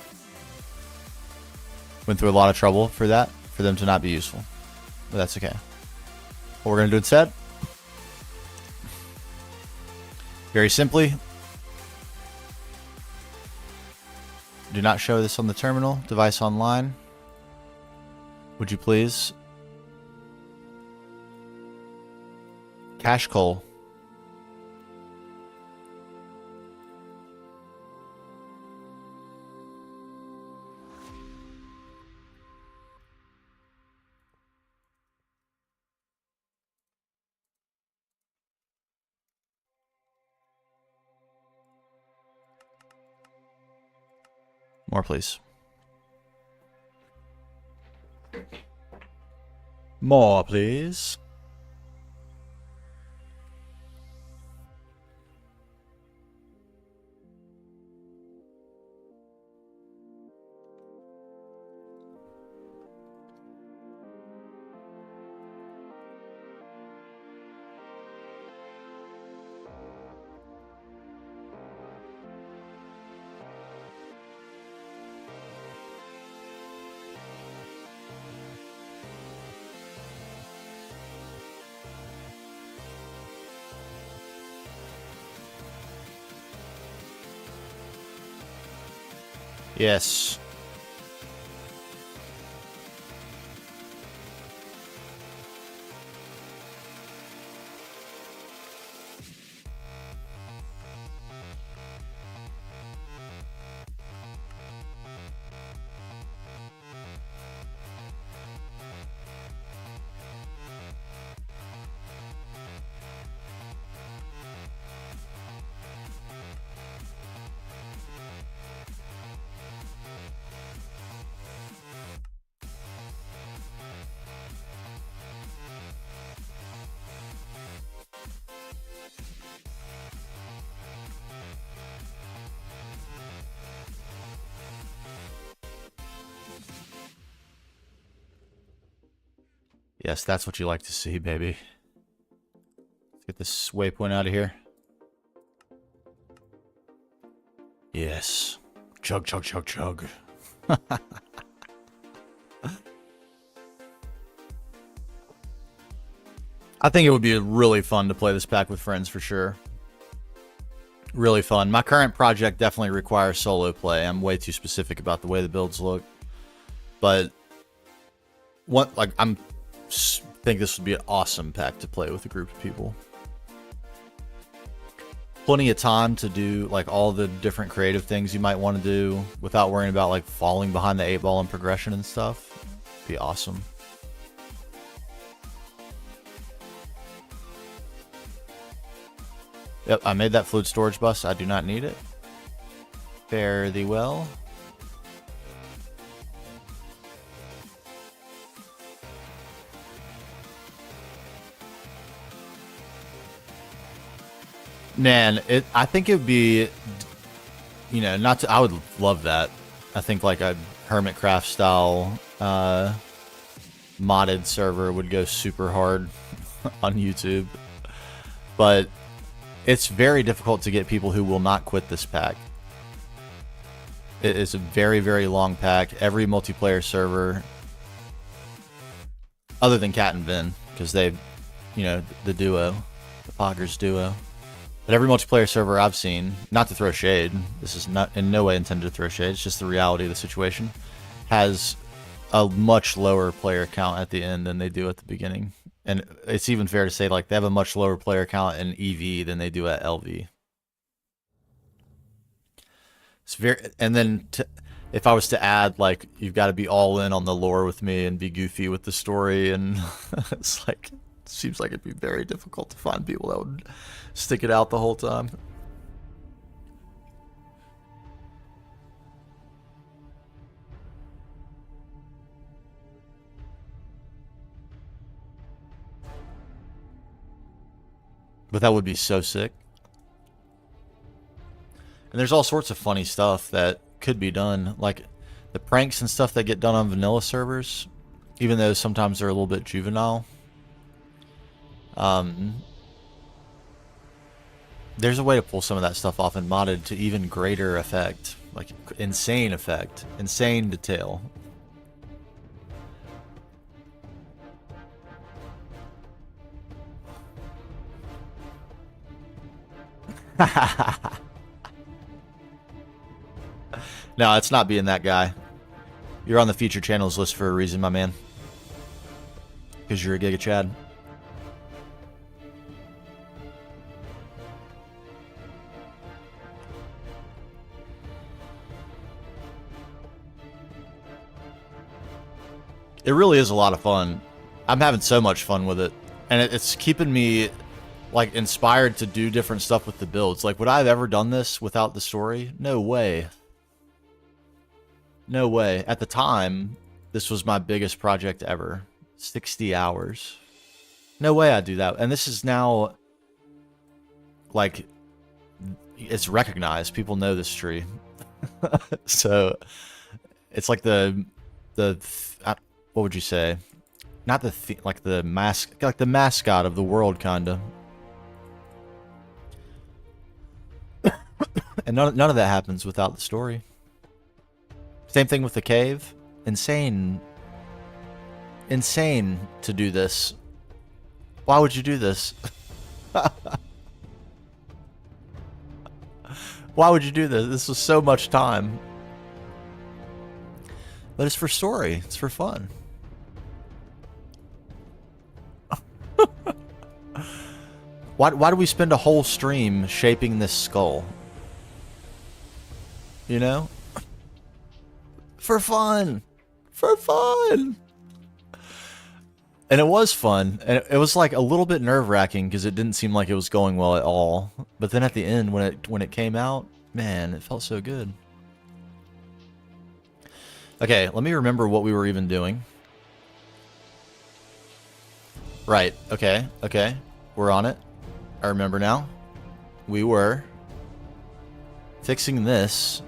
Went through a lot of trouble for that, for them to not be useful. But that's okay. What we're going to do instead, very simply, do not show this on the terminal. Device online. Would you please? Cache coal. More, please. More, please. Yes. Yes, that's what you like to see, baby. Let's get this waypoint out of here. Yes. Chug, chug, chug, chug. I think it would be really fun to play this pack with friends for sure. Really fun. My current project definitely requires solo play. I'm way too specific about the way the builds look. But think this would be an awesome pack to play with a group of people. Plenty of time to do like all the different creative things you might want to do without worrying about like falling behind the 8-ball in progression and stuff. Be awesome. Yep, I made that fluid storage bus. I do not need it. Fare thee well. Man, I think it would be, you know, I would love that. I think like a Hermitcraft style modded server would go super hard on YouTube. But it's very difficult to get people who will not quit this pack. It is a very, very long pack. Every multiplayer server, other than Cat and Vin, because they, you know, the duo, the Poggers duo. But every multiplayer server I've seen, not to throw shade, this is not in no way intended to throw shade, it's just the reality of the situation, has a much lower player count at the end than they do at the beginning. And it's even fair to say like they have a much lower player count in EV than they do at LV. It's very, and then if I was to add like you've got to be all in on the lore with me and be goofy with the story, and it's like it seems like it'd be very difficult to find people that would stick it out the whole time. But that would be so sick. And there's all sorts of funny stuff that could be done, like the pranks and stuff that get done on vanilla servers, even though sometimes they're a little bit juvenile. There's a way to pull some of that stuff off and modded to even greater effect, like insane effect, insane detail. No, it's not being that guy. You're on the feature channels list for a reason, my man. Because you're a Giga Chad. It really is a lot of fun. I'm having so much fun with it. And it's keeping me like inspired to do different stuff with the builds. Like, would I have ever done this without the story? No way. No way. At the time, this was my biggest project ever. 60 hours. No way I'd do that. And this is now, like, it's recognized. People know this tree. So, it's like what would you say? Not like the mascot of the world, kinda. And none of that happens without the story. Same thing with the cave. Insane to do this. Why would you do this? Why would you do this? This was so much time. But it's for story. It's for fun. Why do we spend a whole stream shaping this skull? You know? For fun. For fun. And it was fun. And it was like a little bit nerve-wracking because it didn't seem like it was going well at all. But then at the end, when it came out, man, it felt so good. Okay, let me remember what we were even doing. Right, okay. We're on it. I remember now. We were fixing this.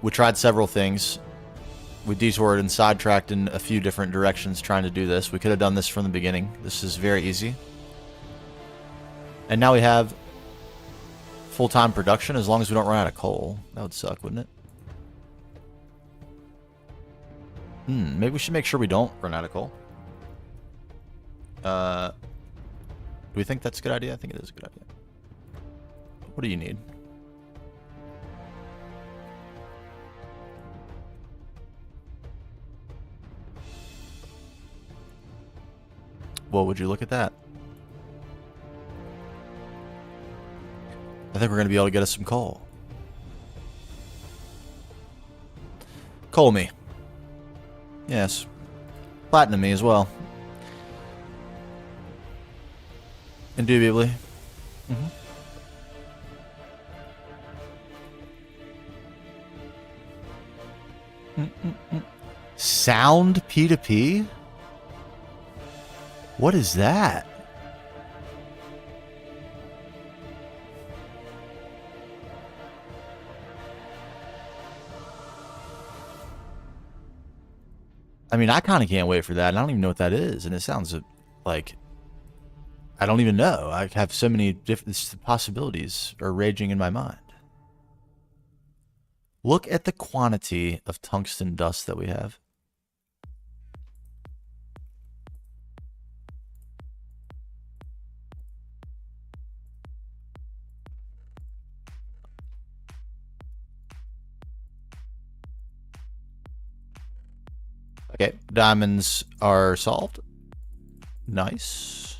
We tried several things. We detoured and sidetracked in a few different directions trying to do this. We could have done this from the beginning. This is very easy. And now we have full-time production as long as we don't run out of coal. That would suck, wouldn't it? Maybe we should make sure we don't run out of coal. Do we think that's a good idea? I think it is a good idea. What do you need? Well, would you look at that? I think we're going to be able to get us some coal. Coal me. Yes. Platinum me as well. Indubitably. Sound P2P? What is that? I mean, I kind of can't wait for that. I don't even know what that is. And it sounds like... I don't even know. I have so many different possibilities are raging in my mind. Look at the quantity of tungsten dust that we have. Okay, diamonds are solved. Nice.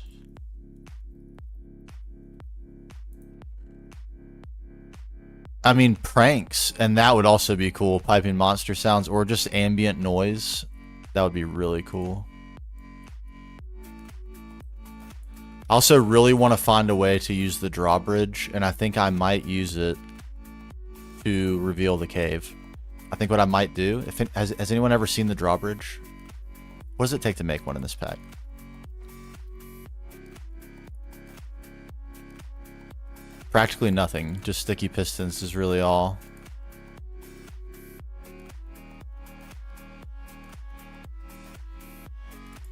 I mean, pranks, and that would also be cool. Piping monster sounds, or just ambient noise. That would be really cool. I also really want to find a way to use the drawbridge, and I think I might use it to reveal the cave. I think what I might do, has anyone ever seen the drawbridge? What does it take to make one in this pack? Practically nothing. Just sticky pistons is really all.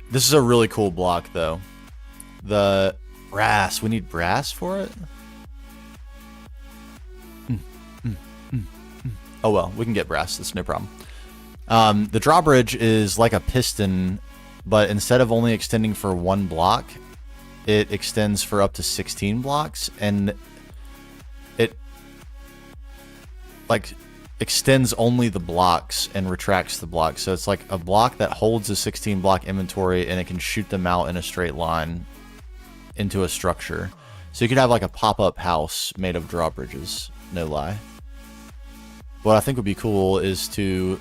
This is a really cool block, though. The brass. We need brass for it? Oh well, we can get brass. That's no problem. The drawbridge is like a piston, but instead of only extending for one block, it extends for up to 16 blocks, and it like extends only the blocks and retracts the blocks. So it's like a block that holds a 16 block inventory, and it can shoot them out in a straight line into a structure. So you could have like a pop-up house made of drawbridges. No lie. What I think would be cool is to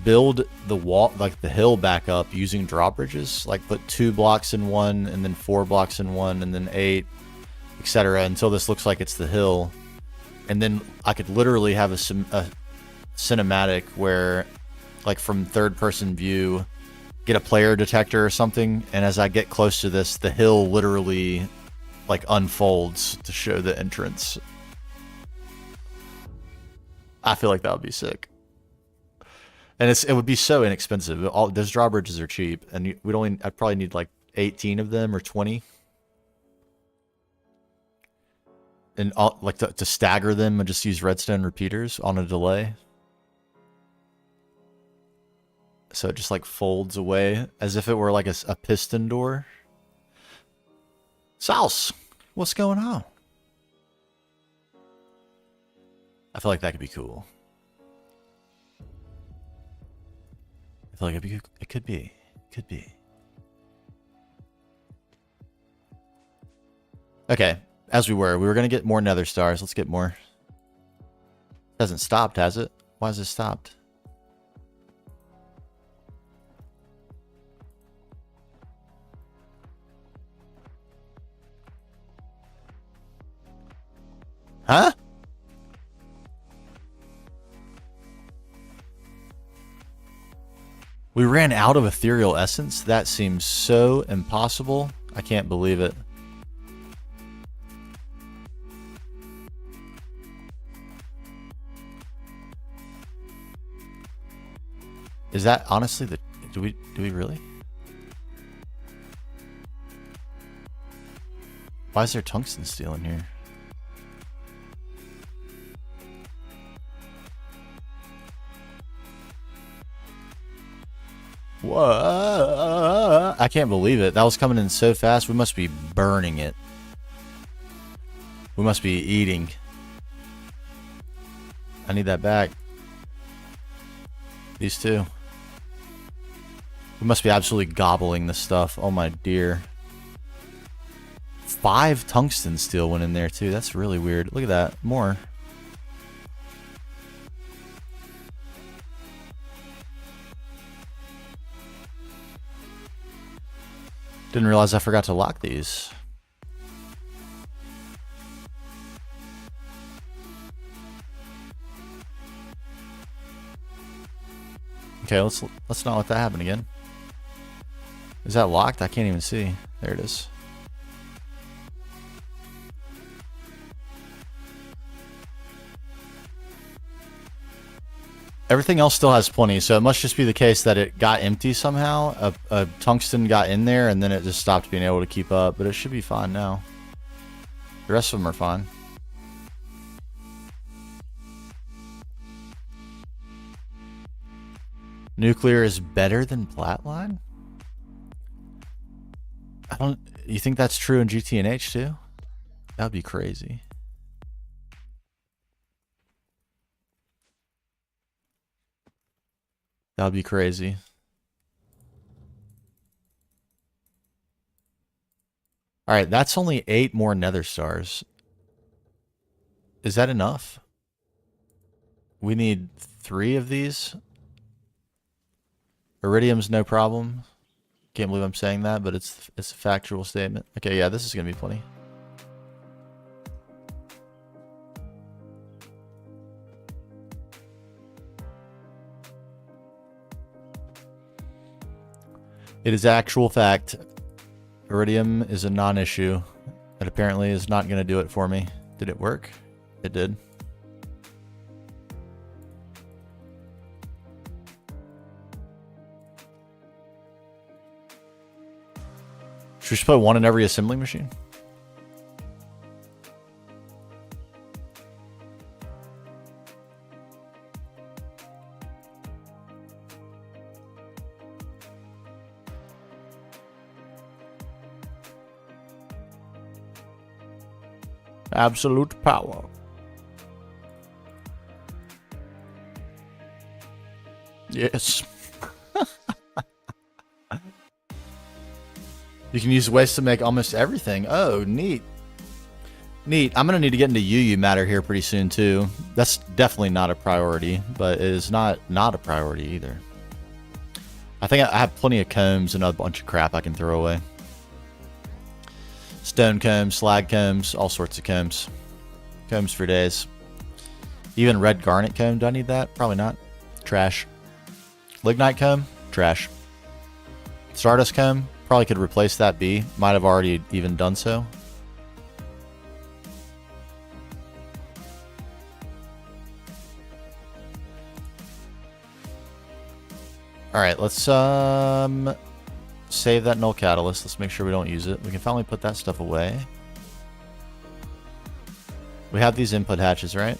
build the wall, like the hill, back up using drawbridges. Like put 2 blocks in one, and then 4 blocks in one, and then 8, etc. until this looks like it's the hill. And then I could literally have a cinematic where, like, from third-person view, get a player detector or something, and as I get close to this, the hill literally, like, unfolds to show the entrance. I feel like that would be sick. And it would be so inexpensive. All those drawbridges are cheap, and I'd probably need like 18 of them or 20. And like to stagger them and just use redstone repeaters on a delay. So it just like folds away as if it were like a piston door. Sauce, what's going on? I feel like that could be cool. I feel like it could be. Could be. Okay, as we were going to get more nether stars. Let's get more. It hasn't stopped, has it? Why has it stopped? Huh? We ran out of ethereal essence? That seems so impossible. I can't believe it. Is that honestly the... Do we really? Why is there tungsten steel in here? Whoa. I can't believe it. That was coming in so fast. We must be burning it. We must be eating. I need that back. These two. We must be absolutely gobbling this stuff. Oh my dear. 5 tungsten steel went in there too. That's really weird. Look at that. More. Didn't realize I forgot to lock these. Okay, let's not let that happen again. Is that locked? I can't even see. There it is. Everything else still has plenty, so it must just be the case that it got empty somehow. A tungsten got in there, and then it just stopped being able to keep up. But it should be fine now. The rest of them are fine. Nuclear is better than Flatline? I don't... You think that's true in GTNH too? That would be crazy. That would be crazy. Alright, that's only 8 more nether stars. Is that enough? We need 3 of these. Iridium's no problem. Can't believe I'm saying that, but it's a factual statement. Okay, yeah, this is gonna be plenty. It is actual fact. Iridium is a non-issue. It apparently is not going to do it for me. Did it work? It did. Should we just put 1 in every assembling machine? Absolute power. Yes. You can use waste to make almost everything. Oh, neat. Neat. I'm going to need to get into UU matter here pretty soon, too. That's definitely not a priority, but it is not a priority either. I think I have plenty of combs and a bunch of crap I can throw away. Stone combs, slag combs, all sorts of combs. Combs for days. Even red garnet comb, do I need that? Probably not. Trash. Lignite comb? Trash. Stardust comb? Probably could replace that B. Might have already even done so. Alright, let's save that null catalyst. Let's make sure we don't use it. We can finally put that stuff away. We have these input hatches, right?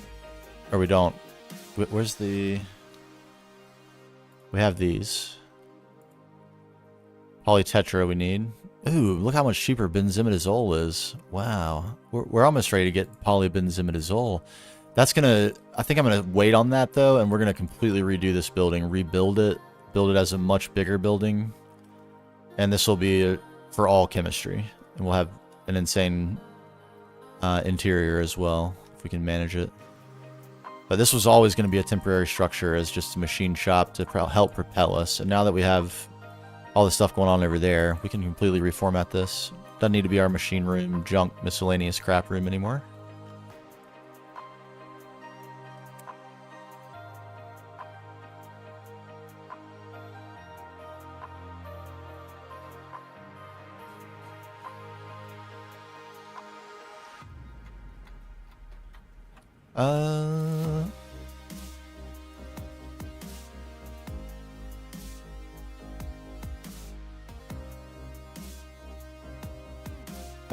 Or we don't. Where's the... We have these. Polytetra we need. Ooh, look how much cheaper benzimidazole is. Wow. We're almost ready to get polybenzimidazole. That's gonna... I think I'm gonna wait on that, though, and we're gonna completely redo this building. Rebuild it. Build it as a much bigger building. And this will be for all chemistry. And we'll have an insane interior as well, if we can manage it. But this was always going to be a temporary structure as just a machine shop to help propel us. And now that we have all the stuff going on over there, we can completely reformat this. Doesn't need to be our machine room, junk, miscellaneous crap room anymore.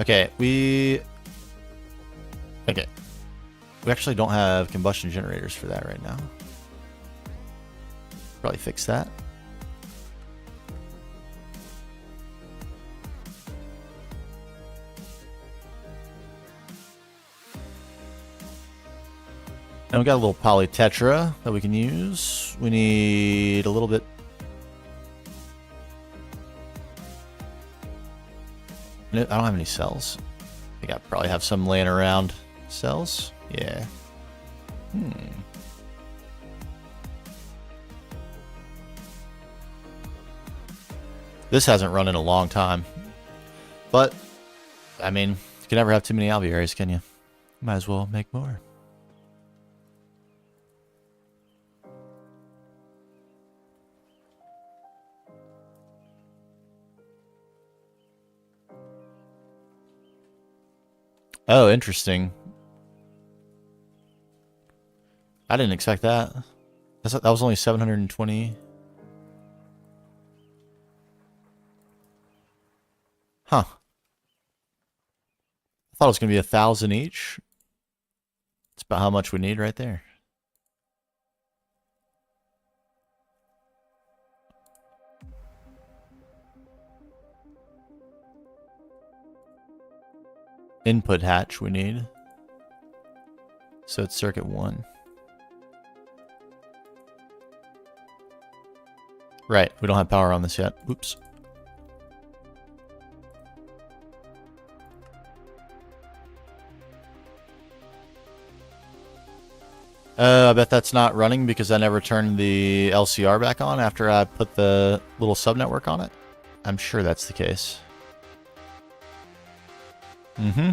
Okay, we actually don't have combustion generators for that right now. Probably fix that. And we got a little polytetra that we can use. We need a little bit. I don't have any cells. I think I probably have some laying around. Cells? Yeah. This hasn't run in a long time. But, I mean, you can never have too many alvearies, can you? Might as well make more. Oh, interesting. I didn't expect that. That was only 720. Huh. I thought it was going to be 1,000 each. That's about how much we need right there. Input hatch we need. So it's circuit 1. Right, we don't have power on this yet. Oops. I bet that's not running because I never turned the LCR back on after I put the little subnetwork on it. I'm sure that's the case. Mm-hmm.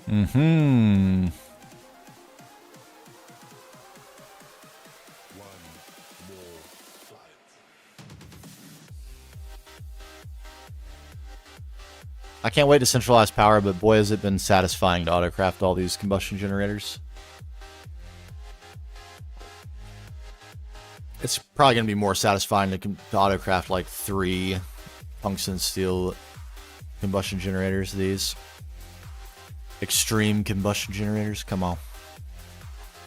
Mm-hmm. I can't wait to centralize power, but boy has it been satisfying to autocraft all these combustion generators. It's probably going to be more satisfying to autocraft like 3 tungsten steel combustion generators. These extreme combustion generators, come on.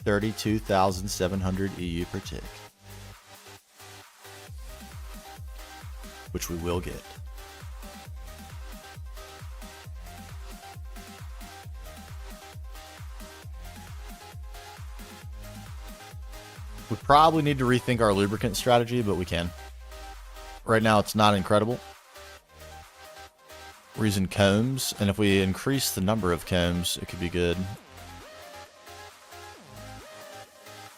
32,700 EU per tick. Which we will get. We probably need to rethink our lubricant strategy, but we can. Right now, it's not incredible. We're using combs, and if we increase the number of combs, it could be good.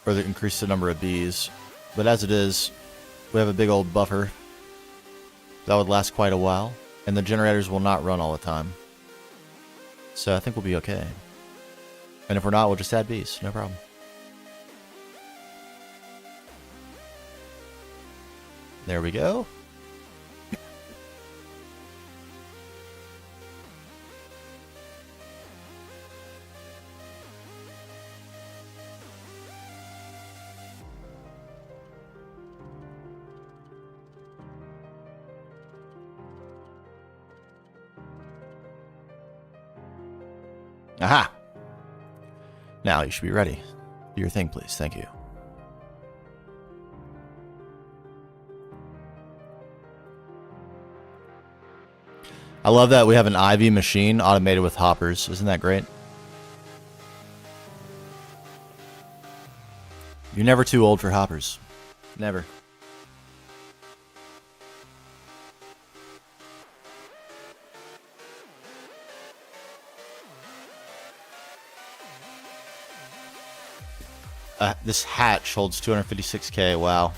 or increase the number of bees. But as it is, we have a big old buffer that would last quite a while, and the generators will not run all the time. So I think we'll be okay. And if we're not, we'll just add bees, no problem. There we go. Aha! Now you should be ready. Do your thing, please. Thank you. I love that we have an IV machine automated with hoppers. Isn't that great? You're never too old for hoppers. Never. This hatch holds 256k. Wow.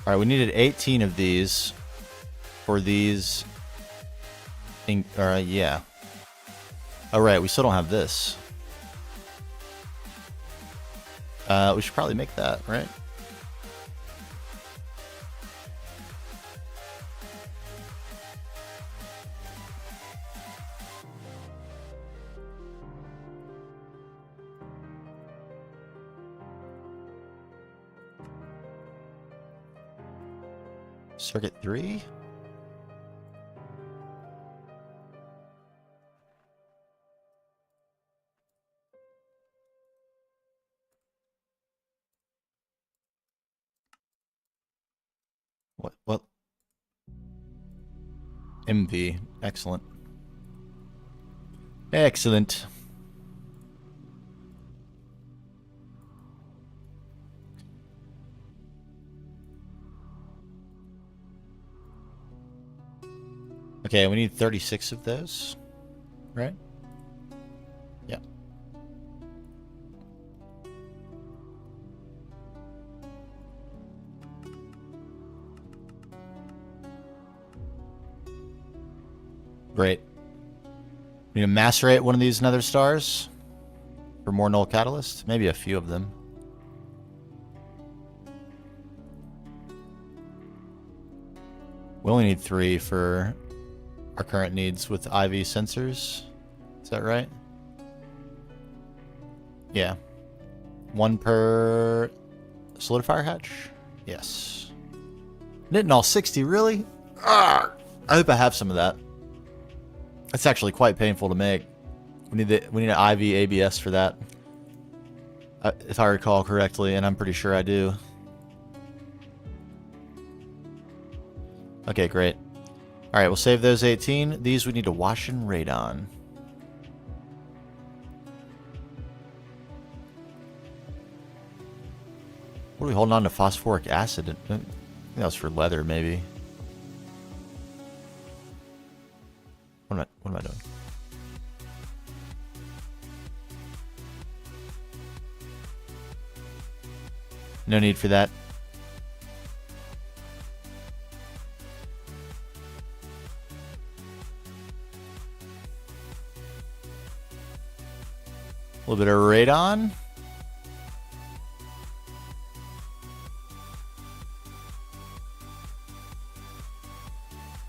All right, we needed 18 of these for these. Yeah. All right, we still don't have this. We should probably make that, right? Circuit 3? What? MV. Excellent. Excellent. Okay, we need 36 of those, right? Yeah. Great. We need to macerate one of these nether stars for more null catalyst. Maybe a few of them. We only need 3 for our current needs with IV sensors. Is that right? Yeah. 1 per solidifier hatch? Yes. Knitting all 60, really? Arrgh! I hope I have some of that. That's actually quite painful to make. We need an IV ABS for that. If I recall correctly, and I'm pretty sure I do. Okay, great. Alright, we'll save those 18. These we need to wash and radon. What are we holding on to? Phosphoric acid? I think that was for leather, maybe. What am I doing? No need for that. A little bit of radon.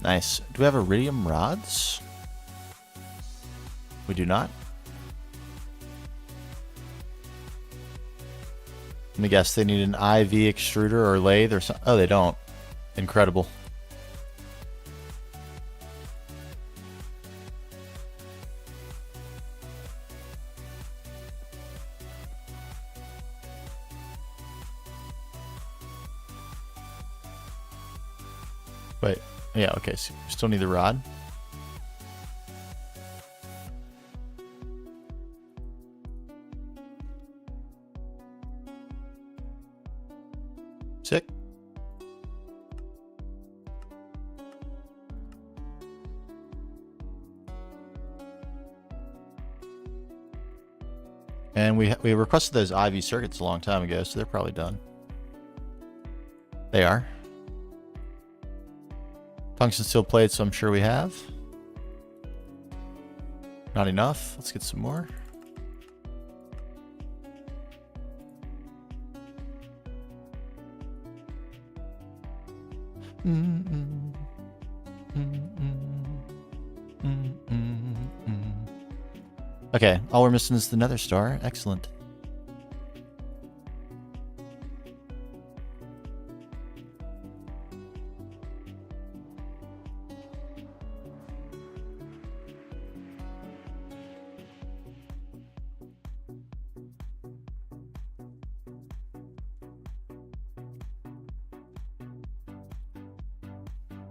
Nice. Do we have iridium rods? We do not. Let me guess, they need an IV extruder or lathe or something. Oh, they don't. Incredible. Wait, yeah, okay, so you still need the rod. Sick. And we requested those IV circuits a long time ago, so they're probably done. They are. Tungsten steel plates, I'm sure we have. Not enough. Let's get some more. Okay, all we're missing is the nether star. Excellent.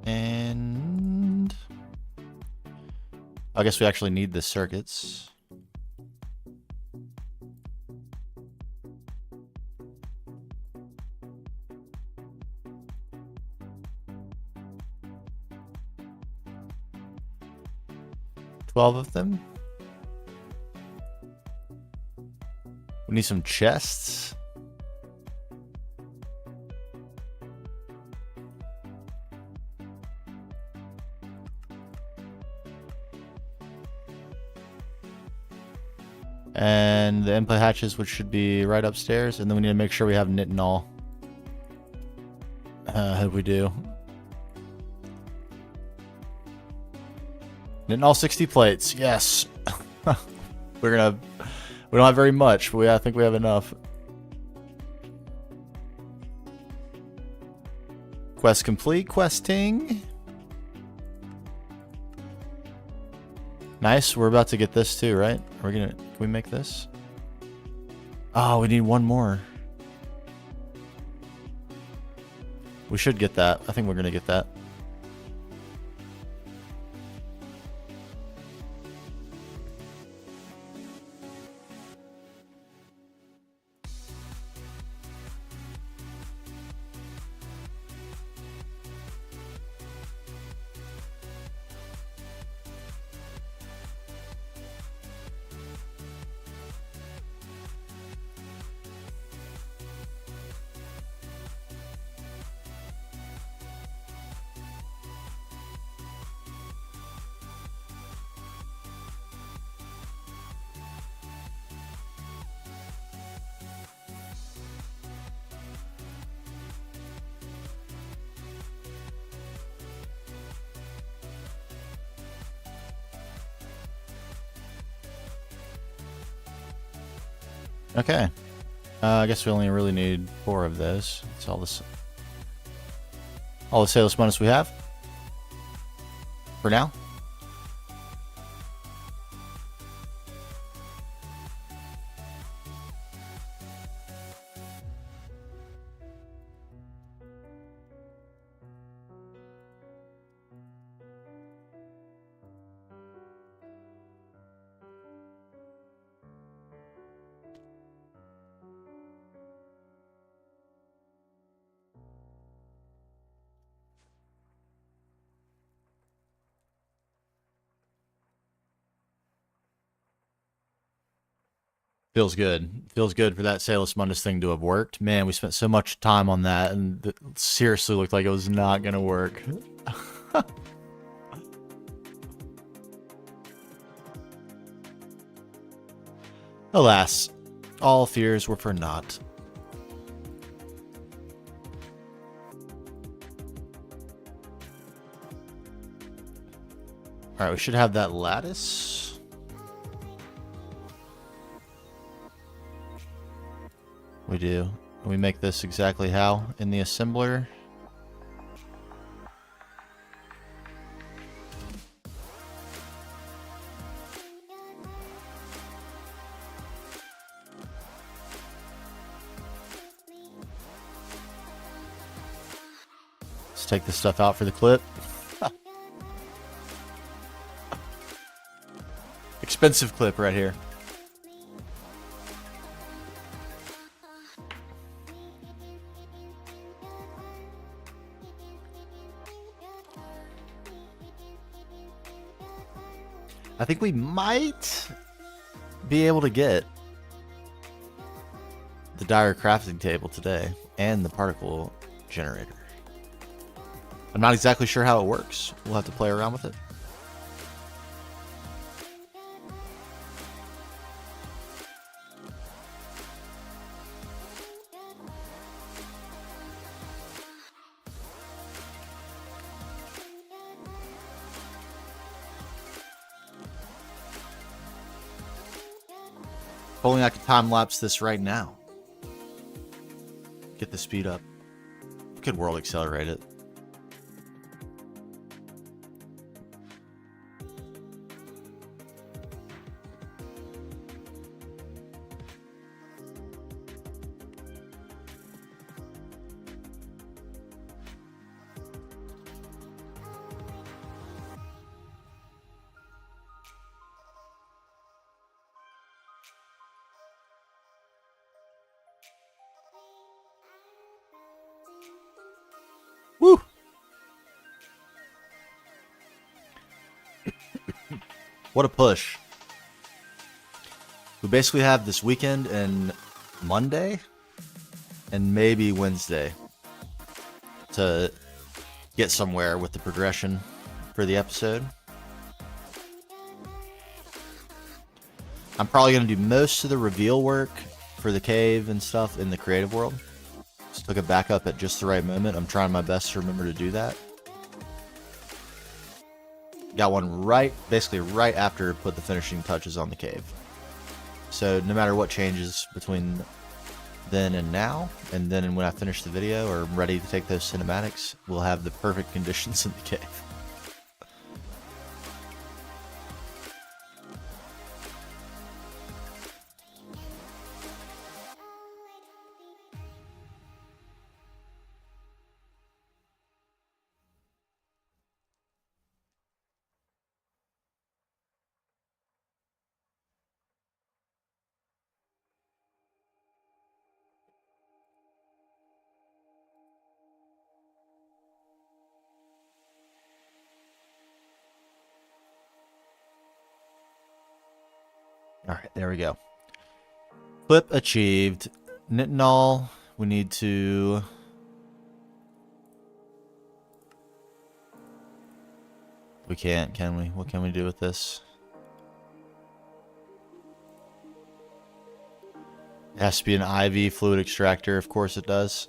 And I guess we actually need the circuits. $12 of them. We need some chests. And the input hatches, which should be right upstairs. And then we need to make sure we have nitinol. Hope we do. Nitinol 60 plates. Yes. We don't have very much, but I think we have enough. Quest complete. Questing. Nice. We're about to get this too, right? Can we make this? Oh, we need one more. We should get that. I think we're gonna get that. Okay. I guess we only really need 4 of those. That's all the Salus Mundus we have. For now. Feels good. Feels good for that Salus Mundus thing to have worked. Man, we spent so much time on that, and it seriously looked like it was not going to work. Alas, all fears were for naught. Alright, we should have that lattice. We do. We make this exactly how in the assembler. Let's take this stuff out for the clip. Expensive clip right here. I think we might be able to get the dire crafting table today and the particle generator. I'm not exactly sure how it works. We'll have to play around with it. If only I could time lapse this right now. Get the speed up. Could world accelerate it. Woo! What a push. We basically have this weekend and Monday and maybe Wednesday to get somewhere with the progression for the episode. I'm probably going to do most of the reveal work for the cave and stuff in the creative world. Just took a backup at just the right moment. I'm trying my best to remember to do that. Got one basically right after put the finishing touches on the cave. So no matter what changes between then and now, and then when I finish the video or I'm ready to take those cinematics, we'll have the perfect conditions in the cave. Alright, there we go. Flip achieved. Nitinol, we need to... We can't, can we? What can we do with this? It has to be an IV fluid extractor, of course it does.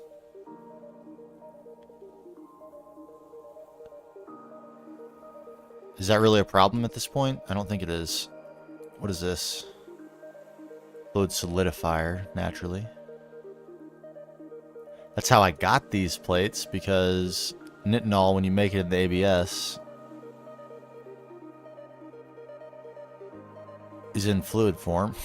Is that really a problem at this point? I don't think it is. What is this? Fluid solidifier, naturally. That's how I got these plates, because nitinol, when you make it in the ABS, is in fluid form.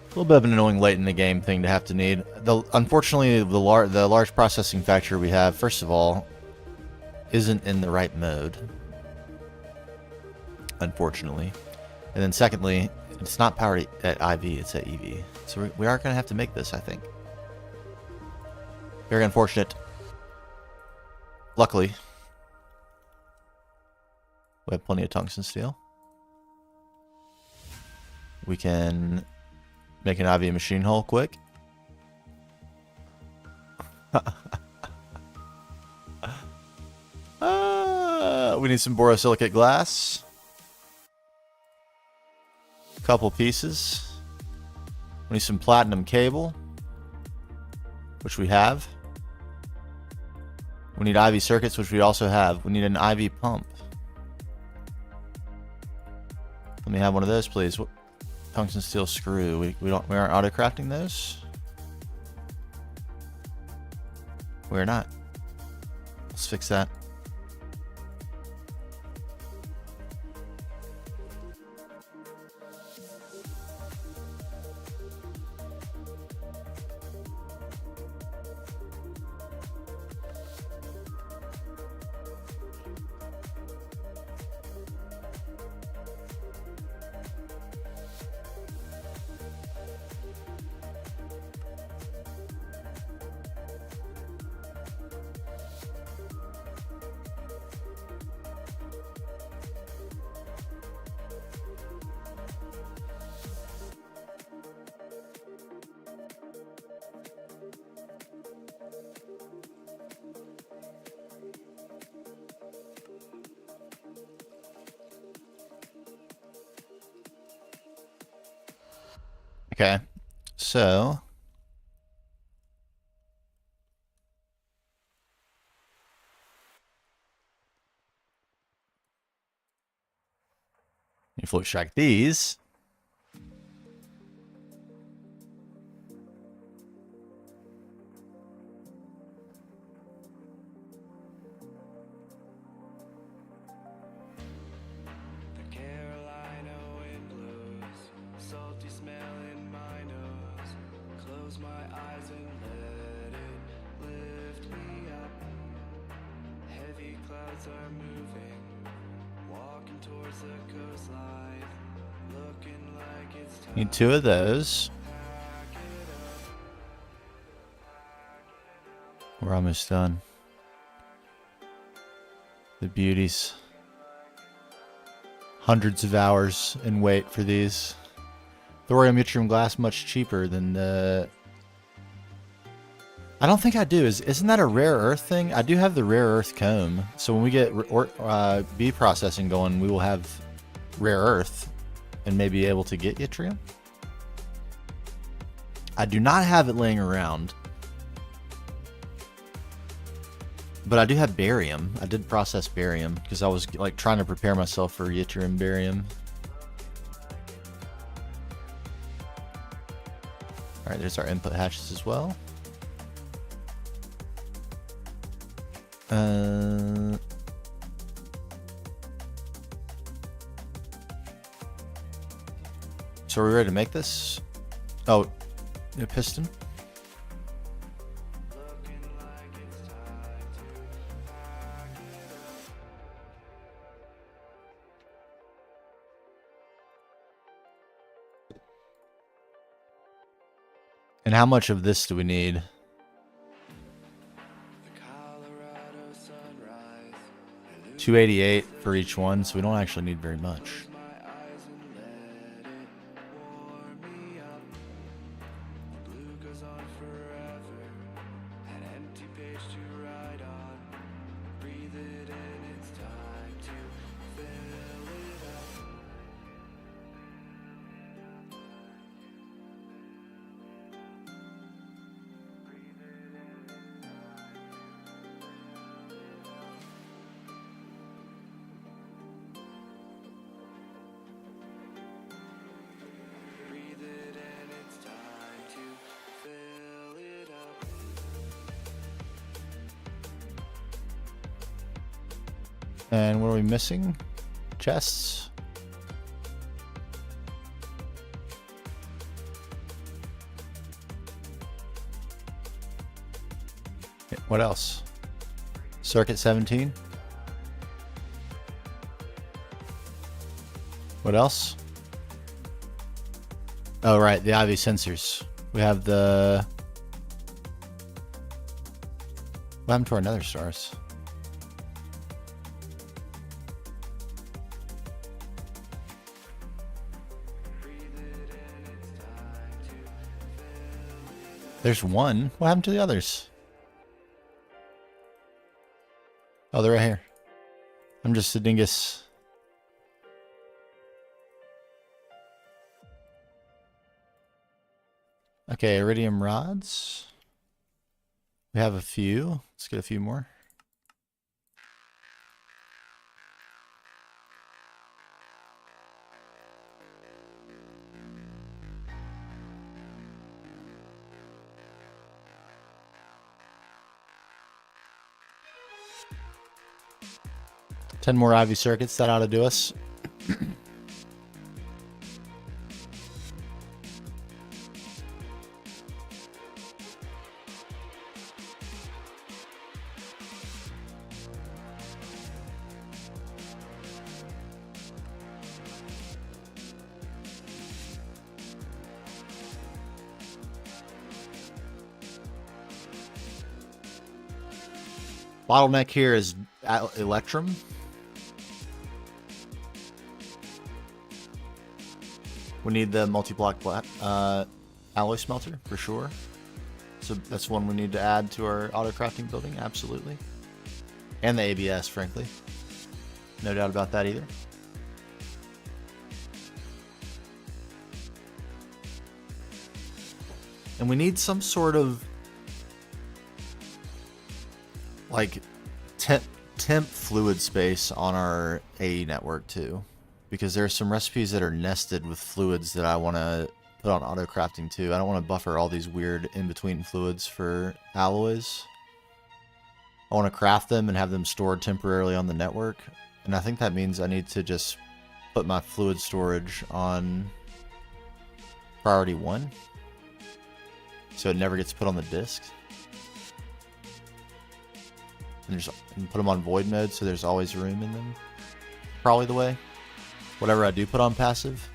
A little bit of an annoying late in the game thing to have to need. Unfortunately, the large processing factor we have, first of all, isn't in the right mode. Unfortunately. And then secondly, it's not powered at IV, it's at EV. So we are going to have to make this, I think. Very unfortunate. Luckily, we have plenty of tungsten steel. We can make an IV machine hull quick. We need some borosilicate glass. Couple pieces. We need some platinum cable, which we have. We need IV circuits, which we also have. We need an IV pump. Let me have one of those, please. Tungsten steel screw. We aren't auto crafting those. We're not. Let's fix that. Okay, so if we extract these, The Carolina wind blows, salty smell in my nose. Close my eyes and let it lift me up. Heavy clouds are moving, walking towards the coastline, looking like it's time. need 2 of those. We're almost done. The beauties. Hundreds of hours in wait for these. Thorium yttrium glass much cheaper than the... I don't think I do. Isn't that a rare earth thing? I do have the rare earth comb. So when we get bee processing going, we will have rare earth and may be able to get yttrium. I do not have it laying around. But I do have barium. I did process barium because I was like trying to prepare myself for yttrium barium. All right, there's our input hatches as well. So are we ready to make this? Oh, a piston. And how much of this do we need? The Colorado sunrise, 288 for each one, so we don't actually need very much. my eyes and let it warm me up. The blue goes on forever, an empty page to write on. Breathe it in, it's time to fill it up. Breathe it in, it's time to fill it up. And what are we missing? Chests. Okay, what else? Circuit 17. What else? Oh, right, the IV sensors. We have the... What happened to our nether stars? There's one. What happened to the others? Oh, they're right here. I'm just a dingus. Okay, iridium rods. We have a few. Let's get a few more. Ten more IV circuits, that ought to do us. Bottleneck here is Electrum. We need the multi-block alloy smelter for sure. That's one we need to add to our auto crafting building, absolutely. And the ABS, frankly. No doubt about that either. And we need some sort of like temp fluid space on our AE network too, because there are some recipes that are nested with fluids that I want to put on auto crafting too. I don't want to buffer all these weird in-between fluids for alloys. I want to craft them and have them stored temporarily on the network, and I think that means I need to just put my fluid storage on priority 1 so it never gets put on the disk. And put them on void mode so there's always room in them. Probably the way. Whatever I do put on passive.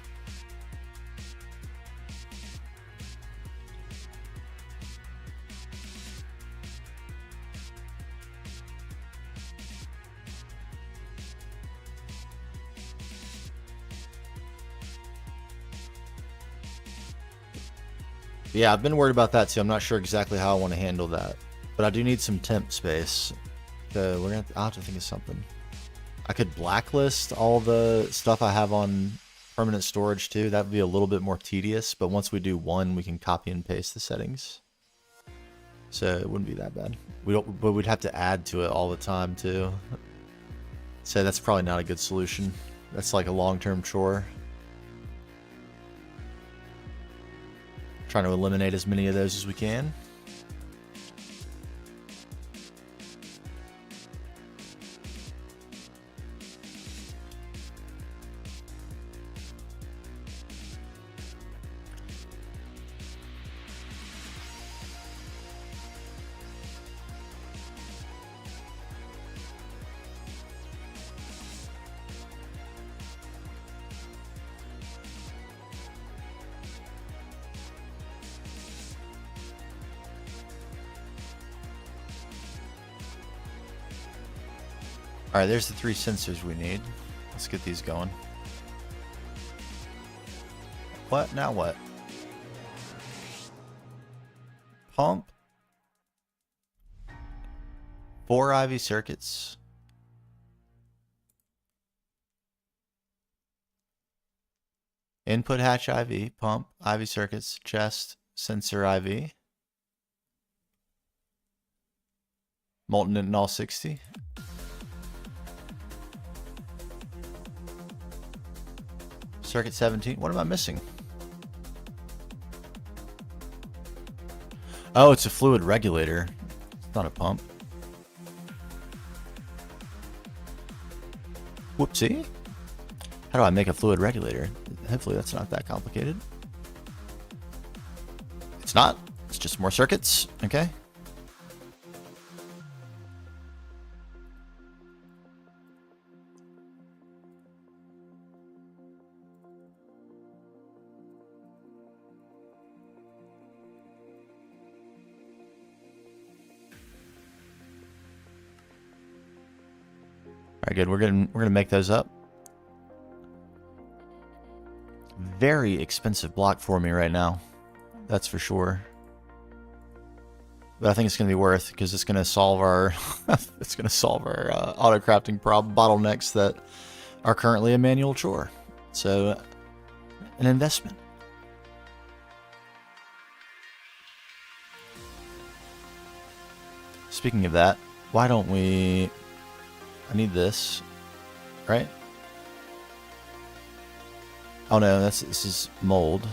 Yeah, I've been worried about that too. I'm not sure exactly how I want to handle that. But I do need some temp space. So I'll have to think of something. I could blacklist all the stuff I have on permanent storage too. That would be a little bit more tedious, but once we do one, we can copy and paste the settings. So it wouldn't be that bad. But we'd have to add to it all the time too. So that's probably not a good solution. That's like a long-term chore. Trying to eliminate as many of those as we can. Alright, there's the 3 sensors we need. Let's get these going. What? Now what? Pump. 4 IV circuits. Input hatch IV, pump, IV circuits, chest, sensor IV. Molten in all 60. Circuit 17. What am I missing? Oh, it's a fluid regulator. It's not a pump. Whoopsie. How do I make a fluid regulator? Hopefully that's not that complicated. It's not. It's just more circuits. Okay. Alright, good. We're gonna make those up. Very expensive block for me right now. That's for sure. But I think it's gonna be worth because it's gonna solve our auto crafting bottlenecks that are currently a manual chore. So an investment. Speaking of that, why don't we... I need this, right? Oh no, this is mold.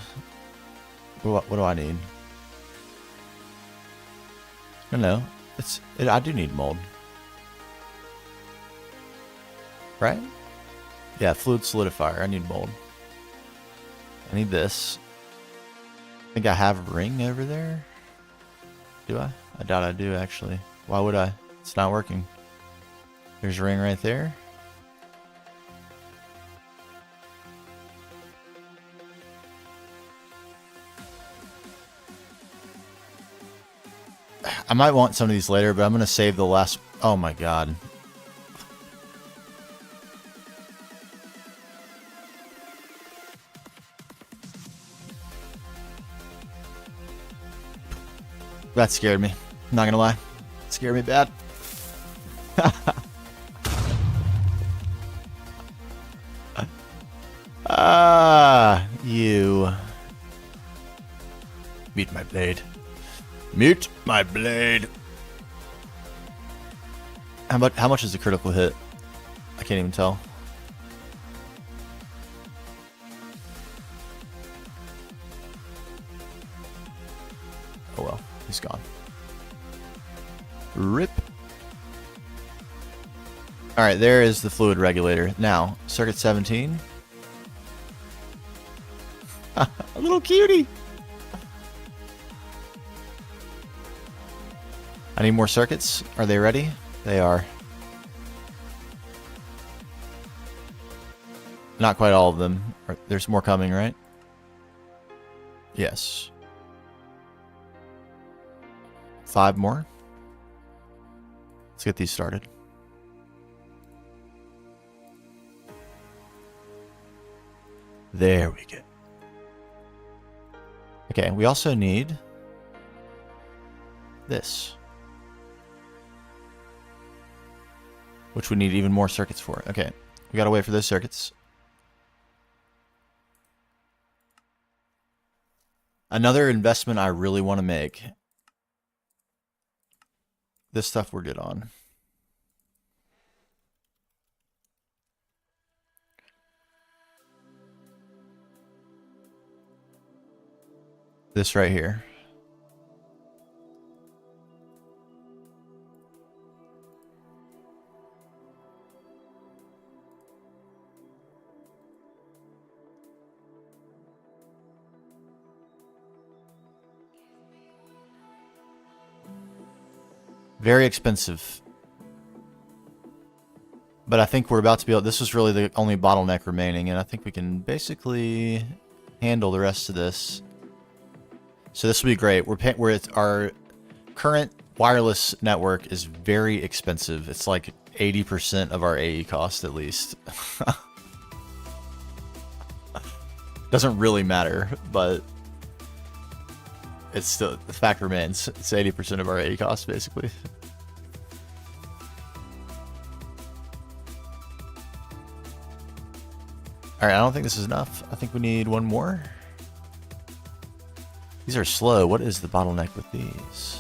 What do I need? No, I do need mold, right? Yeah, fluid solidifier. I need mold. I need this. I think I have a ring over there. Do I? I doubt I do actually. Why would I? It's not working. There's a ring right there. I might want some of these later, but I'm going to save the last... Oh my god. That scared me. I'm not gonna lie. It scared me bad. You. Meet my blade. Meet my blade. How much is the critical hit? I can't even tell. Oh well, he's gone. Rip. Alright, there is the fluid regulator. Now, circuit 17. A little cutie. I need more circuits. Are they ready? They are. Not quite all of them. There's more coming, right? Yes. 5 more. Let's get these started. There we go. Okay, we also need this, which we need even more circuits for. Okay, we gotta wait for those circuits. Another investment I really want to make. This stuff we're good on. This right here. Very expensive. But I think we're about to be able... This is really the only bottleneck remaining, and I think we can basically handle the rest of this. So this will be great. We're at our current wireless network is very expensive. It's like 80% of our AE cost at least. Doesn't really matter, but it's still, the fact remains. It's 80% of our AE cost basically. Alright, I don't think this is enough. I think we need one more. These are slow. What is the bottleneck with these?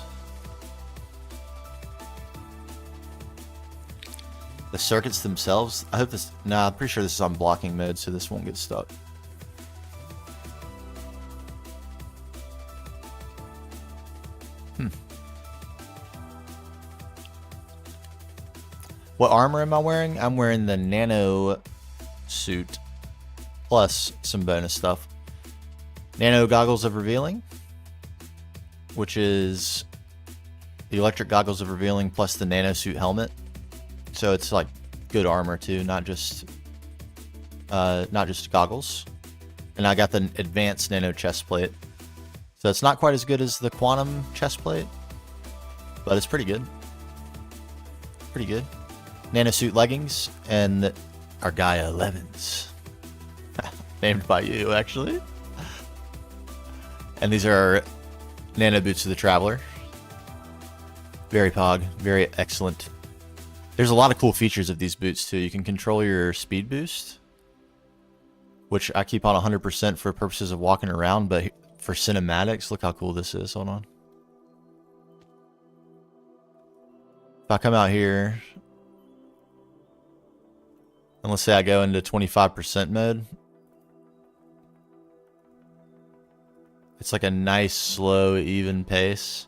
The circuits themselves? I hope this... Nah, I'm pretty sure this is on blocking mode, so this won't get stuck. What armor am I wearing? I'm wearing the nano suit, plus some bonus stuff. Nano goggles of revealing, which is the electric goggles of revealing plus the nano suit helmet. So it's like good armor too, not just goggles. And I got the advanced nano chest plate. So it's not quite as good as the quantum chest plate, but it's pretty good. Pretty good. Nano suit leggings and our Gaia 11s. Named by you, actually. And these are nano boots of the Traveler. Very pog, very excellent. There's a lot of cool features of these boots too. You can control your speed boost, which I keep on 100% for purposes of walking around, but for cinematics, look how cool this is. Hold on. If I come out here, and let's say I go into 25% mode, it's like a nice, slow, even pace.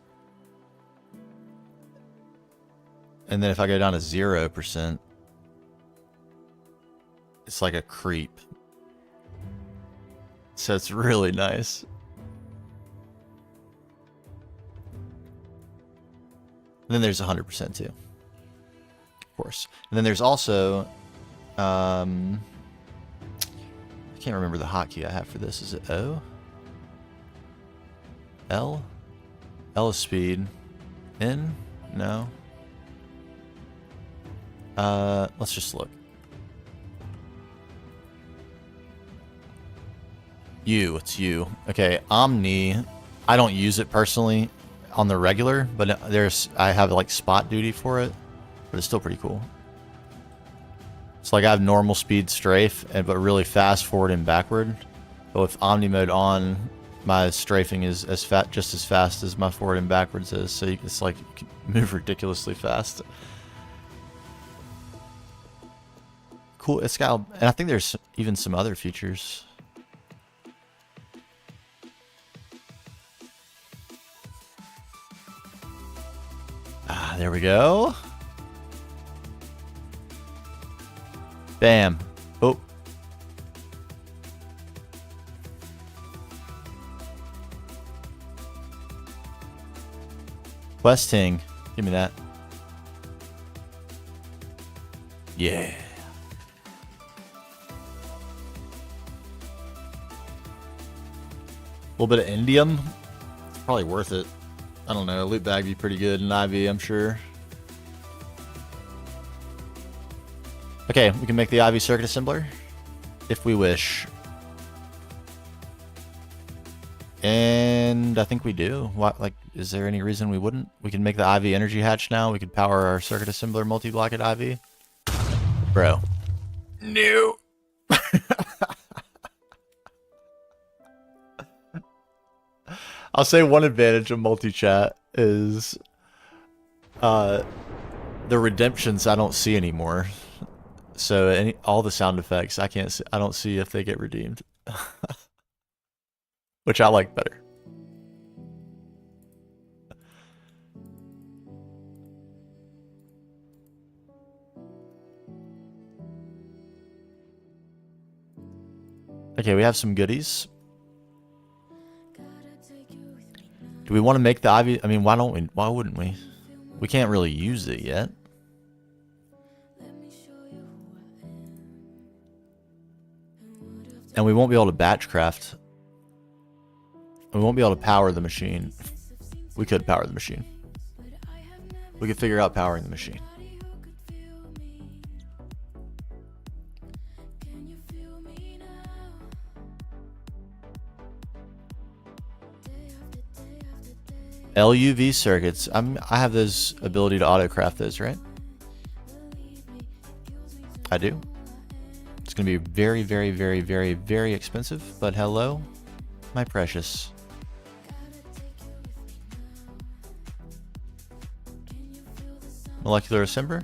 And then if I go down to 0%, it's like a creep. So it's really nice. And then there's 100% too, of course. And then there's also, I can't remember the hotkey I have for this. Is it O? L? L is speed. N? No. Let's just look. U, it's U. Okay, Omni, I don't use it personally. on the regular, but I have like spot duty for it, but it's still pretty cool. It's like I have normal speed strafe, but really fast forward and backward. But with Omni mode on, my strafing is just as fast as my forward and backwards is, so it's like you can move ridiculously fast. Cool. It's got, and I think there's even some other features. Ah, there we go. Bam. Oh. Questing. Give me that. Yeah. A little bit of indium. It's probably worth it. I don't know. Loot bag be pretty good in IV, I'm sure. Okay, we can make the IV circuit assembler if we wish. And I think we do. What, like, is there any reason we wouldn't? We can make the IV energy hatch now. We could power our circuit assembler multi-block at IV. Bro. No. I'll say one advantage of multi-chat is the redemptions I don't see anymore. So all the sound effects I don't see if they get redeemed. Which I like better. Okay, we have some goodies. Do we want to make the IV? I mean, why don't we? Why wouldn't we? We can't really use it yet. And we won't be able to batch craft. We won't be able to power the machine. We could power the machine. We could figure out powering the machine. LUV circuits. I have this ability to auto craft those, right? I do. It's going to be very, very, very, very, very expensive, but hello, my precious. Molecular assembler.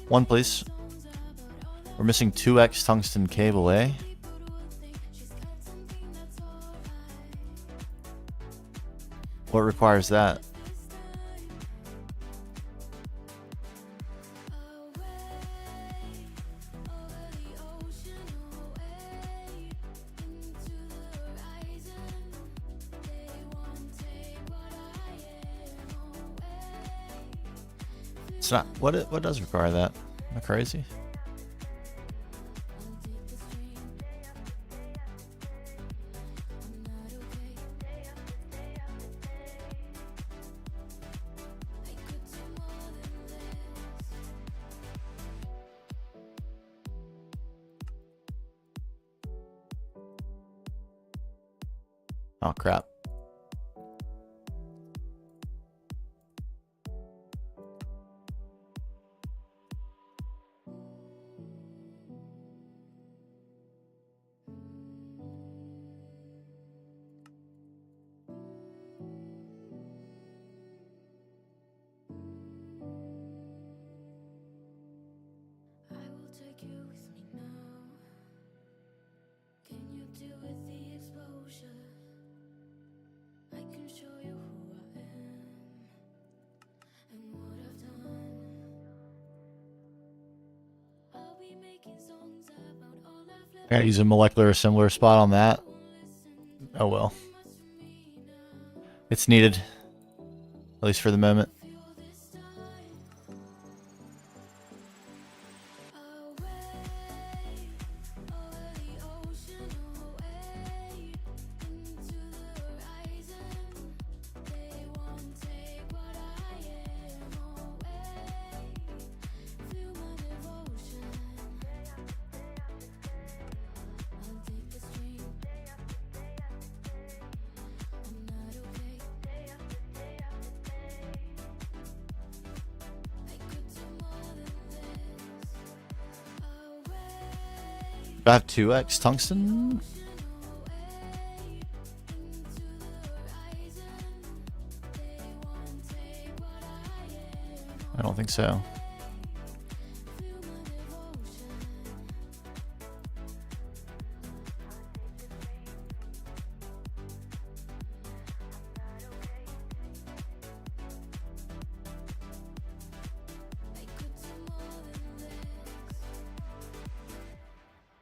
One, please. We're missing 2x tungsten cable, eh? What requires that? It's not. What does require that? Am I crazy? Oh crap. I will take you with me now. Can you deal with the exposure? I can show you who I am and what I've done. I'll be making songs about all I've left. Gotta use a molecular assembler spot on that. Oh well. It's needed. At least for the moment. Do I have 2x tungsten? I don't think so.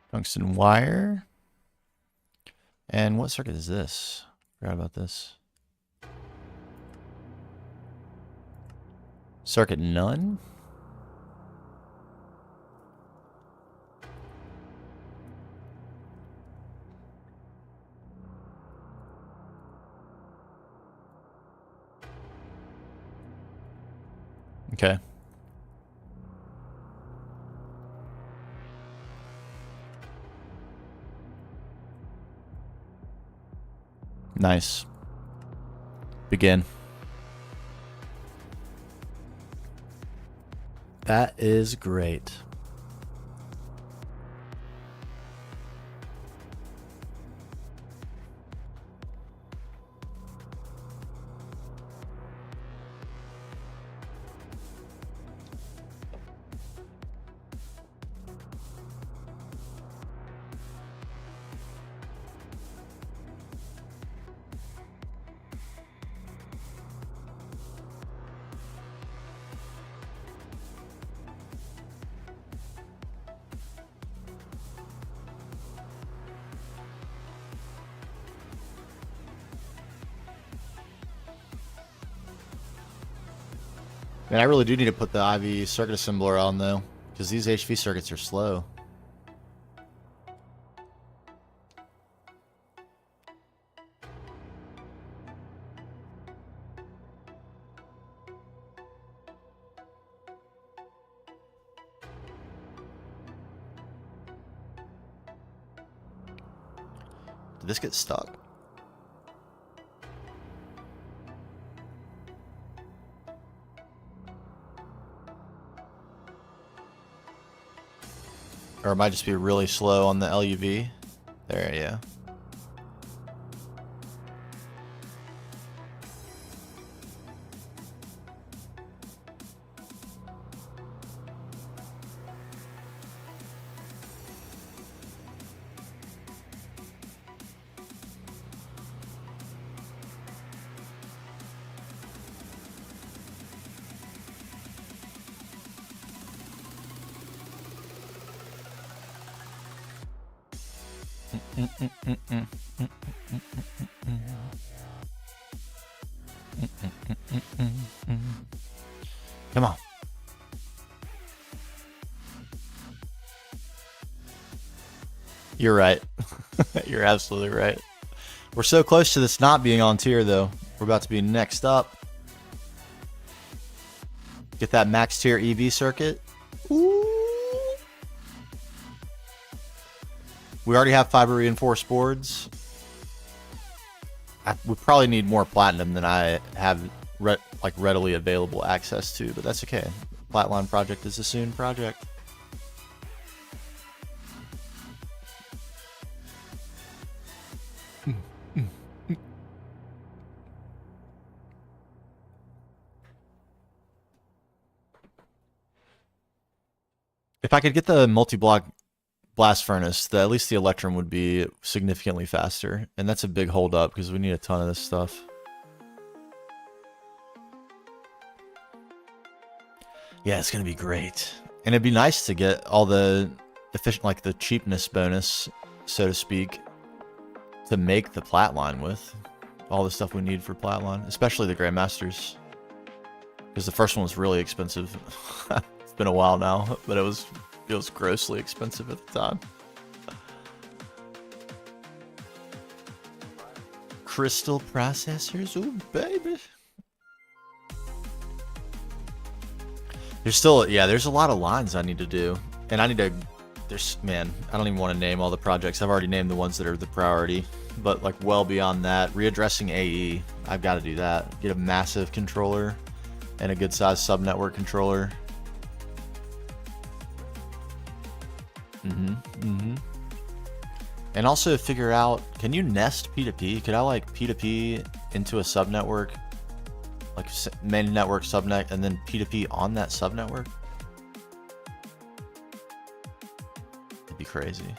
Tungsten wire. And what circuit is this? Forgot about this. Circuit none. Okay. Nice. Begin. That is great. Man, I really do need to put the IV circuit assembler on though, because these HV circuits are slow. Did this get stuck? Or it might just be really slow on the LUV. There, yeah. Come on. You're right. You're absolutely right. We're so close to this not being on tier, though. We're about to be next up. Get that max tier EV circuit. Ooh. We already have fiber reinforced boards. We probably need more platinum than I have readily available access to, but that's okay. Flatline project is a soon project. If I could get the multi-block blast furnace, at least the Electrum would be significantly faster, and that's a big hold up because we need a ton of this stuff. Yeah, it's gonna be great, and it'd be nice to get all the efficient, like the cheapness bonus, so to speak, to make the Platline with all the stuff we need for Platline, especially the Grandmasters, because the first one was really expensive. It's been a while now, but it was grossly expensive at the time. Crystal processors, ooh baby. There's still, yeah, there's a lot of lines I need to do, and I need to, man, I don't even want to name all the projects. I've already named the ones that are the priority, but like well beyond that, readdressing AE, I've got to do that. Get a massive controller and a good size sub-network controller. And also figure out, can you nest P2P? Could I like P2P into a subnetwork, like main network subnet, and then P2P on that subnetwork? It'd be crazy.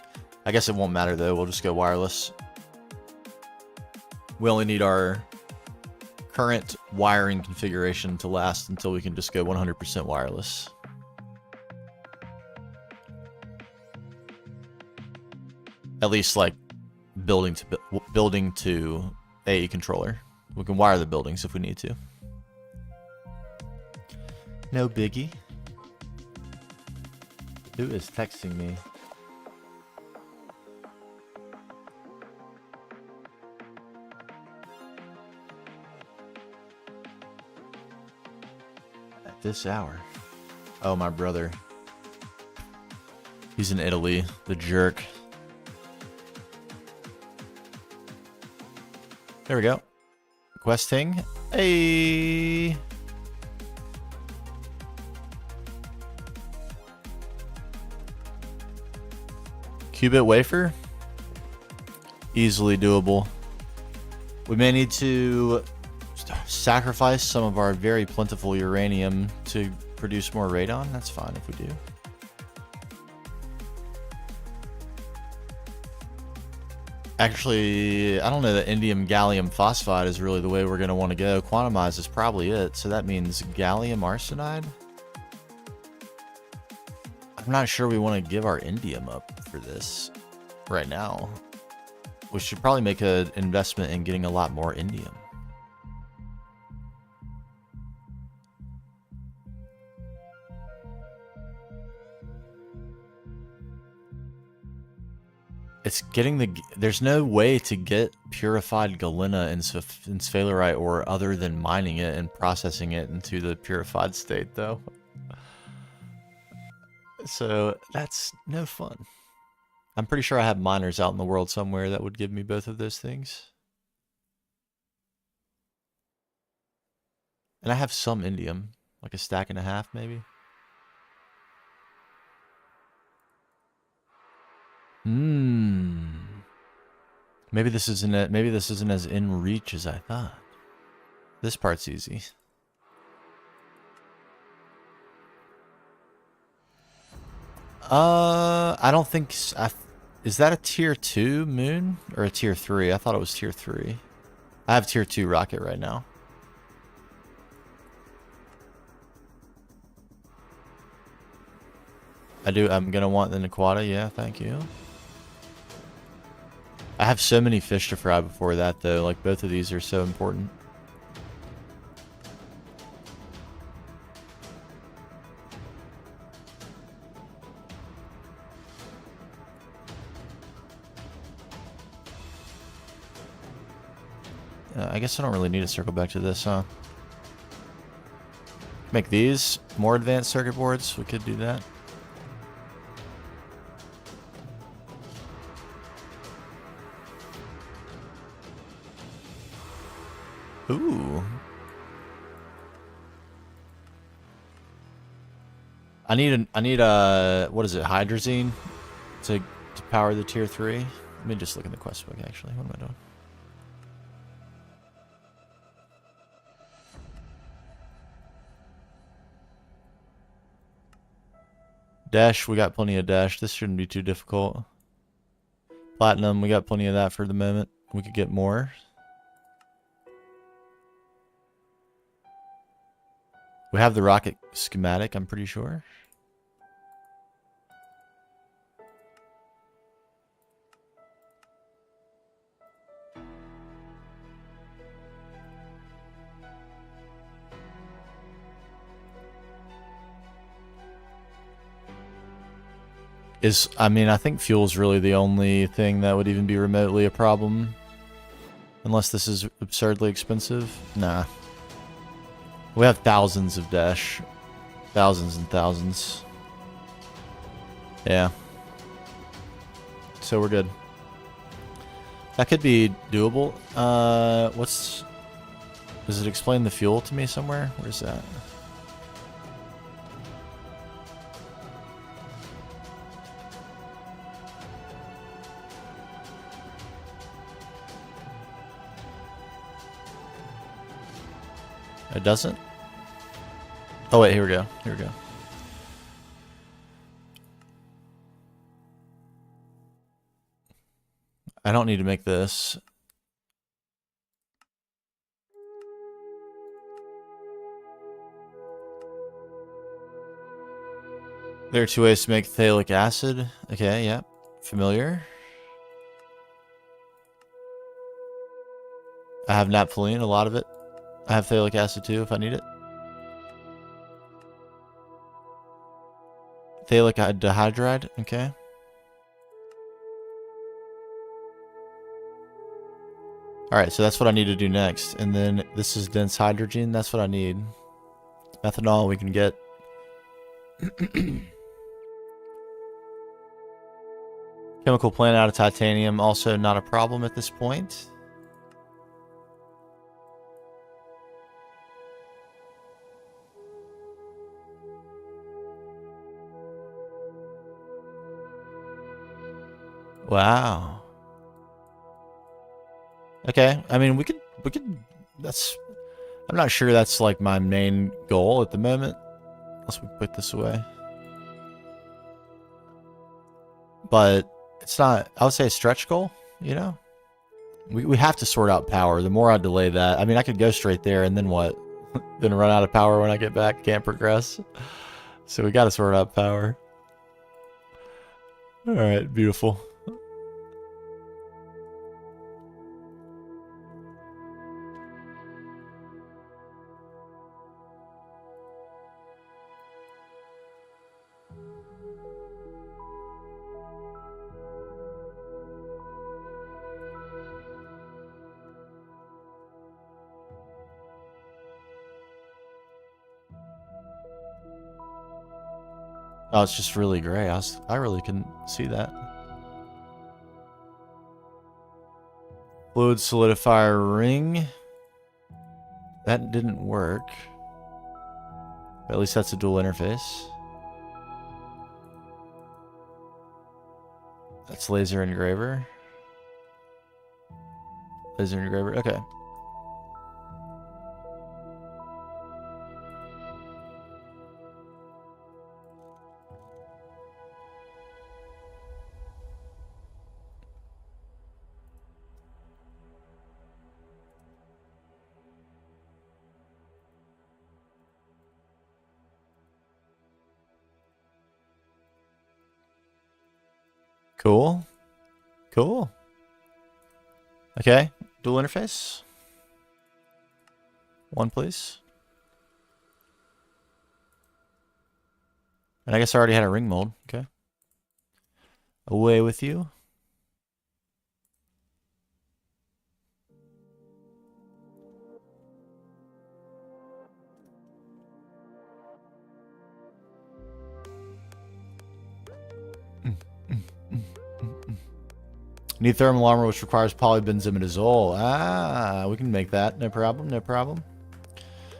I guess it won't matter though. We'll just go wireless. We only need our current wiring configuration to last until we can just go 100% wireless. At least like building to AE controller. We can wire the buildings if we need to. No biggie. Who is texting me? At this hour. Oh, my brother. He's in Italy, the jerk. There we go. Questing. Hey. Qubit wafer. Easily doable. We may need to sacrifice some of our very plentiful uranium to produce more radon. That's fine if we do. Actually, I don't know that indium gallium phosphide is really the way we're going to want to go. Quantumize is probably it. So that means gallium arsenide. I'm not sure we want to give our indium up for this right now. We should probably make an investment in getting a lot more indium. It's getting the... There's no way to get purified galena in sphalerite ore other than mining it and processing it into the purified state, though. So that's no fun. I'm pretty sure I have miners out in the world somewhere that would give me both of those things. And I have some indium, like a stack and a half, maybe. Maybe this isn't as in reach as I thought. This part's easy. I don't think is that a tier 2 moon or a tier 3? I thought it was tier 3. I have tier 2 rocket right now. I'm gonna want the Naquata, yeah, thank you. I have so many fish to fry before that, though. Like, both of these are so important. I guess I don't really need to circle back to this, huh? Make these more advanced circuit boards. We could do that. Ooh. I need what is it, hydrazine to power the tier 3. Let me just look in the quest book actually. What am I doing? Dash, we got plenty of dash. This shouldn't be too difficult. Platinum, we got plenty of that for the moment. We could get more. We have the rocket schematic, I'm pretty sure. I mean, I think fuel's really the only thing that would even be remotely a problem. Unless this is absurdly expensive. Nah. We have thousands of dash. Thousands and thousands. Yeah. So we're good. That could be doable. Does it explain the fuel to me somewhere? Where's that? It doesn't? Oh wait, here we go. Here we go. I don't need to make this. There are 2 ways to make phthalic acid. Okay, yeah. Familiar. I have naphthalene, a lot of it. I have phthalic acid too if I need it. Phthalic dihydride, okay. Alright, so that's what I need to do next. And then this is dense hydrogen, that's what I need. Methanol we can get. Chemical plant out of titanium, also not a problem at this point. Wow. Okay, I mean we could that's I'm not sure that's like my main goal at the moment. Unless we put this away. But it's not, I would say a stretch goal, you know? We have to sort out power. The more I delay that, I mean I could go straight there and then what? Then run out of power when I get back, can't progress. So we gotta sort out power. Alright, beautiful. Oh, it's just really gray. I really couldn't see that. Fluid solidifier ring. That didn't work. At least that's a dual interface. That's laser engraver. Laser engraver, okay. Cool. Cool. Okay. Dual interface. One, please. And I guess I already had a ring mold. Okay. Away with you. Need thermal armor, which requires polybenzimidazole. Ah, we can make that. No problem, no problem.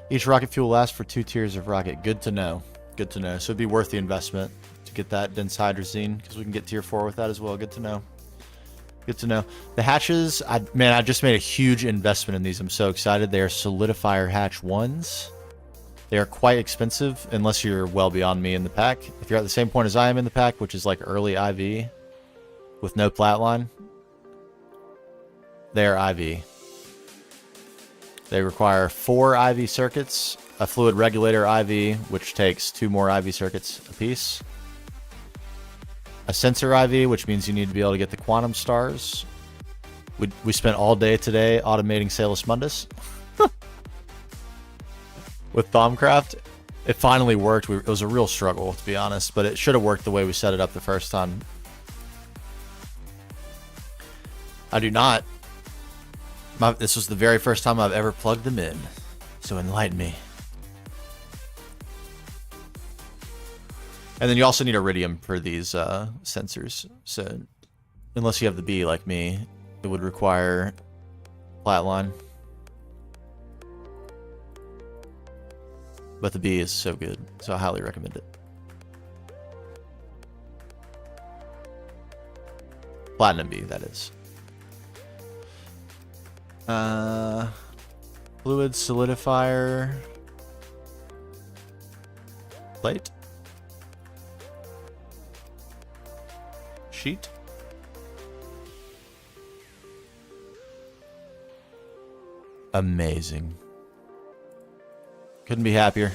Each rocket fuel lasts for 2 tiers of rocket. Good to know. Good to know. So it'd be worth the investment to get that dense hydrazine, because we can get tier 4 with that as well. Good to know. Good to know. The hatches, man, I just made a huge investment in these. I'm so excited. They are solidifier hatch 1s. They are quite expensive unless you're well beyond me in the pack. If you're at the same point as I am in the pack, which is like early IV with no flatline, they're IV. They require 4 IV circuits, a fluid regulator IV, which takes 2 more IV circuits apiece, a sensor IV, which means you need to be able to get the quantum stars. We spent all day today automating Salus Mundus with Thaumcraft. It finally worked. It was a real struggle, to be honest, but it should have worked the way we set it up the first time. I do not. This was the very first time I've ever plugged them in, so enlighten me. And then you also need iridium for these sensors, so unless you have the B like me, it would require flatline. But the B is so good, so I highly recommend it. Platinum B, that is. Fluid solidifier plate. Sheet. Amazing. Couldn't be happier.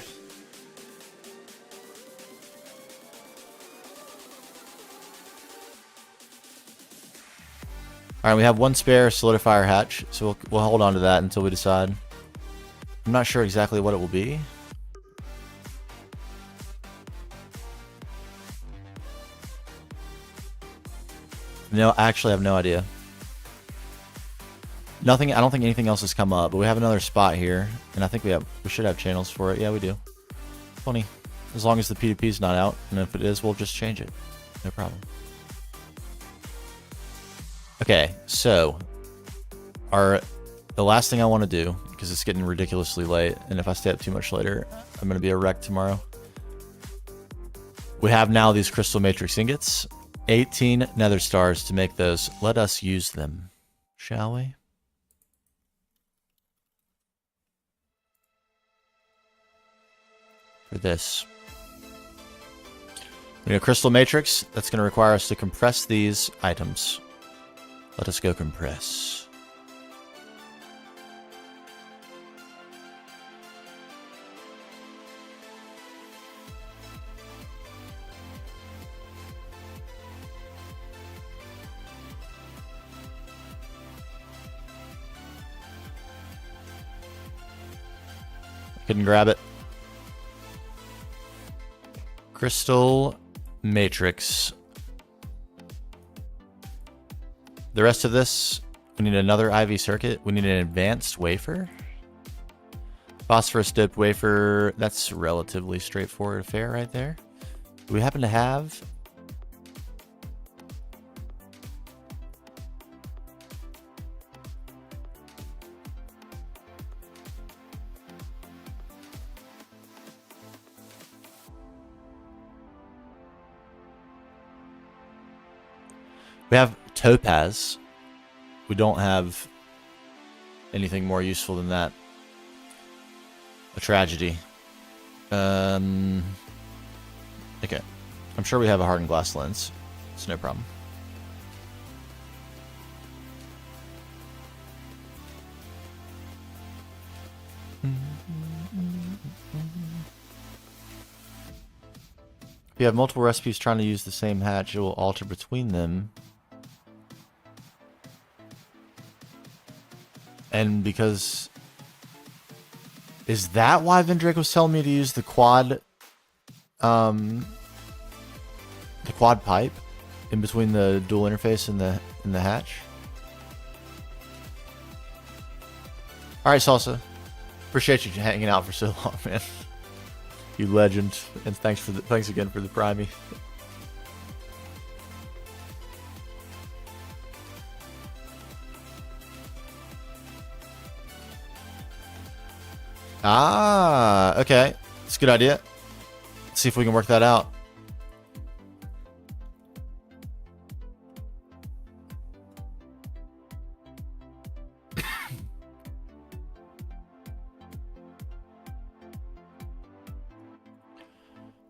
All right, we have one spare solidifier hatch, so we'll hold on to that until we decide. I'm not sure exactly what it will be. No, I actually have no idea. Nothing. I don't think anything else has come up, but we have another spot here, and I think we should have channels for it. Yeah, we do. 20. As long as the P2P is not out, and if it is, we'll just change it. No problem. Okay, so the last thing I want to do, because it's getting ridiculously late, and if I stay up too much later, I'm going to be a wreck tomorrow. We have now these crystal matrix ingots, 18 nether stars to make those. Let us use them, shall we? For this. We need a crystal matrix. That's going to require us to compress these items. Let us go compress. Couldn't grab it. Crystal matrix. The rest of this, we need another IV circuit. We need an advanced wafer. Phosphorus dipped wafer. That's relatively straightforward affair right there. Do we happen to have? We have topaz. We don't have anything more useful than that. A tragedy. Okay. I'm sure we have a hardened glass lens. It's no problem. If you have multiple recipes trying to use the same hatch, it will alter between them. And because... Is that why Vendrake was telling me to use the quad... the quad pipe in between the dual interface and the hatch? Alright, Salsa. Appreciate you hanging out for so long, man. You legend. And thanks again for the primey. Ah, okay. It's a good idea. Let's see if we can work that out.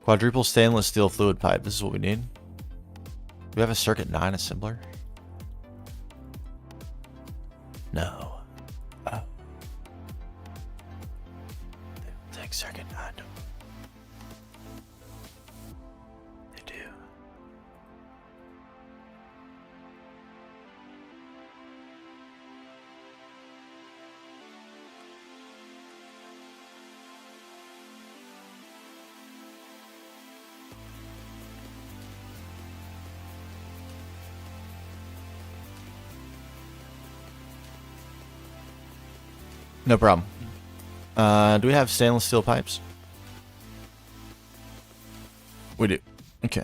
Quadruple stainless steel fluid pipe. This is what we need. Do we have a circuit 9 assembler? No. Oh. Take circuit 9. They do. No problem. Do we have stainless steel pipes? We do. Okay.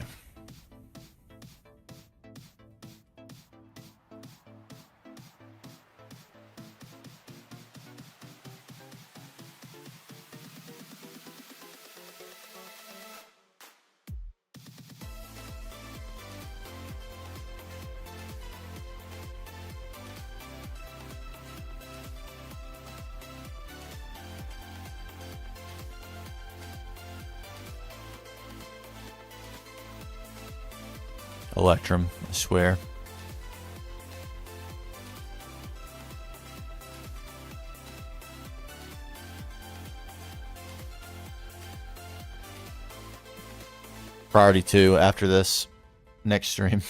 Electrum, I swear. Priority 2 after this next stream.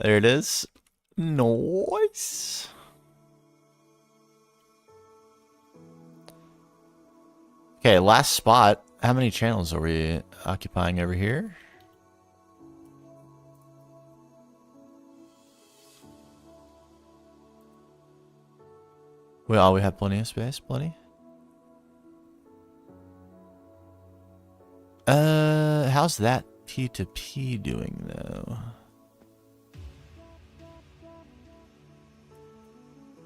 There it is. Nice. Okay, last spot. How many channels are we occupying over here? We have plenty of space, plenty. How's that P2P doing though?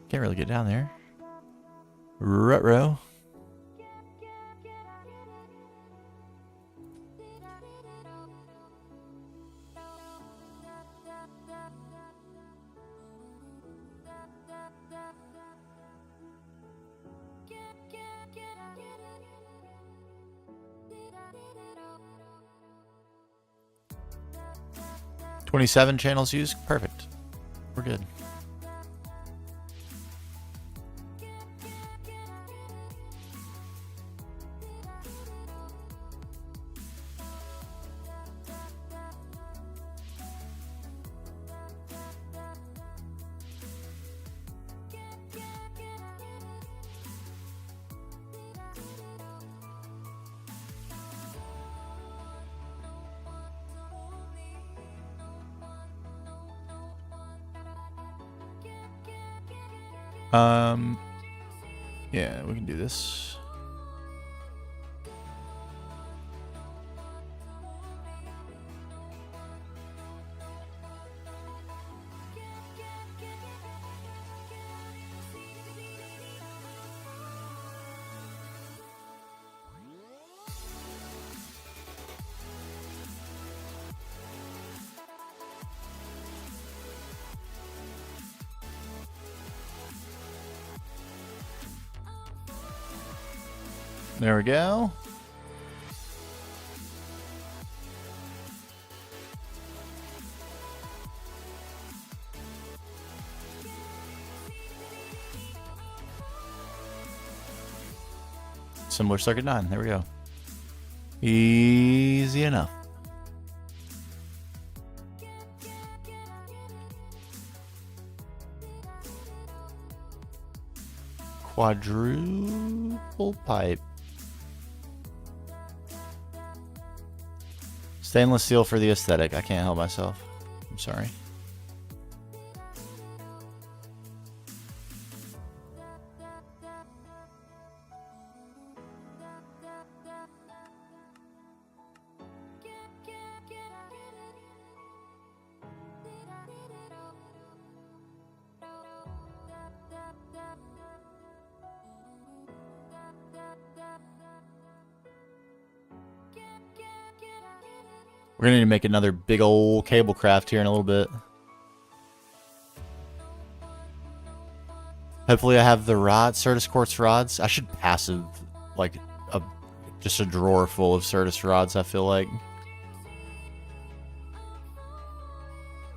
Can't really get down there. Ruh-roh. $27 channels used. Perfect. We're good. Yeah, we can do this. There we go. Similar circuit 9. There we go. Easy enough. Quadruple pipe. Stainless steel for the aesthetic. I can't help myself. I'm sorry. We're gonna need to make another big old cable craft here in a little bit. Hopefully I have the rod, Certus Quartz rods. I should passive, like, just a drawer full of Certus rods, I feel like.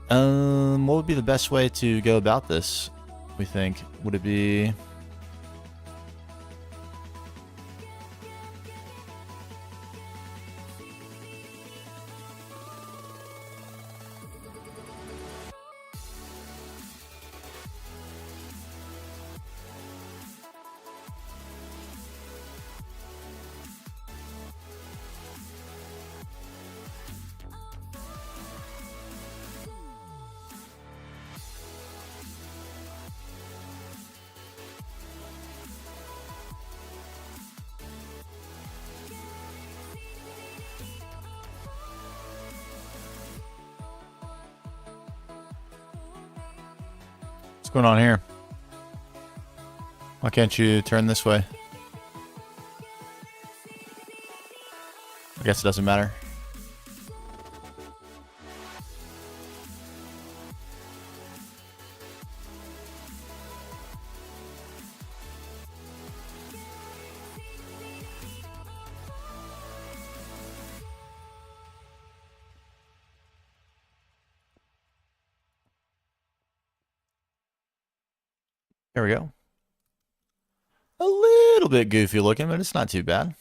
What would be the best way to go about this, we think? Would it be... What's going on here? Why can't you turn this way? I guess it doesn't matter. There we go. A little bit goofy looking, but it's not too bad.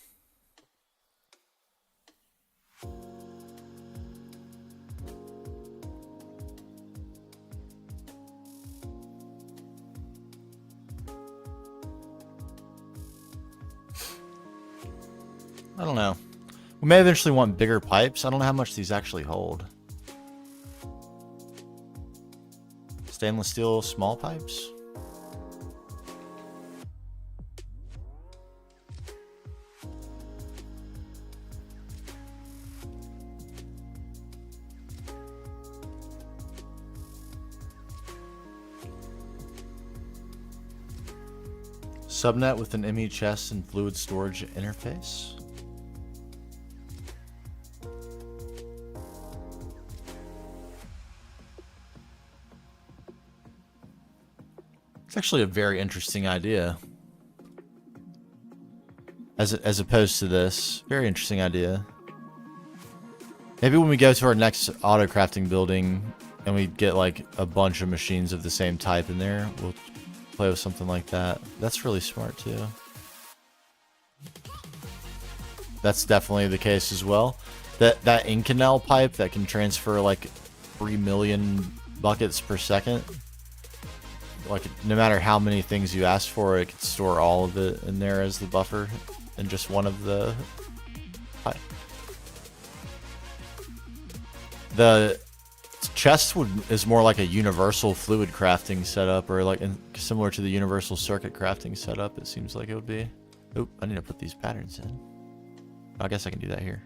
I don't know. We may eventually want bigger pipes. I don't know how much these actually hold. Stainless steel small pipes? Subnet with an MEHS and fluid storage interface. It's actually a very interesting idea. As opposed to this. Very interesting idea. Maybe when we go to our next auto crafting building and we get like a bunch of machines of the same type in there, we'll play with something like that. That's really smart too. That's definitely the case as well. That Inconel pipe that can transfer like 3 million buckets per second. Like, no matter how many things you ask for, it can store all of it in there as the buffer in just one of the... The chest is more like a universal fluid crafting setup, or like similar to the universal circuit crafting setup, it seems like it would be. Oop, I need to put these patterns in. I guess I can do that here.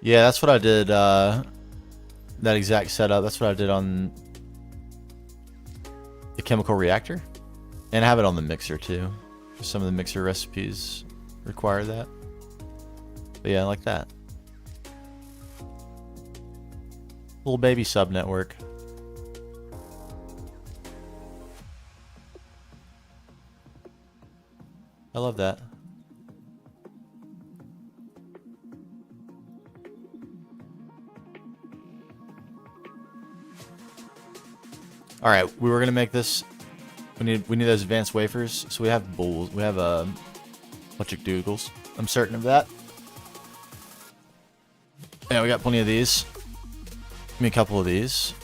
Yeah, that's what I did, that exact setup. That's what I did on the chemical reactor. And I have it on the mixer too. Some of the mixer recipes require that. But yeah, like that. Little baby sub network. I love that. All right, we were gonna make this. We need those advanced wafers. So we have bulls. We have electric doodles. I'm certain of that. Yeah, we got plenty of these. Give me a couple of these.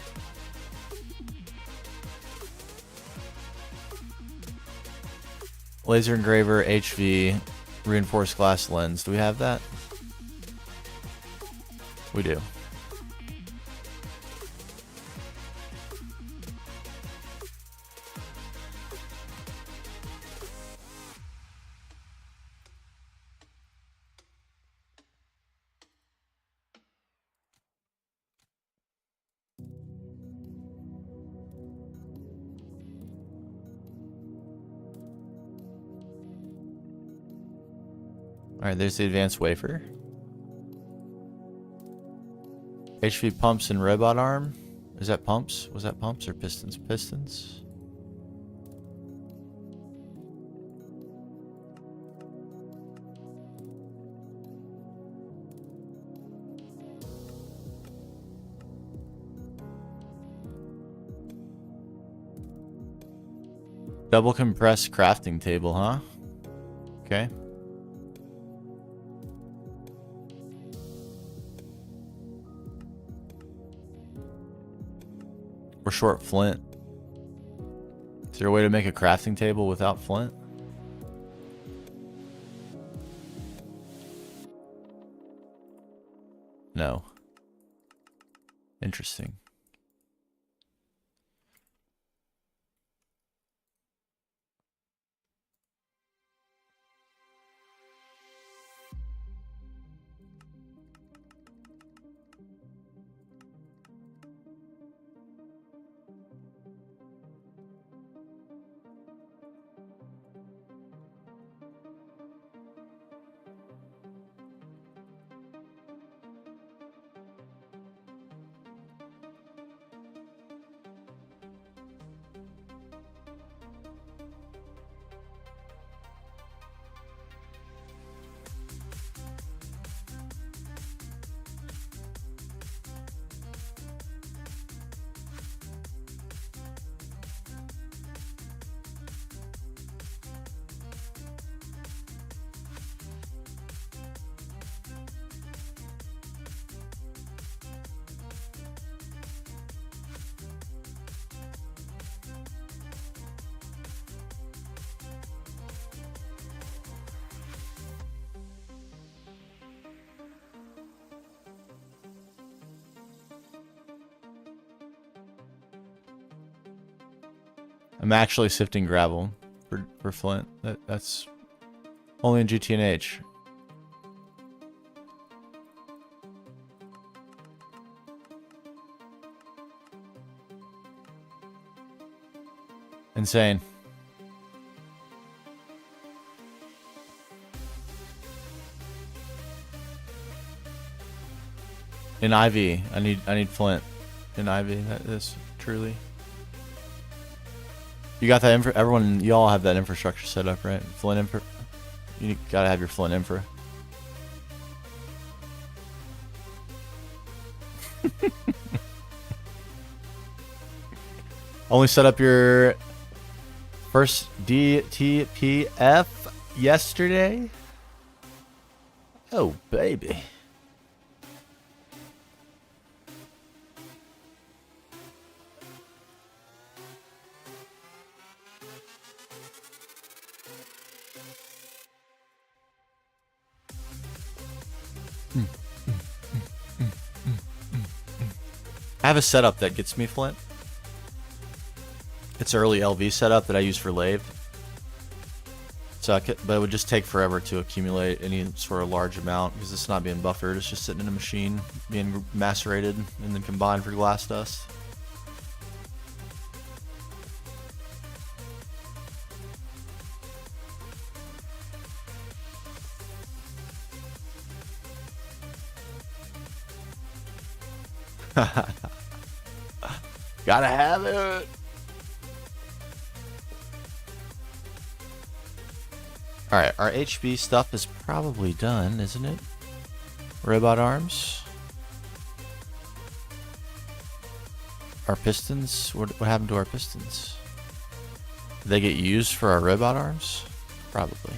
Laser engraver, HV, reinforced glass lens. Do we have that? We do. Alright, there's the advanced wafer. HV pumps and robot arm. Is that pumps? Was that pumps or pistons? Pistons. Double compressed crafting table, huh? Okay. We're short flint. Is there a way to make a crafting table without flint? No. Interesting. I'm actually sifting gravel for flint. That's only in GTNH. Insane. In IV, I need flint. In IV, that is truly. You got that infra? Everyone, you all have that infrastructure set up, right? Flint infra. You gotta have your flint infra. Only set up your first DTPF yesterday? Oh, baby. I have a setup that gets me flint. It's early LV setup that I use for lathe. So but it would just take forever to accumulate any sort of large amount because it's not being buffered. It's just sitting in a machine, being macerated and then combined for glass dust. Gotta have it. Alright, our HB stuff is probably done, isn't it? Robot arms. Our pistons? What happened to our pistons? Did they get used for our robot arms? Probably.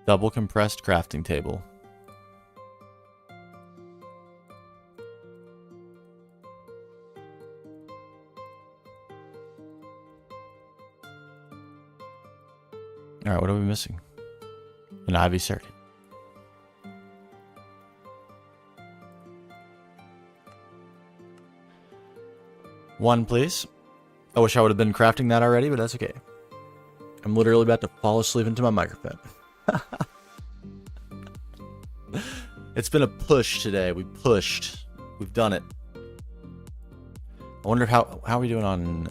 Double compressed crafting table. Alright, what are we missing? An IV circuit. One, please. I wish I would have been crafting that already, but that's okay. I'm literally about to fall asleep into my microphone. It's been a push today. We pushed. We've done it. I wonder how are we doing on...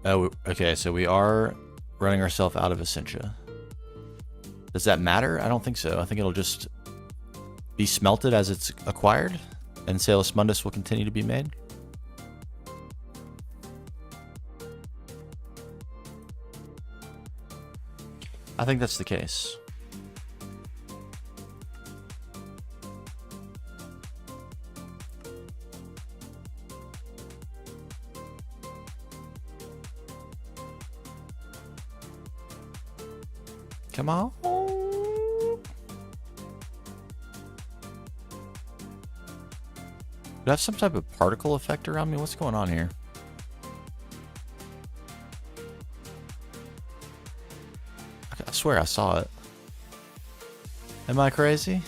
Oh, okay, so we are running ourselves out of Essentia. Does that matter? I don't think so. I think it'll just be smelted as it's acquired, and Salus Mundus will continue to be made. I think that's the case. Come on. Do I have some type of particle effect around me? What's going on here? I swear I saw it. Am I crazy?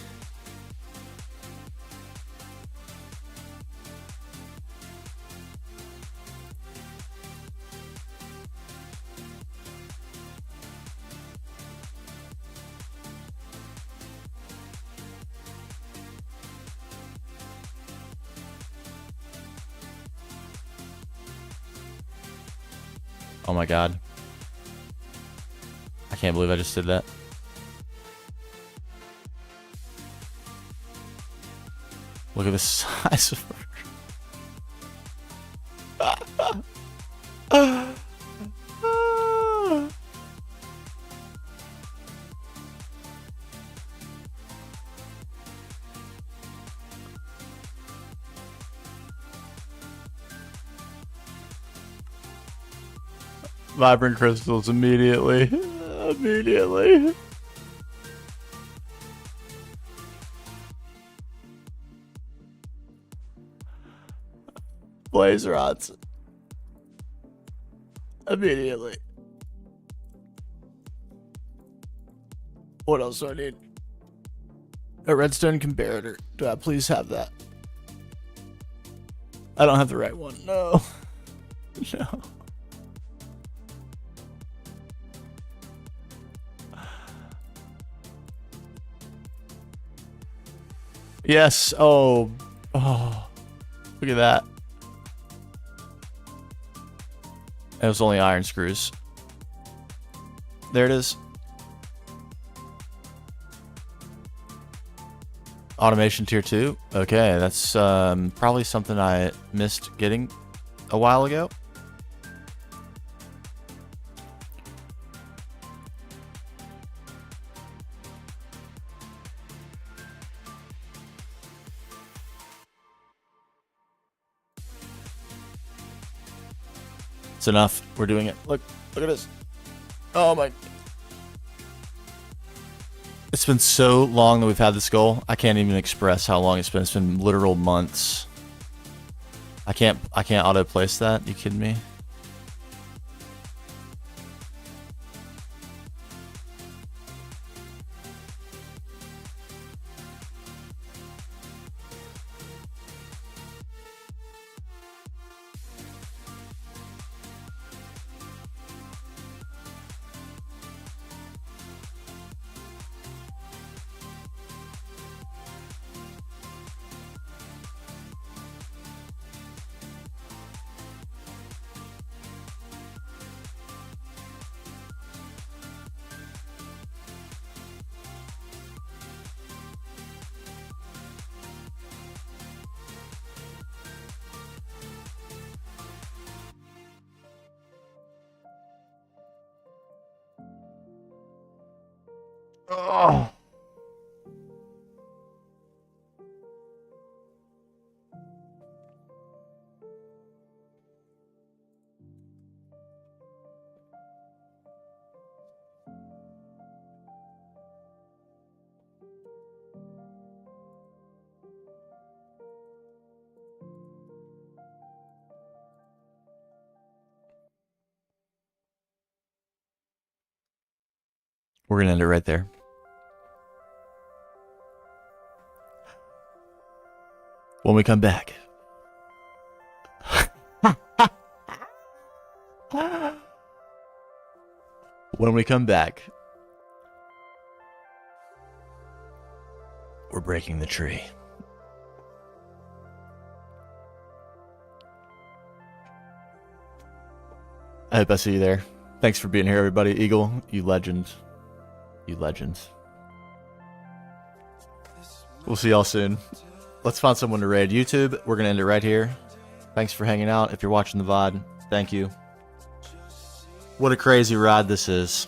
Oh my god. I can't believe I just did that. Look at the size of her. Vibrant crystals immediately. Immediately. blaze rods. Immediately. What else do I need? A redstone comparator. Do I please have that? I don't have the right one. No. No. Yes. Oh. Oh. Look at that. It was only iron screws. There it is. Automation tier 2. Okay, that's probably something I missed getting a while ago. It's enough. We're doing it. Look at this. Oh my. It's been so long that we've had this goal. I can't even express how long it's been. It's been literal months. I can't auto place that. You kidding me? Oh. We're gonna end it right there. When we come back. When we come back, we're breaking the tree. I hope I see you there. Thanks for being here, everybody. Eagle, you legend. You legend. We'll see y'all soon. Let's find someone to raid. YouTube, we're going to end it right here. Thanks for hanging out. If you're watching the VOD, thank you. What a crazy ride this is.